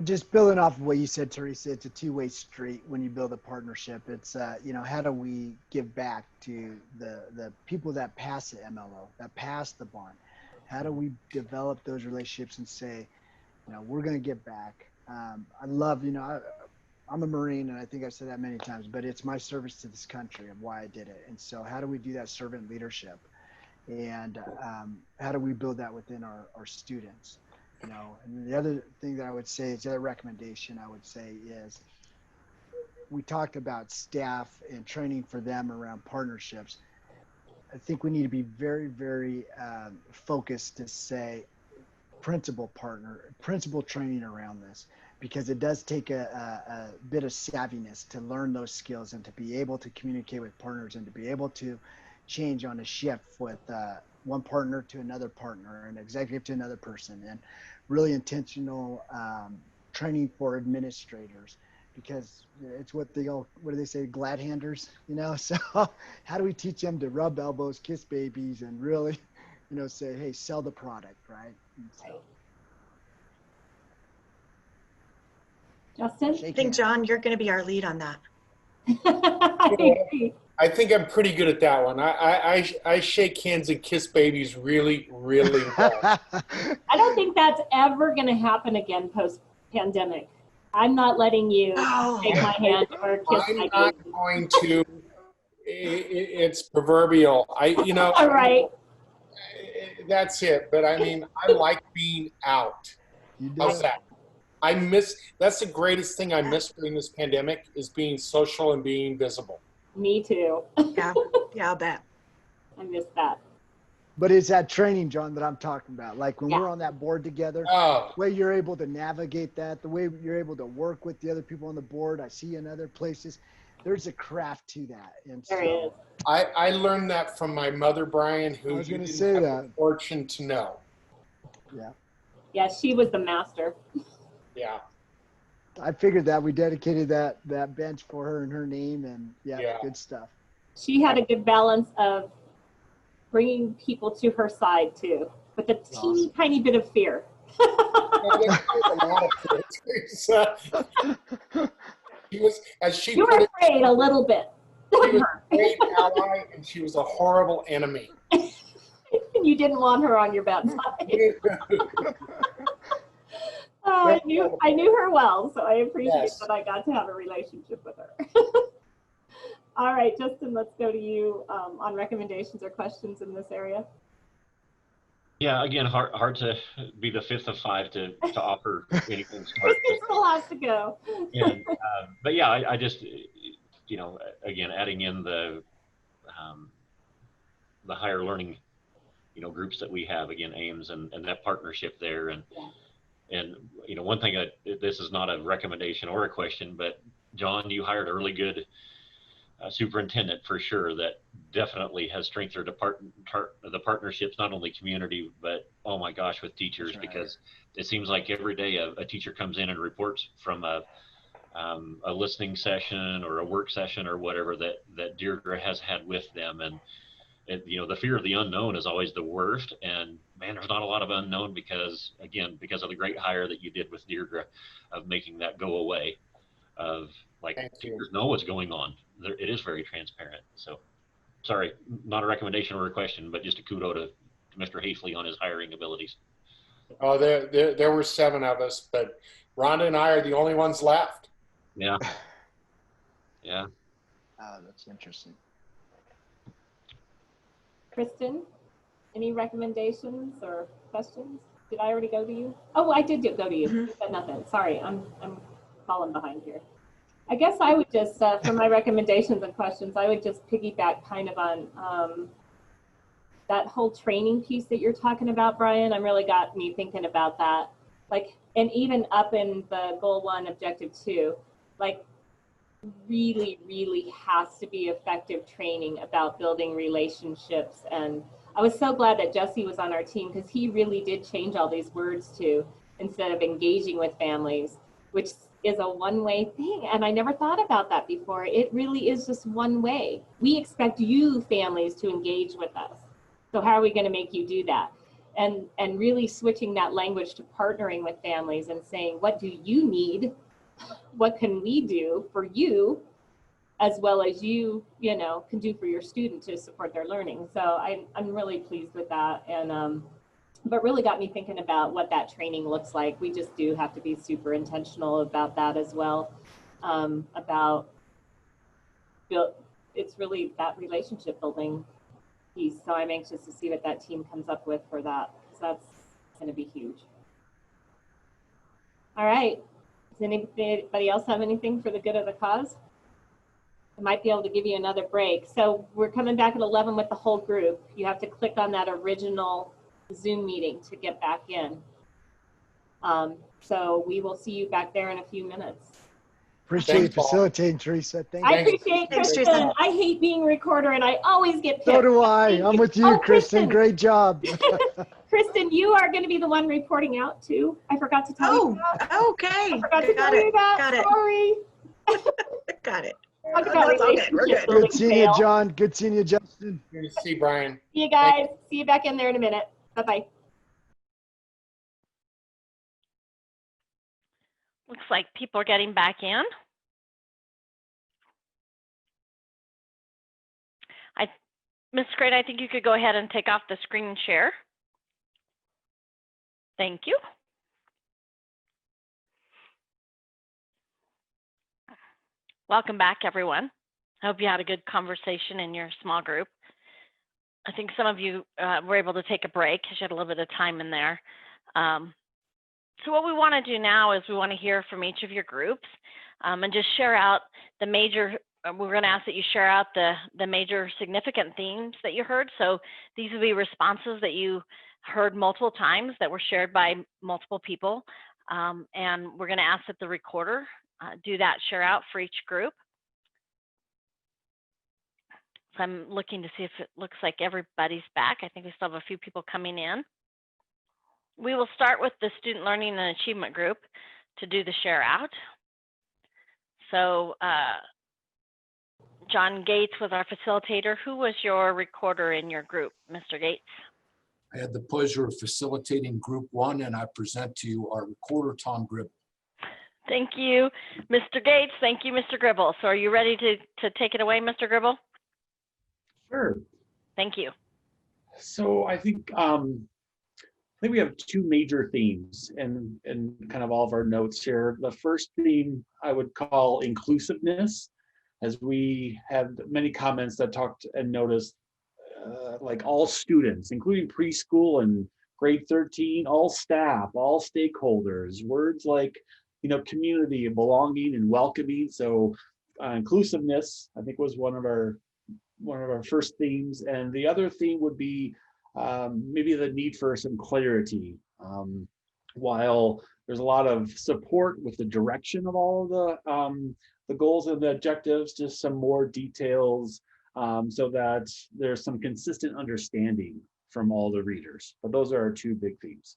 S10: Just building off of what you said, Teresa, it's a two-way street when you build a partnership. It's, you know, how do we give back to the people that pass the MLO, that pass the bond? How do we develop those relationships and say, you know, we're going to give back? I love, you know, I'm a Marine, and I think I've said that many times, but it's my service to this country of why I did it. And so how do we do that servant leadership? And how do we build that within our students? You know, and the other thing that I would say is, the other recommendation I would say is, we talked about staff and training for them around partnerships. I think we need to be very, very focused to say principal training around this, because it does take a bit of savviness to learn those skills and to be able to communicate with partners and to be able to change on a shift with one partner to another partner, an executive to another person, and really intentional training for administrators, because it's what do they say, glad handers, you know? So how do we teach them to rub elbows, kiss babies, and really, you know, say, hey, sell the product, right? So,
S1: Justin?
S4: I think, John, you're going to be our lead on that.
S11: I think I'm pretty good at that one. I shake hands and kiss babies really, really well.
S1: I don't think that's ever going to happen again post-pandemic. I'm not letting you shake my hand or kiss my baby.
S11: I'm not going to. It's proverbial. You know.
S1: All right.
S11: That's it. But I mean, I like being out. How's that? That's the greatest thing I miss during this pandemic, is being social and being visible.
S1: Me too.
S4: Yeah, I'll bet.
S1: I miss that.
S10: But it's that training, John, that I'm talking about. Like when we're on that board together, the way you're able to navigate that, the way you're able to work with the other people on the board, I see in other places, there's a craft to that. And
S1: there is.
S11: I learned that from my mother, Brian, who
S10: I was
S11: you
S10: going to
S11: didn't
S10: say
S11: have
S10: that.
S11: the fortune to know.
S10: Yeah.
S1: Yeah, she was the master.
S11: Yeah.
S10: I figured that we dedicated that bench for her in her name, and good stuff.
S1: She had a good balance of bringing people to her side too, with a teeny tiny bit of fear.
S11: She was, as she
S1: You were afraid a little bit.
S11: She was a great ally, and she was a horrible enemy.
S1: You didn't want her on your bad side. I knew her well, so I appreciate that I got to have a relationship with her. All right, Justin, let's go to you on recommendations or questions in this area.
S13: Yeah, again, hard to be the fifth of five to offer anything.
S1: Kristen's the last to go.
S13: And but yeah, I just, again, adding in the higher learning, groups that we have, again, AIMS and that partnership there. And one thing, this is not a recommendation or a question, but John, you hired a really good superintendent for sure that definitely has strengthened the partnerships, not only community, but oh my gosh, with teachers, right. Because it seems like every day a teacher comes in and reports from a listening session or a work session or whatever that Deirdre has had with them. And the fear of the unknown is always the worst. And man, there's not a lot of unknown because of the great hire that you did with Deirdre of making that go away, of like teachers know what's going on. It is very transparent. So sorry, not a recommendation or a question, but just a kudo to Mr. Hafley on his hiring abilities.
S11: Oh, there were 7 of us, but Rhonda and I are the only ones left.
S13: Yeah. Yeah.
S10: That's interesting.
S1: Kristen, any recommendations or questions? Did I already go to you? Oh, I did go to you. You said nothing. Sorry, I'm falling behind here. I guess I would just, for my recommendations and questions, I would just piggyback kind of on that whole training piece that you're talking about, Brian. Really got me thinking about that. Like, and even up in the goal 1, objective 2, like really, really has to be effective training about building relationships. And I was so glad that Jesse was on our team because he really did change all these words to, instead of engaging with families, which is a one-way thing. And I never thought about that before. It really is just one way. We expect you families to engage with us. So how are we going to make you do that? And really switching that language to partnering with families and saying, what do you need? What can we do for you, as well as you can do for your student to support their learning? So I'm really pleased with that. And but really got me thinking about what that training looks like. We just do have to be super intentional about that as well. It's really that relationship building piece. So I'm anxious to see what that team comes up with for that, because that's going to be huge. All right. Does anybody else have anything for the good of the cause? I might be able to give you another break. So we're coming back at 11 with the whole group. You have to click on that original Zoom meeting to get back in. So we will see you back there in a few minutes.
S10: Appreciate facilitating, Teresa. Thank
S1: I
S10: you.
S1: appreciate Kristen. I hate being a recorder and I always get picked.
S10: So do I. I'm with you, Kristen. Great job.
S1: Kristen, you are going to be the one reporting out too. I forgot to tell you that.
S4: Okay.
S1: I forgot to tell you that.
S4: Got it.
S1: Sorry.
S4: Got it.
S1: Talk about relationship building.
S10: Good seeing you, John. Good seeing you, Justin.
S11: Good to see Brian.
S1: See you guys. See you back in there in a minute. Bye-bye.
S9: Looks like people are getting back in. Ms. Gray, I think you could go ahead and take off the screen share. Thank you. Welcome back, everyone. I hope you had a good conversation in your small group. I think some of you were able to take a break because you had a little bit of time in there. So what we want to do now is we want to hear from each of your groups and just share out the major, we're going to ask that you share out the major significant themes that you heard. So these will be responses that you heard multiple times that were shared by multiple people. And we're going to ask that the recorder do that share out for each group. So I'm looking to see if it looks like everybody's back. I think we still have a few people coming in. We will start with the Student Learning and Achievement group to do the share out. So John Gates was our facilitator. Who was your recorder in your group, Mr. Gates?
S15: I had the pleasure of facilitating group 1, and I present to you our recorder, Tom Gribble.
S9: Thank you, Mr. Gates. Thank you, Mr. Gribble. So are you ready to take it away, Mr. Gribble?
S16: Sure.
S9: Thank you.
S16: So I think we have 2 major themes in kind of all of our notes here. The first theme I would call inclusiveness, as we had many comments that talked and noticed like all students, including preschool and grade 13, all staff, all stakeholders, words like, community and belonging and welcoming. So inclusiveness, I think, was one of our first themes. And the other theme would be maybe the need for some clarity. While there's a lot of support with the direction of all the goals and the objectives, just some more details so that there's some consistent understanding from all the readers. But those are our two big themes.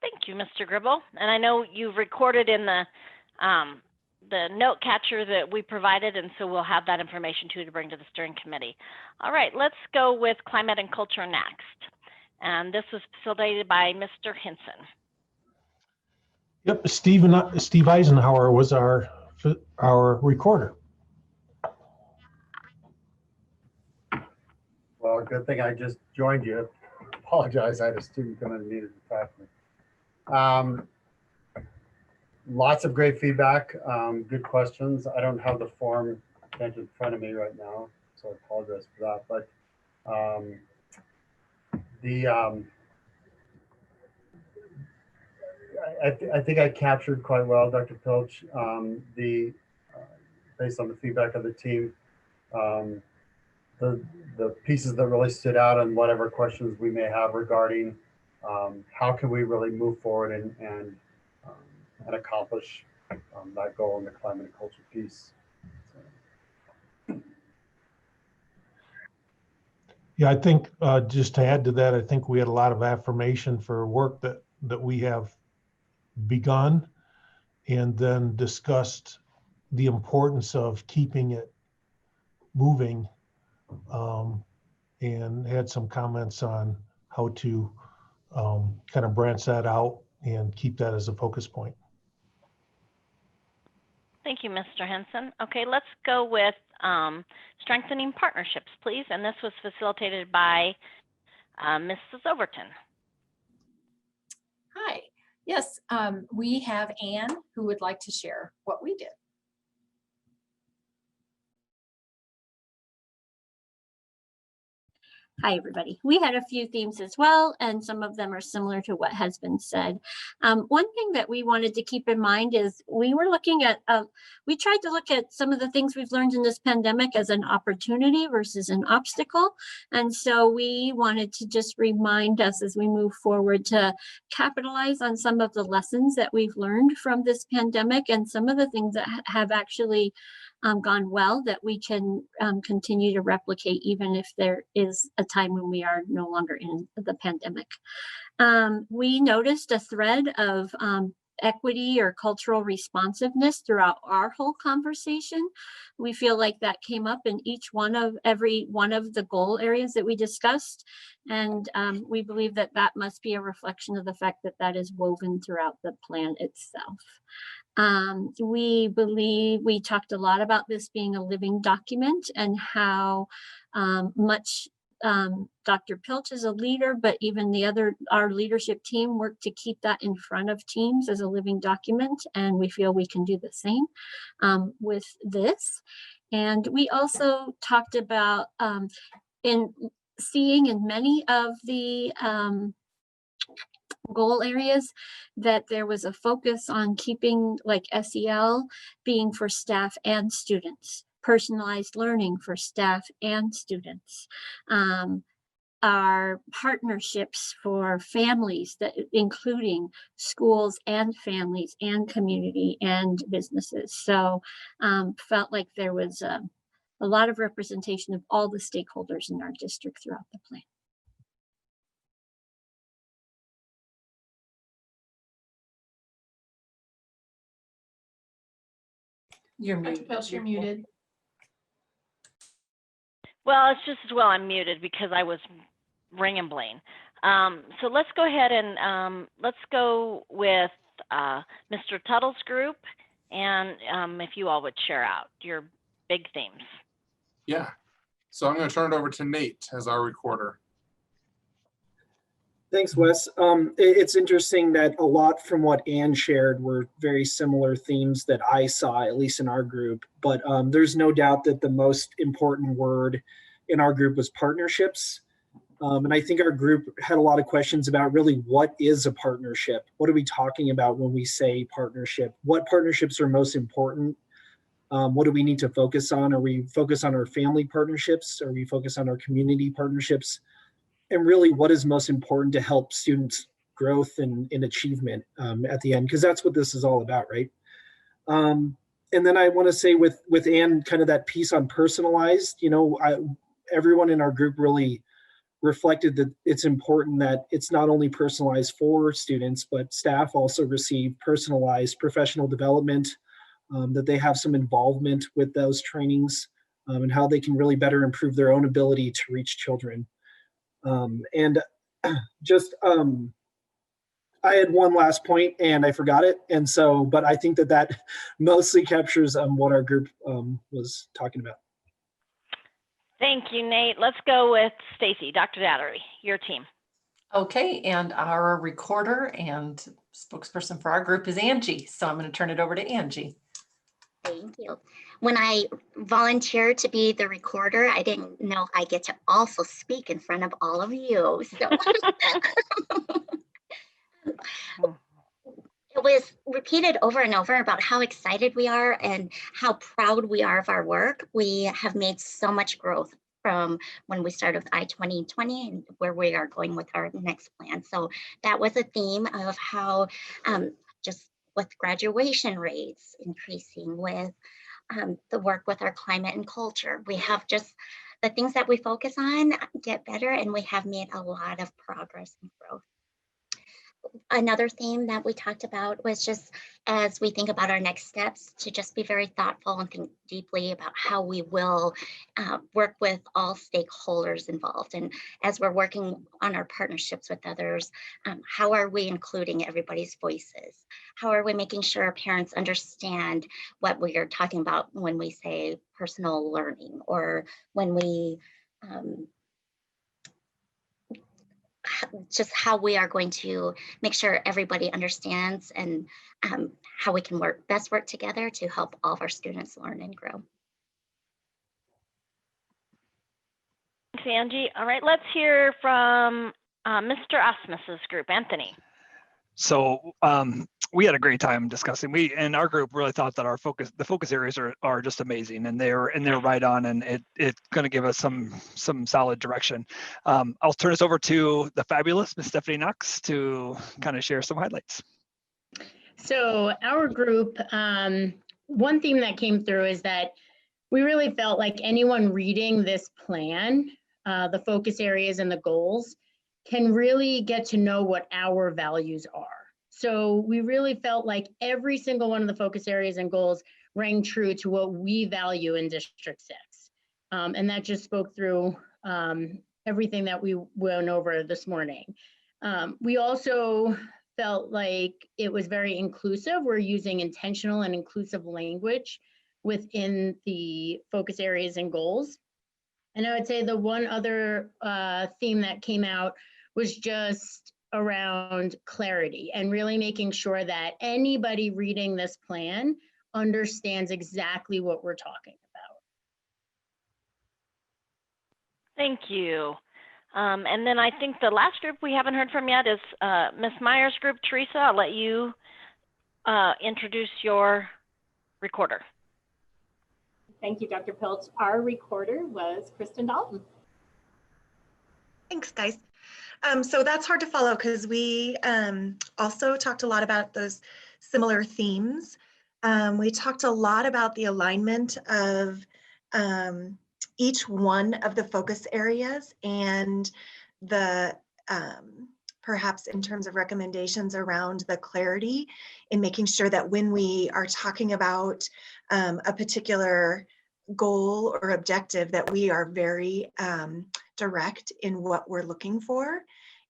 S9: Thank you, Mr. Gribble. And I know you've recorded in the note catcher that we provided, and so we'll have that information too to bring to the steering committee. All right, let's go with climate and culture next. And this was facilitated by Mr. Hinson.
S8: Yep, Steve Eisenhower was our recorder.
S20: Well, good thing I just joined you. Apologize, I had a student come in and needed to talk to me. Lots of great feedback, good questions. I don't have the form in front of me right now, so I apologize for that. But I think I captured quite well, Dr. Pilch, based on the feedback of the team, the pieces that really stood out and whatever questions we may have regarding how can we really move forward and accomplish that goal in the climate and culture piece.
S8: Yeah, I think just to add to that, I think we had a lot of affirmation for work that we have begun, and then discussed the importance of keeping it moving, and had some comments on how to kind of branch that out and keep that as a focus point.
S9: Thank you, Mr. Henson. Okay, let's go with strengthening partnerships, please. And this was facilitated by Mrs. Overton.
S7: Hi. Yes, we have Anne who would like to share what we did.
S12: Hi, everybody. We had a few themes as well, and some of them are similar to what has been said. One thing that we wanted to keep in mind is we were looking at, we tried to look at some of the things we've learned in this pandemic as an opportunity versus an obstacle. And so we wanted to just remind us as we move forward to capitalize on some of the lessons that we've learned from this pandemic and some of the things that have actually gone well that we can continue to replicate even if there is a time when we are no longer in the pandemic. We noticed a thread of equity or cultural responsiveness throughout our whole conversation. We feel like that came up in every one of the goal areas that we discussed. And we believe that that must be a reflection of the fact that that is woven throughout the plan itself. We believe we talked a lot about this being a living document and how much Dr. Pilch is a leader, but even our leadership team worked to keep that in front of teams as a living document. And we feel we can do the same with this. And we also talked about in seeing in many of the goal areas that there was a focus on keeping like SEL being for staff and students, personalized learning for staff and students, our partnerships for families, that including schools and families and community and businesses. So felt like there was a lot of representation of all the stakeholders in our district throughout the plan.
S7: You're muted. You're muted.
S9: Well, it's just as well I'm muted because I was ring and bling. So let's go ahead and let's go with Mr. Tuttle's group, and if you all would share out your big themes.
S11: Yeah. So I'm going to turn it over to Nate as our recorder.
S17: Thanks, Wes. It's interesting that a lot from what Anne shared were very similar themes that I saw, at least in our group. But there's no doubt that the most important word in our group was partnerships. And I think our group had a lot of questions about really what is a partnership? What are we talking about when we say partnership? What partnerships are most important? What do we need to focus on? Are we focused on our family partnerships? Are we focused on our community partnerships? And really, what is most important to help students' growth and achievement at the end? Because that's what this is all about, right? And then I want to say with Anne, kind of that piece on personalized, you know, everyone in our group really reflected that it's important that it's not only personalized for students, but staff also receive personalized professional development, that they have some involvement with those trainings, and how they can really better improve their own ability to reach children. And just, I had one last point and I forgot it. And so, but I think that mostly captures what our group was talking about.
S9: Thank you, Nate. Let's go with Stacy, Dr. Dattery, your team.
S2: Okay, and our recorder and spokesperson for our group is Angie. So I'm going to turn it over to Angie.
S5: Thank you. When I volunteered to be the recorder, I didn't know I get to also speak in front of all of you. So it was repeated over and over about how excited we are and how proud we are of our work. We have made so much growth from when we started with I-2020 and where we are going with our next plan. So that was a theme of how just with graduation rates increasing, with the work with our climate and culture. We have just the things that we focus on get better, and we have made a lot of progress and growth. Another theme that we talked about was just as we think about our next steps, to just be very thoughtful and think deeply about how we will work with all stakeholders involved. And as we're working on our partnerships with others, how are we including everybody's voices? How are we making sure parents understand what we are talking about when we say personal learning, or when we just how we are going to make sure everybody understands, and how we can best work together to help all of our students learn and grow.
S9: Thanks, Angie. All right, let's hear from Mr. Asmus's group, Anthony. So
S6: we had a great time discussing. We and our group really thought that the focus areas are just amazing, and they're right on, and it's going to give us some solid direction. I'll turn this over to the fabulous Miss Stephanie Knox to kind of share some highlights.
S18: So our group, one theme that came through is that we really felt like anyone reading this plan, the focus areas and the goals, can really get to know what our values are. So we really felt like every single one of the focus areas and goals rang true to what we value in District 6. And that just spoke through everything that we went over this morning. We also felt like it was very inclusive. We're using intentional and inclusive language within the focus areas and goals. And I would say the one other theme that came out was just around clarity, and really making sure that anybody reading this plan understands exactly what we're talking about.
S9: Thank you. And then I think the last group we haven't heard from yet is Ms. Meyer's group. Teresa, I'll let you introduce your recorder.
S1: Thank you, Dr. Pilch. Our recorder was Kristen Dalton.
S4: Thanks, guys. So that's hard to follow because we also talked a lot about those similar themes. We talked a lot about the alignment of each one of the focus areas, and the perhaps in terms of recommendations around the clarity in making sure that when we are talking about a particular goal or objective, that we are very direct in what we're looking for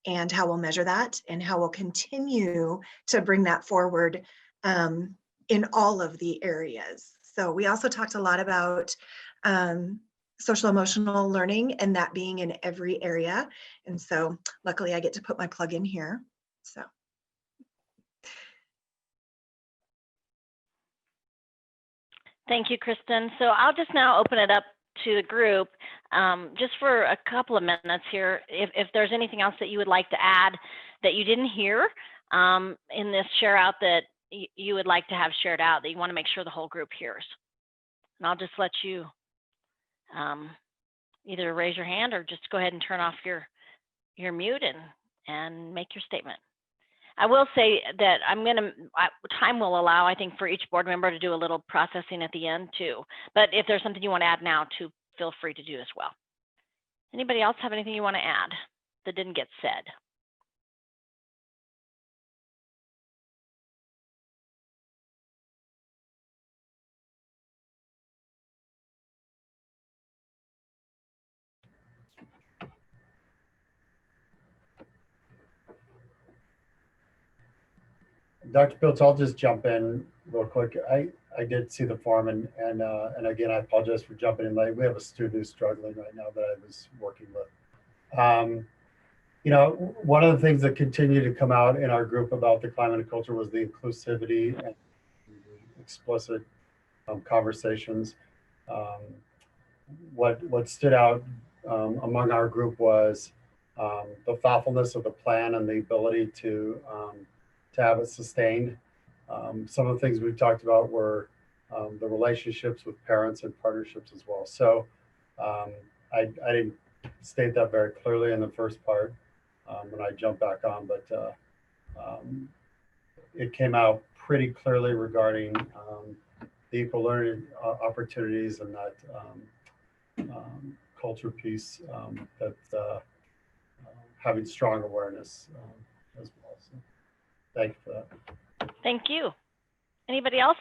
S4: and how we'll measure that and how we'll continue to bring that forward in all of the areas. So we also talked a lot about social emotional learning and that being in every area. And so luckily I get to put my plug in here. So.
S9: Thank you, Kristen. So I'll just now open it up to the group, just for a couple of minutes here, if there's anything else that you would like to add that you didn't hear in this share out that you would like to have shared out that you want to make sure the whole group hears. And I'll just let you either raise your hand or just go ahead and turn off your mute and make your statement. I will say that time will allow, I think, for each board member to do a little processing at the end too. But if there's something you want to add now too, feel free to do as well. Anybody else have anything you want to add that didn't get said?
S20: Dr. Pilch, I'll just jump in real quick. I did see the form, and again, I apologize for jumping in late. We have a student who's struggling right now that I was working with. You know, one of the things that continued to come out in our group about the climate and culture was the inclusivity and explicit conversations. What stood out among our group was the thoughtfulness of the plan and the ability to have it sustained. Some of the things we've talked about were the relationships with parents and partnerships as well. So I didn't state that very clearly in the first part when I jumped back on, but it came out pretty clearly regarding the equal learning opportunities and that culture piece that having strong awareness as well. So thank you for that.
S9: Thank you. Anybody else?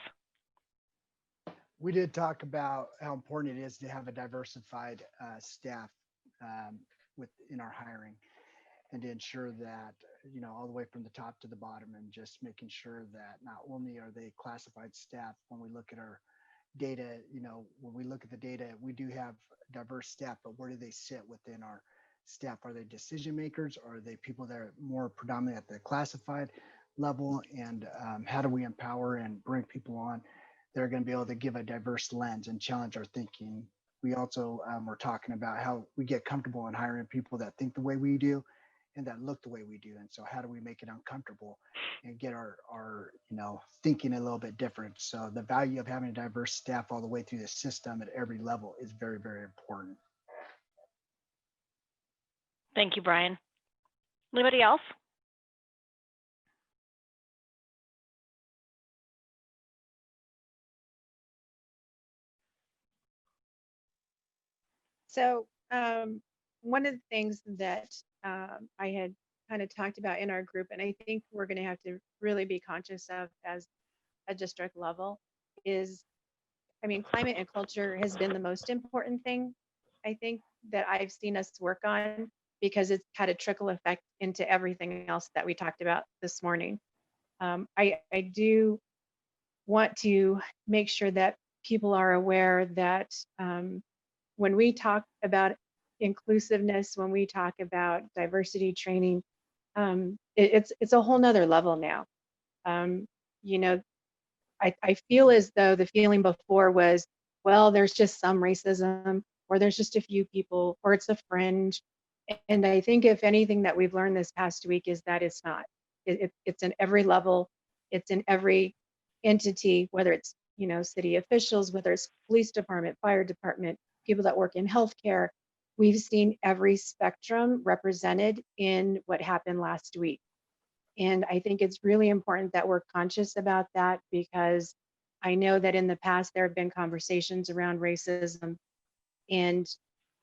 S10: We did talk about how important it is to have a diversified staff in our hiring, and to ensure that, you know, all the way from the top to the bottom, and just making sure that not only are they classified staff, when we look at our data, you know, when we look at the data, we do have diverse staff, but where do they sit within our staff? Are they decision makers, or are they people that are more predominant at the classified level? And how do we empower and bring people on that are going to be able to give a diverse lens and challenge our thinking? We also were talking about how we get comfortable in hiring people that think the way we do and that look the way we do. And so how do we make it uncomfortable and get our you know, thinking a little bit different? So the value of having a diverse staff all the way through the system at every level is very, very important.
S9: Thank you, Brian. Anybody else?
S3: So one of the things that I had kind of talked about in our group, and I think we're going to have to really be conscious of as a district level, is, I mean, climate and culture has been the most important thing, I think, that I've seen us work on, because it's had a trickle effect into everything else that we talked about this morning. I do want to make sure that people are aware that when we talk about inclusiveness, when we talk about diversity training, it's a whole nother level now. You know, I feel as though the feeling before was, well, there's just some racism, or there's just a few people, or it's a fringe. And I think if anything that we've learned this past week is that it's not. It's in every level. It's in every entity, whether it's, you know, city officials, whether it's police department, fire department, people that work in healthcare. We've seen every spectrum represented in what happened last week. And I think it's really important that we're conscious about that, because I know that in the past there have been conversations around racism, and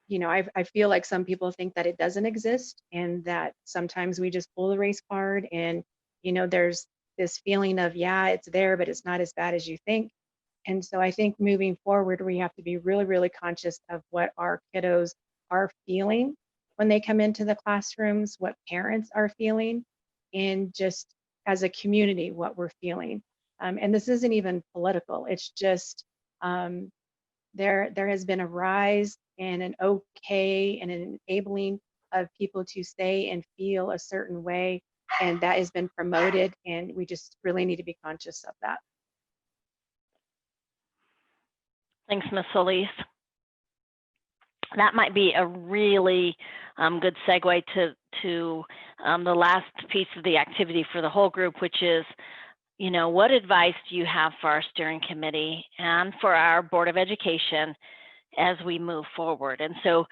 S3: you know, I feel like some people think that it doesn't exist, and that sometimes we just pull the race card, and you know, there's this feeling of, yeah, it's there, but it's not as bad as you think. And so I think moving forward, we have to be really, really conscious of what our kiddos are feeling when they come into the classrooms, what parents are feeling, and just as a community, what we're feeling. And this isn't even political. It's just there has been a rise and an okay and an enabling of people to say and feel a certain way, and that has been promoted, and we just really need to be conscious of that.
S9: Thanks, Ms. Solis. that might be a really good segue to the last piece of the activity for the whole group, which is, you know, what advice do you have for our steering committee and for our Board of Education as we move forward? And so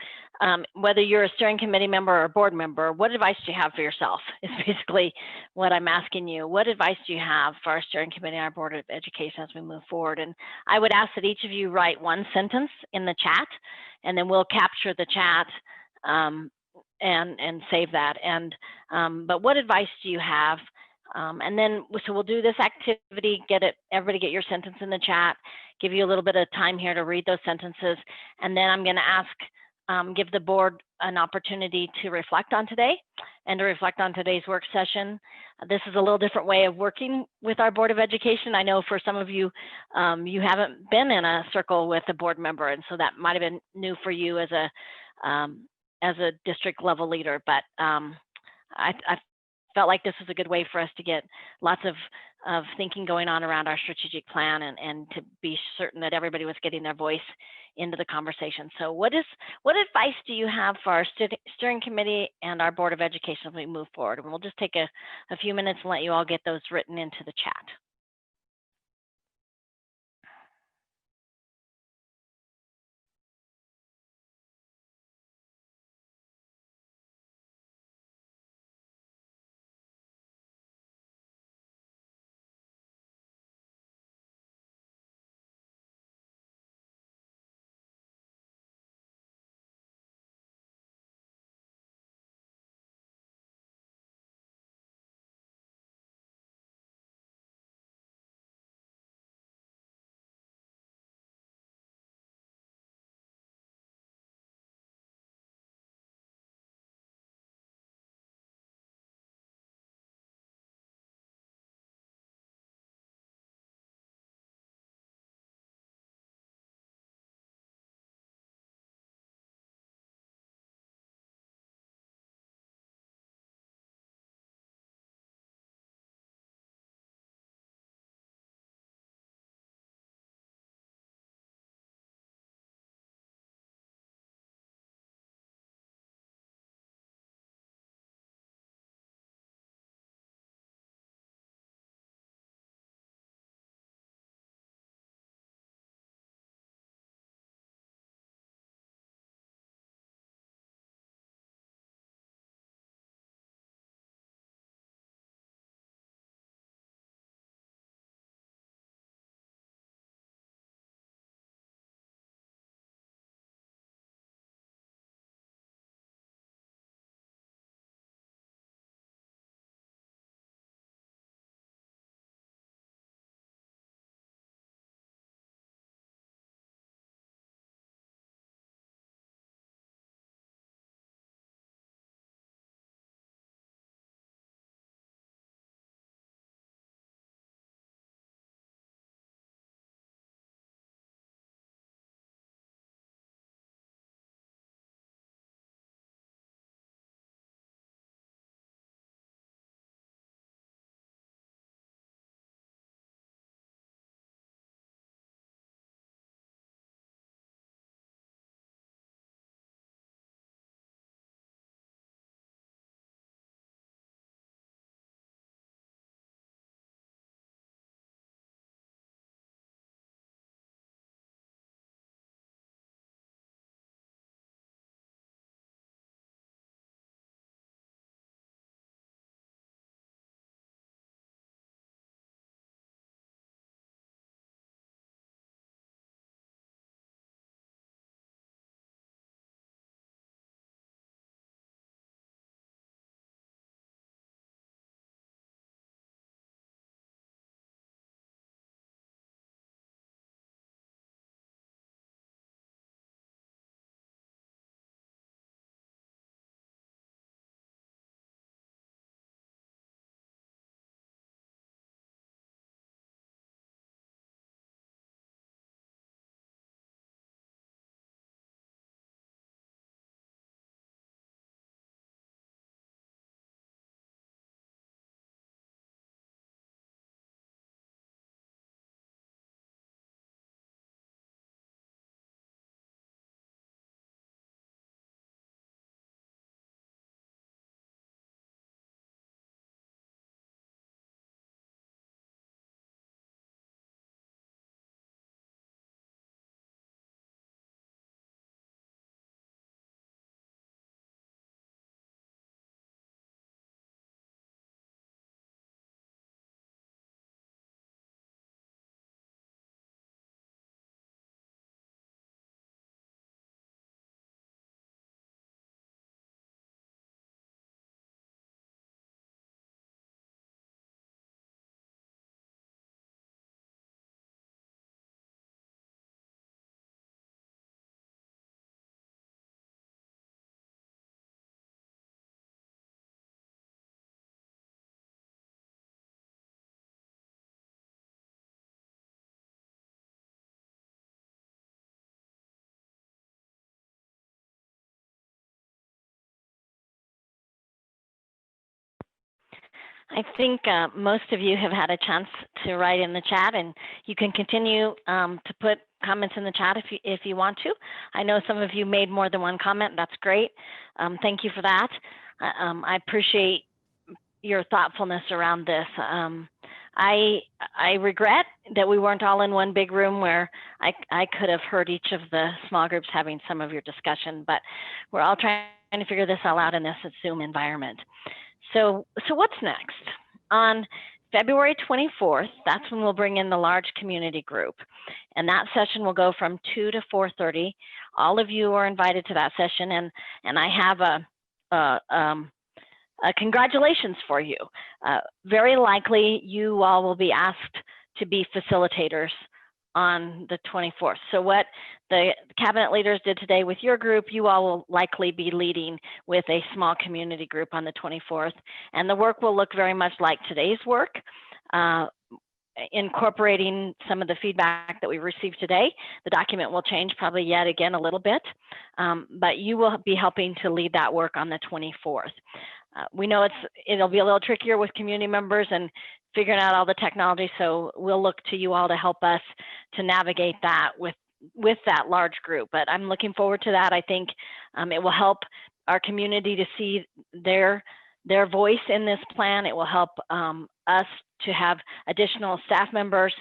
S9: whether you're a steering committee member or a board member, what advice do you have for yourself is basically what I'm asking you. What advice do you have for our steering committee and our Board of Education as we move forward? And I would ask that each of you write one sentence in the chat, and then we'll capture the chat and save that. And but what advice do you have? And then, so we'll do this activity, everybody get your sentence in the chat, give you a little bit of time here to read those sentences. And then I'm going to ask, give the board an opportunity to reflect on today and to reflect on today's work session. This is a little different way of working with our Board of Education. I know for some of you, you haven't been in a circle with a board member, and so that might have been new for you as a district level leader, but I felt like this was a good way for us to get lots of thinking going on around our strategic plan and to be certain that everybody was getting their voice into the conversation. So what advice do you have for our steering committee and our Board of Education as we move forward? And we'll just take a few minutes and let you all get those written into the chat. I think most of you have had a chance to write in the chat, and you can continue to put comments in the chat if you want to. I know some of you made more than one comment. That's great. Thank you for that. I appreciate your thoughtfulness around this. I regret that we weren't all in one big room where I could have heard each of the small groups having some of your discussion, but we're all trying to figure this all out in this Zoom environment. So what's next? On February 24th, that's when we'll bring in the large community group. And that session will go from 2 to 4:30. All of you are invited to that session, and I have a congratulations for you. Very likely you all will be asked to be facilitators on the 24th. So what the cabinet leaders did today with your group, you all will likely be leading with a small community group on the 24th. And the work will look very much like today's work, incorporating some of the feedback that we received today. The document will change probably yet again a little bit, but you will be helping to lead that work on the 24th. We know it'll be a little trickier with community members and figuring out all the technology, so we'll look to you all to help us to navigate that with that large group. But I'm looking forward to that. I think it will help our community to see their voice in this plan. It will help us to have additional staff members,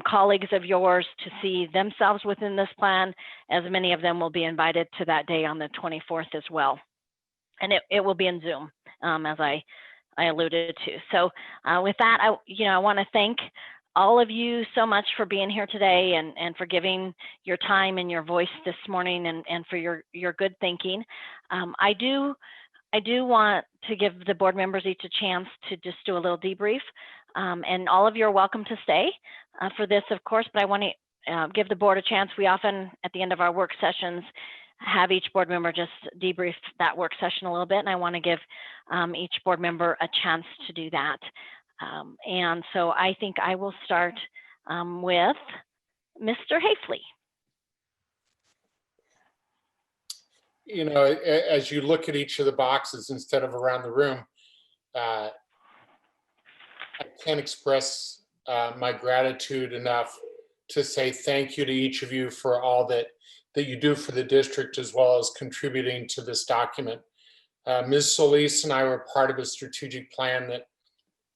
S9: colleagues of yours to see themselves within this plan, as many of them will be invited to that day on the 24th as well. And it will be in Zoom, as I alluded to. So with that, I want to thank all of you so much for being here today and for giving your time and your voice this morning and for your good thinking. I do want to give the board members each a chance to just do a little debrief. And all of you are welcome to stay for this, of course, but I want to give the board a chance. We often, at the end of our work sessions, have each board member just debrief that work session a little bit, and I want to give each board member a chance to do that. And so I think I will start with Mr. Hafley.
S11: You know, as you look at each of the boxes instead of around the room, I can't express my gratitude enough to say thank you to each of you for all that you do for the district, as well as contributing to this document. Ms. Solis and I were part of a strategic plan that,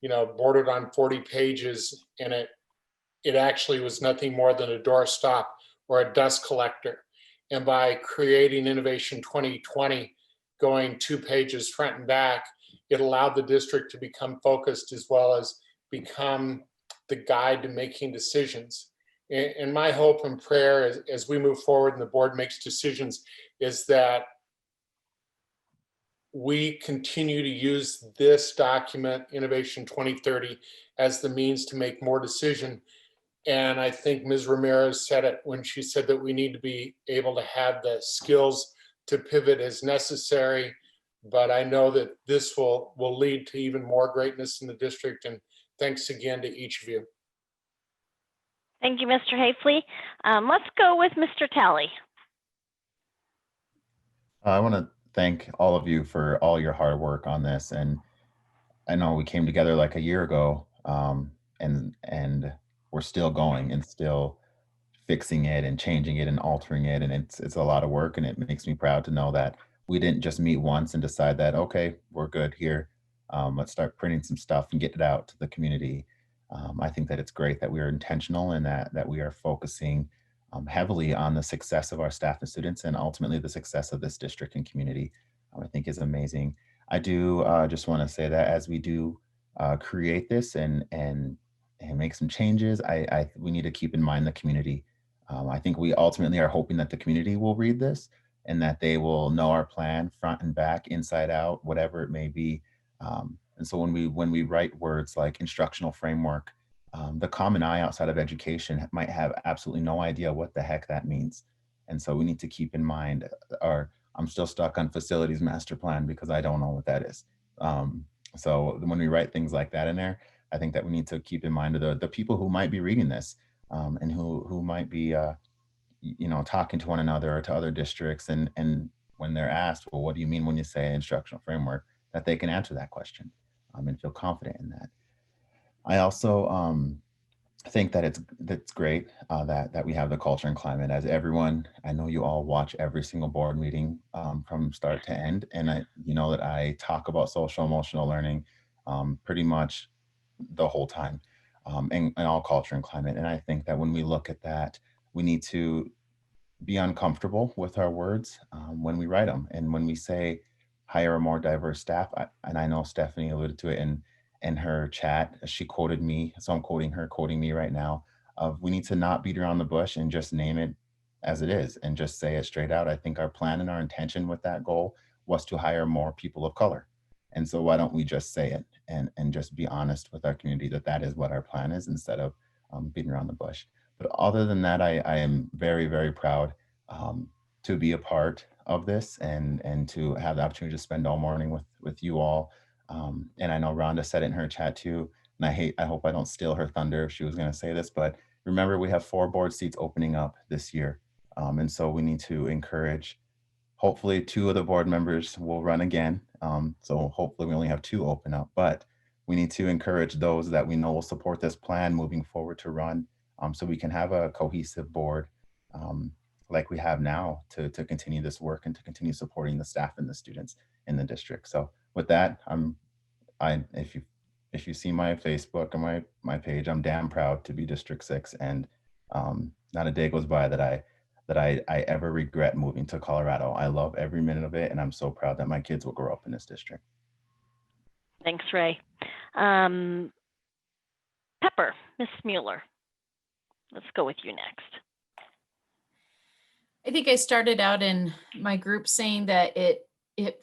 S11: you know, bordered on 40 pages, and it actually was nothing more than a doorstop or a dust collector. And by creating Innovation 2020, going 2 pages front and back, it allowed the district to become focused as well as become the guide to making decisions. And my hope and prayer as we move forward and the board makes decisions is that we continue to use this document, Innovation 2030, as the means to make more decision. And I think Ms. Ramirez said it when she said that we need to be able to have the skills to pivot as necessary. But I know that this will lead to even more greatness in the district. And thanks again to each of you.
S9: Thank you, Mr. Hafley. Let's go with Mr. Talley.
S19: I want to thank all of you for all your hard work on this. And I know we came together like a year ago, and we're still going and still fixing it and changing it and altering it. And it's a lot of work, and it makes me proud to know that we didn't just meet once and decide that, okay, we're good here. Let's start printing some stuff and get it out to the community. I think that it's great that we are intentional and that we are focusing heavily on the success of our staff and students, and ultimately the success of this district and community. I think is amazing. I do just want to say that as we do create this and make some changes, we need to keep in mind the community. I think we ultimately are hoping that the community will read this and that they will know our plan front and back, inside out, whatever it may be. And so when we write words like instructional framework, the common eye outside of education might have absolutely no idea what the heck that means. And so we need to keep in mind, I'm still stuck on facilities master plan because I don't know what that is. So when we write things like that in there, I think that we need to keep in mind the people who might be reading this and who might be talking to one another or to other districts. And when they're asked, well, what do you mean when you say instructional framework, that they can answer that question. and feel confident in that. I also think that that's great that we have the culture and climate. As everyone, I know you all watch every single board meeting from start to end, and you know that I talk about social emotional learning pretty much the whole time, and all culture and climate. And I think that when we look at that, we need to be uncomfortable with our words when we write them, and when we say hire a more diverse staff. And I know Stephanie alluded to it in her chat. She quoted me, so I'm quoting her, quoting me right now. Of we need to not beat around the bush and just name it as it is and just say it straight out. I think our plan and our intention with that goal was to hire more people of color. And so why don't we just say it and just be honest with our community that that is what our plan is, instead of beating around the bush. But other than that, I am very, very proud to be a part of this and to have the opportunity to spend all morning with you all. And I know Rhonda said it in her chat too, and I hope I don't steal her thunder if she was going to say this, but remember, we have 4 board seats opening up this year. And so we need to encourage, hopefully 2 of the board members will run again. So hopefully we only have 2 open up, but we need to encourage those that we know will support this plan moving forward to run, so we can have a cohesive board like we have now to continue this work and to continue supporting the staff and the students in the district. So with that, if you see my Facebook and my page, I'm damn proud to be District 6, and not a day goes by that I ever regret moving to Colorado. I love every minute of it, and I'm so proud that my kids will grow up in this district.
S9: Thanks, Ray. Pepper, Miss Mueller, let's go with you next.
S7: I think I started out in my group saying that it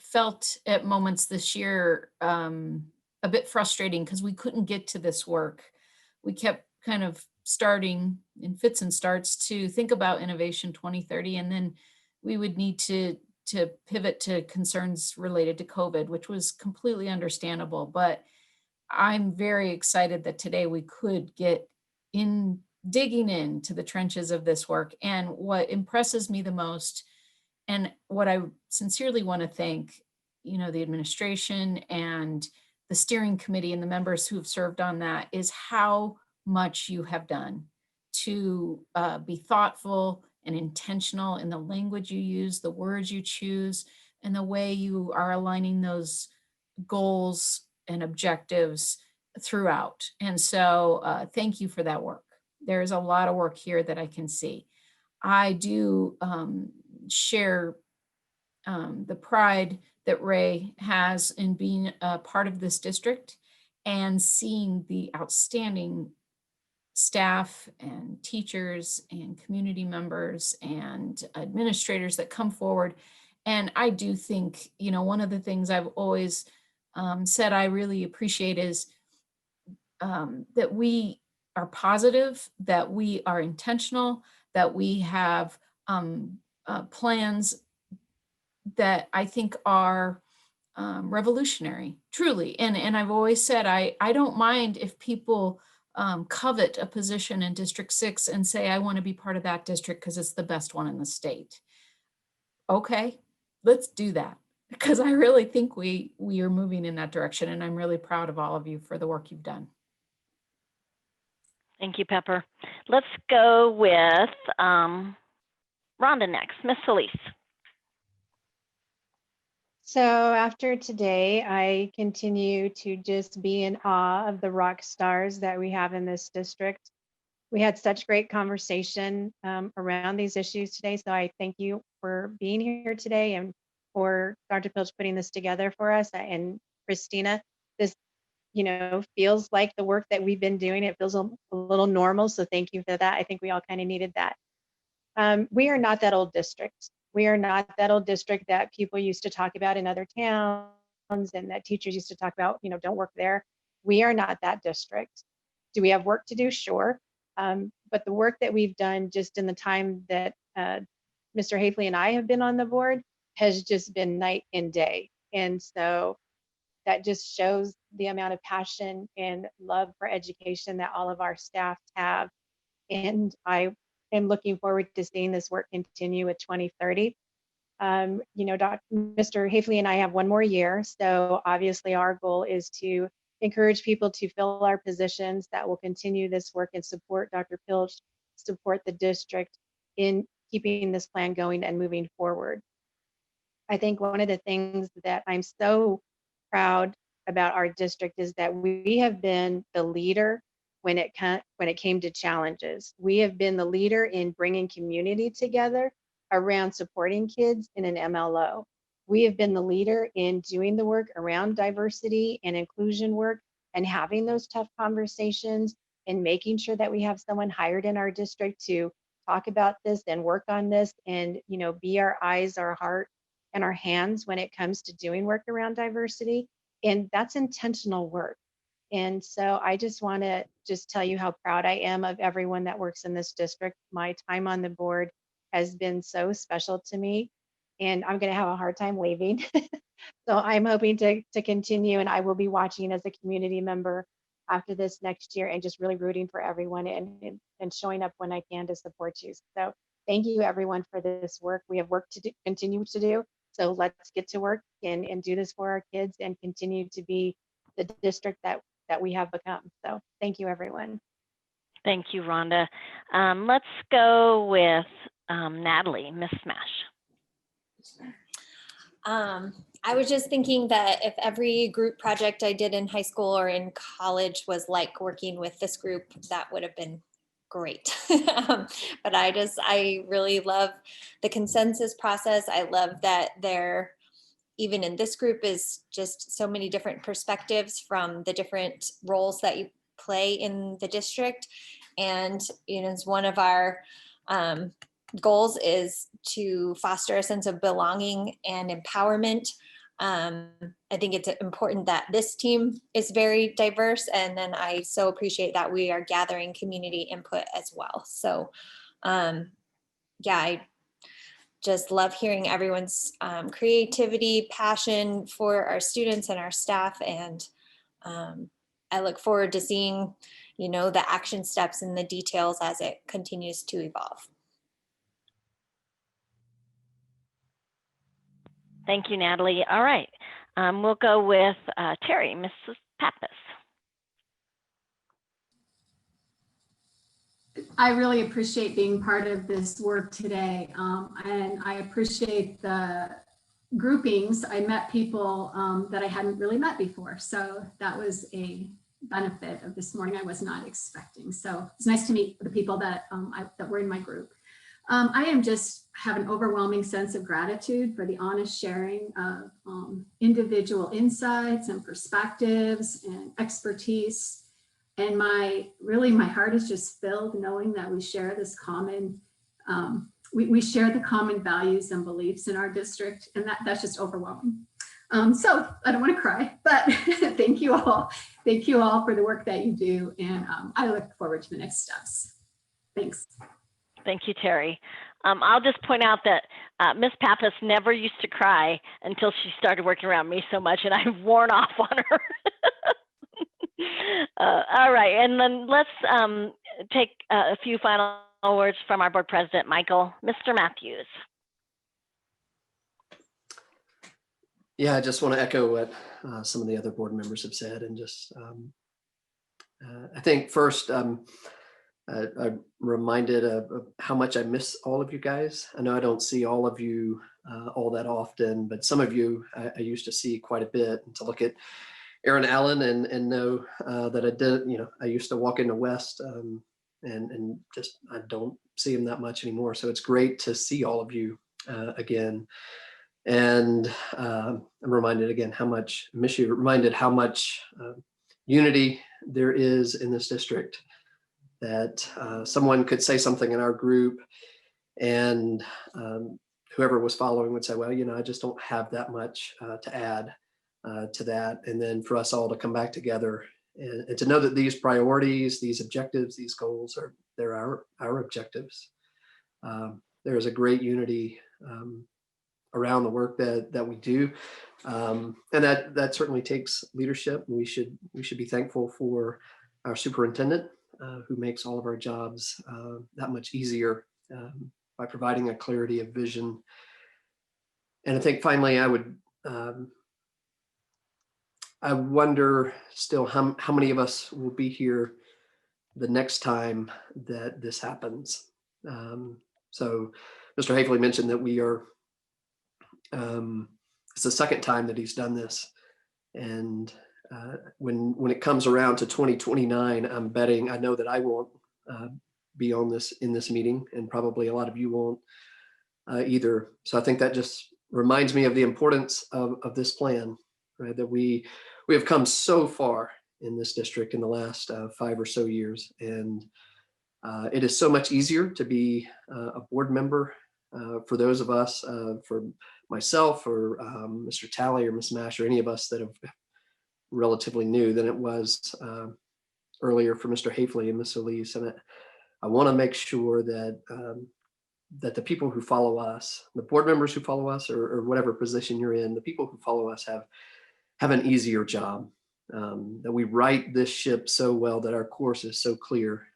S7: felt at moments this year a bit frustrating because we couldn't get to this work. We kept kind of starting in fits and starts to think about Innovation 2030, and then we would need to pivot to concerns related to COVID, which was completely understandable. But I'm very excited that today we could get in digging into the trenches of this work. And what impresses me the most, and what I sincerely want to thank, the administration and the steering committee and the members who have served on that, is how much you have done to be thoughtful and intentional in the language you use, the words you choose, and the way you are aligning those goals and objectives throughout. And so thank you for that work. There's a lot of work here that I can see. I do share the pride that Ray has in being a part of this district and seeing the outstanding staff and teachers and community members and administrators that come forward. And I do think, one of the things I've always said I really appreciate is that we are positive, that we are intentional, that we have plans that I think are revolutionary, truly. And I've always said, I don't mind if people covet a position in District 6 and say, I want to be part of that district because it's the best one in the state. Okay, let's do that, because I really think we are moving in that direction, and I'm really proud of all of you for the work you've done.
S9: Thank you, Pepper. Let's go with Rhonda next. Miss Elise.
S3: So after today, I continue to just be in awe of the rock stars that we have in this district. We had such great conversation around these issues today. So I thank you for being here today and for Dr. Pilch putting this together for us. And Christina, this, feels like the work that we've been doing. It feels a little normal. So thank you for that. I think we all kind of needed that. We are not that old district. We are not that old district that people used to talk about in other towns and that teachers used to talk about, don't work there. We are not that district. Do we have work to do? Sure. But the work that we've done just in the time that Mr. Hafley and I have been on the board has just been night and day. And so that just shows the amount of passion and love for education that all of our staff have. And I am looking forward to seeing this work continue with 2030. You know, Mr. Hafley and I have one more year. So obviously our goal is to encourage people to fill our positions that will continue this work and support Dr. Pilch, support the district in keeping this plan going and moving forward. I think one of the things that I'm so proud about our district is that we have been the leader when it came to challenges. We have been the leader in bringing community together around supporting kids in an MLO. We have been the leader in doing the work around diversity and inclusion work and having those tough conversations and making sure that we have someone hired in our district to talk about this and work on this and, you know, be our eyes, our heart, and our hands when it comes to doing work around diversity. And that's intentional work. And so I just want to just tell you how proud I am of everyone that works in this district. My time on the board has been so special to me, and I'm going to have a hard time leaving. So I'm hoping to continue, and I will be watching as a community member after this next year and just really rooting for everyone and showing up when I can to support you. So thank you everyone for this work. We have work to do, continue to do. So let's get to work and do this for our kids and continue to be the district that we have become. So thank you, everyone.
S9: Thank you, Rhonda. Let's go with Natalie, Miss Smash.
S19: I was just thinking that if every group project I did in high school or in college was like working with this group, that would have been great. But I really love the consensus process. I love that there, even in this group, is just so many different perspectives from the different roles that you play in the district. And, you know, as one of our goals is to foster a sense of belonging and empowerment. I think it's important that this team is very diverse, and then I so appreciate that we are gathering community input as well. So yeah, I just love hearing everyone's creativity, passion for our students and our staff, and I look forward to seeing, you know, the action steps and the details as it continues to evolve.
S9: Thank you, Natalie. All right, we'll go with Terry, Mrs. Pappas.
S21: I really appreciate being part of this work today, and I appreciate the groupings. I met people that I hadn't really met before, so that was a benefit of this morning I was not expecting. So it's nice to meet the people that that were in my group. I have an overwhelming sense of gratitude for the honest sharing of individual insights and perspectives and expertise. And my heart is just filled knowing that we share this common, we share the common values and beliefs in our district, and that's just overwhelming. So I don't want to cry, but thank you all. Thank you all for the work that you do, and I look forward to the next steps. Thanks.
S9: Thank you, Terry. I'll just point out that Miss Pappas never used to cry until she started working around me so much, and I've worn off on her. All right, and then let's take a few final words from our board president, Michael. Mr. Matthews.
S22: Yeah, I just want to echo what some of the other board members have said, and just I think first I'm reminded of how much I miss all of you guys. I know I don't see all of you all that often, but some of you I used to see quite a bit. And to look at Aaron Allen and know that I did, you know, I used to walk into West and just I don't see him that much anymore. So it's great to see all of you again. And I'm reminded again how much I miss you. Reminded how much unity there is in this district. That someone could say something in our group, and whoever was following would say, "Well, you know, I just don't have that much to add to that." And then for us all to come back together and to know that these priorities, these objectives, these goals they're our objectives. There is a great unity around the work that we do, and that certainly takes leadership. We should be thankful for our superintendent, who makes all of our jobs that much easier by providing a clarity of vision And I think finally, I wonder still how many of us will be here the next time that this happens. So Mr. Haefele mentioned that we are, it's the second time that he's done this. And when it comes around to 2029, I'm betting, I know that I won't be on in this meeting, and probably a lot of you won't either. So I think that just reminds me of the importance of this plan, right? That we have come so far in this district in the last 5 or so years. And it is so much easier to be a board member for those of us, for myself or Mr. Talley or Ms. Mash or any of us that have relatively new than it was earlier for Mr. Haefele and Ms. Elise. And I want to make sure that that the people who follow us, the board members who follow us, or whatever position you're in, the people who follow us have an easier job. That we write this ship so well, that our course is so clear,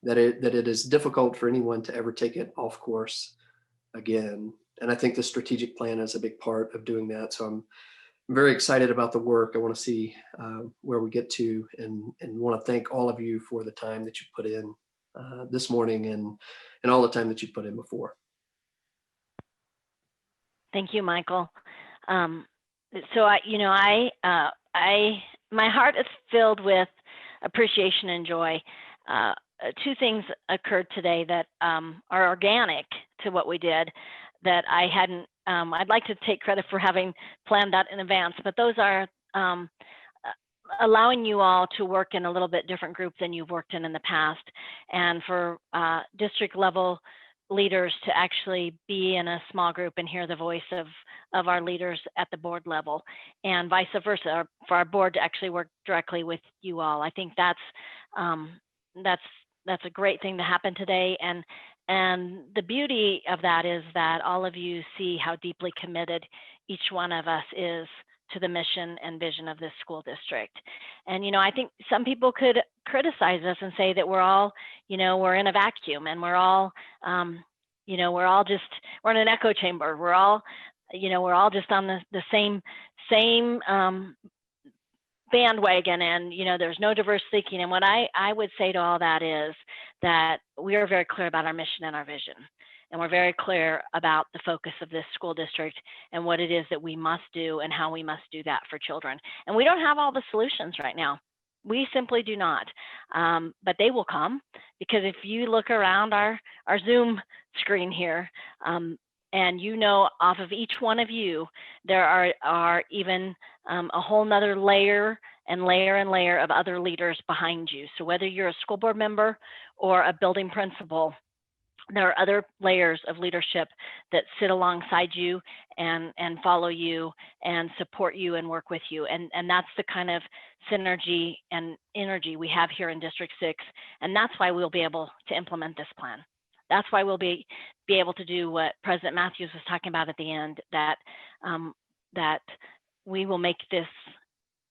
S22: that it is difficult for anyone to ever take it off course again. And I think the strategic plan is a big part of doing that. So I'm very excited about the work. I want to see where we get to, and want to thank all of you for the time that you put in this morning and all the time that you put in before.
S9: Thank you, Michael. So my heart is filled with appreciation and joy. Two things occurred today that are organic to what we did that I hadn't. I'd like to take credit for having planned that in advance, but those are allowing you all to work in a little bit different group than you've worked in the past, and for district level leaders to actually be in a small group and hear the voice of our leaders at the board level, and vice versa, for our board to actually work directly with you all. I think that's a great thing to happen today. And the beauty of that is that all of you see how deeply committed each one of us is to the mission and vision of this school district. And, I think some people could criticize us and say that we're all, we're in a vacuum, and we're all, we're in an echo chamber. We're all just on the same bandwagon, and there's no diverse thinking. And what I would say to all that is that we are very clear about our mission and our vision, and we're very clear about the focus of this school district and what it is that we must do and how we must do that for children. And we don't have all the solutions right now. We simply do not, but they will come, because if you look around our Zoom screen here, and off of each one of you, there are even a whole nother layer and layer of other leaders behind you. So whether you're a school board member or a building principal, there are other layers of leadership that sit alongside you and follow you and support you and work with you. And that's the kind of synergy and energy we have here in District 6. And that's why we'll be able to implement this plan. That's why we'll be able to do what President Matthews was talking about at the end, that we will make this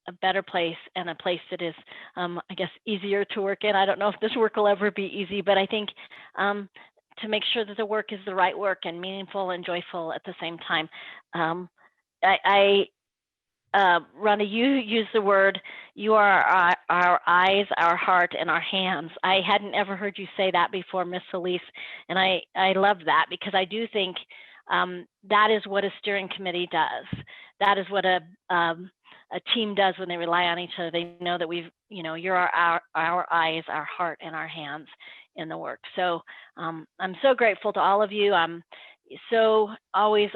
S9: a better place, and a place that is, I guess, easier to work in. I don't know if this work will ever be easy, but I think to make sure that the work is the right work and meaningful and joyful at the same time. Rhonda, you used the word, you are our eyes, our heart, and our hands. I hadn't ever heard you say that before, Miss Elise, and I love that, because I do think that is what a steering committee does. That is what a team does when they rely on each other. They know that you're our eyes, our heart, and our hands in the work. So I'm so grateful to all of you. I'm so always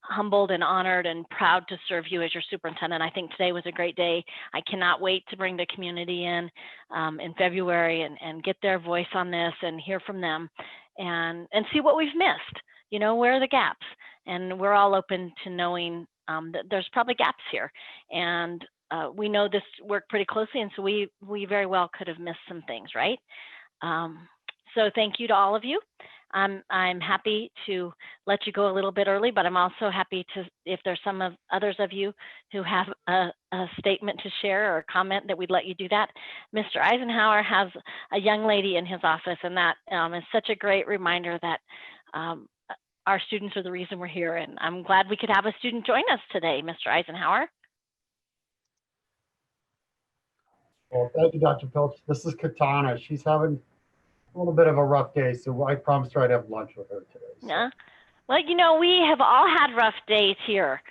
S9: humbled and honored and proud to serve you as your superintendent. I think today was a great day. I cannot wait to bring the community in February and get their voice on this and hear from them and see what we've missed. Where are the gaps? And we're all open to knowing that there's probably gaps here. And we know this work pretty closely, and so we very well could have missed some things, right? So thank you to all of you. I'm happy to let you go a little bit early, but I'm also happy to, if there's others of you who have a statement to share or a comment, that we'd let you do that. Mr. Eisenhower has a young lady in his office, and that is such a great reminder that our students are the reason we're here. And I'm glad we could have a student join us today, Mr. Eisenhower.
S20: Well, thank you, Dr. Pilch. This is Katana. She's having a little bit of a rough day, so I promised her I'd have lunch with her today. So.
S9: Yeah. Well, you know, we have all had rough days here,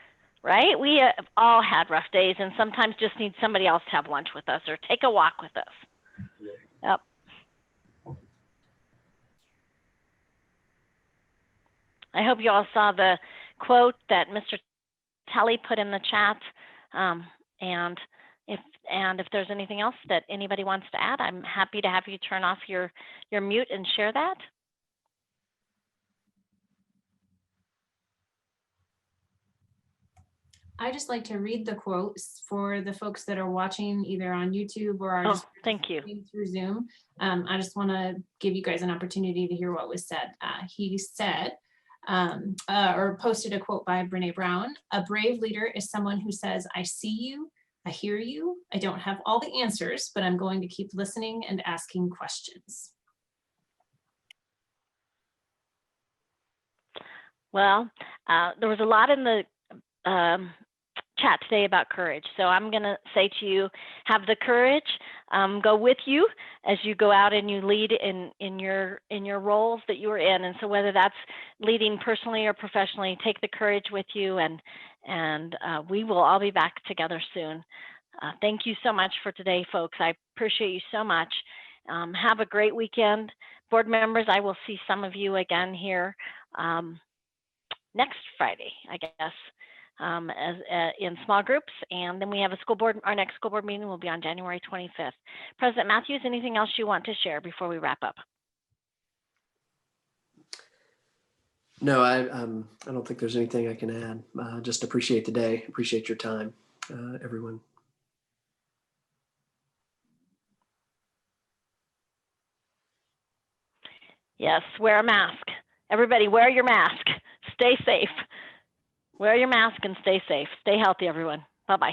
S9: right? We have all had rough days, and sometimes just need somebody else to have lunch with us or take a walk with us. Yep. I hope you all saw the quote that Mr. Telly put in the chat. And if there's anything else that anybody wants to add, I'm happy to have you turn off your mute and share that.
S7: I just like to read the quotes for the folks that are watching either on YouTube or are just
S9: thank you
S7: through Zoom. I just want to give you guys an opportunity to hear what was said. He said, or posted a quote by Brene Brown: "A brave leader is someone who says, I see you, I hear you, I don't have all the answers, but I'm going to keep listening and asking questions."
S9: Well, there was a lot in the chat today about courage. So I'm going to say to you, have the courage, go with you as you go out and you lead in your roles that you are in. And so whether that's leading personally or professionally, take the courage with you, and we will all be back together soon. Thank you so much for today, folks. I appreciate you so much. Have a great weekend. Board members, I will see some of you again here next Friday, I guess. In small groups, and then we have our next school board meeting will be on January 25th. President Matthews, anything else you want to share before we wrap up?
S22: No, I don't think there's anything I can add. Just appreciate the day, appreciate your time, everyone.
S9: Yes, wear a mask. Everybody wear your mask. Stay safe. Wear your mask and stay safe. Stay healthy, everyone. Bye-bye.